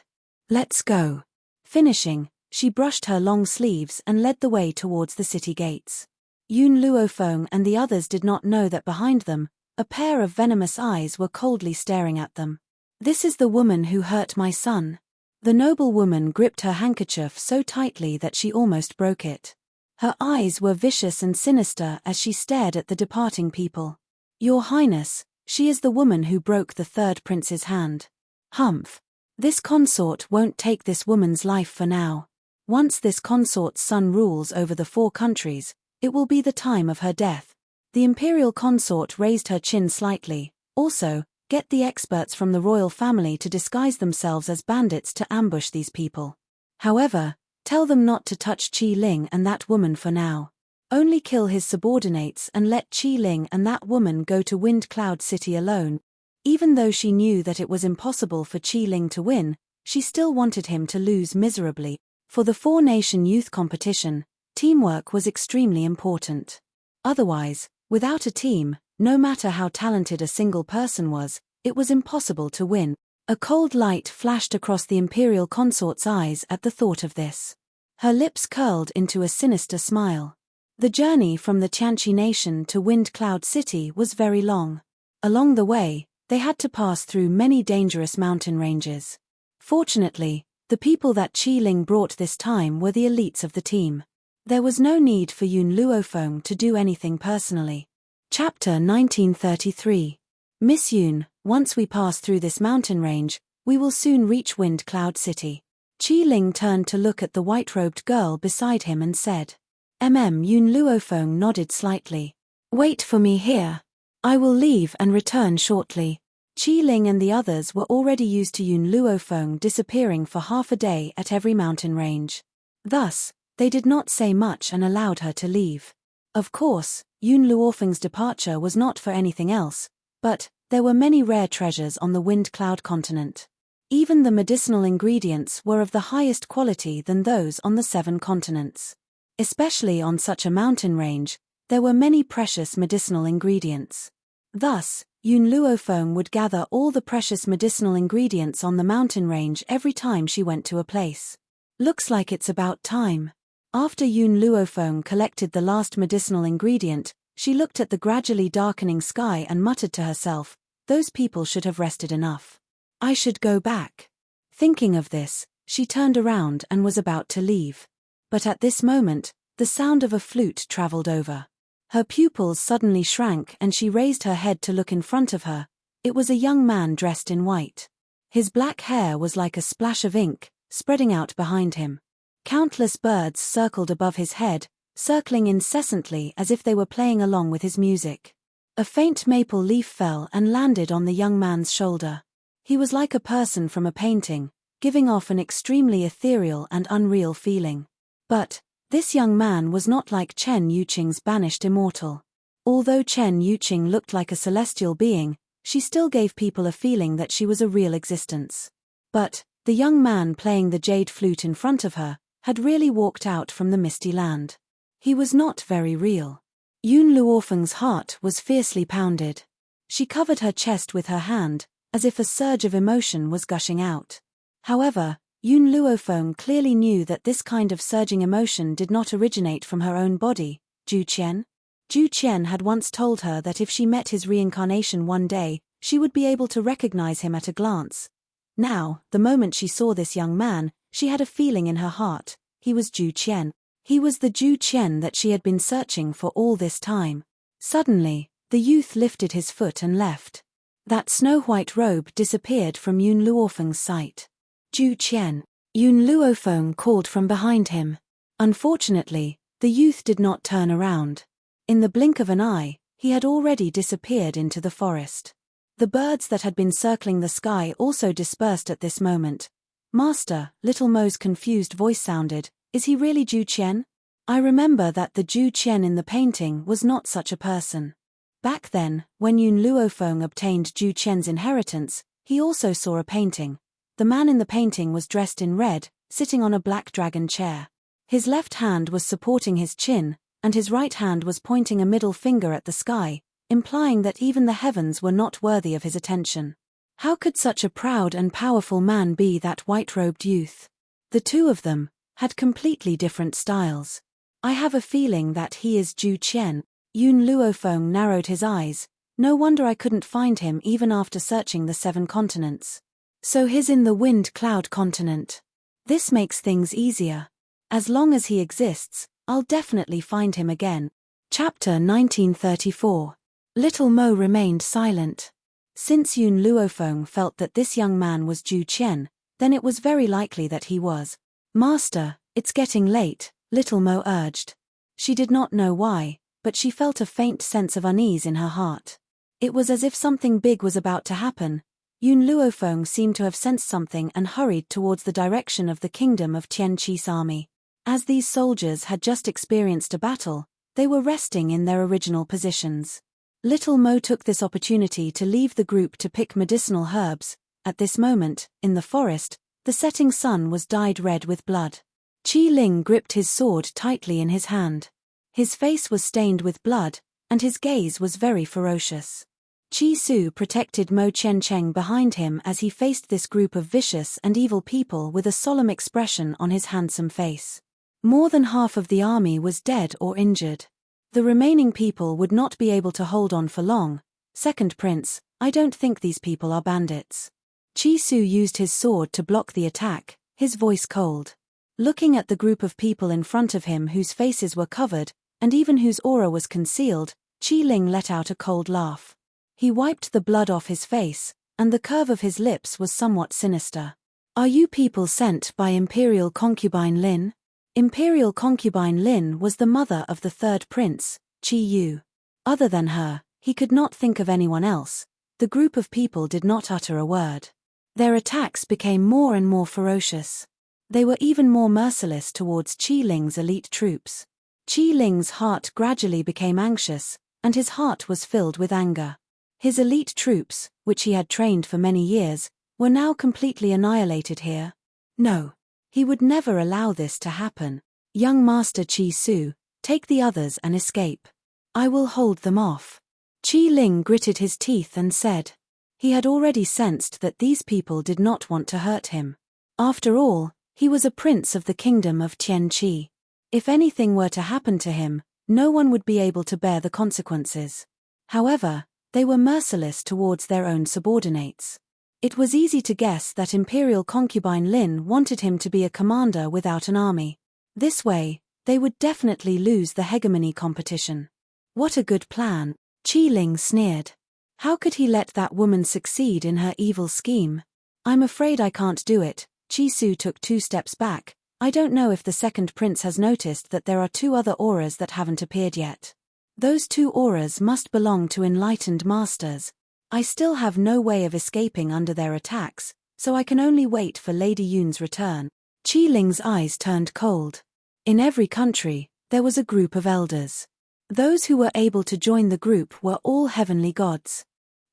Let's go. Finishing, she brushed her long sleeves and led the way towards the city gates. Yun Luofeng and the others did not know that behind them, a pair of venomous eyes were coldly staring at them. This is the woman who hurt my son. The noble woman gripped her handkerchief so tightly that she almost broke it. Her eyes were vicious and sinister as she stared at the departing people. Your Highness, she is the woman who broke the third prince's hand. Humph. This consort won't take this woman's life for now. Once this consort's son rules over the 4 countries, it will be the time of her death. The imperial consort raised her chin slightly. Also, get the experts from the royal family to disguise themselves as bandits to ambush these people. However, tell them not to touch Qi Ling and that woman for now. Only kill his subordinates and let Qi Ling and that woman go to Wind Cloud City alone. Even though she knew that it was impossible for Qi Ling to win, she still wanted him to lose miserably. For the 4-nation youth competition, teamwork was extremely important. Otherwise, without a team, no matter how talented a single person was, it was impossible to win. A cold light flashed across the imperial consort's eyes at the thought of this. Her lips curled into a sinister smile. The journey from the Tianqi nation to Wind Cloud City was very long. Along the way, they had to pass through many dangerous mountain ranges. Fortunately, the people that Qi Ling brought this time were the elites of the team. There was no need for Yun Luofeng to do anything personally. Chapter 1933. Miss Yun, once we pass through this mountain range, we will soon reach Wind Cloud City. Qi Ling turned to look at the white-robed girl beside him and said. Yun Luofeng nodded slightly. Wait for me here. I will leave and return shortly. Qi Ling and the others were already used to Yun Luofeng disappearing for half a day at every mountain range. Thus, they did not say much and allowed her to leave. Of course, Yun Luofeng's departure was not for anything else, but there were many rare treasures on the Wind Cloud continent. Even the medicinal ingredients were of the highest quality than those on the 7 continents. Especially on such a mountain range, there were many precious medicinal ingredients. Thus, Yun Luofeng would gather all the precious medicinal ingredients on the mountain range every time she went to a place. Looks like it's about time. After Yun Luofeng collected the last medicinal ingredient, she looked at the gradually darkening sky and muttered to herself, those people should have rested enough. I should go back. Thinking of this, she turned around and was about to leave. But at this moment, the sound of a flute traveled over. Her pupils suddenly shrank and she raised her head to look in front of her. It was a young man dressed in white. His black hair was like a splash of ink, spreading out behind him. Countless birds circled above his head, circling incessantly as if they were playing along with his music. A faint maple leaf fell and landed on the young man's shoulder. He was like a person from a painting, giving off an extremely ethereal and unreal feeling. But this young man was not like Chen Yuqing's banished immortal. Although Chen Yuqing looked like a celestial being, she still gave people a feeling that she was a real existence. But the young man playing the jade flute in front of her had really walked out from the misty land. He was not very real. Yun Luofeng's heart was fiercely pounded. She covered her chest with her hand, as if a surge of emotion was gushing out. However, Yun Luofeng clearly knew that this kind of surging emotion did not originate from her own body. Zhu Qian? Zhu Qian had once told her that if she met his reincarnation one day, she would be able to recognize him at a glance. Now, the moment she saw this young man, she had a feeling in her heart. He was Zhu Qian. He was the Zhu Qian that she had been searching for all this time. Suddenly, the youth lifted his foot and left. That snow-white robe disappeared from Yun Luofeng's sight. Zhu Qian, Yun Luofeng called from behind him. Unfortunately, the youth did not turn around. In the blink of an eye, he had already disappeared into the forest. The birds that had been circling the sky also dispersed at this moment. "Master," Little Mo's confused voice sounded, "is he really Zhu Qian? I remember that the Zhu Qian in the painting was not such a person." Back then, when Yun Luofeng obtained Zhu Qian's inheritance, he also saw a painting. The man in the painting was dressed in red, sitting on a black dragon chair. His left hand was supporting his chin, and his right hand was pointing a middle finger at the sky, implying that even the heavens were not worthy of his attention. How could such a proud and powerful man be that white-robed youth? The two of them had completely different styles. "I have a feeling that he is Zhu Qian." Yun Luofeng narrowed his eyes. "No wonder I couldn't find him even after searching the 7 continents. So he's in the wind cloud continent. This makes things easier. As long as he exists, I'll definitely find him again." Chapter 1934. Little Mo remained silent. Since Yun Luofeng felt that this young man was Zhu Qian, then it was very likely that he was. "Master, it's getting late," Little Mo urged. She did not know why, but she felt a faint sense of unease in her heart. It was as if something big was about to happen. Yun Luofeng seemed to have sensed something and hurried towards the direction of the kingdom of Tian Qi's army. As these soldiers had just experienced a battle, they were resting in their original positions. Little Mo took this opportunity to leave the group to pick medicinal herbs. At this moment, in the forest, the setting sun was dyed red with blood. Qi Ling gripped his sword tightly in his hand. His face was stained with blood, and his gaze was very ferocious. Qi Su protected Mo Chen behind him as he faced this group of vicious and evil people with a solemn expression on his handsome face. More than half of the army was dead or injured. The remaining people would not be able to hold on for long. "Second Prince, I don't think these people are bandits." Qi Su used his sword to block the attack, his voice cold. Looking at the group of people in front of him whose faces were covered, and even whose aura was concealed, Qi Ling let out a cold laugh. He wiped the blood off his face, and the curve of his lips was somewhat sinister. "Are you people sent by Imperial Concubine Lin?" Imperial Concubine Lin was the mother of the third prince, Qi Yu. Other than her, he could not think of anyone else. The group of people did not utter a word. Their attacks became more and more ferocious. They were even more merciless towards Qi Ling's elite troops. Qi Ling's heart gradually became anxious, and his heart was filled with anger. His elite troops, which he had trained for many years, were now completely annihilated here. No. He would never allow this to happen. "Young Master Qi Su, take the others and escape. I will hold them off." Qi Ling gritted his teeth and said. He had already sensed that these people did not want to hurt him. After all, he was a prince of the kingdom of Tian Qi. If anything were to happen to him, no one would be able to bear the consequences. However, they were merciless towards their own subordinates. It was easy to guess that Imperial Concubine Lin wanted him to be a commander without an army. This way, they would definitely lose the hegemony competition. What a good plan, Qi Ling sneered. How could he let that woman succeed in her evil scheme? I'm afraid I can't do it. Qi Su took 2 steps back. I don't know if the second prince has noticed that there are 2 other auras that haven't appeared yet. Those 2 auras must belong to enlightened masters. I still have no way of escaping under their attacks, so I can only wait for Lady Yun's return. Qi Ling's eyes turned cold. In every country, there was a group of elders. Those who were able to join the group were all heavenly gods.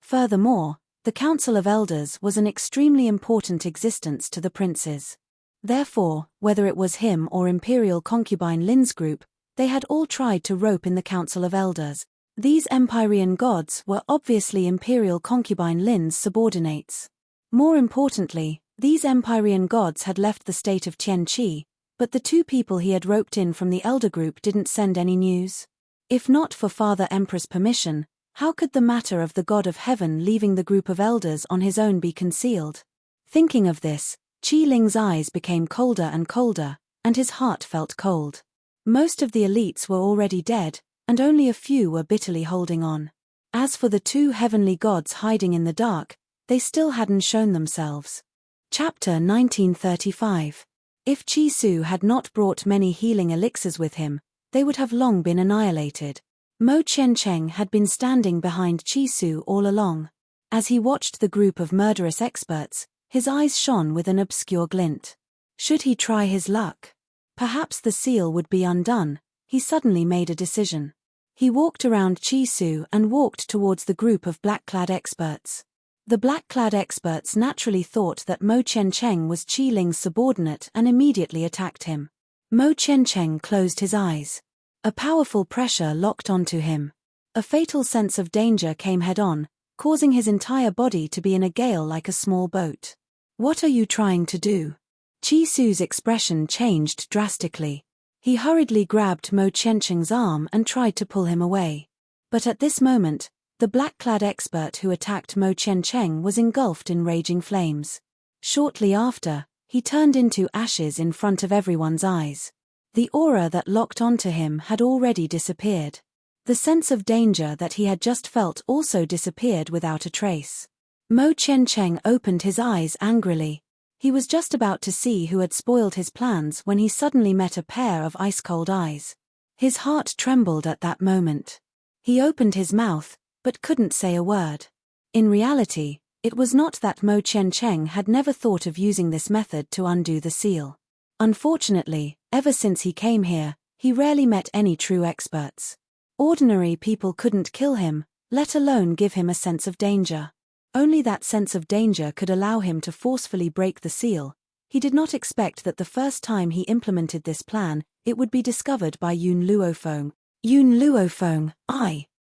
Furthermore, the Council of Elders was an extremely important existence to the princes. Therefore, whether it was him or Imperial Concubine Lin's group, they had all tried to rope in the Council of Elders. These Empyrean gods were obviously Imperial Concubine Lin's subordinates. More importantly, these Empyrean gods had left the state of Tianqi, but the 2 people he had roped in from the Elder group didn't send any news. If not for Father Emperor's permission, how could the matter of the God of Heaven leaving the group of elders on his own be concealed? Thinking of this, Qi Ling's eyes became colder and colder, and his heart felt cold. Most of the elites were already dead, and only a few were bitterly holding on. As for the 2 heavenly gods hiding in the dark, they still hadn't shown themselves. Chapter 1935. If Qi Su had not brought many healing elixirs with him, they would have long been annihilated. Mo Qiancheng had been standing behind Qi Su all along. As he watched the group of murderous experts, his eyes shone with an obscure glint. Should he try his luck? Perhaps the seal would be undone. He suddenly made a decision. He walked around Qi Su and walked towards the group of black-clad experts. The black-clad experts naturally thought that Mo Qiancheng was Qi Ling's subordinate and immediately attacked him. Mo Qiancheng closed his eyes. A powerful pressure locked onto him. A fatal sense of danger came head-on, causing his entire body to be in a gale like a small boat. What are you trying to do? Qi Su's expression changed drastically. He hurriedly grabbed Mo Qiancheng's arm and tried to pull him away. But at this moment, the black-clad expert who attacked Mo Qiancheng was engulfed in raging flames. Shortly after, he turned into ashes in front of everyone's eyes. The aura that locked onto him had already disappeared. The sense of danger that he had just felt also disappeared without a trace. Mo Qiancheng opened his eyes angrily. He was just about to see who had spoiled his plans when he suddenly met a pair of ice-cold eyes. His heart trembled at that moment. He opened his mouth, but couldn't say a word. In reality, it was not that Mo Qiancheng had never thought of using this method to undo the seal. Unfortunately, ever since he came here, he rarely met any true experts. Ordinary people couldn't kill him, let alone give him a sense of danger. Only that sense of danger could allow him to forcefully break the seal. He did not expect that the first time he implemented this plan, it would be discovered by Yun Luofeng. Yun Luofeng,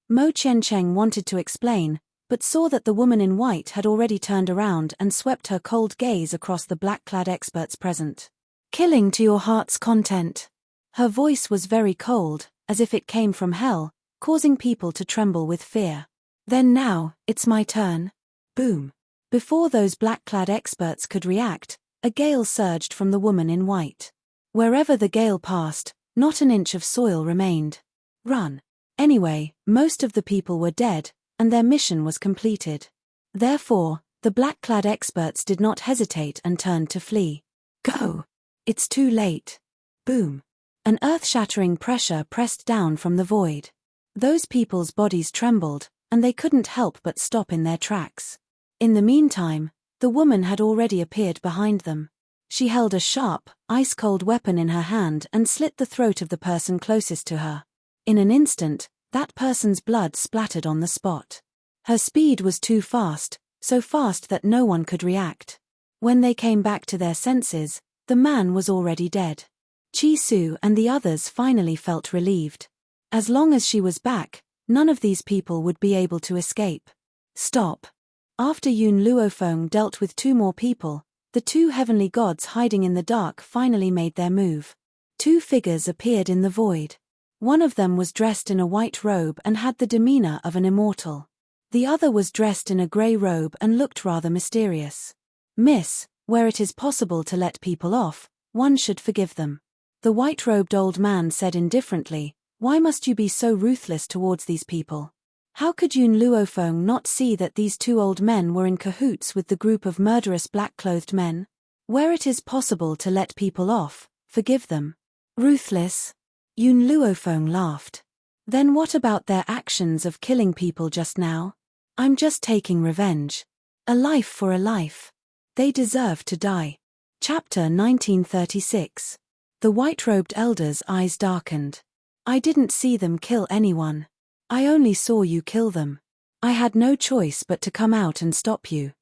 Mo Qiancheng wanted to explain, but saw that the woman in white had already turned around and swept her cold gaze across the black-clad experts present. Killing to your heart's content. Her voice was very cold, as if it came from hell, causing people to tremble with fear. Then now, it's my turn. Boom. Before those black-clad experts could react, a gale surged from the woman in white. Wherever the gale passed, not an inch of soil remained. Run. Anyway, most of the people were dead, and their mission was completed. Therefore, the black-clad experts did not hesitate and turned to flee. Go. It's too late. Boom. An earth-shattering pressure pressed down from the void. Those people's bodies trembled, and they couldn't help but stop in their tracks. In the meantime, the woman had already appeared behind them. She held a sharp, ice-cold weapon in her hand and slit the throat of the person closest to her. In an instant, that person's blood splattered on the spot. Her speed was too fast, so fast that no one could react. When they came back to their senses, the man was already dead. Qi Su and the others finally felt relieved. As long as she was back, none of these people would be able to escape. Stop. After Yun Luofeng dealt with 2 more people, the 2 heavenly gods hiding in the dark finally made their move. 2 figures appeared in the void. One of them was dressed in a white robe and had the demeanor of an immortal. The other was dressed in a grey robe and looked rather mysterious. Miss, where it is possible to let people off, one should forgive them. The white-robed old man said indifferently, Why must you be so ruthless towards these people? How could Yun Luofeng not see that these two old men were in cahoots with the group of murderous black-clothed men? Where it is possible to let people off, forgive them. Ruthless? Yun Luofeng laughed. Then what about their actions of killing people just now? I'm just taking revenge. A life for a life. They deserve to die. Chapter 1936. The white-robed elder's eyes darkened. I didn't see them kill anyone. I only saw you kill them. I had no choice but to come out and stop you.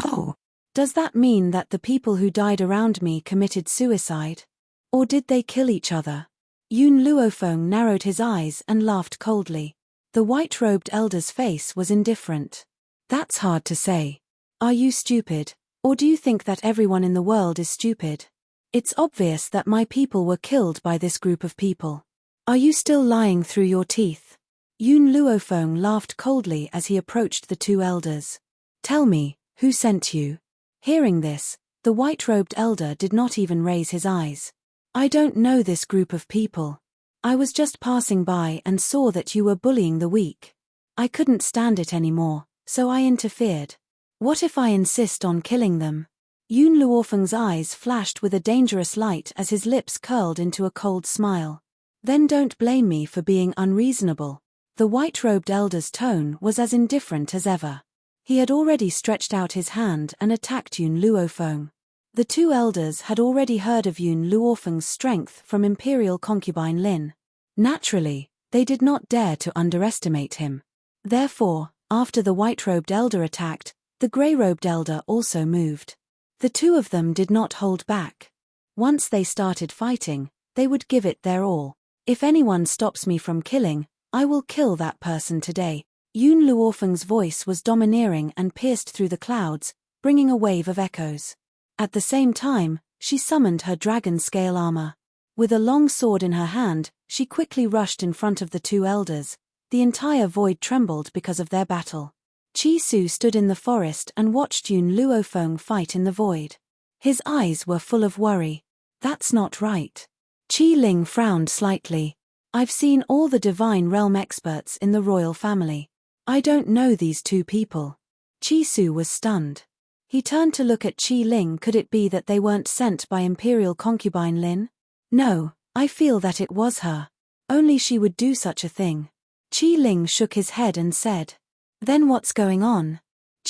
Oh. Does that mean that the people who died around me committed suicide? Or did they kill each other? Yun Luofeng narrowed his eyes and laughed coldly. The white-robed elder's face was indifferent. That's hard to say. Are you stupid, or do you think that everyone in the world is stupid? It's obvious that my people were killed by this group of people. Are you still lying through your teeth? Yun Luofeng laughed coldly as he approached the two elders. Tell me, who sent you? Hearing this, the white-robed elder did not even raise his eyes. I don't know this group of people. I was just passing by and saw that you were bullying the weak. I couldn't stand it anymore, so I interfered. What if I insist on killing them? Yun Luofeng's eyes flashed with a dangerous light as his lips curled into a cold smile. Then don't blame me for being unreasonable. The white-robed elder's tone was as indifferent as ever. He had already stretched out his hand and attacked Yun Luofeng. The two elders had already heard of Yun Luofeng's strength from Imperial concubine Lin. Naturally, they did not dare to underestimate him. Therefore, after the white-robed elder attacked, the grey-robed elder also moved. The two of them did not hold back. Once they started fighting, they would give it their all. If anyone stops me from killing, I will kill that person today. Yun Luofeng's voice was domineering and pierced through the clouds, bringing a wave of echoes. At the same time, she summoned her dragon-scale armor. With a long sword in her hand, she quickly rushed in front of the two elders. The entire void trembled because of their battle. Chi Su stood in the forest and watched Yun Luofeng fight in the void. His eyes were full of worry. That's not right. Qi Ling frowned slightly. I've seen all the divine realm experts in the royal family. I don't know these two people. Chi Su was stunned. He turned to look at Qi Ling. Could it be that they weren't sent by Imperial concubine Lin? No, I feel that it was her. Only she would do such a thing. Qi Ling shook his head and said, "Then what's going on?"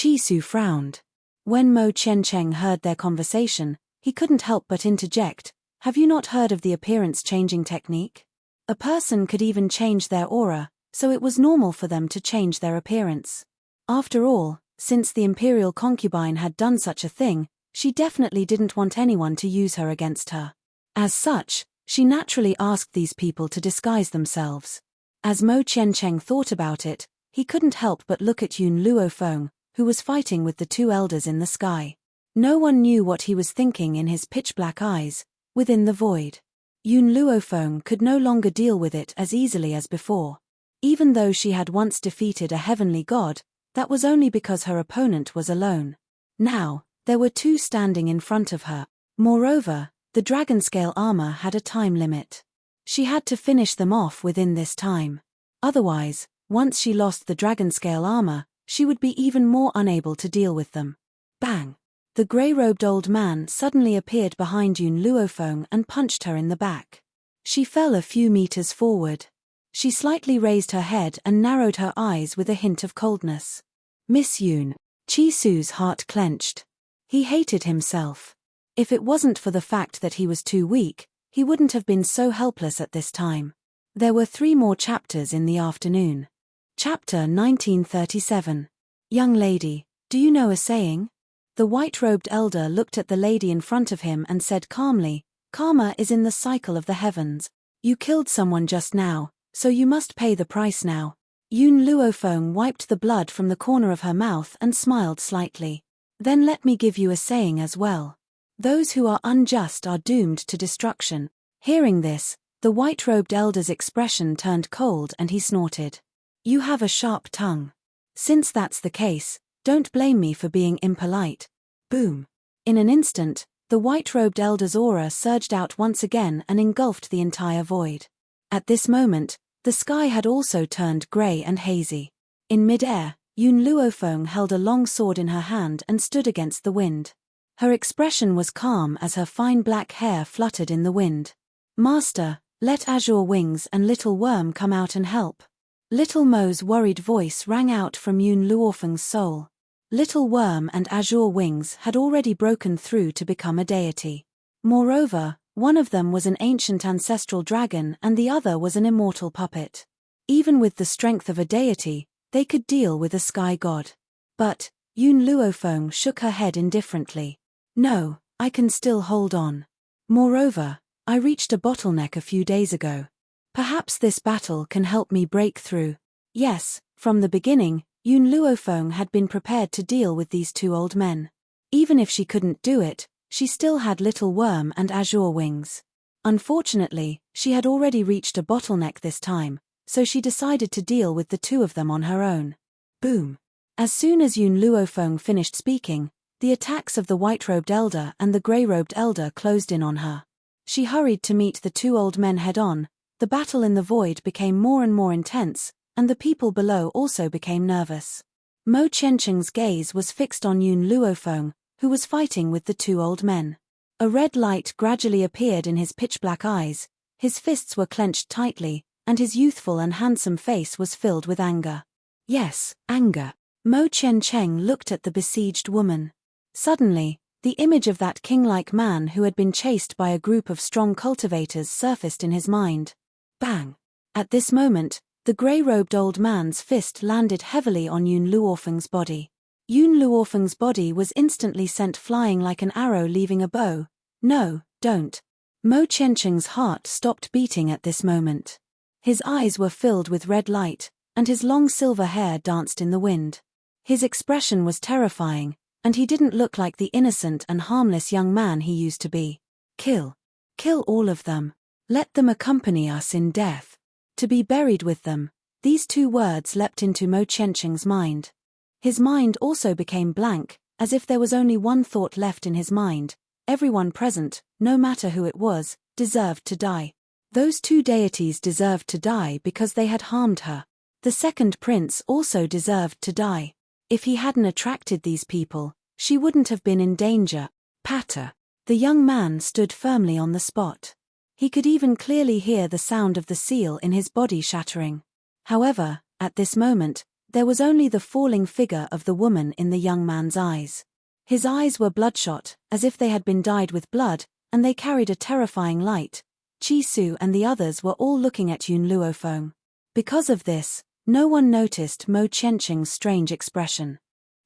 Chi Su frowned. When Mo Qiancheng heard their conversation, he couldn't help but interject, "Have you not heard of the appearance-changing technique? A person could even change their aura, so it was normal for them to change their appearance. After all, since the Imperial concubine had done such a thing, she definitely didn't want anyone to use her against her. As such, she naturally asked these people to disguise themselves." As Mo Qiancheng thought about it, he couldn't help but look at Yun Luofeng, who was fighting with the two elders in the sky. No one knew what he was thinking in his pitch-black eyes, within the void. Yun Luofeng could no longer deal with it as easily as before. Even though she had once defeated a heavenly god, that was only because her opponent was alone. Now, there were two standing in front of her. Moreover, the dragon-scale armor had a time limit. She had to finish them off within this time. Otherwise, once she lost the dragon-scale armor, she would be even more unable to deal with them. Bang! The grey-robed old man suddenly appeared behind Yun Luofeng and punched her in the back. She fell a few meters forward. She slightly raised her head and narrowed her eyes with a hint of coldness. "Miss Yun." Chi Su's heart clenched. He hated himself. If it wasn't for the fact that he was too weak, he wouldn't have been so helpless at this time. There were 3 more chapters in the afternoon. Chapter 1937. Young lady, do you know a saying? The white-robed elder looked at the lady in front of him and said calmly, "Karma is in the cycle of the heavens. You killed someone just now, so you must pay the price now." Yun Luofeng wiped the blood from the corner of her mouth and smiled slightly. "Then let me give you a saying as well. Those who are unjust are doomed to destruction." Hearing this, the white-robed elder's expression turned cold and he snorted. "You have a sharp tongue. Since that's the case, don't blame me for being impolite." Boom! In an instant, the white-robed elder's aura surged out once again and engulfed the entire void. At this moment, The sky had also turned grey and hazy. In mid-air, Yun Luofeng held a long sword in her hand and stood against the wind. Her expression was calm as her fine black hair fluttered in the wind. "Master, let Azure Wings and Little Worm come out and help." Little Mo's worried voice rang out from Yun Luofeng's soul. Little Worm and Azure Wings had already broken through to become a deity. Moreover, one of them was an ancient ancestral dragon and the other was an immortal puppet. Even with the strength of a deity, they could deal with a sky god. But Yun Luofeng shook her head indifferently. "No, I can still hold on. Moreover, I reached a bottleneck a few days ago. Perhaps this battle can help me break through." Yes, from the beginning, Yun Luofeng had been prepared to deal with these two old men. Even if she couldn't do it, she still had Little Worm and Azure Wings. Unfortunately, she had already reached a bottleneck this time, so she decided to deal with the two of them on her own. Boom! As soon as Yun Luofeng finished speaking, the attacks of the white-robed elder and the grey-robed elder closed in on her. She hurried to meet the two old men head-on. The battle in the void became more and more intense, and the people below also became nervous. Mo Qiancheng's gaze was fixed on Yun Luofeng, who was fighting with the two old men. A red light gradually appeared in his pitch-black eyes, his fists were clenched tightly, and his youthful and handsome face was filled with anger. Yes, anger. Mo Qiancheng looked at the besieged woman. Suddenly, the image of that king-like man who had been chased by a group of strong cultivators surfaced in his mind. Bang! At this moment, the grey-robed old man's fist landed heavily on Yun Luofeng's body. Yun Luofeng's body was instantly sent flying like an arrow leaving a bow. "No, don't." Mo Qiancheng's heart stopped beating at this moment. His eyes were filled with red light, and his long silver hair danced in the wind. His expression was terrifying, and he didn't look like the innocent and harmless young man he used to be. "Kill. Kill all of them. Let them accompany us in death. To be buried with them." These two words leapt into Mo Qiancheng's mind. His mind also became blank, as if there was only one thought left in his mind. Everyone present, no matter who it was, deserved to die. Those two deities deserved to die because they had harmed her. The second prince also deserved to die. If he hadn't attracted these people, she wouldn't have been in danger. Patter. The young man stood firmly on the spot. He could even clearly hear the sound of the seal in his body shattering. However, at this moment, there was only the falling figure of the woman in the young man's eyes. His eyes were bloodshot, as if they had been dyed with blood, and they carried a terrifying light. Chi Su and the others were all looking at Yun Luofeng. Because of this, no one noticed Mo Qiancheng's strange expression.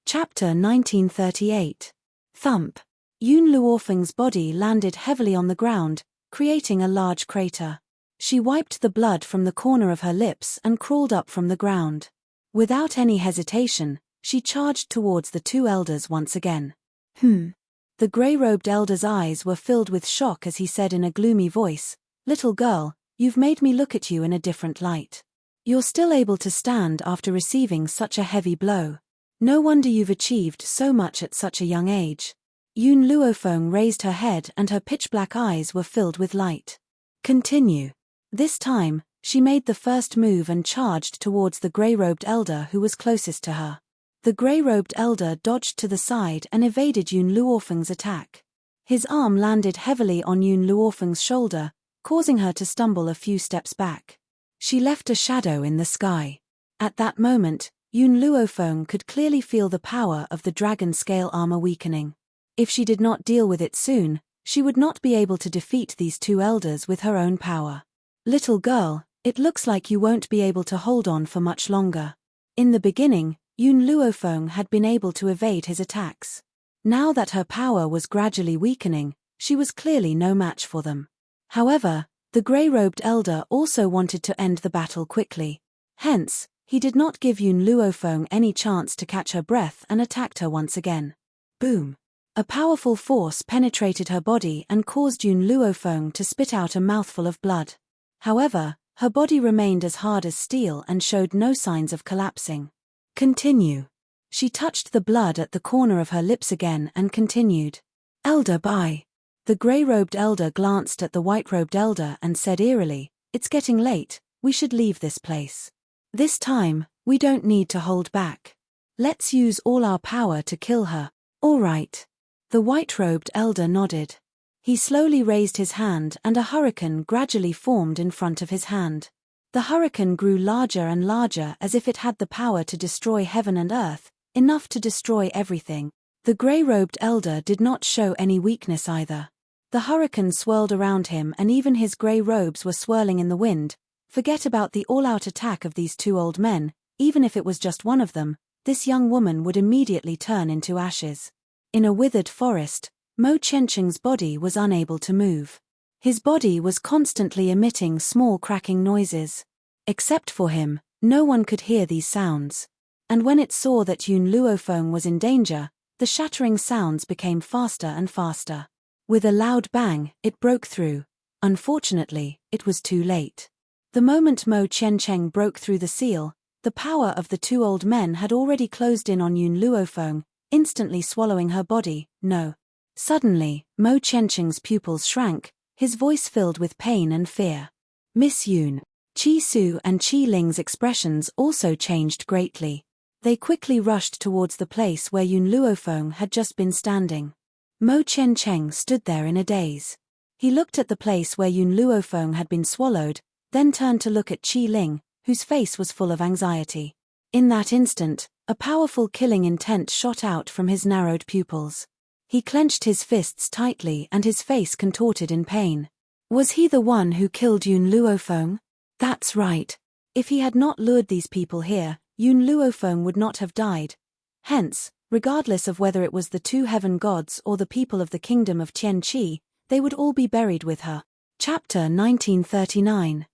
Chapter 1938. Thump. Yun Luofeng's body landed heavily on the ground, creating a large crater. She wiped the blood from the corner of her lips and crawled up from the ground. Without any hesitation, she charged towards the two elders once again. The grey-robed elder's eyes were filled with shock as he said in a gloomy voice, "Little girl, you've made me look at you in a different light. You're still able to stand after receiving such a heavy blow. No wonder you've achieved so much at such a young age." Yun Luofeng raised her head and her pitch-black eyes were filled with light. "Continue." This time, she made the first move and charged towards the grey-robed elder who was closest to her. The grey-robed elder dodged to the side and evaded Yun Luofeng's attack. His arm landed heavily on Yun Luofeng's shoulder, causing her to stumble a few steps back. She left a shadow in the sky. At that moment, Yun Luofeng could clearly feel the power of the dragon scale armor weakening. If she did not deal with it soon, she would not be able to defeat these two elders with her own power. "Little girl, it looks like you won't be able to hold on for much longer." In the beginning, Yun Luofeng had been able to evade his attacks. Now that her power was gradually weakening, she was clearly no match for them. However, the grey-robed elder also wanted to end the battle quickly. Hence, he did not give Yun Luofeng any chance to catch her breath and attacked her once again. Boom! A powerful force penetrated her body and caused Yun Luofeng to spit out a mouthful of blood. However, her body remained as hard as steel and showed no signs of collapsing. "Continue." She touched the blood at the corner of her lips again and continued. "Elder, bye." The grey-robed elder glanced at the white-robed elder and said eerily, "It's getting late, we should leave this place. This time, we don't need to hold back. Let's use all our power to kill her. All right. The white-robed elder nodded. He slowly raised his hand and a hurricane gradually formed in front of his hand. The hurricane grew larger and larger as if it had the power to destroy heaven and earth, enough to destroy everything. The grey-robed elder did not show any weakness either. The hurricane swirled around him and even his grey robes were swirling in the wind. Forget about the all-out attack of these two old men, even if it was just one of them, this young woman would immediately turn into ashes. In a withered forest, Mo Chencheng's body was unable to move. His body was constantly emitting small cracking noises. Except for him, no one could hear these sounds. And when it saw that Yun Luofeng was in danger, the shattering sounds became faster and faster. With a loud bang, it broke through. Unfortunately, it was too late. The moment Mo Chencheng broke through the seal, the power of the two old men had already closed in on Yun Luofeng, instantly swallowing her body. No. Suddenly, Mo Chencheng's pupils shrank, his voice filled with pain and fear. Miss Yun. Chi Su and Chi Ling's expressions also changed greatly. They quickly rushed towards the place where Yun Luofeng had just been standing. Mo Chencheng stood there in a daze. He looked at the place where Yun Luofeng had been swallowed, then turned to look at Chi Ling, whose face was full of anxiety. In that instant, a powerful killing intent shot out from his narrowed pupils. He clenched his fists tightly and his face contorted in pain. Was he the one who killed Yun Luofeng? That's right. If he had not lured these people here, Yun Luofeng would not have died. Hence, regardless of whether it was the two heaven gods or the people of the kingdom of Tianqi, they would all be buried with her. Chapter 1939.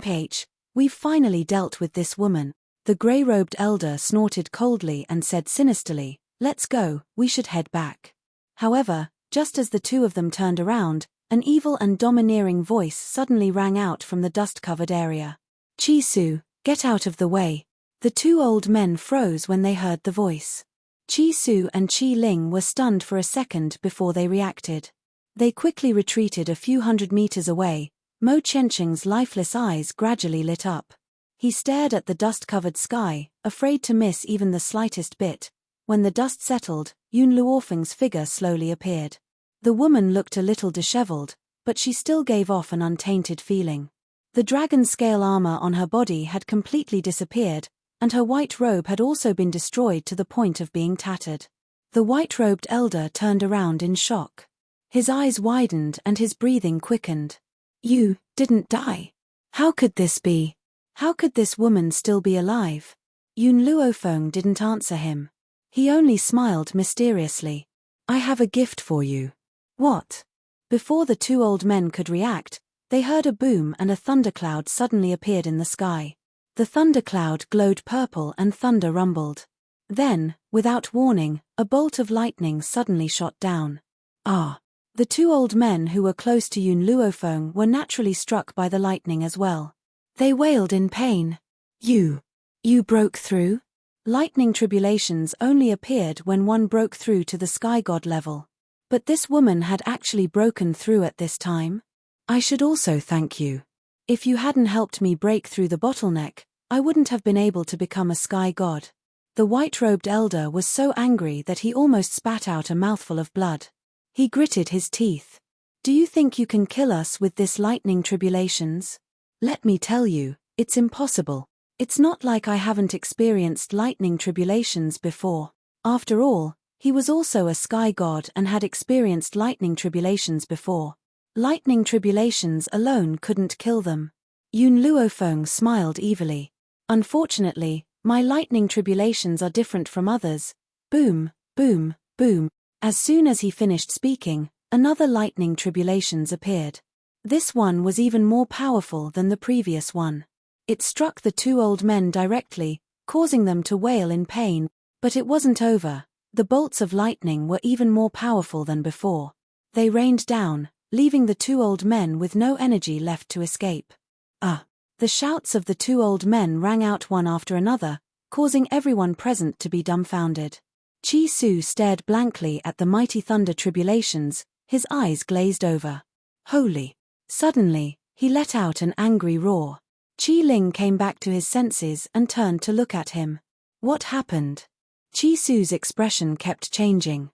Page. We've finally dealt with this woman. The grey-robed elder snorted coldly and said sinisterly, let's go, we should head back. However, just as the two of them turned around, an evil and domineering voice suddenly rang out from the dust-covered area. Chi Su, get out of the way. The two old men froze when they heard the voice. Chi Su and Chi Ling were stunned for a second before they reacted. They quickly retreated a few hundred meters away. Mo Chencheng's lifeless eyes gradually lit up. He stared at the dust-covered sky, afraid to miss even the slightest bit. When the dust settled, Yun Luofeng's figure slowly appeared. The woman looked a little disheveled, but she still gave off an untainted feeling. The dragon-scale armor on her body had completely disappeared, and her white robe had also been destroyed to the point of being tattered. The white-robed elder turned around in shock. His eyes widened and his breathing quickened. You didn't die. How could this be? How could this woman still be alive? Yun Luofeng didn't answer him. He only smiled mysteriously. I have a gift for you. What? Before the two old men could react, they heard a boom and a thundercloud suddenly appeared in the sky. The thundercloud glowed purple and thunder rumbled. Then, without warning, a bolt of lightning suddenly shot down. Ah! The two old men who were close to Yun Luofeng were naturally struck by the lightning as well. They wailed in pain. You broke through? Lightning tribulations only appeared when one broke through to the sky god level. But this woman had actually broken through at this time. I should also thank you. If you hadn't helped me break through the bottleneck, I wouldn't have been able to become a sky god. The white-robed elder was so angry that he almost spat out a mouthful of blood. He gritted his teeth. Do you think you can kill us with this lightning tribulations? Let me tell you, it's impossible. It's not like I haven't experienced lightning tribulations before. After all, he was also a sky god and had experienced lightning tribulations before. Lightning tribulations alone couldn't kill them. Yun Luofeng smiled evilly. Unfortunately, my lightning tribulations are different from others. Boom, boom, boom. As soon as he finished speaking, another lightning tribulations appeared. This one was even more powerful than the previous one. It struck the two old men directly, causing them to wail in pain, but it wasn't over. The bolts of lightning were even more powerful than before. They rained down, leaving the two old men with no energy left to escape. The shouts of the two old men rang out one after another, causing everyone present to be dumbfounded. Chi Su stared blankly at the mighty thunder tribulations, his eyes glazed over. Holy! Suddenly, he let out an angry roar. Qi Ling came back to his senses and turned to look at him. What happened? Qi Su's expression kept changing.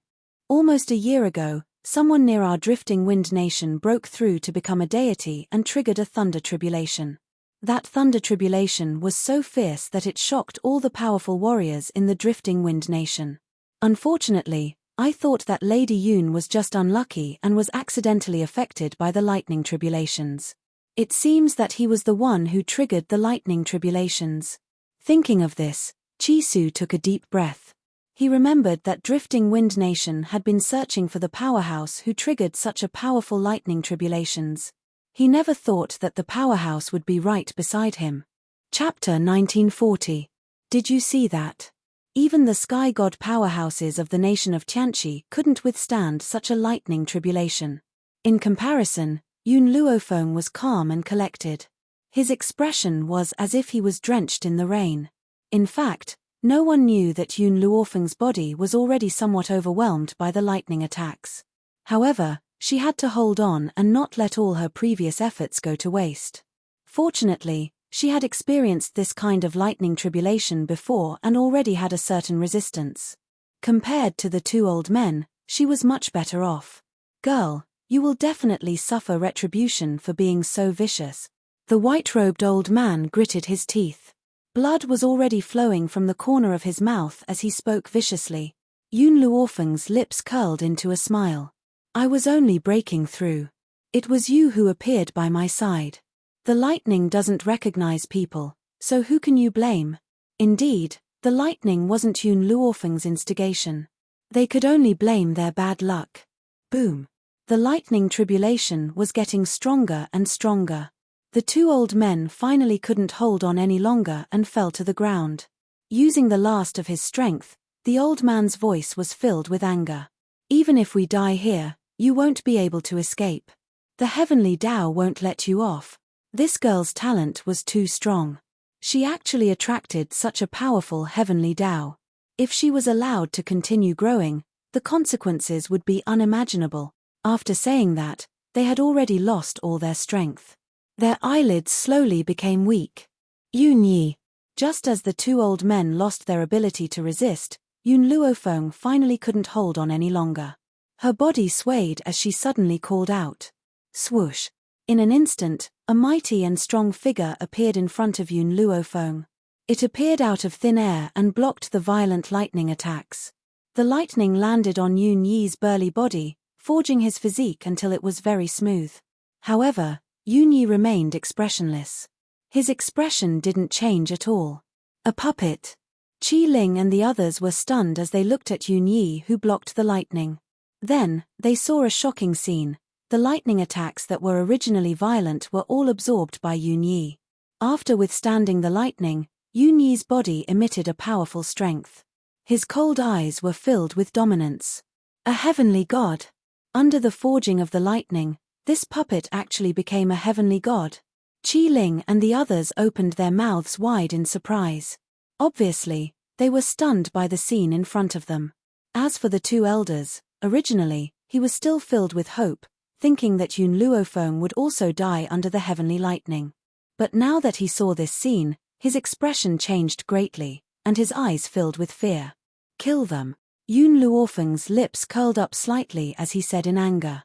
Almost a year ago, someone near our drifting wind nation broke through to become a deity and triggered a thunder tribulation. That thunder tribulation was so fierce that it shocked all the powerful warriors in the drifting wind nation. Unfortunately, I thought that Lady Yun was just unlucky and was accidentally affected by the lightning tribulations. It seems that he was the one who triggered the lightning tribulations. Thinking of this, Qi Su took a deep breath. He remembered that Drifting Wind Nation had been searching for the powerhouse who triggered such a powerful lightning tribulations. He never thought that the powerhouse would be right beside him. Chapter 1940. Did you see that? Even the sky god powerhouses of the nation of Tianqi couldn't withstand such a lightning tribulation. In comparison, Yun Luofeng was calm and collected. His expression was as if he was drenched in the rain. In fact, no one knew that Yun Luofeng's body was already somewhat overwhelmed by the lightning attacks. However, she had to hold on and not let all her previous efforts go to waste. Fortunately, she had experienced this kind of lightning tribulation before and already had a certain resistance. Compared to the two old men, she was much better off. Girl, you will definitely suffer retribution for being so vicious. The white-robed old man gritted his teeth. Blood was already flowing from the corner of his mouth as he spoke viciously. Yun Luofeng's lips curled into a smile. I was only breaking through. It was you who appeared by my side. The lightning doesn't recognize people, so who can you blame? Indeed, the lightning wasn't Yun Luofeng's instigation. They could only blame their bad luck. Boom. The lightning tribulation was getting stronger and stronger. The two old men finally couldn't hold on any longer and fell to the ground. Using the last of his strength, the old man's voice was filled with anger. Even if we die here, you won't be able to escape. The heavenly Tao won't let you off. This girl's talent was too strong. She actually attracted such a powerful heavenly Tao. If she was allowed to continue growing, the consequences would be unimaginable. After saying that, they had already lost all their strength. Their eyelids slowly became weak. Yun Yi. Just as the two old men lost their ability to resist, Yun Luofeng finally couldn't hold on any longer. Her body swayed as she suddenly called out. Swoosh. In an instant, a mighty and strong figure appeared in front of Yun Luofeng. It appeared out of thin air and blocked the violent lightning attacks. The lightning landed on Yun Yi's burly body, forging his physique until it was very smooth. However, Yun Yi remained expressionless. His expression didn't change at all. A puppet. Qi Ling and the others were stunned as they looked at Yun Yi, who blocked the lightning. Then, they saw a shocking scene. The lightning attacks that were originally violent were all absorbed by Yun Yi. After withstanding the lightning, Yun Yi's body emitted a powerful strength. His cold eyes were filled with dominance. A heavenly god. Under the forging of the lightning, this puppet actually became a heavenly god. Qi Ling and the others opened their mouths wide in surprise. Obviously, they were stunned by the scene in front of them. As for the two elders, originally, he was still filled with hope, thinking that Yun Luofeng would also die under the heavenly lightning. But now that he saw this scene, his expression changed greatly, and his eyes filled with fear. Kill them. Yun Luofeng's lips curled up slightly as he said in anger.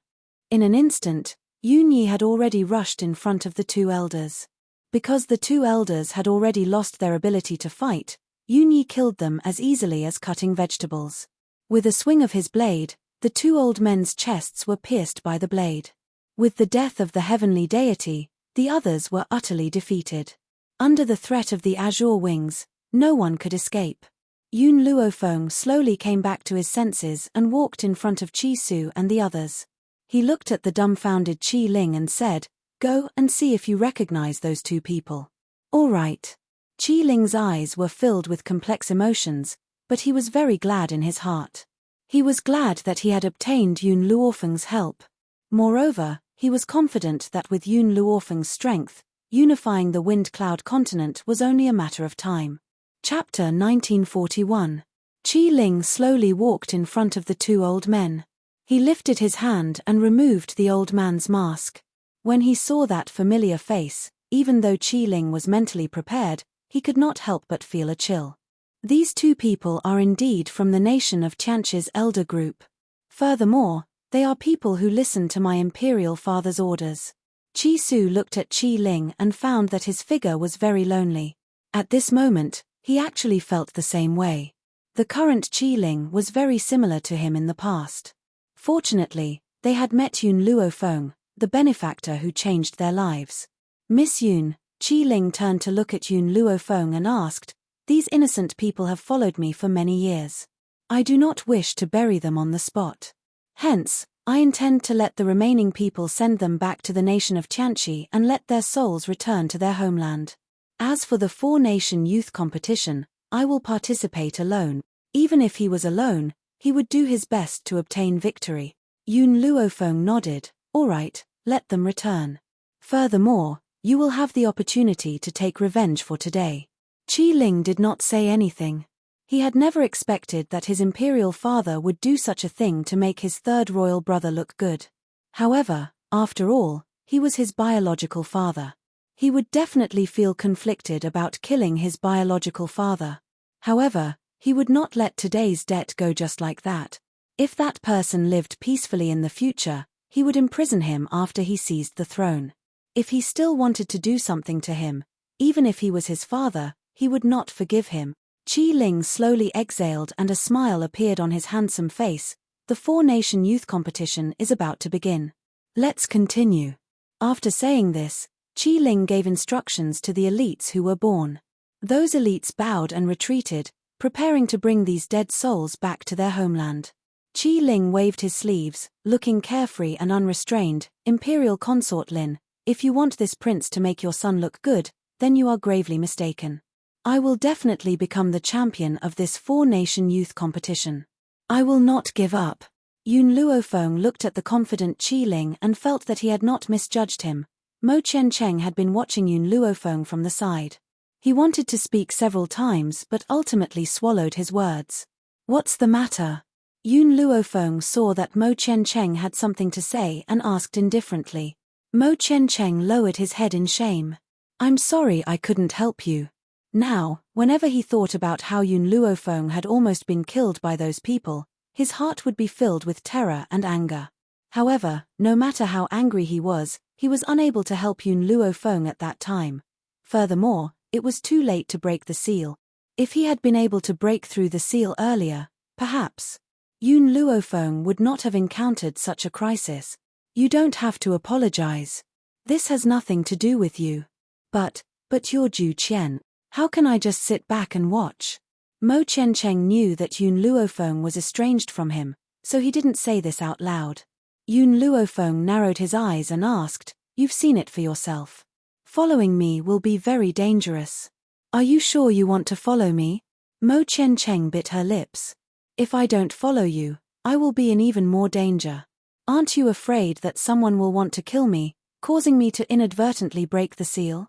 In an instant, Yun Yi had already rushed in front of the two elders. Because the two elders had already lost their ability to fight, Yun Yi killed them as easily as cutting vegetables. With a swing of his blade, the two old men's chests were pierced by the blade. With the death of the heavenly deity, the others were utterly defeated. Under the threat of the azure wings, no one could escape. Yun Luofeng slowly came back to his senses and walked in front of Qi Su and the others. He looked at the dumbfounded Qi Ling and said, "Go and see if you recognize those two people." "All right." Qi Ling's eyes were filled with complex emotions, but he was very glad in his heart. He was glad that he had obtained Yun Luofeng's help. Moreover, he was confident that with Yun Luofeng's strength, unifying the Wind Cloud continent was only a matter of time. Chapter 1941. Qi Ling slowly walked in front of the two old men. He lifted his hand and removed the old man's mask. When he saw that familiar face, Even though Qi Ling was mentally prepared, he could not help but feel a chill. These two people are indeed from the nation of Tianqi's elder group. Furthermore, they are people who listen to my imperial father's orders. Qi Su looked at Qi Ling and found that his figure was very lonely. At this moment, he actually felt the same way. The current Qi Ling was very similar to him in the past. Fortunately, they had met Yun Luofeng, the benefactor who changed their lives. Miss Yun, Qi Ling turned to look at Yun Luofeng and asked, "These innocent people have followed me for many years. I do not wish to bury them on the spot. Hence, I intend to let the remaining people send them back to the nation of Tianqi and let their souls return to their homeland. As for the four-nation youth competition, I will participate alone." Even if he was alone, he would do his best to obtain victory. Yun Luofeng nodded. "All right, let them return. Furthermore, you will have the opportunity to take revenge for today." Qi Ling did not say anything. He had never expected that his imperial father would do such a thing to make his third royal brother look good. However, after all, he was his biological father. He would definitely feel conflicted about killing his biological father. However, he would not let today's debt go just like that. If that person lived peacefully in the future, he would imprison him after he seized the throne. If he still wanted to do something to him, even if he was his father, he would not forgive him. Qi Ling slowly exhaled and a smile appeared on his handsome face. The four-nation youth competition is about to begin. Let's continue. After saying this, Qi Ling gave instructions to the elites who were born. Those elites bowed and retreated, preparing to bring these dead souls back to their homeland. Qi Ling waved his sleeves, looking carefree and unrestrained. "Imperial Consort Lin, if you want this prince to make your son look good, then you are gravely mistaken. I will definitely become the champion of this four-nation youth competition. I will not give up." Yun Luofeng looked at the confident Qi Ling and felt that he had not misjudged him. Mo Qiancheng had been watching Yun Luofeng from the side. He wanted to speak several times but ultimately swallowed his words. "What's the matter?" Yun Luofeng saw that Mo Qiancheng had something to say and asked indifferently. Mo Qiancheng lowered his head in shame. "I'm sorry I couldn't help you." Now, whenever he thought about how Yun Luofeng had almost been killed by those people, his heart would be filled with terror and anger. However, no matter how angry he was unable to help Yun Luofeng at that time. Furthermore, it was too late to break the seal. If he had been able to break through the seal earlier, perhaps Yun Luofeng would not have encountered such a crisis. "You don't have to apologize. This has nothing to do with you." But you're Zhu Qian. How can I just sit back and watch?" Mo Qiancheng knew that Yun Luofeng was estranged from him, so he didn't say this out loud. Yun Luofeng narrowed his eyes and asked, "You've seen it for yourself. Following me will be very dangerous. Are you sure you want to follow me?" Mo Qiancheng bit her lips. "If I don't follow you, I will be in even more danger. Aren't you afraid that someone will want to kill me, causing me to inadvertently break the seal?"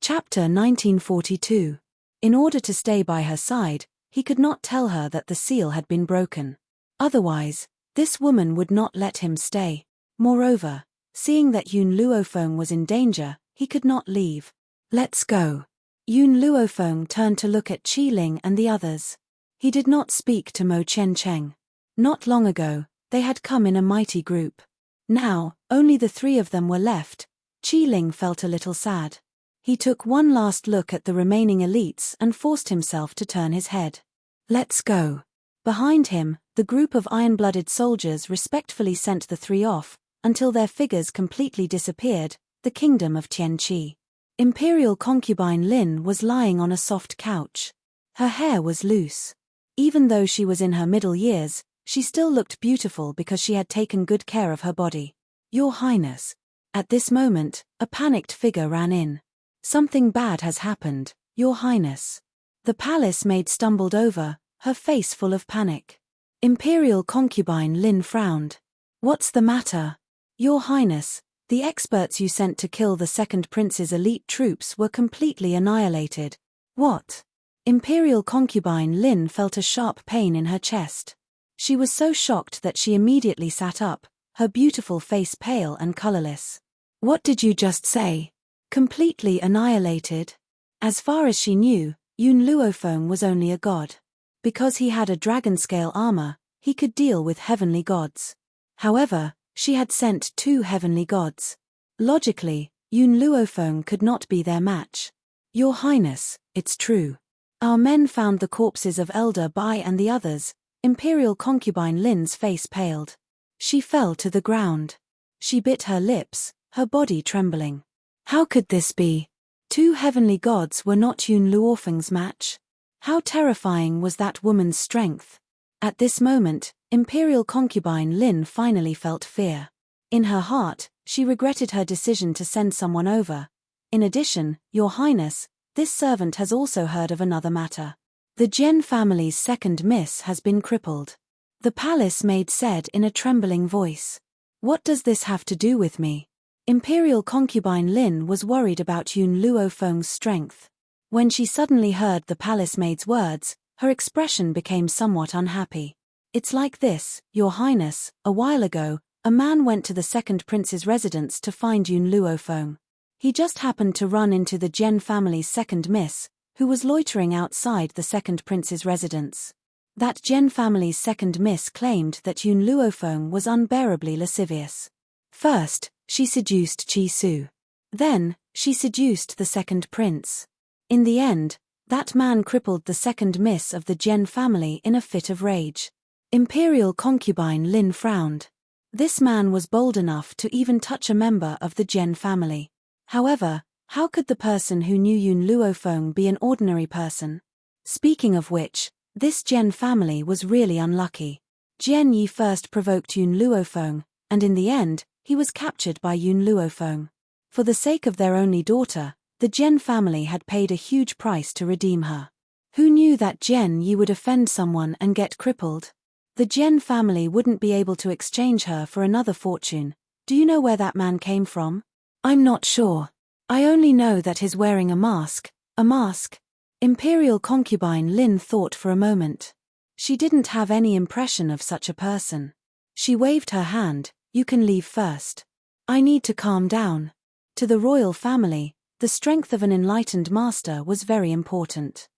Chapter 1942. In order to stay by her side, he could not tell her that the seal had been broken. Otherwise, this woman would not let him stay. Moreover, seeing that Yun Luofeng was in danger, he could not leave. "Let's go." Yun Luofeng turned to look at Qi Ling and the others. He did not speak to Mo Qiancheng. Not long ago, they had come in a mighty group. Now, only the three of them were left. Qi Ling felt a little sad. He took one last look at the remaining elites and forced himself to turn his head. "Let's go." Behind him, the group of iron-blooded soldiers respectfully sent the three off, until their figures completely disappeared. The kingdom of Tianqi. Imperial concubine Lin was lying on a soft couch. Her hair was loose. Even though she was in her middle years, she still looked beautiful because she had taken good care of her body. "Your Highness." At this moment, a panicked figure ran in. "Something bad has happened, Your Highness." The palace maid stumbled over, her face full of panic. Imperial concubine Lin frowned. "What's the matter?" "Your Highness, the experts you sent to kill the second prince's elite troops were completely annihilated." "What?" Imperial concubine Lin felt a sharp pain in her chest. She was so shocked that she immediately sat up, her beautiful face pale and colorless. "What did you just say?" Completely annihilated. As far as she knew, Yun Luofeng was only a god. Because he had a dragon-scale armor, he could deal with heavenly gods. However, she had sent 2 heavenly gods. Logically, Yun Luofeng could not be their match. Your Highness, it's true. Our men found the corpses of Elder Bai and the others. Imperial concubine Lin's face paled. She fell to the ground. She bit her lips, her body trembling. How could this be? 2 heavenly gods were not Yun Luofeng's match. How terrifying was that woman's strength? At this moment, Imperial concubine Lin finally felt fear. In her heart, she regretted her decision to send someone over. In addition, Your Highness, this servant has also heard of another matter. The Jian family's second miss has been crippled. The palace maid said in a trembling voice. What does this have to do with me? Imperial concubine Lin was worried about Yun Luofeng's strength. When she suddenly heard the palace maid's words, her expression became somewhat unhappy. It's like this, Your Highness, a while ago, a man went to the second prince's residence to find Yun Luofeng. He just happened to run into the Jian family's second miss, who was loitering outside the second prince's residence. That Jian family's second miss claimed that Yun Luofeng was unbearably lascivious. First, she seduced Chi Su. Then, she seduced the second prince. In the end, that man crippled the second miss of the Jian family in a fit of rage. Imperial concubine Lin frowned. This man was bold enough to even touch a member of the Jian family. However, how could the person who knew Yun Luofeng be an ordinary person? Speaking of which, this Jian family was really unlucky. Jian Yi first provoked Yun Luofeng, and in the end, he was captured by Yun Luofeng. For the sake of their only daughter, the Jian family had paid a huge price to redeem her. Who knew that Jian Yi would offend someone and get crippled? The Jian family wouldn't be able to exchange her for another fortune. Do you know where that man came from? I'm not sure. I only know that he's wearing a mask. A mask? Imperial concubine Lin thought for a moment. She didn't have any impression of such a person. She waved her hand. You can leave first. I need to calm down. To the royal family, the strength of an enlightened master was very important.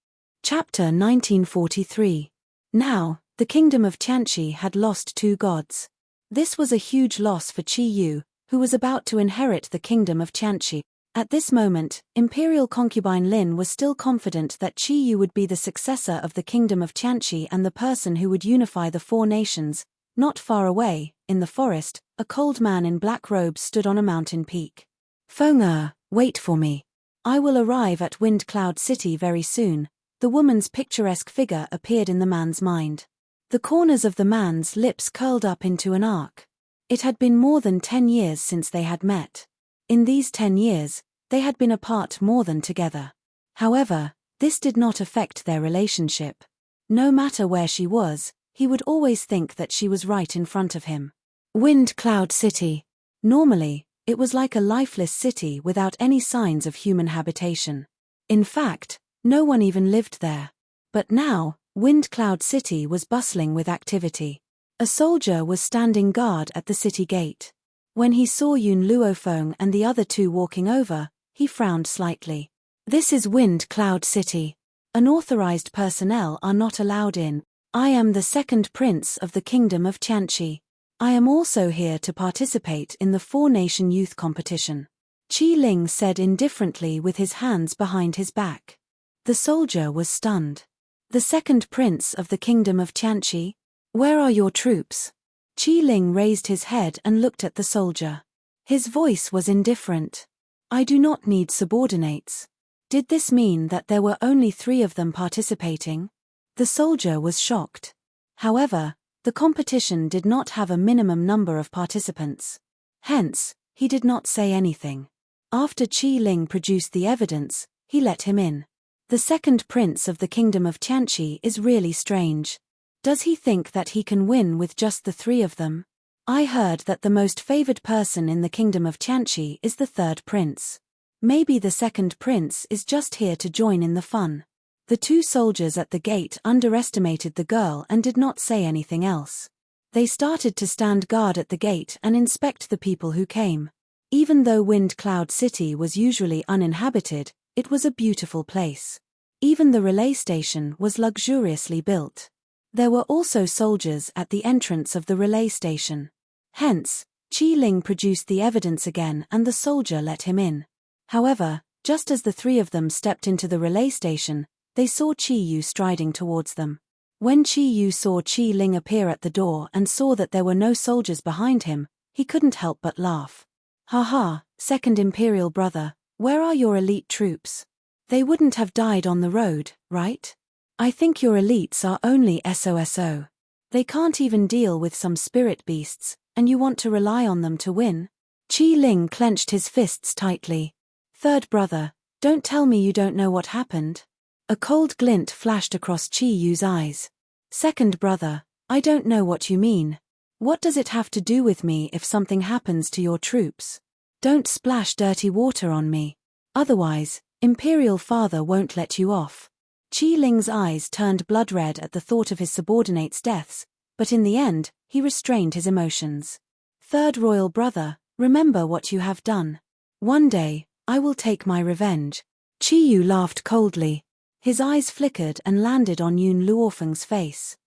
Chapter 1943. Now, the kingdom of Tianqi had lost 2 gods. This was a huge loss for Qi Yu, who was about to inherit the kingdom of Tianqi. At this moment, Imperial concubine Lin was still confident that Qi Yu would be the successor of the kingdom of Tianqi and the person who would unify the 4 nations. Not far away, in the forest, a cold man in black robes stood on a mountain peak. Feng wait for me. I will arrive at Wind Cloud City very soon. The woman's picturesque figure appeared in the man's mind. The corners of the man's lips curled up into an arc. It had been more than 10 years since they had met. In these 10 years, they had been apart more than together. However, this did not affect their relationship. No matter where she was, he would always think that she was right in front of him. Wind Cloud City. Normally, it was like a lifeless city without any signs of human habitation. In fact, no one even lived there. But now, Wind Cloud City was bustling with activity. A soldier was standing guard at the city gate. When he saw Yun Luofeng and the other 2 walking over, he frowned slightly. This is Wind Cloud City. Unauthorized personnel are not allowed in. I am the second prince of the kingdom of Tianqi. I am also here to participate in the 4-nation youth competition. Qi Ling said indifferently with his hands behind his back. The soldier was stunned. The second prince of the kingdom of Tianqi? Where are your troops? Qi Ling raised his head and looked at the soldier. His voice was indifferent. I do not need subordinates. Did this mean that there were only 3 of them participating? The soldier was shocked. However, the competition did not have a minimum number of participants. Hence, he did not say anything. After Qi Ling produced the evidence, he let him in. The second prince of the kingdom of Tianqi is really strange. Does he think that he can win with just the 3 of them? I heard that the most favored person in the kingdom of Tianqi is the 3rd prince. Maybe the second prince is just here to join in the fun. The 2 soldiers at the gate underestimated the girl and did not say anything else. They started to stand guard at the gate and inspect the people who came. Even though Wind Cloud City was usually uninhabited, it was a beautiful place. Even the relay station was luxuriously built. There were also soldiers at the entrance of the relay station. Hence, Qi Ling produced the evidence again and the soldier let him in. However, just as the three of them stepped into the relay station, they saw Qi Yu striding towards them. When Qi Yu saw Qi Ling appear at the door and saw that there were no soldiers behind him, he couldn't help but laugh. "Ha ha, second imperial brother, where are your elite troops? They wouldn't have died on the road, right? I think your elites are only SOSO. They can't even deal with some spirit beasts, and you want to rely on them to win?" Qi Ling clenched his fists tightly. "Third brother, don't tell me you don't know what happened." A cold glint flashed across Qi Yu's eyes. "Second brother, I don't know what you mean. What does it have to do with me if something happens to your troops? Don't splash dirty water on me. Otherwise, Imperial Father won't let you off." Qi Ling's eyes turned blood red at the thought of his subordinates' deaths, but in the end, he restrained his emotions. "Third royal brother, remember what you have done. One day, I will take my revenge." Qi Yu laughed coldly. His eyes flickered and landed on Yun Luofeng's face.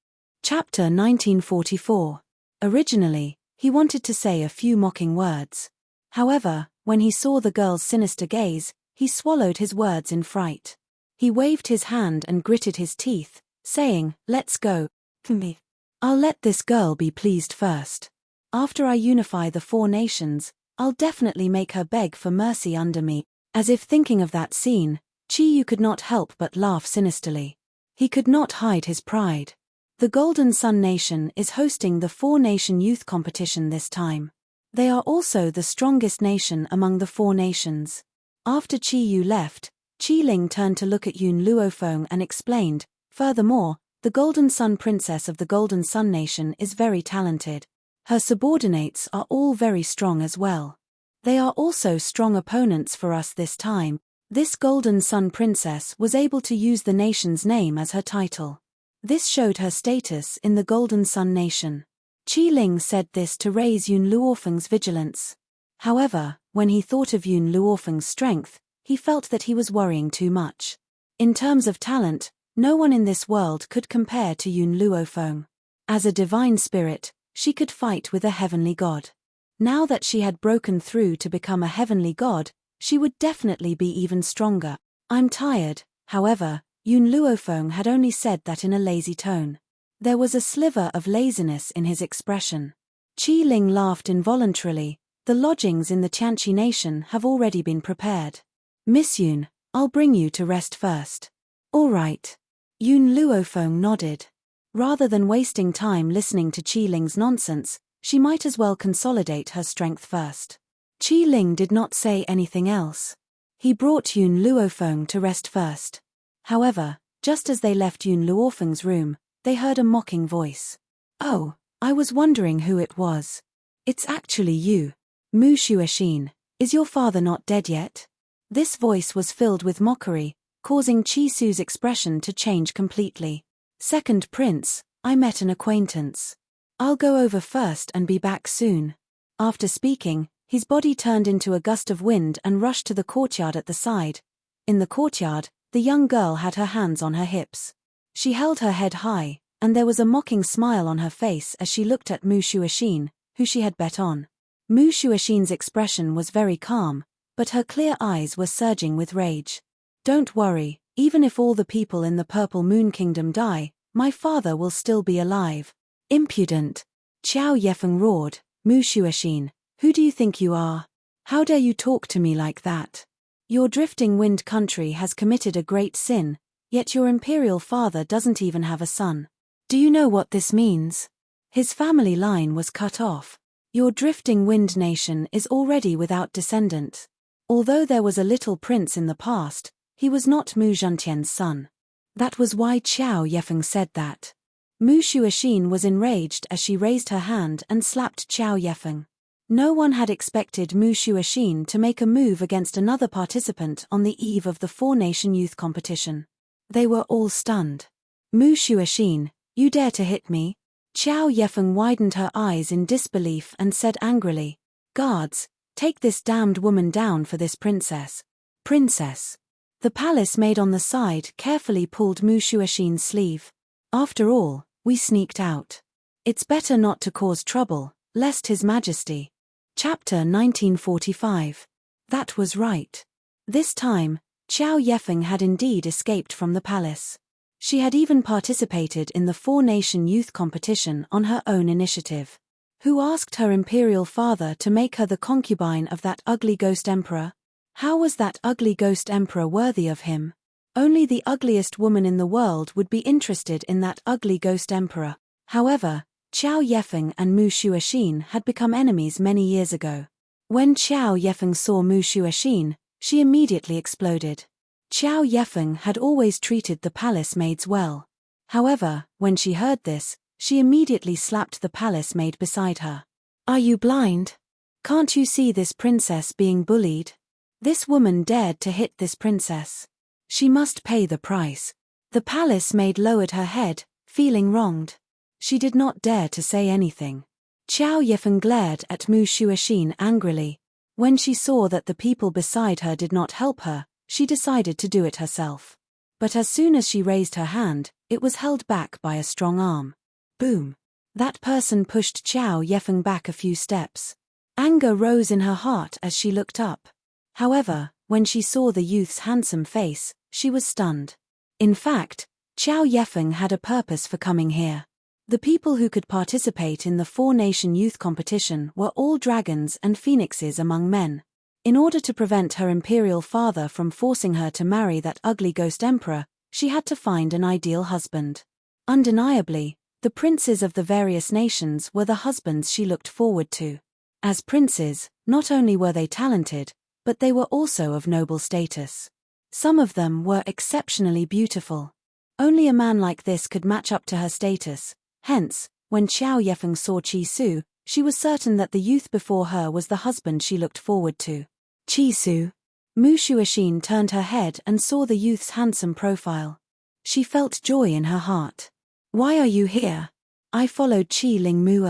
Chapter 1944. Originally, he wanted to say a few mocking words. However, when he saw the girl's sinister gaze, he swallowed his words in fright. He waved his hand and gritted his teeth, saying, "Let's go. Me. I'll let this girl be pleased first. After I unify the four nations, I'll definitely make her beg for mercy under me." As if thinking of that scene, Qi Yu could not help but laugh sinisterly. He could not hide his pride. The Golden Sun Nation is hosting the four-nation youth competition this time. They are also the strongest nation among the four nations. After Qi Yu left, Qi Ling turned to look at Yun Luofeng and explained, "Furthermore, the Golden Sun Princess of the Golden Sun Nation is very talented. Her subordinates are all very strong as well. They are also strong opponents for us this time." This Golden Sun Princess was able to use the nation's name as her title. This showed her status in the Golden Sun Nation. Qi Ling said this to raise Yun Luofeng's vigilance. However, when he thought of Yun Luofeng's strength, he felt that he was worrying too much. In terms of talent, no one in this world could compare to Yun Luofeng. As a divine spirit, she could fight with a heavenly god. Now that she had broken through to become a heavenly god, she would definitely be even stronger. "I'm tired." However, Yun Luofeng had only said that in a lazy tone. There was a sliver of laziness in his expression. Qi Ling laughed involuntarily. "The lodgings in the Tianqi Nation have already been prepared. Miss Yun, I'll bring you to rest first." "All right." Yun Luofeng nodded. Rather than wasting time listening to Qi Ling's nonsense, she might as well consolidate her strength first. Qi Ling did not say anything else. He brought Yun Luofeng to rest first. However, just as they left Yun Luofeng's room, they heard a mocking voice. "Oh, I was wondering who it was. It's actually you. Mu Shuoxin, is your father not dead yet?" This voice was filled with mockery, causing Qi Su's expression to change completely. "Second Prince, I met an acquaintance. I'll go over first and be back soon." After speaking, his body turned into a gust of wind and rushed to the courtyard at the side. In the courtyard, the young girl had her hands on her hips. She held her head high, and there was a mocking smile on her face as she looked at Mu Shuoxin, who she had bet on. Mu Shuoxin's expression was very calm, but her clear eyes were surging with rage. "Don't worry, even if all the people in the Purple Moon Kingdom die, my father will still be alive." "Impudent!" Qiao Yefeng roared. "Mu Shuoxin, who do you think you are? How dare you talk to me like that? Your drifting wind country has committed a great sin, yet your imperial father doesn't even have a son. Do you know what this means? His family line was cut off. Your drifting wind nation is already without descendant. Although there was a little prince in the past, he was not Mu Zhantian's son." That was why Qiao Yefeng said that. Mu Shuoxin was enraged as she raised her hand and slapped Qiao Yefeng. No one had expected Mu Shuoxin to make a move against another participant on the eve of the four-nation youth competition. They were all stunned. "Mu Shuoxin, you dare to hit me?" Qiao Yefeng widened her eyes in disbelief and said angrily, "Guards, Take this damned woman down for this princess. Princess. The palace maid on the side carefully pulled Mu Shuashin's sleeve. After all, we sneaked out. It's better not to cause trouble, lest His Majesty. Chapter 1945. That was right. This time, Qiao Yefeng had indeed escaped from the palace. She had even participated in the four-nation youth competition on her own initiative. Who asked her imperial father to make her the concubine of that ugly ghost emperor? How was that ugly ghost emperor worthy of him? Only the ugliest woman in the world would be interested in that ugly ghost emperor. However, Qiao Yefeng and Mu Shuashin had become enemies many years ago. When Qiao Yefeng saw Mu Shuashin, she immediately exploded. Qiao Yefeng had always treated the palace maids well. However, when she heard this, she immediately slapped the palace maid beside her. Are you blind? Can't you see this princess being bullied? This woman dared to hit this princess. She must pay the price. The palace maid lowered her head, feeling wronged. She did not dare to say anything. Qiao Yefeng glared at Mu Shuashin angrily. When she saw that the people beside her did not help her, she decided to do it herself. But as soon as she raised her hand, it was held back by a strong arm. Boom! That person pushed Qiao Yefeng back a few steps. Anger rose in her heart as she looked up. However, when she saw the youth's handsome face, she was stunned. In fact, Qiao Yefeng had a purpose for coming here. The people who could participate in the four-nation youth competition were all dragons and phoenixes among men. In order to prevent her imperial father from forcing her to marry that ugly ghost emperor, she had to find an ideal husband. Undeniably, the princes of the various nations were the husbands she looked forward to. As princes, not only were they talented, but they were also of noble status. Some of them were exceptionally beautiful. Only a man like this could match up to her status. Hence, when Qiao Yefeng saw Qi Su, she was certain that the youth before her was the husband she looked forward to. Qi Su. Mu Shuashin turned her head and saw the youth's handsome profile. She felt joy in her heart. Why are you here? I followed Qi Ling Mu.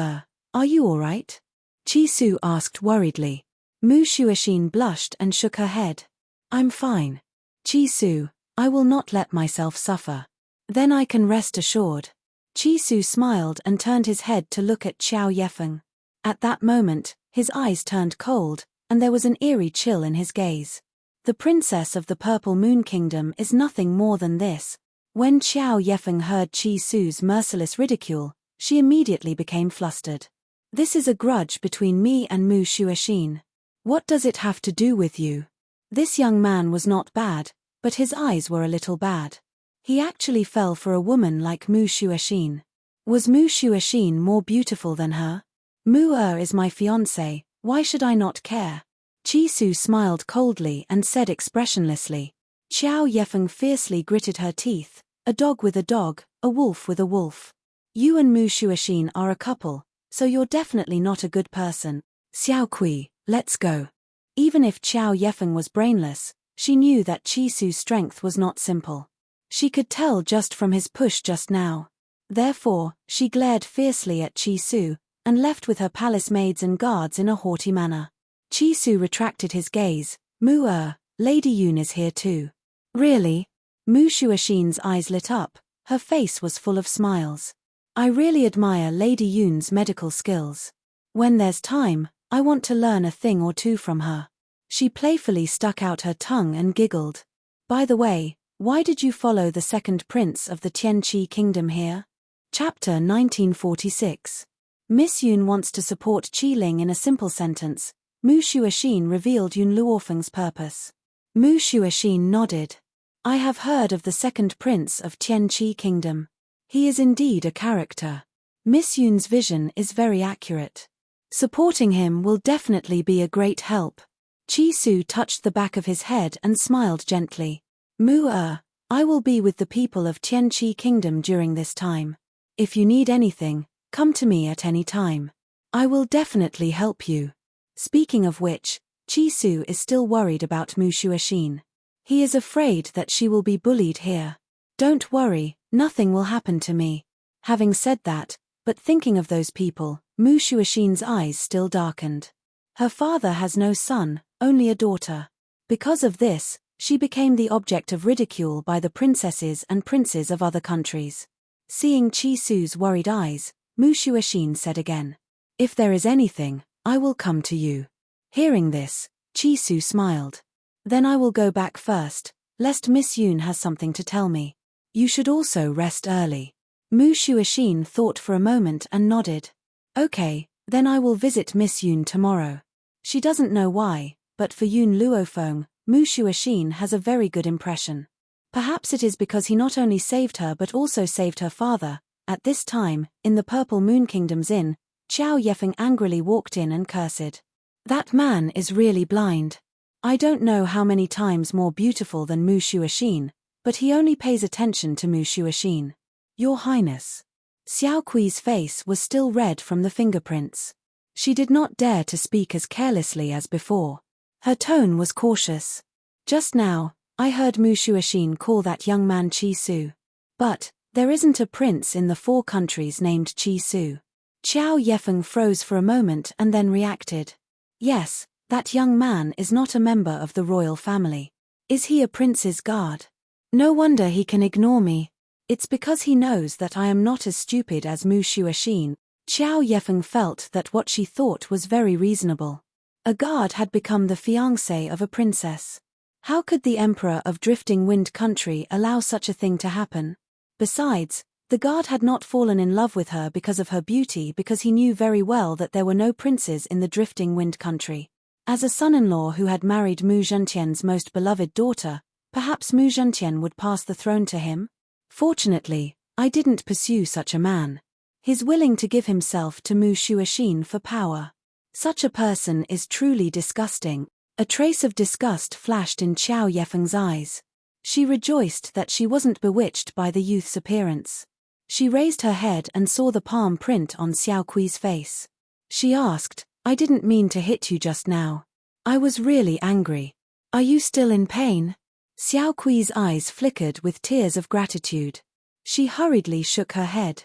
Are you all right? Qi Su asked worriedly. Mu Shuashin blushed and shook her head. I'm fine. Qi Su, I will not let myself suffer. Then I can rest assured. Qi Su smiled and turned his head to look at Qiao Yefeng. At that moment, his eyes turned cold, and there was an eerie chill in his gaze. The princess of the Purple Moon Kingdom is nothing more than this. When Qiao Yefeng heard Qi Su's merciless ridicule, she immediately became flustered. This is a grudge between me and Mu Shuashin. What does it have to do with you? This young man was not bad, but his eyes were a little bad. He actually fell for a woman like Mu Shuashin. Was Mu Shuashin more beautiful than her? Mu is my fiancé, why should I not care? Qi Su smiled coldly and said expressionlessly. Qiao Yefeng fiercely gritted her teeth. A dog with a dog, a wolf with a wolf. You and Mu Shuashin are a couple, so you're definitely not a good person. Xiao Kui, let's go. Even if Qiao Yefeng was brainless, she knew that Qi Su's strength was not simple. She could tell just from his push just now. Therefore, she glared fiercely at Qi Su, and left with her palace maids and guards in a haughty manner. Qi Su retracted his gaze. Mu Lady Yun is here too. Really? Mu Shuashin's eyes lit up, her face was full of smiles. I really admire Lady Yun's medical skills. When there's time, I want to learn a thing or two from her. She playfully stuck out her tongue and giggled. By the way, why did you follow the second prince of the Tianqi kingdom here? Chapter 1946. Miss Yun wants to support Qi Ling in a simple sentence. Mu Shuashin revealed Yun Luofeng's purpose. Mu Shuashin nodded. I have heard of the second prince of Tianqi kingdom. He is indeed a character. Miss Yun's vision is very accurate. Supporting him will definitely be a great help. Qi Su touched the back of his head and smiled gently. Mu I will be with the people of Tianqi kingdom during this time. If you need anything, come to me at any time. I will definitely help you. Speaking of which, Qi Su is still worried about Mu Shuashin. He is afraid that she will be bullied here. Don't worry, nothing will happen to me. Having said that, but thinking of those people, Mu Shuashin's eyes still darkened. Her father has no son, only a daughter. Because of this, she became the object of ridicule by the princesses and princes of other countries. Seeing Chi-Su's worried eyes, Mu Shuoxin said again, "If there is anything, I will come to you." Hearing this, Chi-Su smiled. "Then I will go back first, lest Miss Yun has something to tell me. You should also rest early." Mu Shuoxin thought for a moment and nodded. "Okay, then I will visit Miss Yun tomorrow." She doesn't know why, but for Yun Luofeng, Mu Shuoxin has a very good impression. Perhaps it is because he not only saved her but also saved her father. At this time, in the Purple Moon Kingdom's inn, Qiao Yefeng angrily walked in and cursed. "That man is really blind. I don't know how many times more beautiful than Mu Shuoxin, but he only pays attention to Mu Shuoxin. Your Highness." Xiao Kui's face was still red from the fingerprints. She did not dare to speak as carelessly as before. Her tone was cautious. "Just now, I heard Mu Shuoxin call that young man Chi-Su. But there isn't a prince in the 4 countries named Chi-Su." Qiao Yefeng froze for a moment and then reacted. "Yes, that young man is not a member of the royal family. Is he a prince's guard? No wonder he can ignore me. It's because he knows that I am not as stupid as Mu Shuoxin." Qiao Yefeng felt that what she thought was very reasonable. A guard had become the fiancé of a princess. How could the emperor of Drifting Wind Country allow such a thing to happen? Besides, the guard had not fallen in love with her because of her beauty, because he knew very well that there were no princes in the Drifting Wind Country. As a son-in-law who had married Mu Zhentian's most beloved daughter, perhaps Mu Zhentian would pass the throne to him? Fortunately, I didn't pursue such a man. He's willing to give himself to Mu Shuoxin for power. Such a person is truly disgusting. A trace of disgust flashed in Qiao Yefeng's eyes. She rejoiced that she wasn't bewitched by the youth's appearance. She raised her head and saw the palm print on Xiao Kui's face. She asked, "I didn't mean to hit you just now. I was really angry. Are you still in pain?" Xiao Kui's eyes flickered with tears of gratitude. She hurriedly shook her head.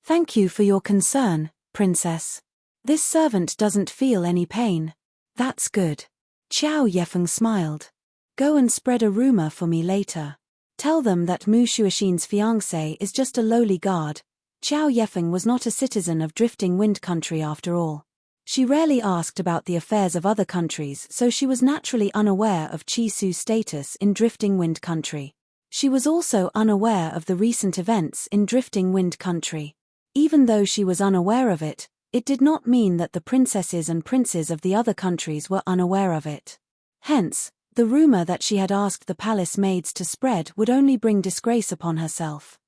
"Thank you for your concern, Princess. This servant doesn't feel any pain." "That's good." Qiao Yefeng smiled. "Go and spread a rumor for me later. Tell them that Mu Shuoxin's fiancé is just a lowly guard." Qiao Yefeng was not a citizen of Drifting Wind Country after all. She rarely asked about the affairs of other countries, so she was naturally unaware of Chi-Su's status in Drifting Wind Country. She was also unaware of the recent events in Drifting Wind Country. Even though she was unaware of it, it did not mean that the princesses and princes of the other countries were unaware of it. Hence, the rumor that she had asked the palace maids to spread would only bring disgrace upon herself.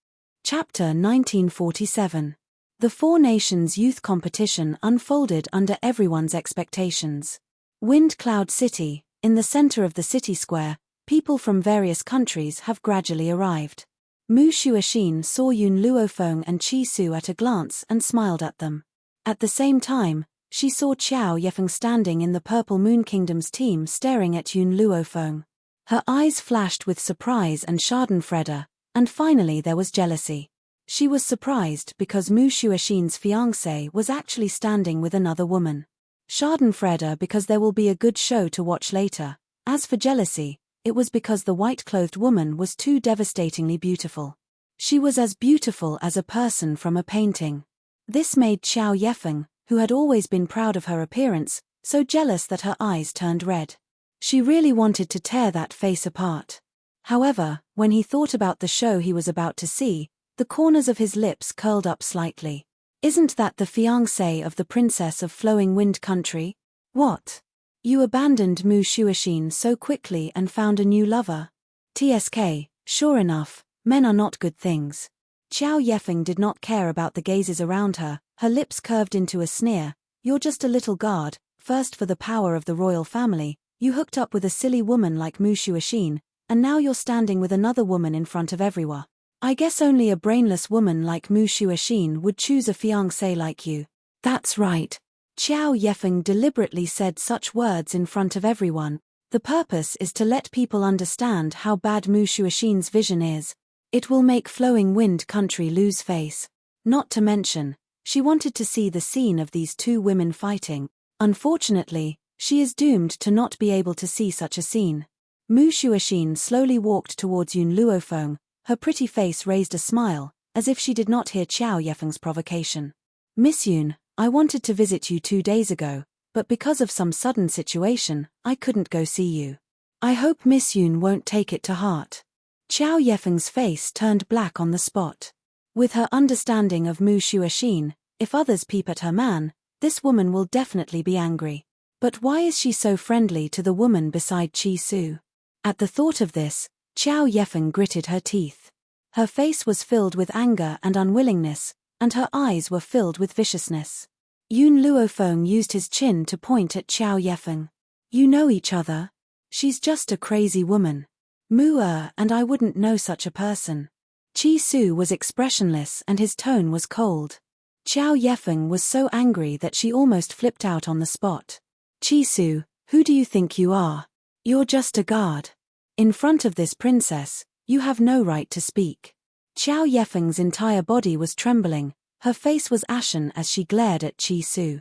Chapter 1947. The Four Nations Youth Competition unfolded under everyone's expectations. Wind Cloud City, in the center of the city square, people from various countries have gradually arrived. Mu Shuoxin saw Yun Luofeng and Chi-Su at a glance and smiled at them. At the same time, she saw Qiao Yefeng standing in the Purple Moon Kingdom's team staring at Yun Luofeng. Her eyes flashed with surprise and schadenfreude, and finally there was jealousy. She was surprised because Mu Shuoxin's fiancé was actually standing with another woman. Schadenfreude because there will be a good show to watch later. As for jealousy, it was because the white-clothed woman was too devastatingly beautiful. She was as beautiful as a person from a painting. This made Qiao Yefeng, who had always been proud of her appearance, so jealous that her eyes turned red. She really wanted to tear that face apart. However, when he thought about the show he was about to see, the corners of his lips curled up slightly. Isn't that the fiancé of the Princess of Flowing Wind Country? What? You abandoned Mu Shuoxin so quickly and found a new lover? TSK, sure enough, men are not good things. Qiao Yefeng did not care about the gazes around her, her lips curved into a sneer. You're just a little guard, first for the power of the royal family, you hooked up with a silly woman like Mu Shuoxin, and now you're standing with another woman in front of everyone. I guess only a brainless woman like Mu Shuoxin would choose a fiancé like you. That's right. Qiao Yefeng deliberately said such words in front of everyone. The purpose is to let people understand how bad Mu Shuoxin's vision is. It will make Flowing Wind Country lose face. Not to mention, she wanted to see the scene of these two women fighting. Unfortunately, She is doomed to not be able to see such a scene. Mu Shuoxin slowly walked towards Yun Luofeng, her pretty face raised a smile, as if she did not hear Qiao Yefeng's provocation. Miss Yun, I wanted to visit you 2 days ago, but because of some sudden situation, I couldn't go see you. I hope Miss Yun won't take it to heart. Qiao Yefeng's face turned black on the spot. With her understanding of Mu Shuoxin, if others peep at her man, this woman will definitely be angry. But why is she so friendly to the woman beside Qi Su? At the thought of this, Qiao Yefeng gritted her teeth. Her face was filled with anger and unwillingness, and her eyes were filled with viciousness. Yun Luofeng used his chin to point at Qiao Yefeng. You know each other? She's just a crazy woman. And I wouldn't know such a person. Qi Su was expressionless and his tone was cold. Qiao Yefeng was so angry that she almost flipped out on the spot. Qi Su, who do you think you are? You're just a guard. In front of this princess, you have no right to speak. Qiao Yefeng's entire body was trembling, her face was ashen as she glared at Qi Su.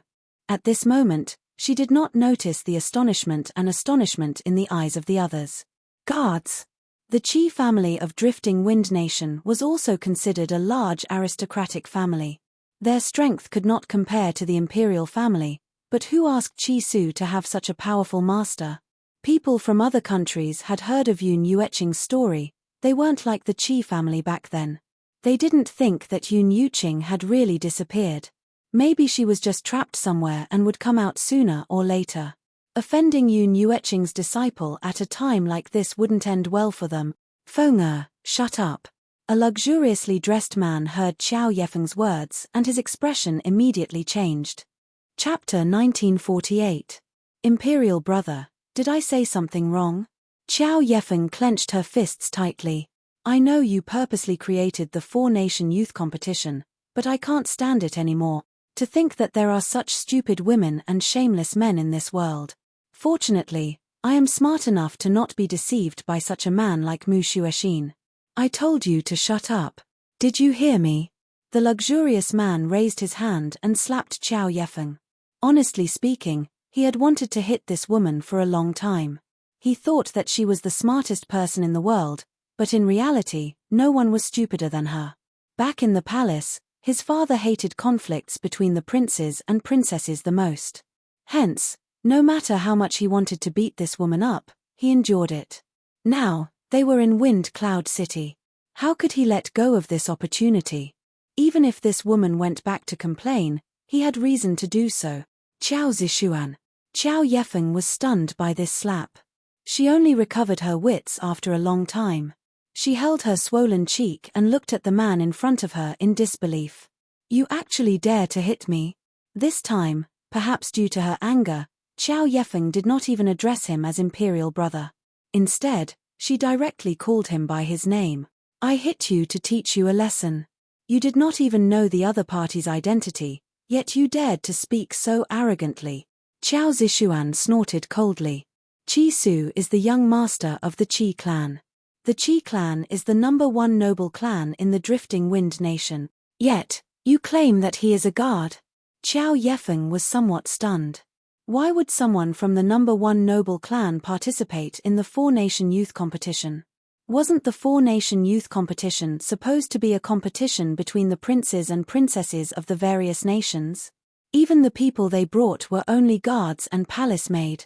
At this moment, she did not notice the astonishment in the eyes of the others. Guards. The Qi family of Drifting Wind Nation was also considered a large aristocratic family. Their strength could not compare to the imperial family, but who asked Qi Su to have such a powerful master? People from other countries had heard of Yun Yueqing's story. They weren't like the Qi family back then. They didn't think that Yun Yueqing had really disappeared. Maybe she was just trapped somewhere and would come out sooner or later. Offending Yun Yueqing's disciple at a time like this wouldn't end well for them. Feng shut up. A luxuriously dressed man heard Qiao Yefeng's words and his expression immediately changed. Chapter 1948. Imperial brother, did I say something wrong? Qiao Yefeng clenched her fists tightly. I know you purposely created the 4-nation youth competition, but I can't stand it anymore. To think that there are such stupid women and shameless men in this world. Fortunately, I am smart enough to not be deceived by such a man like Mu Shuoxin. I told you to shut up. Did you hear me? The luxurious man raised his hand and slapped Qiao Yefeng. Honestly speaking, he had wanted to hit this woman for a long time. He thought that she was the smartest person in the world, but in reality, no one was stupider than her. Back in the palace, his father hated conflicts between the princes and princesses the most. Hence, no matter how much he wanted to beat this woman up, he endured it. Now, they were in Wind Cloud City. How could he let go of this opportunity? Even if this woman went back to complain, he had reason to do so. Qiao Zishuan. Qiao Yefeng was stunned by this slap. She only recovered her wits after a long time. She held her swollen cheek and looked at the man in front of her in disbelief. You actually dare to hit me? This time, perhaps due to her anger, Qiao Yefeng did not even address him as imperial brother. Instead, she directly called him by his name. I hit you to teach you a lesson. You did not even know the other party's identity, yet you dared to speak so arrogantly. Qiao Zishuan snorted coldly. Qi Su is the young master of the Qi clan. The Qi clan is the #1 noble clan in the Drifting Wind Nation. Yet, you claim that he is a guard. Qiao Yefeng was somewhat stunned. Why would someone from the #1 noble clan participate in the 4-nation youth competition? Wasn't the 4-nation youth competition supposed to be a competition between the princes and princesses of the various nations? Even the people they brought were only guards and palace maid.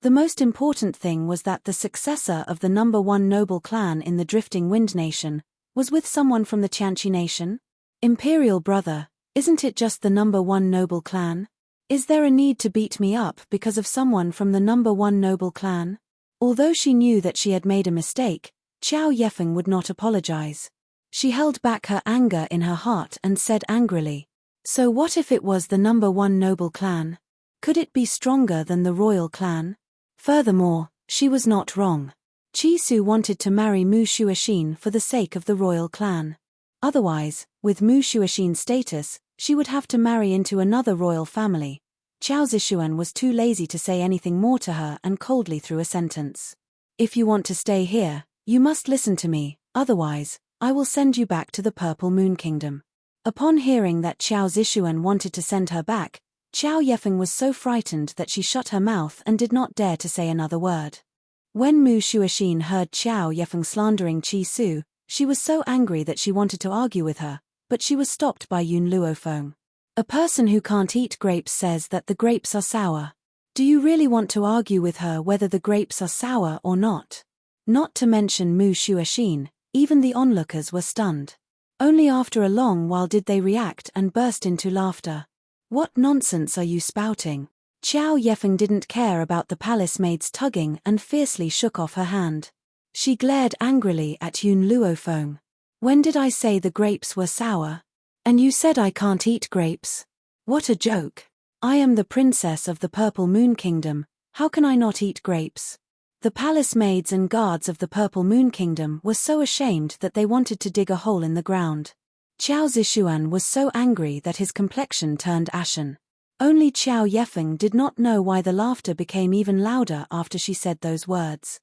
The most important thing was that the successor of the #1 noble clan in the Drifting Wind Nation was with someone from the Qianqi nation? Imperial brother, isn't it just the #1 noble clan? Is there a need to beat me up because of someone from the #1 noble clan? Although she knew that she had made a mistake, Qiao Yefeng would not apologize. She held back her anger in her heart and said angrily, so what if it was the #1 noble clan? Could it be stronger than the royal clan? Furthermore, she was not wrong. Qi Su wanted to marry Mu Shuoxin for the sake of the royal clan. Otherwise, with Mu Shuoxin's status, she would have to marry into another royal family. Qiao Zishuan was too lazy to say anything more to her and coldly threw a sentence. If you want to stay here, you must listen to me, otherwise, I will send you back to the Purple Moon Kingdom. Upon hearing that Qiao Zishuan wanted to send her back, Qiao Yefeng was so frightened that she shut her mouth and did not dare to say another word. When Mu Shuoxin heard Qiao Yefeng slandering Qi Su, she was so angry that she wanted to argue with her, but she was stopped by Yun Luofeng. A person who can't eat grapes says that the grapes are sour. Do you really want to argue with her whether the grapes are sour or not? Not to mention Mu Shuoxin, even the onlookers were stunned. Only after a long while did they react and burst into laughter. What nonsense are you spouting? Qiao Yefeng didn't care about the palace maid's tugging and fiercely shook off her hand. She glared angrily at Yun Luofeng. When did I say the grapes were sour? And you said I can't eat grapes? What a joke. I am the princess of the Purple Moon Kingdom, how can I not eat grapes? The palace maids and guards of the Purple Moon Kingdom were so ashamed that they wanted to dig a hole in the ground. Qiao Zishuan was so angry that his complexion turned ashen. Only Qiao Yefeng did not know why the laughter became even louder after she said those words.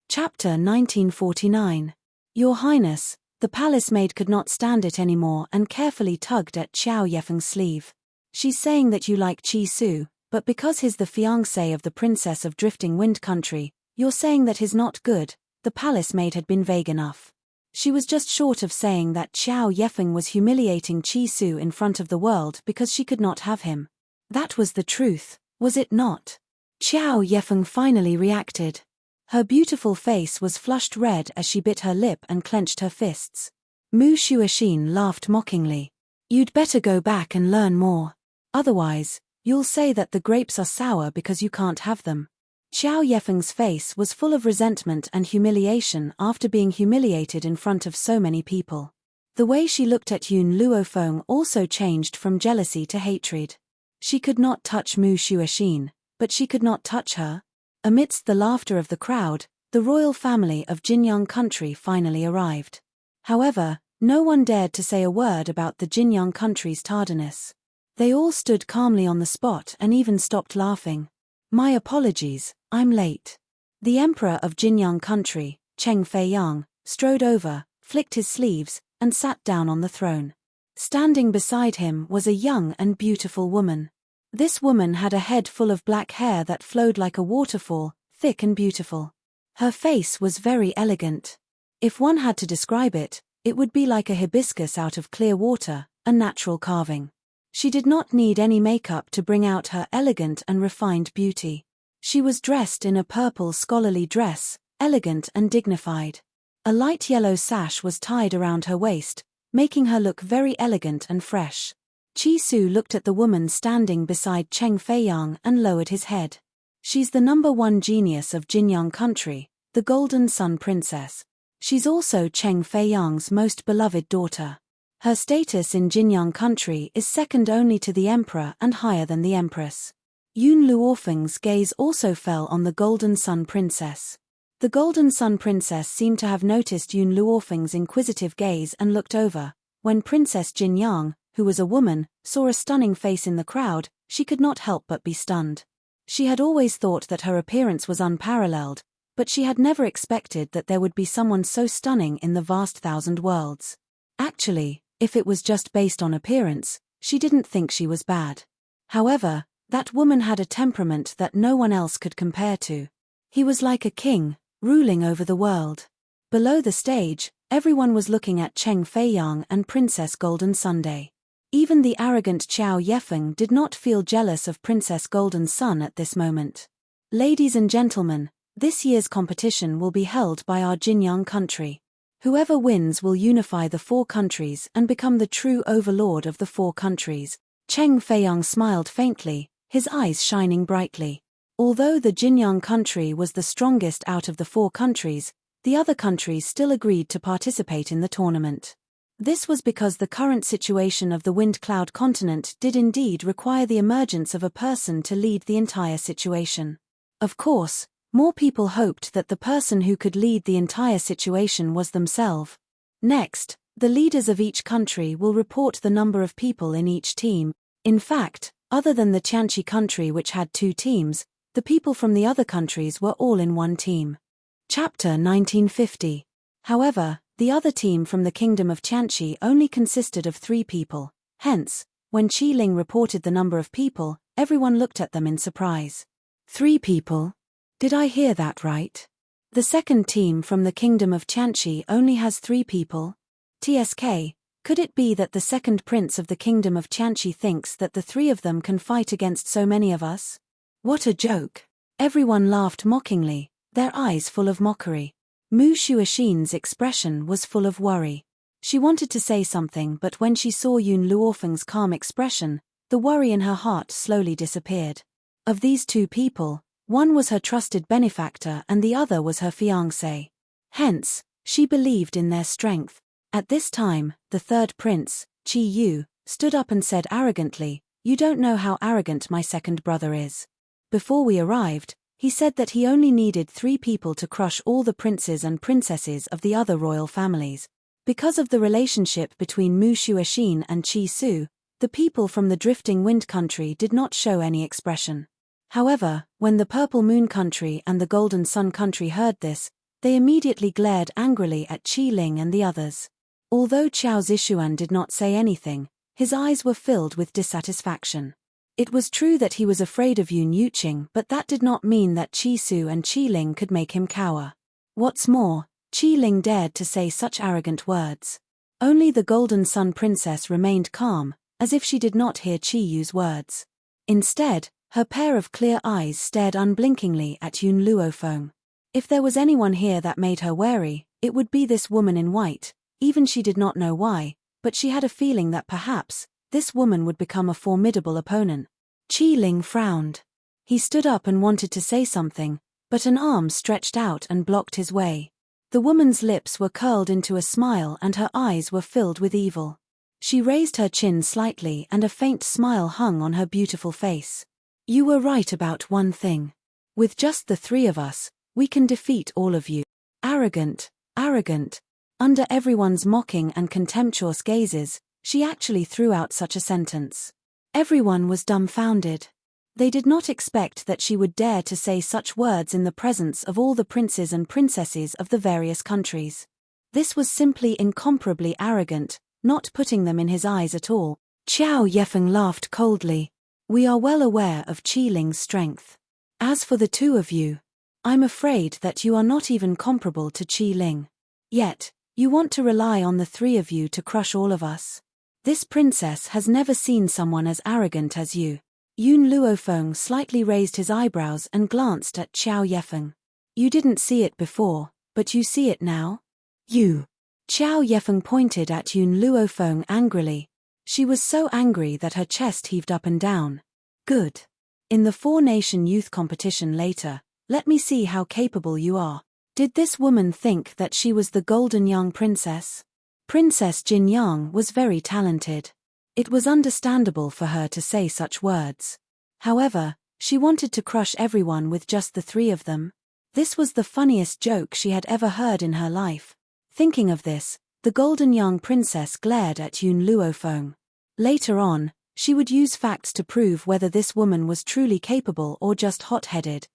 Chapter 1949. Your Highness, the palace maid could not stand it anymore and carefully tugged at Qiao Yefeng's sleeve. She's saying that you like Qi Su, but because he's the fiancé of the Princess of Drifting Wind Country, you're saying that he's not good. The palace maid had been vague enough. She was just short of saying that Qiao Yefeng was humiliating Qi Su in front of the world because she could not have him. That was the truth, was it not? Qiao Yefeng finally reacted. Her beautiful face was flushed red as she bit her lip and clenched her fists. Mu Shuoxin laughed mockingly. You'd better go back and learn more. Otherwise, you'll say that the grapes are sour because you can't have them. Qiao Yefeng's face was full of resentment and humiliation after being humiliated in front of so many people. The way she looked at Yun Luofeng also changed from jealousy to hatred. She could not touch Mu Shuoxin, but she could not touch her. Amidst the laughter of the crowd, the royal family of Jinyang country finally arrived. However, no one dared to say a word about the Jinyang country's tardiness. They all stood calmly on the spot and even stopped laughing. My apologies, I'm late. The emperor of Jinyang country, Cheng Feiyang, strode over, flicked his sleeves, and sat down on the throne. Standing beside him was a young and beautiful woman. This woman had a head full of black hair that flowed like a waterfall, thick and beautiful. Her face was very elegant. If one had to describe it, it would be like a hibiscus out of clear water, a natural carving. She did not need any makeup to bring out her elegant and refined beauty. She was dressed in a purple scholarly dress, elegant and dignified. A light yellow sash was tied around her waist, making her look very elegant and fresh. Qi Su looked at the woman standing beside Cheng Feiyang and lowered his head. She's the #1 genius of Jinyang country, the Golden Sun Princess. She's also Cheng Feiyang's most beloved daughter. Her status in Jinyang country is second only to the emperor and higher than the empress. Yun Luofeng's gaze also fell on the Golden Sun Princess. The Golden Sun Princess seemed to have noticed Yun Luofeng's inquisitive gaze and looked over. When Princess Jinyang, who was a woman, saw a stunning face in the crowd, she could not help but be stunned. She had always thought that her appearance was unparalleled, but she had never expected that there would be someone so stunning in the vast thousand worlds. Actually, if it was just based on appearance, she didn't think she was bad. However, that woman had a temperament that no one else could compare to. He was like a king, ruling over the world. Below the stage, everyone was looking at Cheng Feiyang and Princess Golden Sunday. Even the arrogant Qiao Yefeng did not feel jealous of Princess Golden Sun at this moment. Ladies and gentlemen, this year's competition will be held by our Jinyang country. Whoever wins will unify the 4 countries and become the true overlord of the 4 countries. Cheng Feiyang smiled faintly, his eyes shining brightly. Although the Jinyang country was the strongest out of the 4 countries, the other countries still agreed to participate in the tournament. This was because the current situation of the Wind Cloud continent did indeed require the emergence of a person to lead the entire situation. Of course, more people hoped that the person who could lead the entire situation was themselves. Next, the leaders of each country will report the number of people in each team. In fact, other than the Tianqi country which had 2 teams, the people from the other countries were all in one team. Chapter 1950. However, the other team from the kingdom of Tianqi only consisted of 3 people. Hence, when Qi Ling reported the number of people, Everyone looked at them in surprise. 3 people? Did I hear that right? The second team from the Kingdom of Tianqi only has 3 people? TSK, could it be that the second prince of the Kingdom of Tianqi thinks that the 3 of them can fight against so many of us? What a joke! Everyone laughed mockingly, their eyes full of mockery. Mu Shuoxin's expression was full of worry. She wanted to say something, but when she saw Yun Luofeng's calm expression, the worry in her heart slowly disappeared. Of these 2 people, one was her trusted benefactor and the other was her fiancé. Hence, she believed in their strength. At this time, the third prince, Qi Yu, stood up and said arrogantly, "You don't know how arrogant my second brother is. Before we arrived, he said that he only needed 3 people to crush all the princes and princesses of the other royal families. Because of the relationship between Mu Shuoxin and Qi Su, the people from the Drifting Wind Country did not show any expression. However, when the Purple Moon Country and the Golden Sun Country heard this, they immediately glared angrily at Qi Ling and the others. Although Qiao Zixuan did not say anything, his eyes were filled with dissatisfaction. It was true that he was afraid of Yun Yuqing, but that did not mean that Qi Su and Qi Ling could make him cower. What's more, Qi Ling dared to say such arrogant words. Only the Golden Sun Princess remained calm, as if she did not hear Qi Yu's words. Instead, her pair of clear eyes stared unblinkingly at Yun Luofeng. If there was anyone here that made her wary, it would be this woman in white. Even she did not know why, but she had a feeling that perhaps this woman would become a formidable opponent. Qi Ling frowned. He stood up and wanted to say something, but an arm stretched out and blocked his way. The woman's lips were curled into a smile and her eyes were filled with evil. She raised her chin slightly and a faint smile hung on her beautiful face. "You were right about one thing. With just the 3 of us, we can defeat all of you." Arrogant, arrogant. Under everyone's mocking and contemptuous gazes, she actually threw out such a sentence. Everyone was dumbfounded. They did not expect that she would dare to say such words in the presence of all the princes and princesses of the various countries. This was simply incomparably arrogant, not putting them in his eyes at all. Qiao Yefeng laughed coldly. "We are well aware of Qi Ling's strength. As for the 2 of you, I'm afraid that you are not even comparable to Qi Ling. Yet, you want to rely on the 3 of you to crush all of us? This princess has never seen someone as arrogant as you." Yun Luofeng slightly raised his eyebrows and glanced at Qiao Yefeng. "You didn't see it before, but you see it now? You." Qiao Yefeng pointed at Yun Luofeng angrily. She was so angry that her chest heaved up and down. "Good. In the 4-nation youth competition later, let me see how capable you are." Did this woman think that she was the golden young princess? Princess Jin Yang was very talented. It was understandable for her to say such words. However, she wanted to crush everyone with just the 3 of them. This was the funniest joke she had ever heard in her life. Thinking of this, the golden young princess glared at Yun Luofeng. Later on, she would use facts to prove whether this woman was truly capable or just hot-headed.